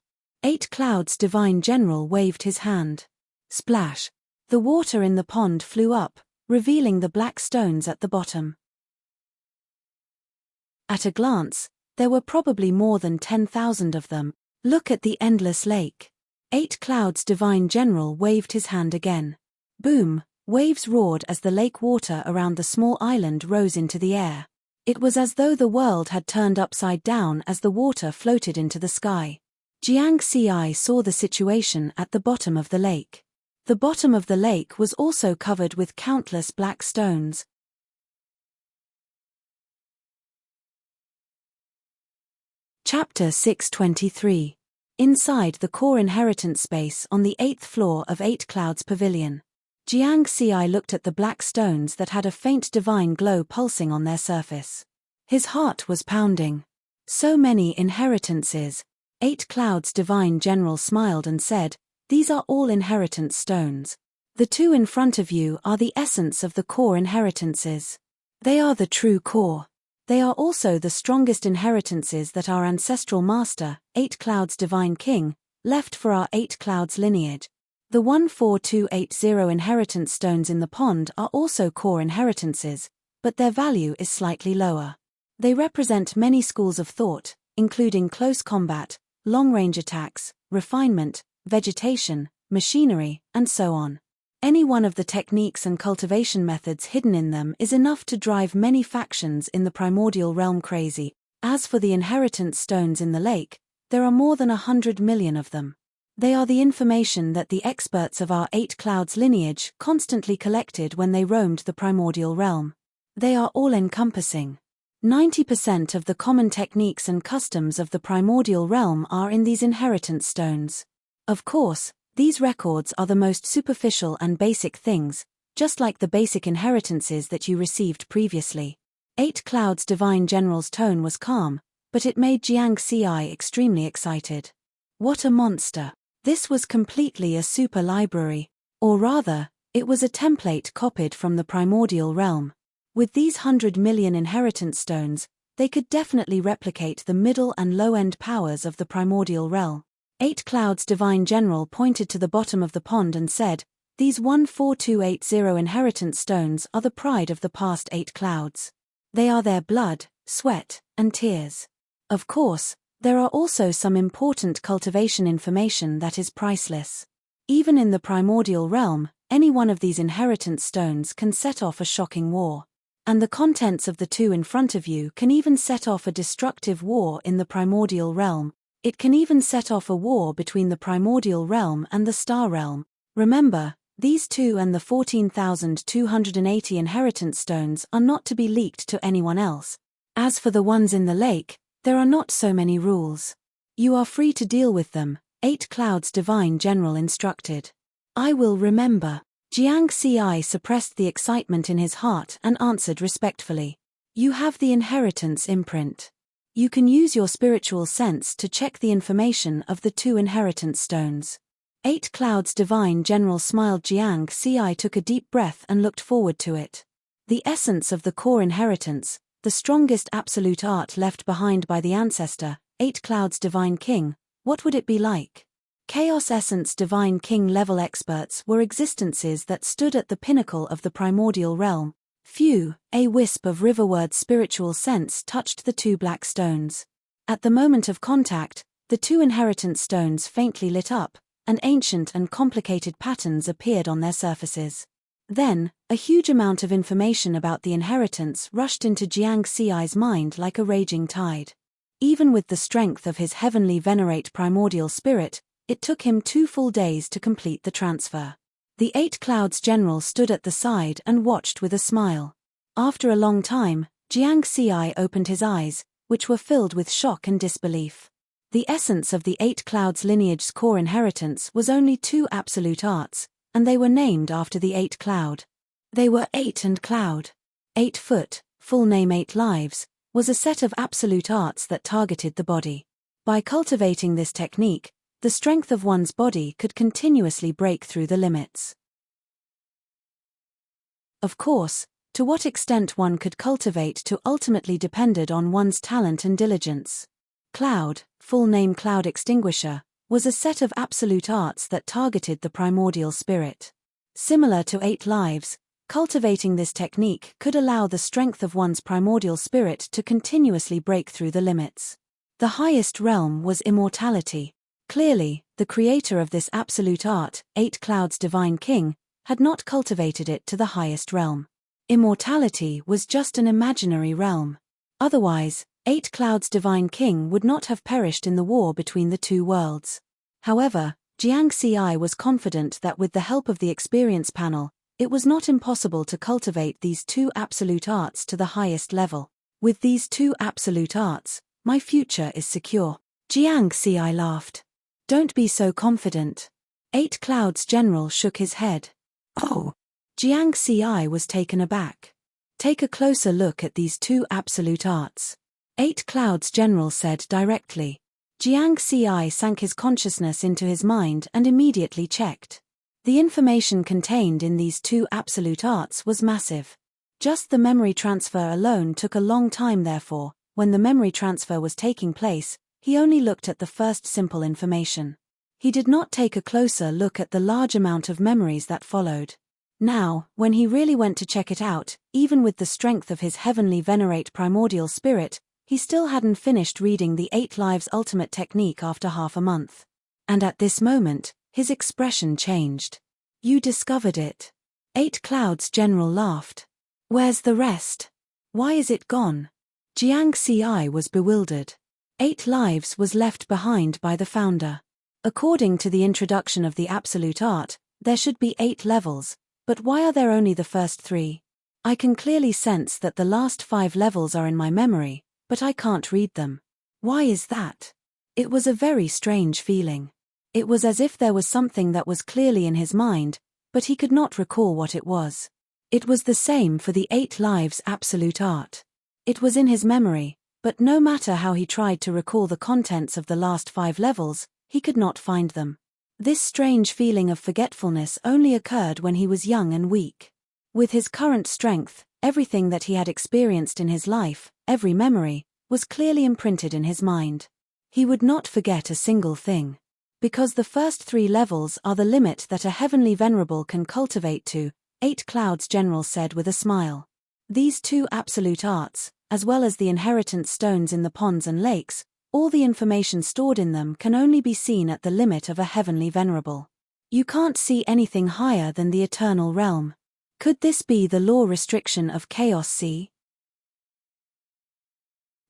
8 Clouds Divine General waved his hand. Splash. The water in the pond flew up, revealing the black stones at the bottom. At a glance, there were probably more than 10,000 of them. Look at the endless lake. 8 Clouds Divine General waved his hand again. Boom, waves roared as the lake water around the small island rose into the air. It was as though the world had turned upside down as the water floated into the sky. Jiang Xi saw the situation at the bottom of the lake. The bottom of the lake was also covered with countless black stones. Chapter 623. Inside the core inheritance space on the 8th floor of 8 Clouds Pavilion. Jiang Xi looked at the black stones that had a faint divine glow pulsing on their surface. His heart was pounding. So many inheritances. 8 Clouds Divine General smiled and said, these are all inheritance stones. The 2 in front of you are the essence of the core inheritances. They are the true core. They are also the strongest inheritances that our ancestral master, 8 Clouds Divine King, left for our 8 Clouds lineage. The 14280 inheritance stones in the pond are also core inheritances, but their value is slightly lower. They represent many schools of thought, including close combat, long-range attacks, refinement, vegetation, machinery, and so on. Any one of the techniques and cultivation methods hidden in them is enough to drive many factions in the primordial realm crazy. As for the inheritance stones in the lake, there are more than 100 million of them. They are the information that the experts of our 8 Clouds lineage constantly collected when they roamed the primordial realm. They are all-encompassing. 90% of the common techniques and customs of the primordial realm are in these inheritance stones. Of course, these records are the most superficial and basic things, just like the basic inheritances that you received previously. 8 Clouds Divine General's tone was calm, but it made Jiang Xi extremely excited. What a monster! This was completely a super library, or rather, it was a template copied from the primordial realm. With these 100 million inheritance stones, they could definitely replicate the middle and low-end powers of the primordial realm. 8 Clouds Divine General pointed to the bottom of the pond and said, these 14280 inheritance stones are the pride of the past 8 Clouds. They are their blood, sweat, and tears. Of course, There are also some important cultivation information that is priceless. Even in the primordial realm, any one of these inheritance stones can set off a shocking war. And the contents of the two in front of you can even set off a destructive war in the primordial realm. It can even set off a war between the primordial realm and the star realm. Remember, these two and the 14,280 inheritance stones are not to be leaked to anyone else. As for the ones in the lake, there are not so many rules. You are free to deal with them, 8 Clouds Divine General instructed. I will remember. Jiang Ci suppressed the excitement in his heart and answered respectfully. You have the inheritance imprint. You can use your spiritual sense to check the information of the two inheritance stones. 8 Clouds Divine General smiled. Jiang Ci took a deep breath and looked forward to it. The essence of the core inheritance, the strongest absolute art left behind by the ancestor, 8 Clouds Divine King, what would it be like? Chaos Essence Divine King level experts were existences that stood at the pinnacle of the primordial realm. Few, a wisp of riverward spiritual sense touched the two black stones. At the moment of contact, the two inheritance stones faintly lit up, and ancient and complicated patterns appeared on their surfaces. Then, a huge amount of information about the inheritance rushed into Jiang Ci's mind like a raging tide. Even with the strength of his heavenly venerate primordial spirit, it took him 2 full days to complete the transfer. The 8 Clouds General stood at the side and watched with a smile. After a long time, Jiang Ci opened his eyes, which were filled with shock and disbelief. The essence of the 8 Clouds lineage's core inheritance was only 2 absolute arts, and they were named after the 8 Cloud. They were 8 and Cloud. 8 Foot, full name 8 Lives, was a set of absolute arts that targeted the body. By cultivating this technique, the strength of one's body could continuously break through the limits. Of course, to what extent one could cultivate to ultimately depended on one's talent and diligence. Cloud, full name Cloud Extinguisher, was a set of absolute arts that targeted the primordial spirit. Similar to 8 Lives, cultivating this technique could allow the strength of one's primordial spirit to continuously break through the limits. The highest realm was immortality. Clearly, the creator of this absolute art, 8 Clouds Divine King, had not cultivated it to the highest realm. Immortality was just an imaginary realm. Otherwise, 8 Clouds Divine King would not have perished in the war between the two worlds. However, Jiang Ci was confident that with the help of the experience panel, it was not impossible to cultivate these 2 absolute arts to the highest level. With these 2 absolute arts, my future is secure. Jiang Ci laughed. Don't be so confident. 8 Clouds General shook his head. Oh. Jiang Ci was taken aback. Take a closer look at these 2 absolute arts. 8 Clouds General said directly. Jiang Ci sank his consciousness into his mind and immediately checked. The information contained in these 2 absolute arts was massive. Just the memory transfer alone took a long time. Therefore, when the memory transfer was taking place, he only looked at the first simple information. He did not take a closer look at the large amount of memories that followed. Now, when he really went to check it out, even with the strength of his heavenly venerate primordial spirit, he still hadn't finished reading the 8 Lives ultimate technique after half a month. And at this moment, his expression changed. You discovered it. 8 Clouds General laughed. Where's the rest? Why is it gone? Jiang Ci was bewildered. 8 Lives was left behind by the founder. According to the introduction of the absolute art, there should be 8 levels, but why are there only the first 3? I can clearly sense that the last 5 levels are in my memory, but I can't read them. Why is that? It was a very strange feeling. It was as if there was something that was clearly in his mind, but he could not recall what it was. It was the same for the 8 Lives absolute art. It was in his memory, but no matter how he tried to recall the contents of the last 5 levels, he could not find them. This strange feeling of forgetfulness only occurred when he was young and weak. With his current strength, everything that he had experienced in his life, every memory, was clearly imprinted in his mind. He would not forget a single thing. Because the first 3 levels are the limit that a heavenly venerable can cultivate to, 8 Clouds General said with a smile. These 2 absolute arts, as well as the inheritance stones in the ponds and lakes, All the information stored in them can only be seen at the limit of a heavenly venerable. You can't see anything higher than the eternal realm. Could this be the law restriction of Chaos C?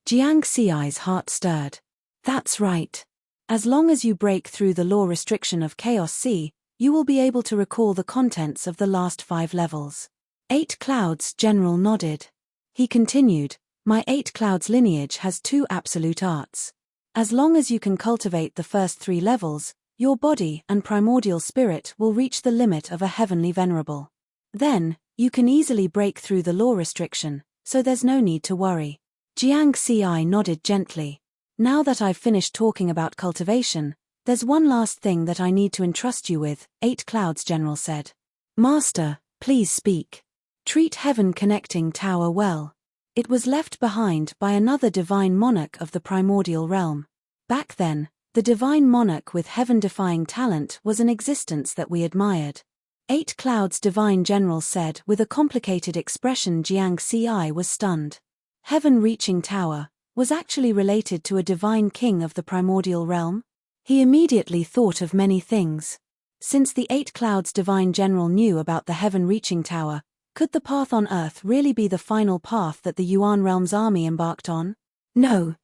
Jiang Xi's heart stirred. That's right. As long as you break through the law restriction of Chaos C, you will be able to recall the contents of the last 5 levels. 8 Clouds General nodded. He continued, my 8 Clouds lineage has 2 absolute arts. As long as you can cultivate the first 3 levels, your body and primordial spirit will reach the limit of a heavenly venerable. Then, you can easily break through the law restriction, so there's no need to worry. Jiang Xi nodded gently. Now that I've finished talking about cultivation, there's one last thing that I need to entrust you with, 8 Clouds General said. Master, please speak. Treat Heaven Connecting Tower well. It was left behind by another divine monarch of the primordial realm. Back then, the divine monarch with heaven-defying talent was an existence that we admired. 8 Clouds Divine General said with a complicated expression. Jiang Xi was stunned. Heaven-reaching tower was actually related to a divine king of the primordial realm? He immediately thought of many things. Since the 8 Clouds Divine General knew about the heaven-reaching tower, could the path on Earth really be the final path that the Yuan Realm's army embarked on? No.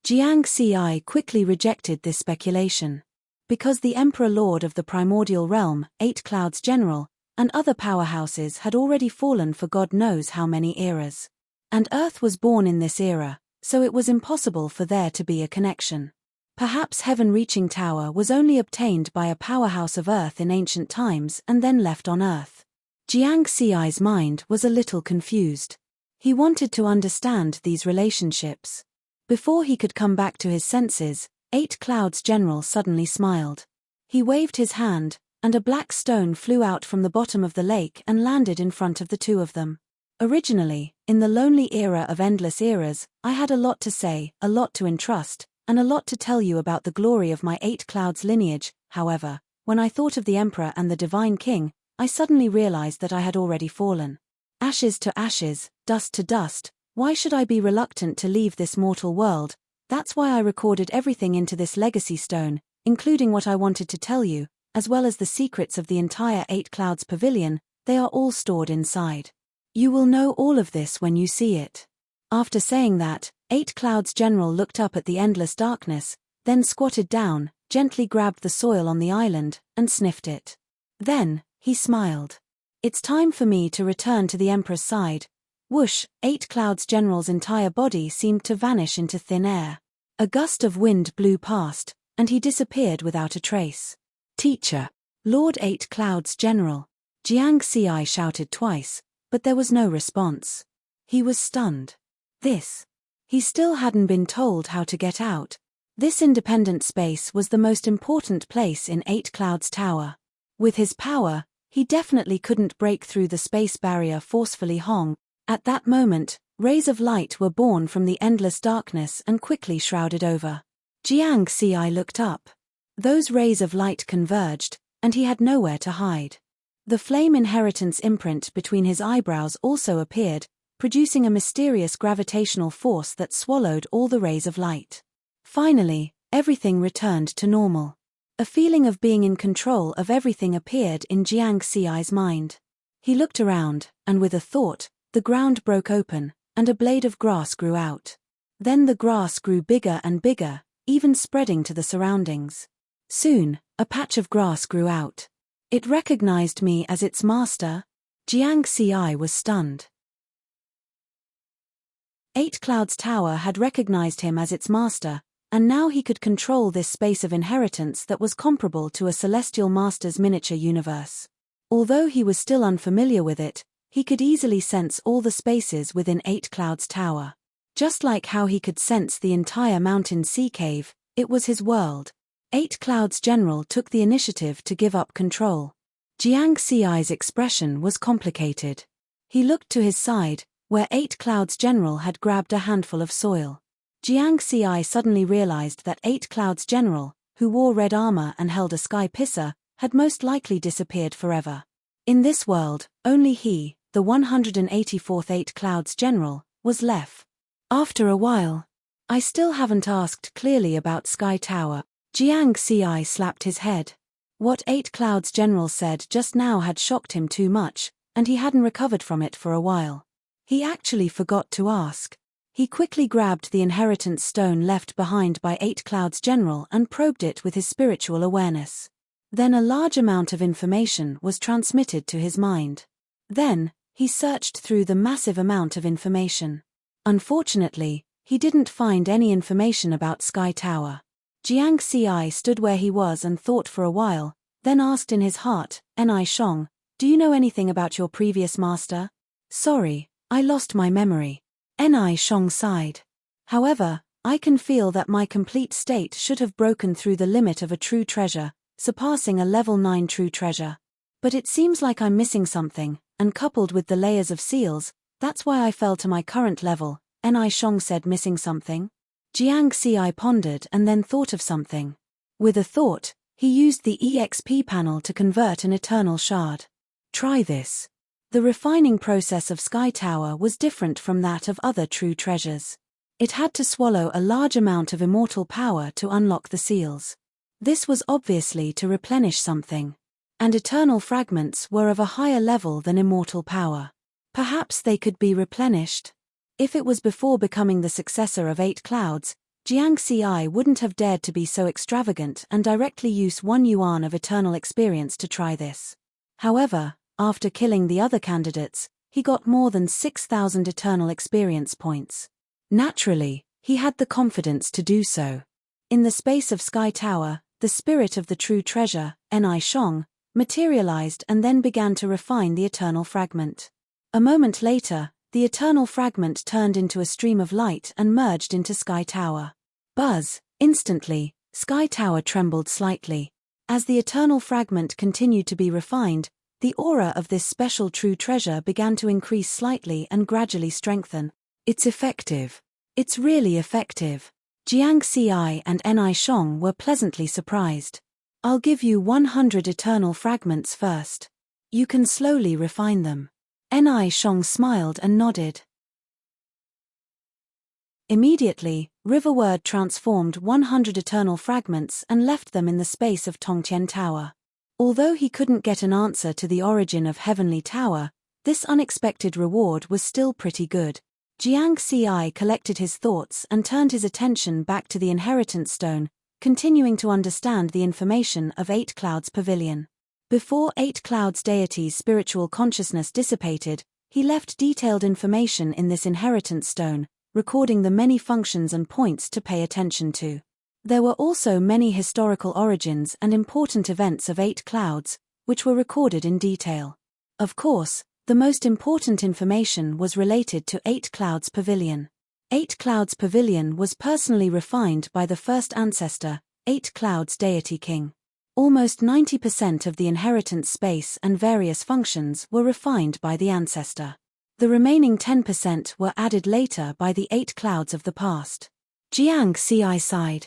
Jiang Xi quickly rejected this speculation. Because the Emperor Lord of the primordial realm, 8 Clouds General, and other powerhouses had already fallen for God knows how many eras. And Earth was born in this era, so it was impossible for there to be a connection. Perhaps heaven-reaching tower was only obtained by a powerhouse of Earth in ancient times and then left on Earth. Jiang Xi's mind was a little confused. He wanted to understand these relationships. Before he could come back to his senses, 8 Clouds General suddenly smiled. He waved his hand, and a black stone flew out from the bottom of the lake and landed in front of the two of them. Originally, in the lonely era of endless eras, I had a lot to say, a lot to entrust, and a lot to tell you about the glory of my 8 Clouds lineage. However, when I thought of the Emperor and the Divine King, I suddenly realized that I had already fallen. Ashes to ashes, dust to dust, why should I be reluctant to leave this mortal world? That's why I recorded everything into this legacy stone, including what I wanted to tell you, as well as the secrets of the entire 8 Clouds Pavilion. They are all stored inside. You will know all of this when you see it. After saying that, 8 Clouds General looked up at the endless darkness, then squatted down, gently grabbed the soil on the island, and sniffed it. Then, he smiled. It's time for me to return to the Emperor's side. Whoosh, 8 Clouds General's entire body seemed to vanish into thin air. A gust of wind blew past, and he disappeared without a trace. Teacher! Lord 8 Clouds General! Jiang Xi shouted twice, but there was no response. He was stunned. He still hadn't been told how to get out. This independent space was the most important place in 8 Clouds Tower. With his power, he definitely couldn't break through the space barrier forcefully. At that moment, rays of light were born from the endless darkness and quickly shrouded over. Jiang Xi looked up. Those rays of light converged, and he had nowhere to hide. The flame inheritance imprint between his eyebrows also appeared, producing a mysterious gravitational force that swallowed all the rays of light. Finally, everything returned to normal. A feeling of being in control of everything appeared in Jiang Xi's mind. He looked around, and with a thought, the ground broke open, and a blade of grass grew out. Then the grass grew bigger and bigger, even spreading to the surroundings. Soon, a patch of grass grew out. It recognized me as its master. Jiang Xi was stunned. 8 Clouds Tower had recognized him as its master, and now he could control this space of inheritance that was comparable to a celestial master's miniature universe. Although he was still unfamiliar with it, he could easily sense all the spaces within 8 Clouds Tower. Just like how he could sense the entire mountain sea cave, it was his world. 8 Clouds General took the initiative to give up control. Jiang Xi's expression was complicated. He looked to his side, where 8 Clouds General had grabbed a handful of soil. Jiang Xi suddenly realized that 8 Clouds General, who wore red armor and held a sky pisser, had most likely disappeared forever. In this world, only he, the 184th 8 Clouds General, was left. After a while, I still haven't asked clearly about Sky Tower. Jiang Ci slapped his head. What 8 Clouds General said just now had shocked him too much, and he hadn't recovered from it for a while. He actually forgot to ask. He quickly grabbed the inheritance stone left behind by 8 Clouds General and probed it with his spiritual awareness. Then a large amount of information was transmitted to his mind. Then, he searched through the massive amount of information. Unfortunately, he didn't find any information about Sky Tower. Jiang Ci stood where he was and thought for a while, then asked in his heart, "Ni Shong, do you know anything about your previous master?" "Sorry, I lost my memory." Ni Shong sighed. "However, I can feel that my complete state should have broken through the limit of a true treasure, surpassing a level 9 true treasure. But it seems like I'm missing something, and coupled with the layers of seals, that's why I fell to my current level." Ni Shong said, "Missing something?" Jiang Ci pondered and then thought of something. With a thought, he used the EXP panel to convert an eternal shard. "Try this." The refining process of Sky Tower was different from that of other true treasures. It had to swallow a large amount of immortal power to unlock the seals. This was obviously to replenish something. And eternal fragments were of a higher level than immortal power. Perhaps they could be replenished. If it was before becoming the successor of 8 Clouds, Jiang Ci wouldn't have dared to be so extravagant and directly use 1 yuan of eternal experience to try this. However, after killing the other candidates, he got more than 6,000 eternal experience points. Naturally, he had the confidence to do so. In the space of Sky Tower, the spirit of the true treasure, Ni Shong, materialized and then began to refine the eternal fragment. A moment later, the eternal fragment turned into a stream of light and merged into Sky Tower. Buzz! Instantly, Sky Tower trembled slightly. As the eternal fragment continued to be refined, the aura of this special true treasure began to increase slightly and gradually strengthen. "It's effective. It's really effective." Jiang Ci and Ni Shong were pleasantly surprised. "I'll give you 100 eternal fragments first. You can slowly refine them." Ni Shong smiled and nodded. Immediately, Riverward transformed 100 eternal fragments and left them in the space of Tongtian Tower. Although he couldn't get an answer to the origin of Heavenly Tower, this unexpected reward was still pretty good. Jiang Ci collected his thoughts and turned his attention back to the inheritance stone, continuing to understand the information of 8 Clouds Pavilion. Before 8 Clouds deity's spiritual consciousness dissipated, he left detailed information in this inheritance stone, recording the many functions and points to pay attention to. There were also many historical origins and important events of 8 Clouds, which were recorded in detail. Of course, the most important information was related to 8 Clouds Pavilion. 8 Clouds Pavilion was personally refined by the first ancestor, 8 Clouds Deity King. Almost 90% of the inheritance space and various functions were refined by the ancestor. The remaining 10% were added later by the 8 Clouds of the past. Jiang Ci sighed.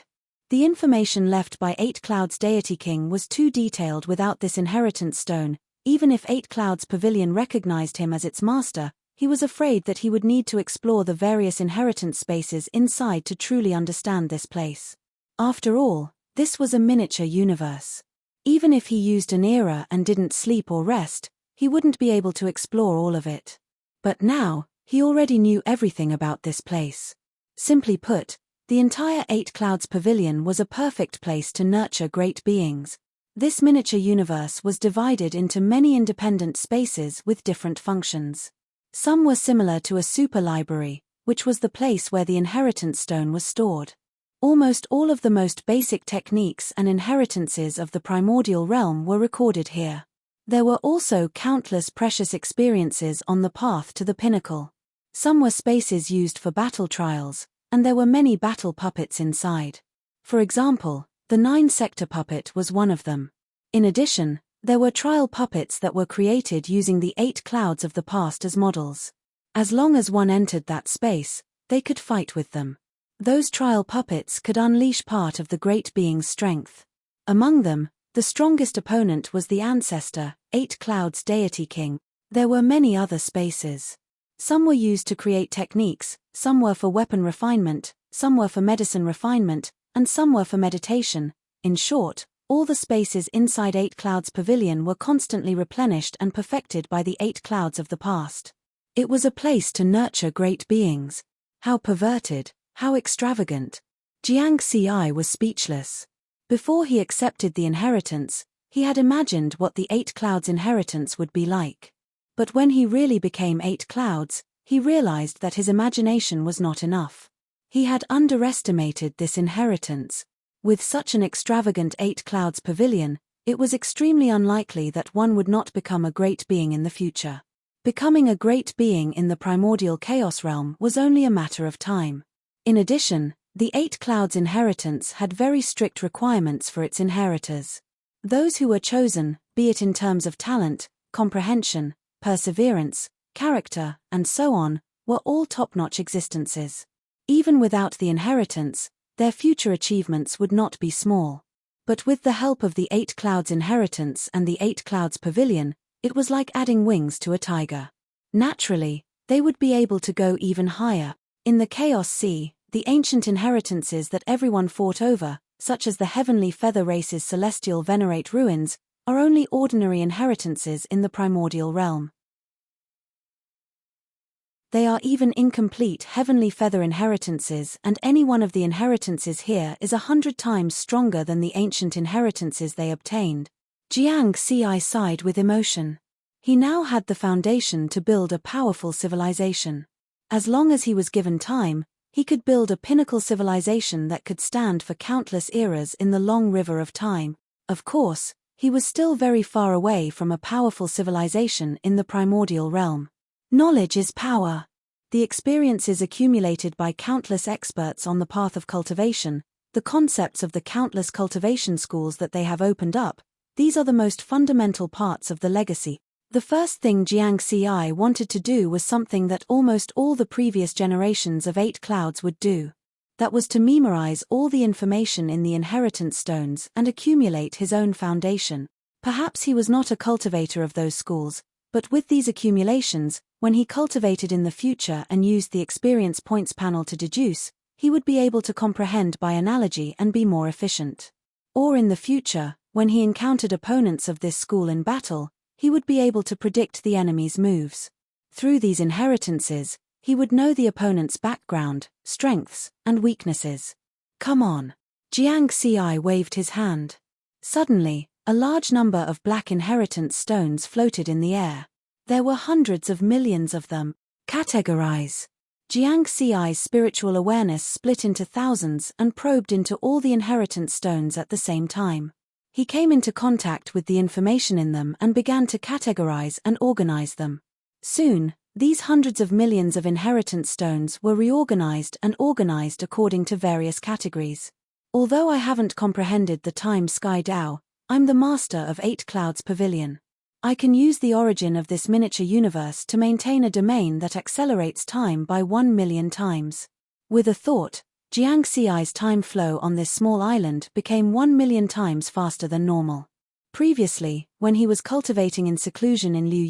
The information left by 8 Clouds Deity King was too detailed without this inheritance stone. Even if 8 Clouds Pavilion recognized him as its master, he was afraid that he would need to explore the various inheritance spaces inside to truly understand this place. After all, this was a miniature universe. Even if he used an era and didn't sleep or rest, he wouldn't be able to explore all of it. But now, he already knew everything about this place. Simply put, the entire 8 Clouds Pavilion was a perfect place to nurture great beings. This miniature universe was divided into many independent spaces with different functions. Some were similar to a super library, which was the place where the inheritance stone was stored. Almost all of the most basic techniques and inheritances of the primordial realm were recorded here. There were also countless precious experiences on the path to the pinnacle. Some were spaces used for battle trials, and there were many battle puppets inside. For example, the 9-sector puppet was one of them. In addition, there were trial puppets that were created using the 8 Clouds of the past as models. As long as one entered that space, they could fight with them. Those trial puppets could unleash part of the great being's strength. Among them, the strongest opponent was the ancestor, 8 Clouds Deity King. There were many other spaces. Some were used to create techniques, some were for weapon refinement, some were for medicine refinement, and some were for meditation. In short, all the spaces inside 8 Clouds Pavilion were constantly replenished and perfected by the 8 Clouds of the past. It was a place to nurture great beings. How perverted, how extravagant. Jiang Xi was speechless. Before he accepted the inheritance, he had imagined what the 8 Clouds inheritance would be like. But when he really became 8 Clouds, he realized that his imagination was not enough. He had underestimated this inheritance. With such an extravagant 8 Clouds Pavilion, it was extremely unlikely that one would not become a great being in the future. Becoming a great being in the primordial chaos realm was only a matter of time. In addition, the 8 Clouds inheritance had very strict requirements for its inheritors. Those who were chosen, be it in terms of talent, comprehension, perseverance, character, and so on, were all top-notch existences. Even without the inheritance, their future achievements would not be small. But with the help of the 8 Clouds inheritance and the 8 Clouds Pavilion, it was like adding wings to a tiger. Naturally, they would be able to go even higher. In the Chaos Sea, the ancient inheritances that everyone fought over, such as the heavenly feather race's celestial venerate ruins, are only ordinary inheritances in the primordial realm. They are even incomplete heavenly feather inheritances, and any one of the inheritances here is 100 times stronger than the ancient inheritances they obtained. Jiang Xi sighed with emotion. He now had the foundation to build a powerful civilization. As long as he was given time, he could build a pinnacle civilization that could stand for countless eras in the long river of time. Of course, he was still very far away from a powerful civilization in the primordial realm. Knowledge is power. The experiences accumulated by countless experts on the path of cultivation, the concepts of the countless cultivation schools that they have opened up, these are the most fundamental parts of the legacy. The first thing Jiang Xi wanted to do was something that almost all the previous generations of 8 Clouds would do. That was to memorize all the information in the inheritance stones and accumulate his own foundation. Perhaps he was not a cultivator of those schools, but with these accumulations, when he cultivated in the future and used the experience points panel to deduce, he would be able to comprehend by analogy and be more efficient. Or in the future, when he encountered opponents of this school in battle, he would be able to predict the enemy's moves. Through these inheritances, he would know the opponent's background, strengths, and weaknesses. Come on. Jiang Xi waved his hand. Suddenly, a large number of black inheritance stones floated in the air. There were hundreds of millions of them. Categorize. Jiang Xi's spiritual awareness split into thousands and probed into all the inheritance stones at the same time. He came into contact with the information in them and began to categorize and organize them. Soon, these hundreds of millions of inheritance stones were reorganized and organized according to various categories. Although I haven't comprehended the time sky Dao, I'm the master of 8 Clouds Pavilion. I can use the origin of this miniature universe to maintain a domain that accelerates time by 1,000,000 times. With a thought, Jiang Xi's time flow on this small island became 1,000,000 times faster than normal. Previously, when he was cultivating in seclusion in Liu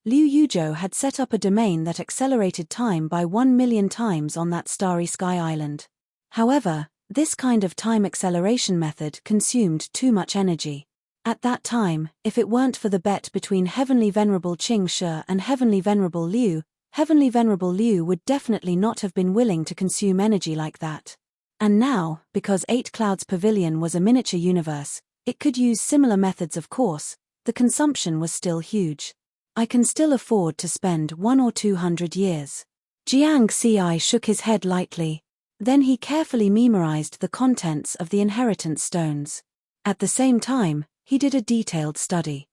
Yuzhou had set up a domain that accelerated time by 1,000,000 times on that starry sky island. However, this kind of time acceleration method consumed too much energy. At that time, if it weren't for the bet between Heavenly Venerable Qing Shi and Heavenly Venerable Liu would definitely not have been willing to consume energy like that. And now, because 8 Clouds Pavilion was a miniature universe, it could use similar methods of course, the consumption was still huge. I can still afford to spend 100 or 200 years. Jiang Xi shook his head lightly. Then he carefully memorized the contents of the inheritance stones. At the same time, he did a detailed study.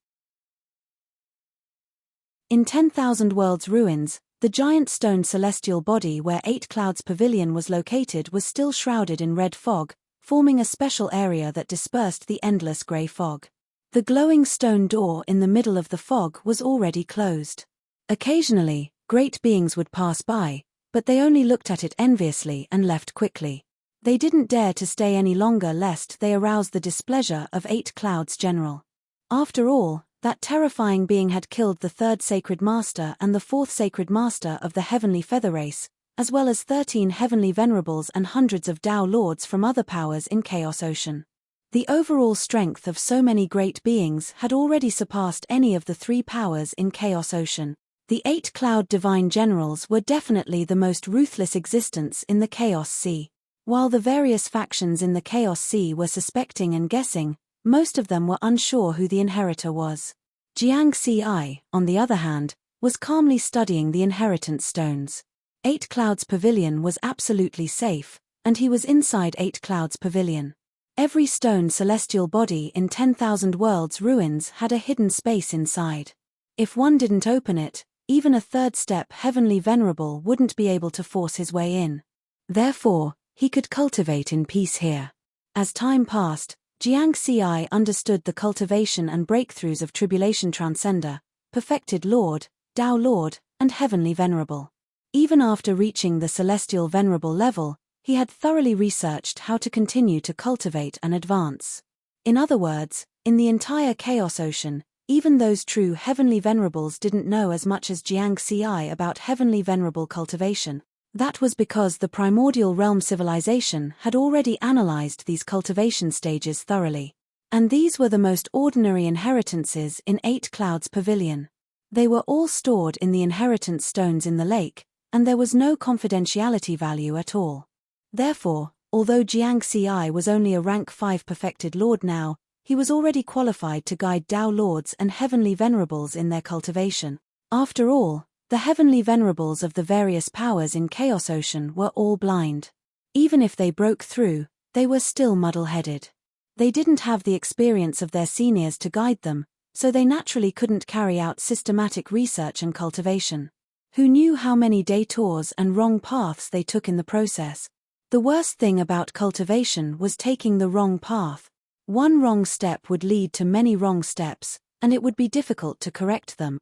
In 10,000 Worlds ruins, the giant stone celestial body where 8 Clouds Pavilion was located was still shrouded in red fog, forming a special area that dispersed the endless grey fog. The glowing stone door in the middle of the fog was already closed. Occasionally, great beings would pass by, but they only looked at it enviously and left quickly. They didn't dare to stay any longer lest they arouse the displeasure of 8 Clouds General. After all, that terrifying being had killed the 3rd Sacred Master and the 4th Sacred Master of the Heavenly Feather Race, as well as 13 heavenly venerables and hundreds of Tao lords from other powers in Chaos Ocean. The overall strength of so many great beings had already surpassed any of the 3 powers in Chaos Ocean. The 8 Cloud Divine Generals were definitely the most ruthless existence in the Chaos Sea. While the various factions in the Chaos Sea were suspecting and guessing, most of them were unsure who the inheritor was. Jiang Ci, on the other hand, was calmly studying the inheritance stones. 8 Clouds Pavilion was absolutely safe, and he was inside 8 Clouds Pavilion. Every stone celestial body in 10,000 worlds ruins had a hidden space inside. If one didn't open it, even a third step heavenly venerable wouldn't be able to force his way in. Therefore, he could cultivate in peace here. As time passed, Jiang Ci understood the cultivation and breakthroughs of Tribulation Transcender, Perfected Lord, Tao Lord, and Heavenly Venerable. Even after reaching the Celestial Venerable level, he had thoroughly researched how to continue to cultivate and advance. In other words, in the entire Chaos Ocean, even those true Heavenly Venerables didn't know as much as Jiang Ci about Heavenly Venerable cultivation. That was because the primordial realm civilization had already analyzed these cultivation stages thoroughly. And these were the most ordinary inheritances in 8 Clouds Pavilion. They were all stored in the inheritance stones in the lake, and there was no confidentiality value at all. Therefore, although Jiang Ci was only a rank 5 perfected lord now, he was already qualified to guide Tao lords and heavenly venerables in their cultivation. After all, the heavenly venerables of the various powers in Chaos Ocean were all blind. Even if they broke through, they were still muddle-headed. They didn't have the experience of their seniors to guide them, so they naturally couldn't carry out systematic research and cultivation. Who knew how many detours and wrong paths they took in the process? The worst thing about cultivation was taking the wrong path. One wrong step would lead to many wrong steps, and it would be difficult to correct them.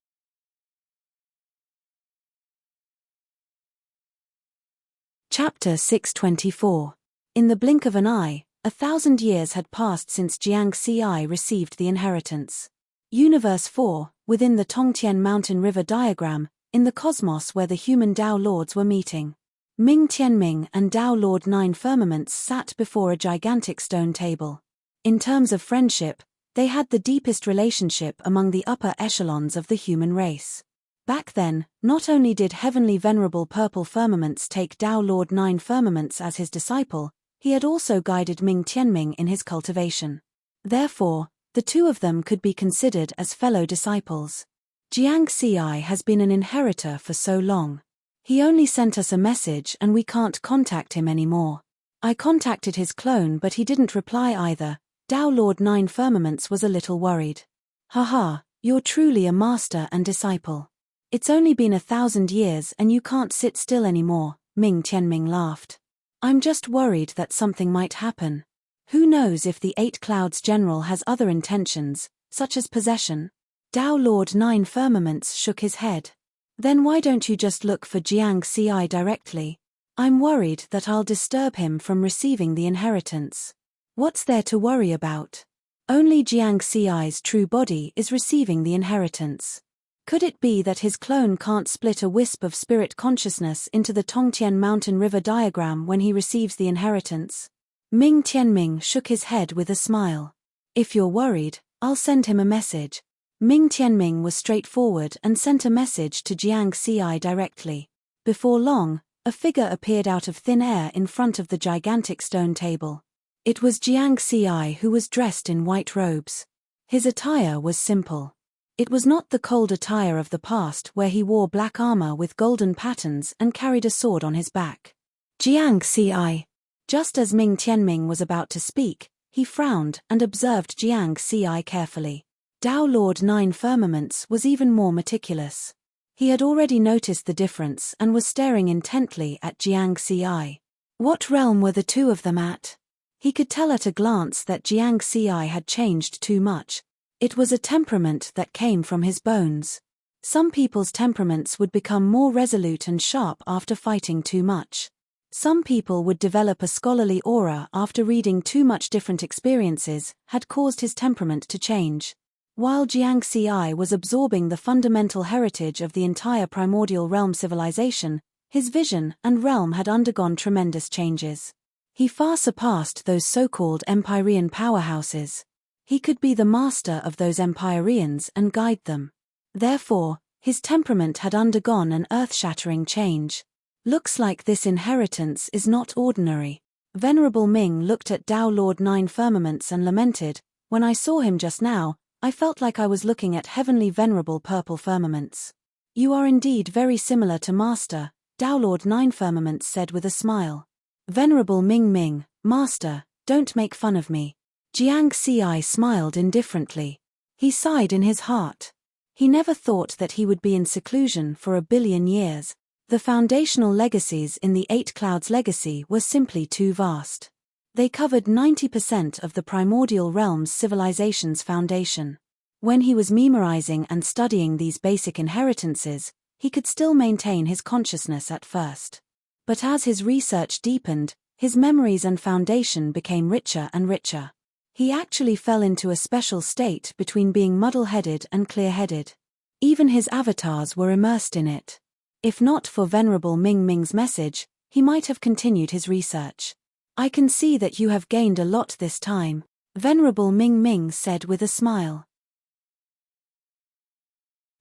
Chapter 624. In the blink of an eye, 1,000 years had passed since Jiang Ci received the inheritance. Universe 4, within the Tongtian Mountain River diagram, in the cosmos where the human Tao lords were meeting. Ming Tianming and Tao Lord 9 Firmaments sat before a gigantic stone table. In terms of friendship, they had the deepest relationship among the upper echelons of the human race. Back then, not only did Heavenly Venerable Purple Firmaments take Tao Lord 9 Firmaments as his disciple, he had also guided Ming Tianming in his cultivation. Therefore, the two of them could be considered as fellow disciples. Jiang Ci has been an inheritor for so long. He only sent us a message and we can't contact him anymore. I contacted his clone but he didn't reply either. Tao Lord 9 Firmaments was a little worried. Haha, you're truly a master and disciple. It's only been 1,000 years and you can't sit still anymore, Ming Tianming laughed. I'm just worried that something might happen. Who knows if the 8 Clouds General has other intentions, such as possession? Tao Lord 9 Firmaments shook his head. Then why don't you just look for Jiang Ci directly? I'm worried that I'll disturb him from receiving the inheritance. What's there to worry about? Only Jiang Ci's true body is receiving the inheritance. Could it be that his clone can't split a wisp of spirit consciousness into the Tongtian Mountain River diagram when he receives the inheritance? Ming Tianming shook his head with a smile. If you're worried, I'll send him a message. Ming Tianming was straightforward and sent a message to Jiang Ci directly. Before long, a figure appeared out of thin air in front of the gigantic stone table. It was Jiang Ci who was dressed in white robes. His attire was simple. It was not the cold attire of the past where he wore black armor with golden patterns and carried a sword on his back. Jiang Ci. Just as Ming Tianming was about to speak, he frowned and observed Jiang Ci carefully. Tao Lord 9 Firmaments was even more meticulous. He had already noticed the difference and was staring intently at Jiang Ci. What realm were the two of them at? He could tell at a glance that Jiang Ci had changed too much. It was a temperament that came from his bones. Some people's temperaments would become more resolute and sharp after fighting too much. Some people would develop a scholarly aura after reading too much. Different experiences had caused his temperament to change. While Jiang Ci was absorbing the fundamental heritage of the entire primordial realm civilization, His vision and realm had undergone tremendous changes. He far surpassed those so-called Empyrean powerhouses. He could be the master of those Empyreans and guide them. Therefore, his temperament had undergone an earth-shattering change. Looks like this inheritance is not ordinary. Venerable Ming looked at Tao Lord Nine Firmaments and lamented, "When I saw him just now, I felt like I was looking at heavenly venerable purple firmaments." "You are indeed very similar to Master," Tao Lord Nine Firmaments said with a smile. "Venerable Ming, Master, don't make fun of me." Jiang Ci smiled indifferently. He sighed in his heart. He never thought that he would be in seclusion for 1,000,000,000 years. The foundational legacies in the Eight Clouds legacy were simply too vast. They covered 90% of the primordial realm's civilization's foundation. When he was memorizing and studying these basic inheritances, he could still maintain his consciousness at first. But as his research deepened, his memories and foundation became richer and richer. He actually fell into a special state between being muddle-headed and clear-headed. Even his avatars were immersed in it. If not for Venerable Ming's message, he might have continued his research. "I can see that you have gained a lot this time," Venerable Ming said with a smile.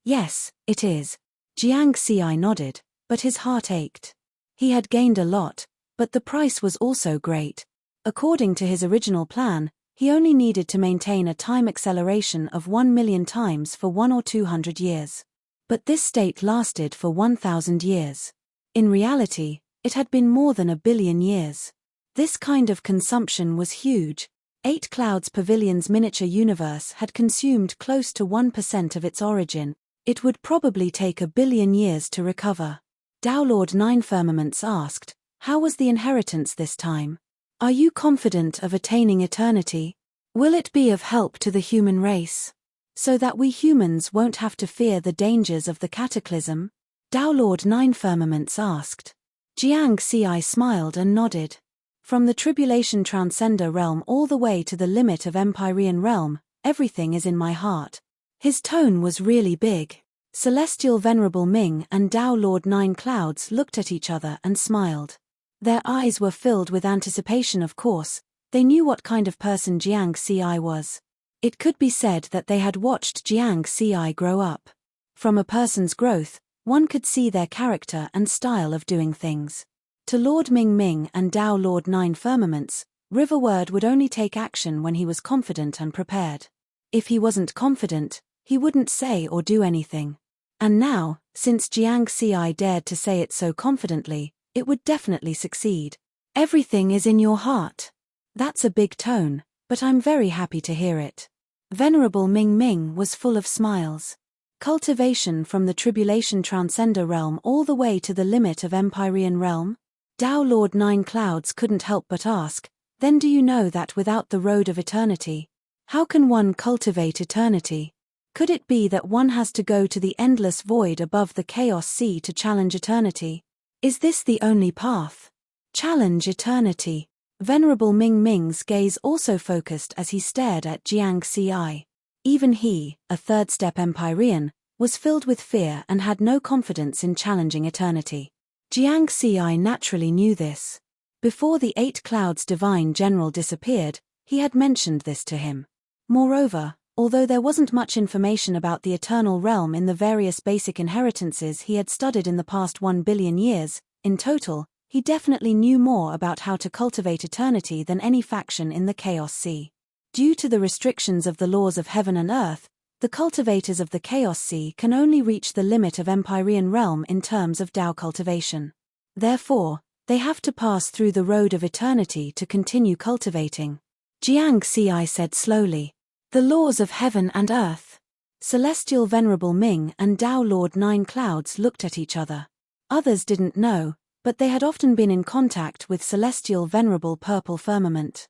"Yes, it is." Jiang Ci nodded, but his heart ached. He had gained a lot, but the price was also great. According to his original plan, he only needed to maintain a time acceleration of 1,000,000 times for 100 or 200 years. But this state lasted for 1,000 years. In reality, it had been more than 1,000,000,000 years. This kind of consumption was huge. Eight Clouds Pavilion's miniature universe had consumed close to 1% of its origin. It would probably take 1,000,000,000 years to recover. Tao Lord Nine Firmaments asked, "How was the inheritance this time? Are you confident of attaining eternity? Will it be of help to the human race? So that we humans won't have to fear the dangers of the cataclysm?" Tao Lord Nine Firmaments asked. Jiang Ci smiled and nodded. "From the Tribulation Transcender realm all the way to the limit of Empyrean realm, everything is in my heart." His tone was really big. Celestial Venerable Ming and Tao Lord Nine Clouds looked at each other and smiled. Their eyes were filled with anticipation. Of course, they knew what kind of person Jiang Ci was. It could be said that they had watched Jiang Ci grow up. From a person's growth, one could see their character and style of doing things. To Lord Ming and Tao Lord Nine Firmaments, Riverward would only take action when he was confident and prepared. If he wasn't confident, he wouldn't say or do anything. And now, since Jiang Ci dared to say it so confidently, it would definitely succeed. "Everything is in your heart." That's a big tone, but I'm very happy to hear it. Venerable Ming was full of smiles. Cultivation from the Tribulation Transcender realm all the way to the limit of Empyrean realm? Tao Lord Nine Clouds couldn't help but ask, "Then do you know that without the road of eternity? How can one cultivate eternity? Could it be that one has to go to the endless void above the chaos sea to challenge eternity? Is this the only path? Challenge eternity." Venerable Ming's gaze also focused as he stared at Jiang Ci. Even he, a third-step Empyrean, was filled with fear and had no confidence in challenging eternity. Jiang Ci naturally knew this. Before the Eight Clouds Divine General disappeared, he had mentioned this to him. Moreover, although there wasn't much information about the eternal realm in the various basic inheritances he had studied in the past 1,000,000,000 years, in total, he definitely knew more about how to cultivate eternity than any faction in the Chaos Sea. Due to the restrictions of the laws of heaven and earth, the cultivators of the Chaos Sea can only reach the limit of Empyrean realm in terms of Tao cultivation. Therefore, they have to pass through the road of eternity to continue cultivating. Jiang Ci said slowly, "The laws of heaven and earth." Celestial Venerable Ming and Tao Lord Nine Clouds looked at each other. Others didn't know, but they had often been in contact with Celestial Venerable Purple Firmament.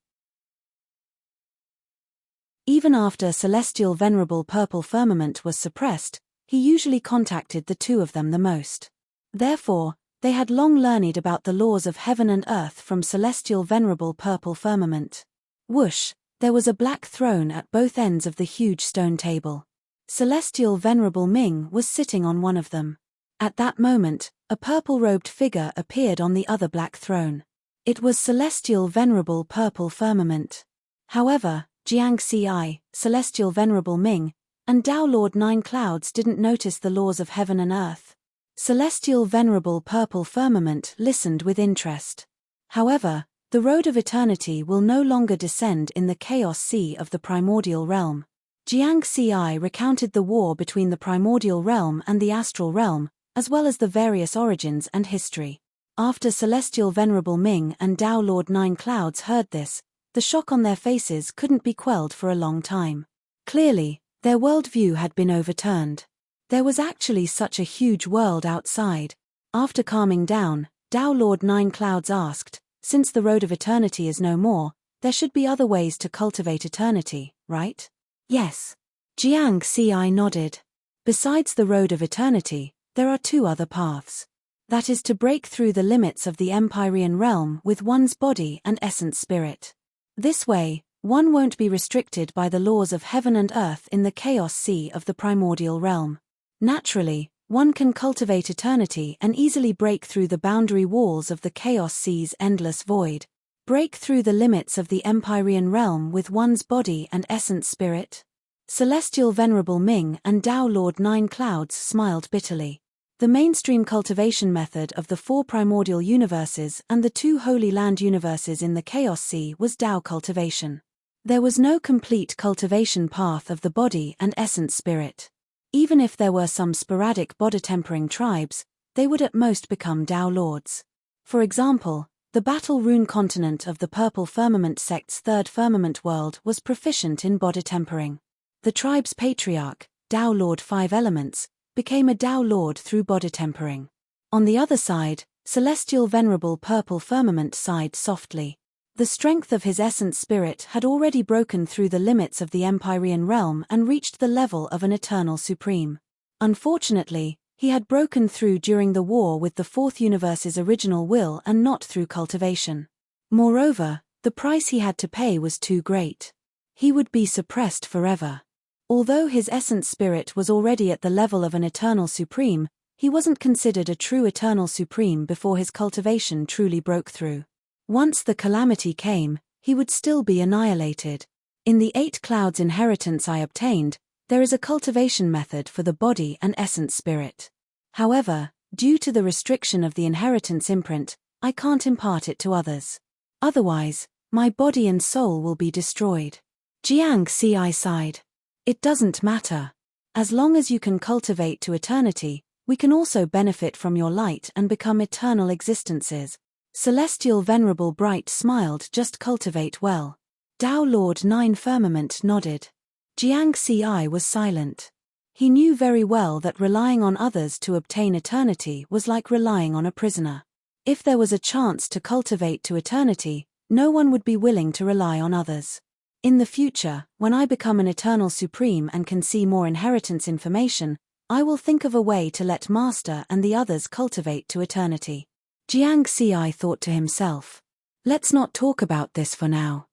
Even after Celestial Venerable Purple Firmament was suppressed, he usually contacted the two of them the most. Therefore, they had long learned about the laws of heaven and earth from Celestial Venerable Purple Firmament. Whoosh, there was a black throne at both ends of the huge stone table. Celestial Venerable Ming was sitting on one of them. At that moment, A purple-robed figure appeared on the other black throne. It was Celestial Venerable Purple Firmament. However, Jiangxi, Celestial Venerable Ming, and Tao Lord Nine Clouds didn't notice the laws of heaven and earth. Celestial Venerable Purple Firmament listened with interest. However, the road of eternity will no longer descend in the chaos sea of the primordial realm. Jiangxi recounted the war between the primordial realm and the astral realm, as well as the various origins and history. After Celestial Venerable Ming and Tao Lord Nine Clouds heard this, the shock on their faces couldn't be quelled for a long time. Clearly, their worldview had been overturned. There was actually such a huge world outside. After calming down, Tao Lord Nine Clouds asked, since the road of eternity is no more, there should be other ways to cultivate eternity, right? Yes. Jiangxi nodded. Besides the road of eternity, there are two other paths. That is to break through the limits of the Empyrean realm with one's body and essence spirit. This way, one won't be restricted by the laws of heaven and earth in the chaos sea of the primordial realm. Naturally, one can cultivate eternity and easily break through the boundary walls of the chaos sea's endless void. Break through the limits of the Empyrean realm with one's body and essence spirit. Celestial Venerable Ming and Tao Lord Nine Clouds smiled bitterly. The mainstream cultivation method of the four primordial universes and the two Holy Land universes in the Chaos Sea was Tao cultivation. There was no complete cultivation path of the body and essence spirit. Even if there were some sporadic body-tempering tribes, they would at most become Tao Lords. For example, the Battle Rune continent of the Purple Firmament sect's third firmament world was proficient in body-tempering. The tribe's patriarch, Tao Lord Five Elements, became a Tao Lord through body-tempering. On the other side, Celestial Venerable Purple Firmament sighed softly. The strength of his essence spirit had already broken through the limits of the Empyrean realm and reached the level of an Eternal Supreme. Unfortunately, he had broken through during the war with the Fourth Universe's original will and not through cultivation. Moreover, the price he had to pay was too great. He would be suppressed forever. Although his essence spirit was already at the level of an Eternal Supreme, he wasn't considered a true Eternal Supreme before his cultivation truly broke through. Once the calamity came, he would still be annihilated. In the 8 Clouds inheritance I obtained, there is a cultivation method for the body and essence spirit. However, due to the restriction of the inheritance imprint, I can't impart it to others. Otherwise, my body and soul will be destroyed. Jiangxi sighed. It doesn't matter. As long as you can cultivate to eternity, we can also benefit from your light and become eternal existences. Celestial Venerable Bright smiled. Just cultivate well. Tao Lord Nine Firmament nodded. Jiangxi was silent. He knew very well that relying on others to obtain eternity was like relying on a prisoner. If there was a chance to cultivate to eternity, no one would be willing to rely on others. In the future, when I become an Eternal Supreme and can see more inheritance information, I will think of a way to let Master and the others cultivate to eternity. Jiangxi thought to himself. Let's not talk about this for now.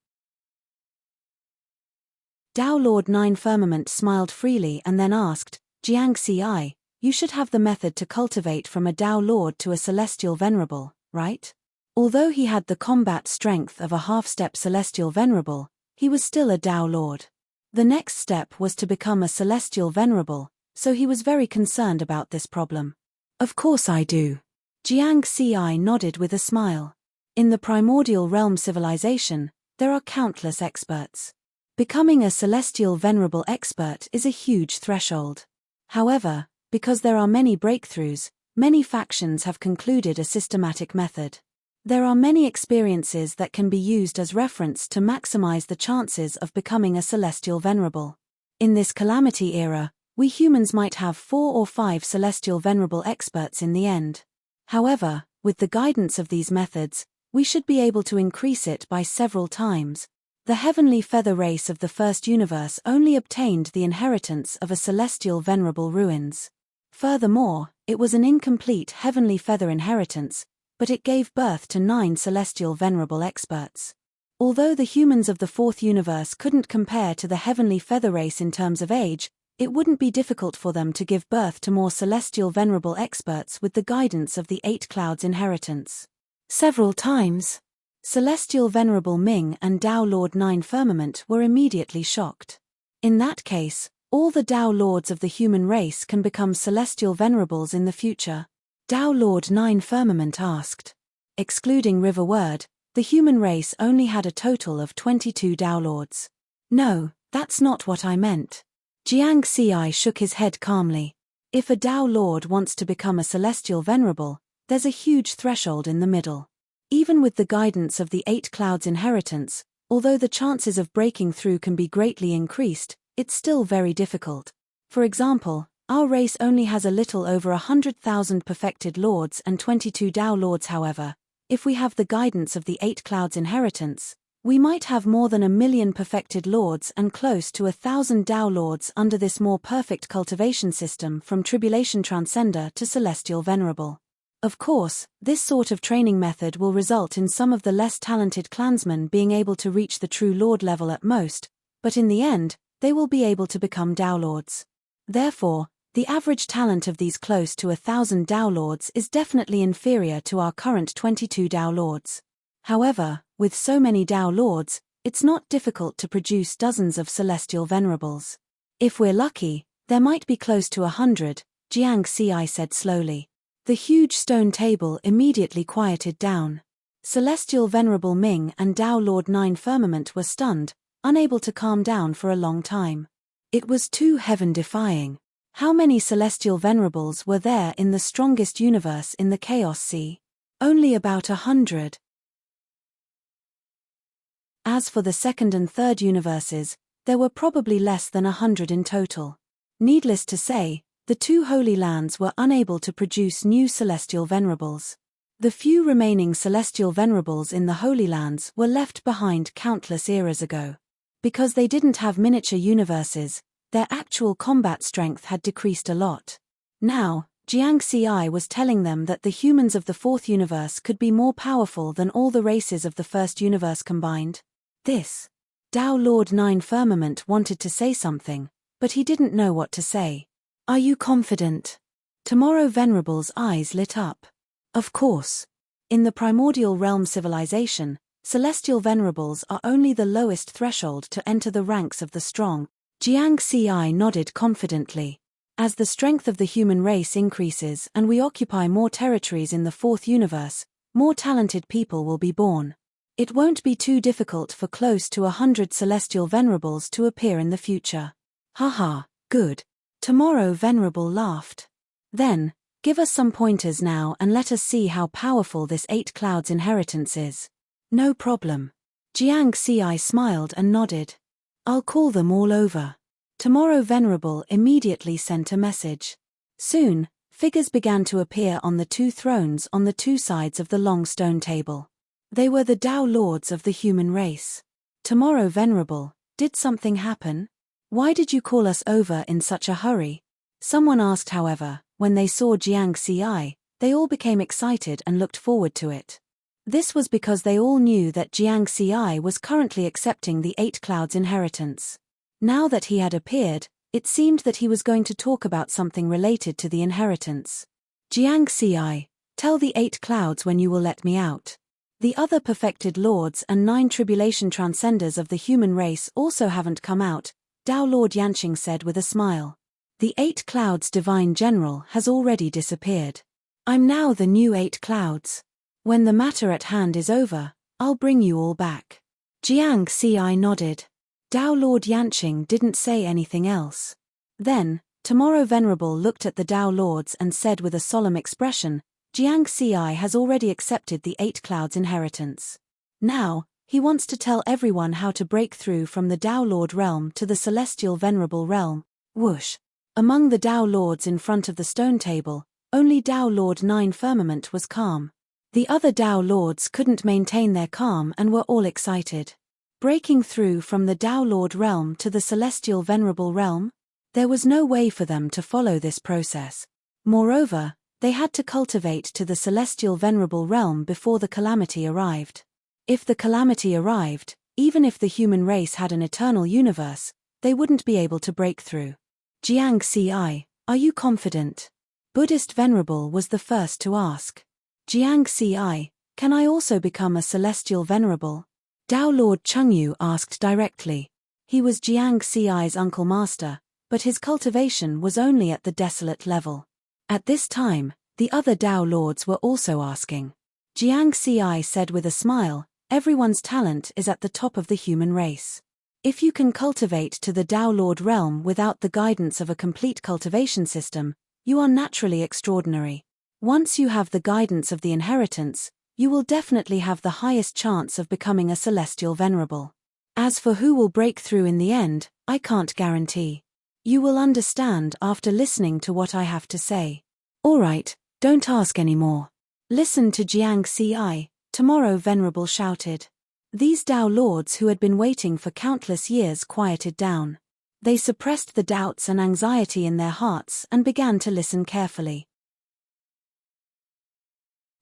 Tao Lord Nine Firmament smiled freely and then asked, Jiangxi, you should have the method to cultivate from a Tao Lord to a Celestial Venerable, right? Although he had the combat strength of a half-step Celestial Venerable, he was still a Tao Lord. The next step was to become a Celestial Venerable, so he was very concerned about this problem. Of course I do. Jiangxi nodded with a smile. In the primordial realm civilization, there are countless experts. Becoming a Celestial Venerable expert is a huge threshold. However, because there are many breakthroughs, many factions have concluded a systematic method. There are many experiences that can be used as reference to maximize the chances of becoming a Celestial Venerable. In this calamity era, we humans might have 4 or 5 Celestial Venerable experts in the end. However, with the guidance of these methods, we should be able to increase it by several times. The heavenly feather race of the first universe only obtained the inheritance of a Celestial Venerable ruins. Furthermore, it was an incomplete heavenly feather inheritance, but it gave birth to 9 Celestial Venerable experts. Although the humans of the fourth universe couldn't compare to the heavenly feather race in terms of age, it wouldn't be difficult for them to give birth to more celestial venerable experts with the guidance of the 8 clouds inheritance. Several times, Celestial Venerable Ming and Tao Lord 9 Firmament were immediately shocked. In that case, all the Tao Lords of the human race can become Celestial Venerables in the future. Tao Lord 9 Firmament asked. Excluding River Word, the human race only had a total of 22 Tao Lords. No, that's not what I meant. Jiang Xi shook his head calmly. If a Tao Lord wants to become a Celestial Venerable, there's a huge threshold in the middle. Even with the guidance of the 8 clouds inheritance, although the chances of breaking through can be greatly increased, it's still very difficult. For example, our race only has a little over 100,000 perfected lords and 22 Tao Lords. However, if we have the guidance of the 8 clouds inheritance, we might have more than 1 million perfected lords and close to 1,000 Tao Lords under this more perfect cultivation system from Tribulation Transcender to Celestial Venerable. Of course, this sort of training method will result in some of the less talented clansmen being able to reach the true Lord level at most, but in the end, they will be able to become Tao Lords. Therefore, the average talent of these close to 1,000 Tao Lords is definitely inferior to our current 22 Tao Lords. However, with so many Tao Lords, it's not difficult to produce dozens of Celestial Venerables. If we're lucky, there might be close to 100, Jiang Xi said slowly. The huge stone table immediately quieted down. Celestial Venerable Ming and Tao Lord 9 Firmament were stunned, unable to calm down for a long time. It was too heaven-defying. How many Celestial Venerables were there in the strongest universe in the Chaos Sea? Only about 100. As for the second and third universes, there were probably less than 100 in total. Needless to say, the 2 Holy Lands were unable to produce new Celestial Venerables. The few remaining Celestial Venerables in the Holy Lands were left behind countless eras ago. Because they didn't have miniature universes, their actual combat strength had decreased a lot. Now, Jiang Xi was telling them that the humans of the 4th universe could be more powerful than all the races of the 1st universe combined. This. Tao Lord 9 Firmament wanted to say something, but he didn't know what to say. Are you confident? Tomorrow Venerable's eyes lit up. Of course. In the primordial realm civilization, Celestial Venerables are only the lowest threshold to enter the ranks of the strong. Jiang Xi nodded confidently. As the strength of the human race increases and we occupy more territories in the 4th universe, more talented people will be born. It won't be too difficult for close to 100 Celestial Venerables to appear in the future. Haha, good. Tomorrow Venerable laughed. Then, give us some pointers now and let us see how powerful this 8 clouds inheritance is. No problem. Jiang Xi smiled and nodded. I'll call them all over. Tomorrow Venerable immediately sent a message. Soon, figures began to appear on the 2 thrones on the 2 sides of the long stone table. They were the Tao Lords of the human race. Tomorrow Venerable, did something happen? Why did you call us over in such a hurry? Someone asked. However, when they saw Jiang Xi, they all became excited and looked forward to it. This was because they all knew that Jiang Xi was currently accepting the 8 clouds inheritance. Now that he had appeared, it seemed that he was going to talk about something related to the inheritance. Jiang Xi, tell the 8 clouds when you will let me out. The other perfected lords and 9 tribulation transcenders of the human race also haven't come out, Tao Lord Yanqing said with a smile. The 8 clouds divine general has already disappeared. I'm now the new 8 clouds. When the matter at hand is over, I'll bring you all back. Jiang Xi nodded. Tao Lord Yanqing didn't say anything else. Then, Tomorrow Venerable looked at the Tao Lords and said with a solemn expression, Jiang Xi has already accepted the 8 clouds inheritance. Now, he wants to tell everyone how to break through from the Tao Lord realm to the Celestial Venerable realm. Whoosh! Among the Tao Lords in front of the stone table, only Tao Lord 9 Firmament was calm. The other Tao Lords couldn't maintain their calm and were all excited. Breaking through from the Tao Lord realm to the Celestial Venerable realm? There was no way for them to follow this process. Moreover, they had to cultivate to the Celestial Venerable realm before the calamity arrived. If the calamity arrived, even if the human race had an eternal universe, they wouldn't be able to break through. Jiang Ci, are you confident? Buddhist Venerable was the first to ask. Jiang Ci, can I also become a celestial venerable? Dao Lord Chengyu asked directly. He was Jiang Ci's uncle master, but his cultivation was only at the desolate level. At this time, the other Dao Lords were also asking. Jiang Ci said with a smile, everyone's talent is at the top of the human race. If you can cultivate to the Dao Lord realm without the guidance of a complete cultivation system, you are naturally extraordinary. Once you have the guidance of the inheritance, you will definitely have the highest chance of becoming a celestial venerable. As for who will break through in the end, I can't guarantee. You will understand after listening to what I have to say. Alright, don't ask any more. Listen to Jiang Ci, tomorrow Venerable shouted. These Dao Lords who had been waiting for countless years quieted down. They suppressed the doubts and anxiety in their hearts and began to listen carefully.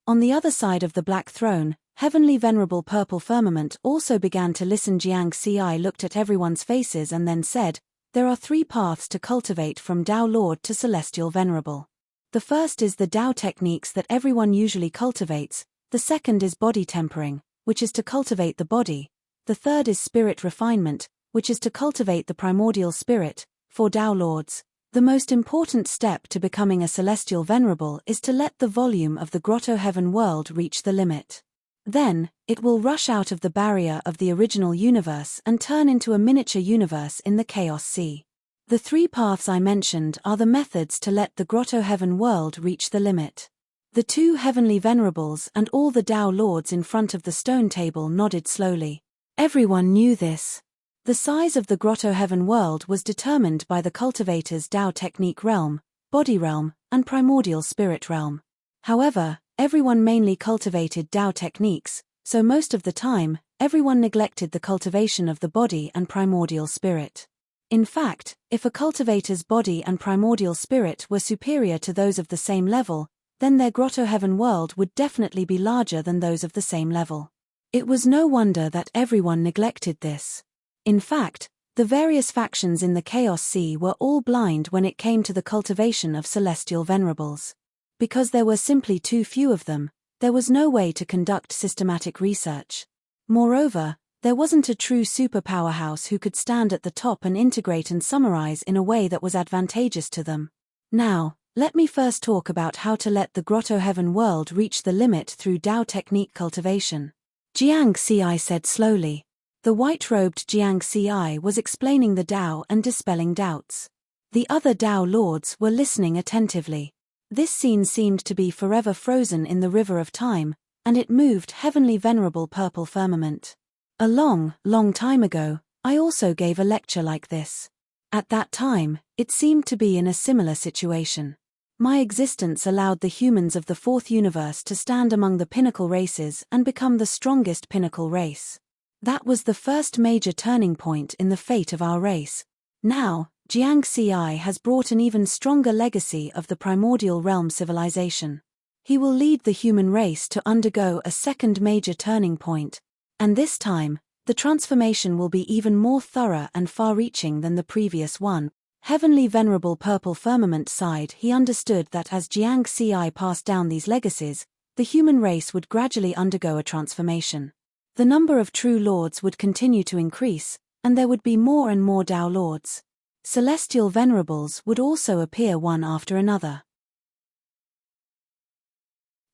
On the other side of the black throne, Heavenly Venerable Purple Firmament also began to listen. Jiang Ci looked at everyone's faces and then said, there are 3 paths to cultivate from Dao Lord to Celestial Venerable. The first is the Dao techniques that everyone usually cultivates, the second is body tempering, which is to cultivate the body, the third is spirit refinement, which is to cultivate the primordial spirit. For Dao Lords, the most important step to becoming a celestial venerable is to let the volume of the grotto heaven world reach the limit. Then, it will rush out of the barrier of the original universe and turn into a miniature universe in the chaos sea. The 3 paths I mentioned are the methods to let the grotto heaven world reach the limit. The 2 heavenly venerables and all the Dao Lords in front of the stone table nodded slowly. Everyone knew this. The size of the grotto heaven world was determined by the cultivator's Dao technique realm, body realm, and primordial spirit realm. However, everyone mainly cultivated Dao techniques, so most of the time, everyone neglected the cultivation of the body and primordial spirit. In fact, if a cultivator's body and primordial spirit were superior to those of the same level, then their grotto heaven world would definitely be larger than those of the same level. It was no wonder that everyone neglected this. In fact, the various factions in the Chaos Sea were all blind when it came to the cultivation of celestial venerables. Because there were simply too few of them, there was no way to conduct systematic research. Moreover, there wasn't a true superpower house who could stand at the top and integrate and summarize in a way that was advantageous to them. Now, let me first talk about how to let the grotto heaven world reach the limit through Dao technique cultivation. Jiang Ci said slowly. The white-robed Jiang Ci was explaining the Dao and dispelling doubts. The other Dao Lords were listening attentively. This scene seemed to be forever frozen in the river of time, and it moved Heavenly Venerable Purple Firmament. A long, long time ago, I also gave a lecture like this. At that time, it seemed to be in a similar situation. My existence allowed the humans of the 4th universe to stand among the pinnacle races and become the strongest pinnacle race. That was the first major turning point in the fate of our race. Now, Jiang Ci has brought an even stronger legacy of the primordial realm civilization. He will lead the human race to undergo a second major turning point, and this time, the transformation will be even more thorough and far-reaching than the previous one. Heavenly Venerable Purple Firmament sighed. He understood that as Jiang Ci passed down these legacies, the human race would gradually undergo a transformation. The number of true lords would continue to increase, and there would be more and more Dao Lords. Celestial venerables would also appear one after another.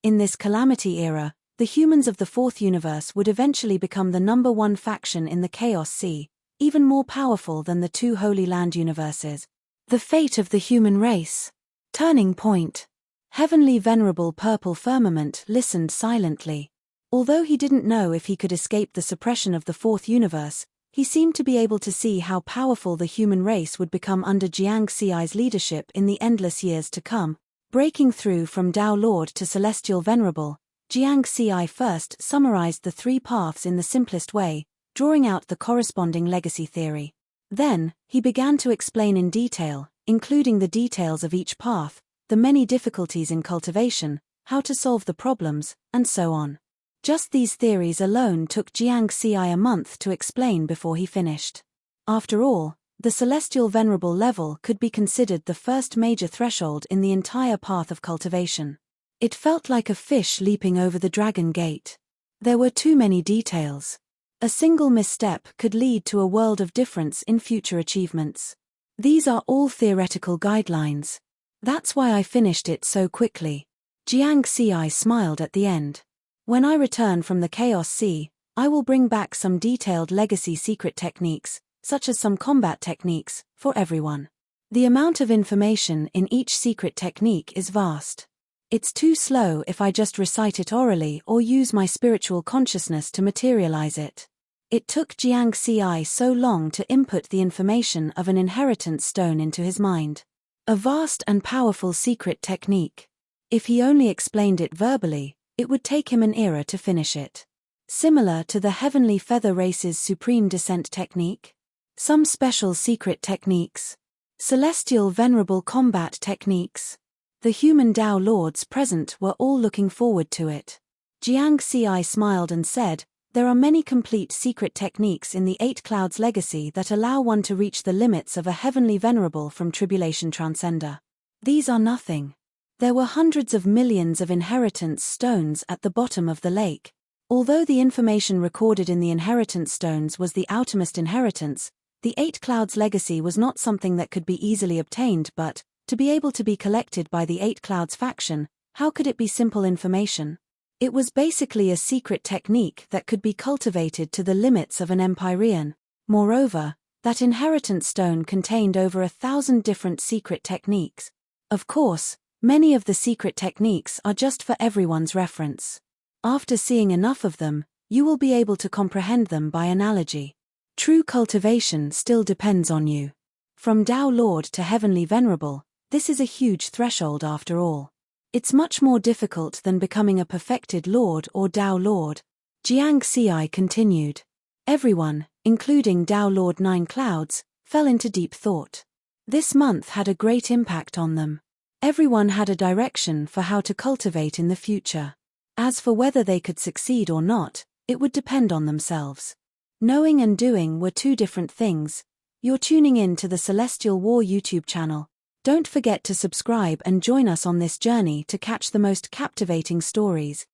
In this calamity era, the humans of the 4th universe would eventually become the number 1 faction in the Chaos Sea, even more powerful than the 2 Holy Land universes. The fate of the human race. Turning point. Heavenly Venerable Purple Firmament listened silently. Although he didn't know if he could escape the suppression of the 4th universe, he seemed to be able to see how powerful the human race would become under Jiang Ci's leadership in the endless years to come. Breaking through from Dao Lord to Celestial Venerable, Jiang Ci first summarized the 3 paths in the simplest way, drawing out the corresponding legacy theory. Then, he began to explain in detail, including the details of each path, the many difficulties in cultivation, how to solve the problems, and so on. Just these theories alone took Jiang Ci a month to explain before he finished. After all, The celestial venerable level could be considered the first major threshold in the entire path of cultivation. It felt like a fish leaping over the dragon gate. There were too many details. A single misstep could lead to a world of difference in future achievements. These are all theoretical guidelines. That's why I finished it so quickly. Jiang Xi smiled at the end. When I return from the Chaos Sea, I will bring back some detailed legacy secret techniques, such as some combat techniques, for everyone. The amount of information in each secret technique is vast. It's too slow if I just recite it orally or use my spiritual consciousness to materialize it. It took Jiang Xi so long to input the information of an inheritance stone into his mind. A vast and powerful secret technique. If he only explained it verbally, it would take him an era to finish it. Similar to the Heavenly Feather Race's Supreme Descent technique. Some special secret techniques. Celestial Venerable Combat techniques. The human Tao Lords present were all looking forward to it. Jiang Xi smiled and said, "There are many complete secret techniques in the Eight Clouds Legacy that allow one to reach the limits of a heavenly venerable from Tribulation Transcender. These are nothing." There were hundreds of millions of inheritance stones at the bottom of the lake. Although the information recorded in the inheritance stones was the outermost inheritance, the Eight Clouds Legacy was not something that could be easily obtained, but, to be able to be collected by the Eight Clouds faction, how could it be simple information? It was basically a secret technique that could be cultivated to the limits of an Empyrean. Moreover, that inheritance stone contained over 1,000 different secret techniques. Of course, many of the secret techniques are just for everyone's reference. After seeing enough of them, you will be able to comprehend them by analogy. True cultivation still depends on you. From Tao Lord to Heavenly Venerable, this is a huge threshold after all. It's much more difficult than becoming a perfected Lord or Tao Lord. Jiang Xi continued. Everyone, including Tao Lord 9 Clouds, fell into deep thought. This month had a great impact on them. Everyone had a direction for how to cultivate in the future. As for whether they could succeed or not, it would depend on themselves. Knowing and doing were two different things. You're tuning in to the Celestial War YouTube channel. Don't forget to subscribe and join us on this journey to catch the most captivating stories.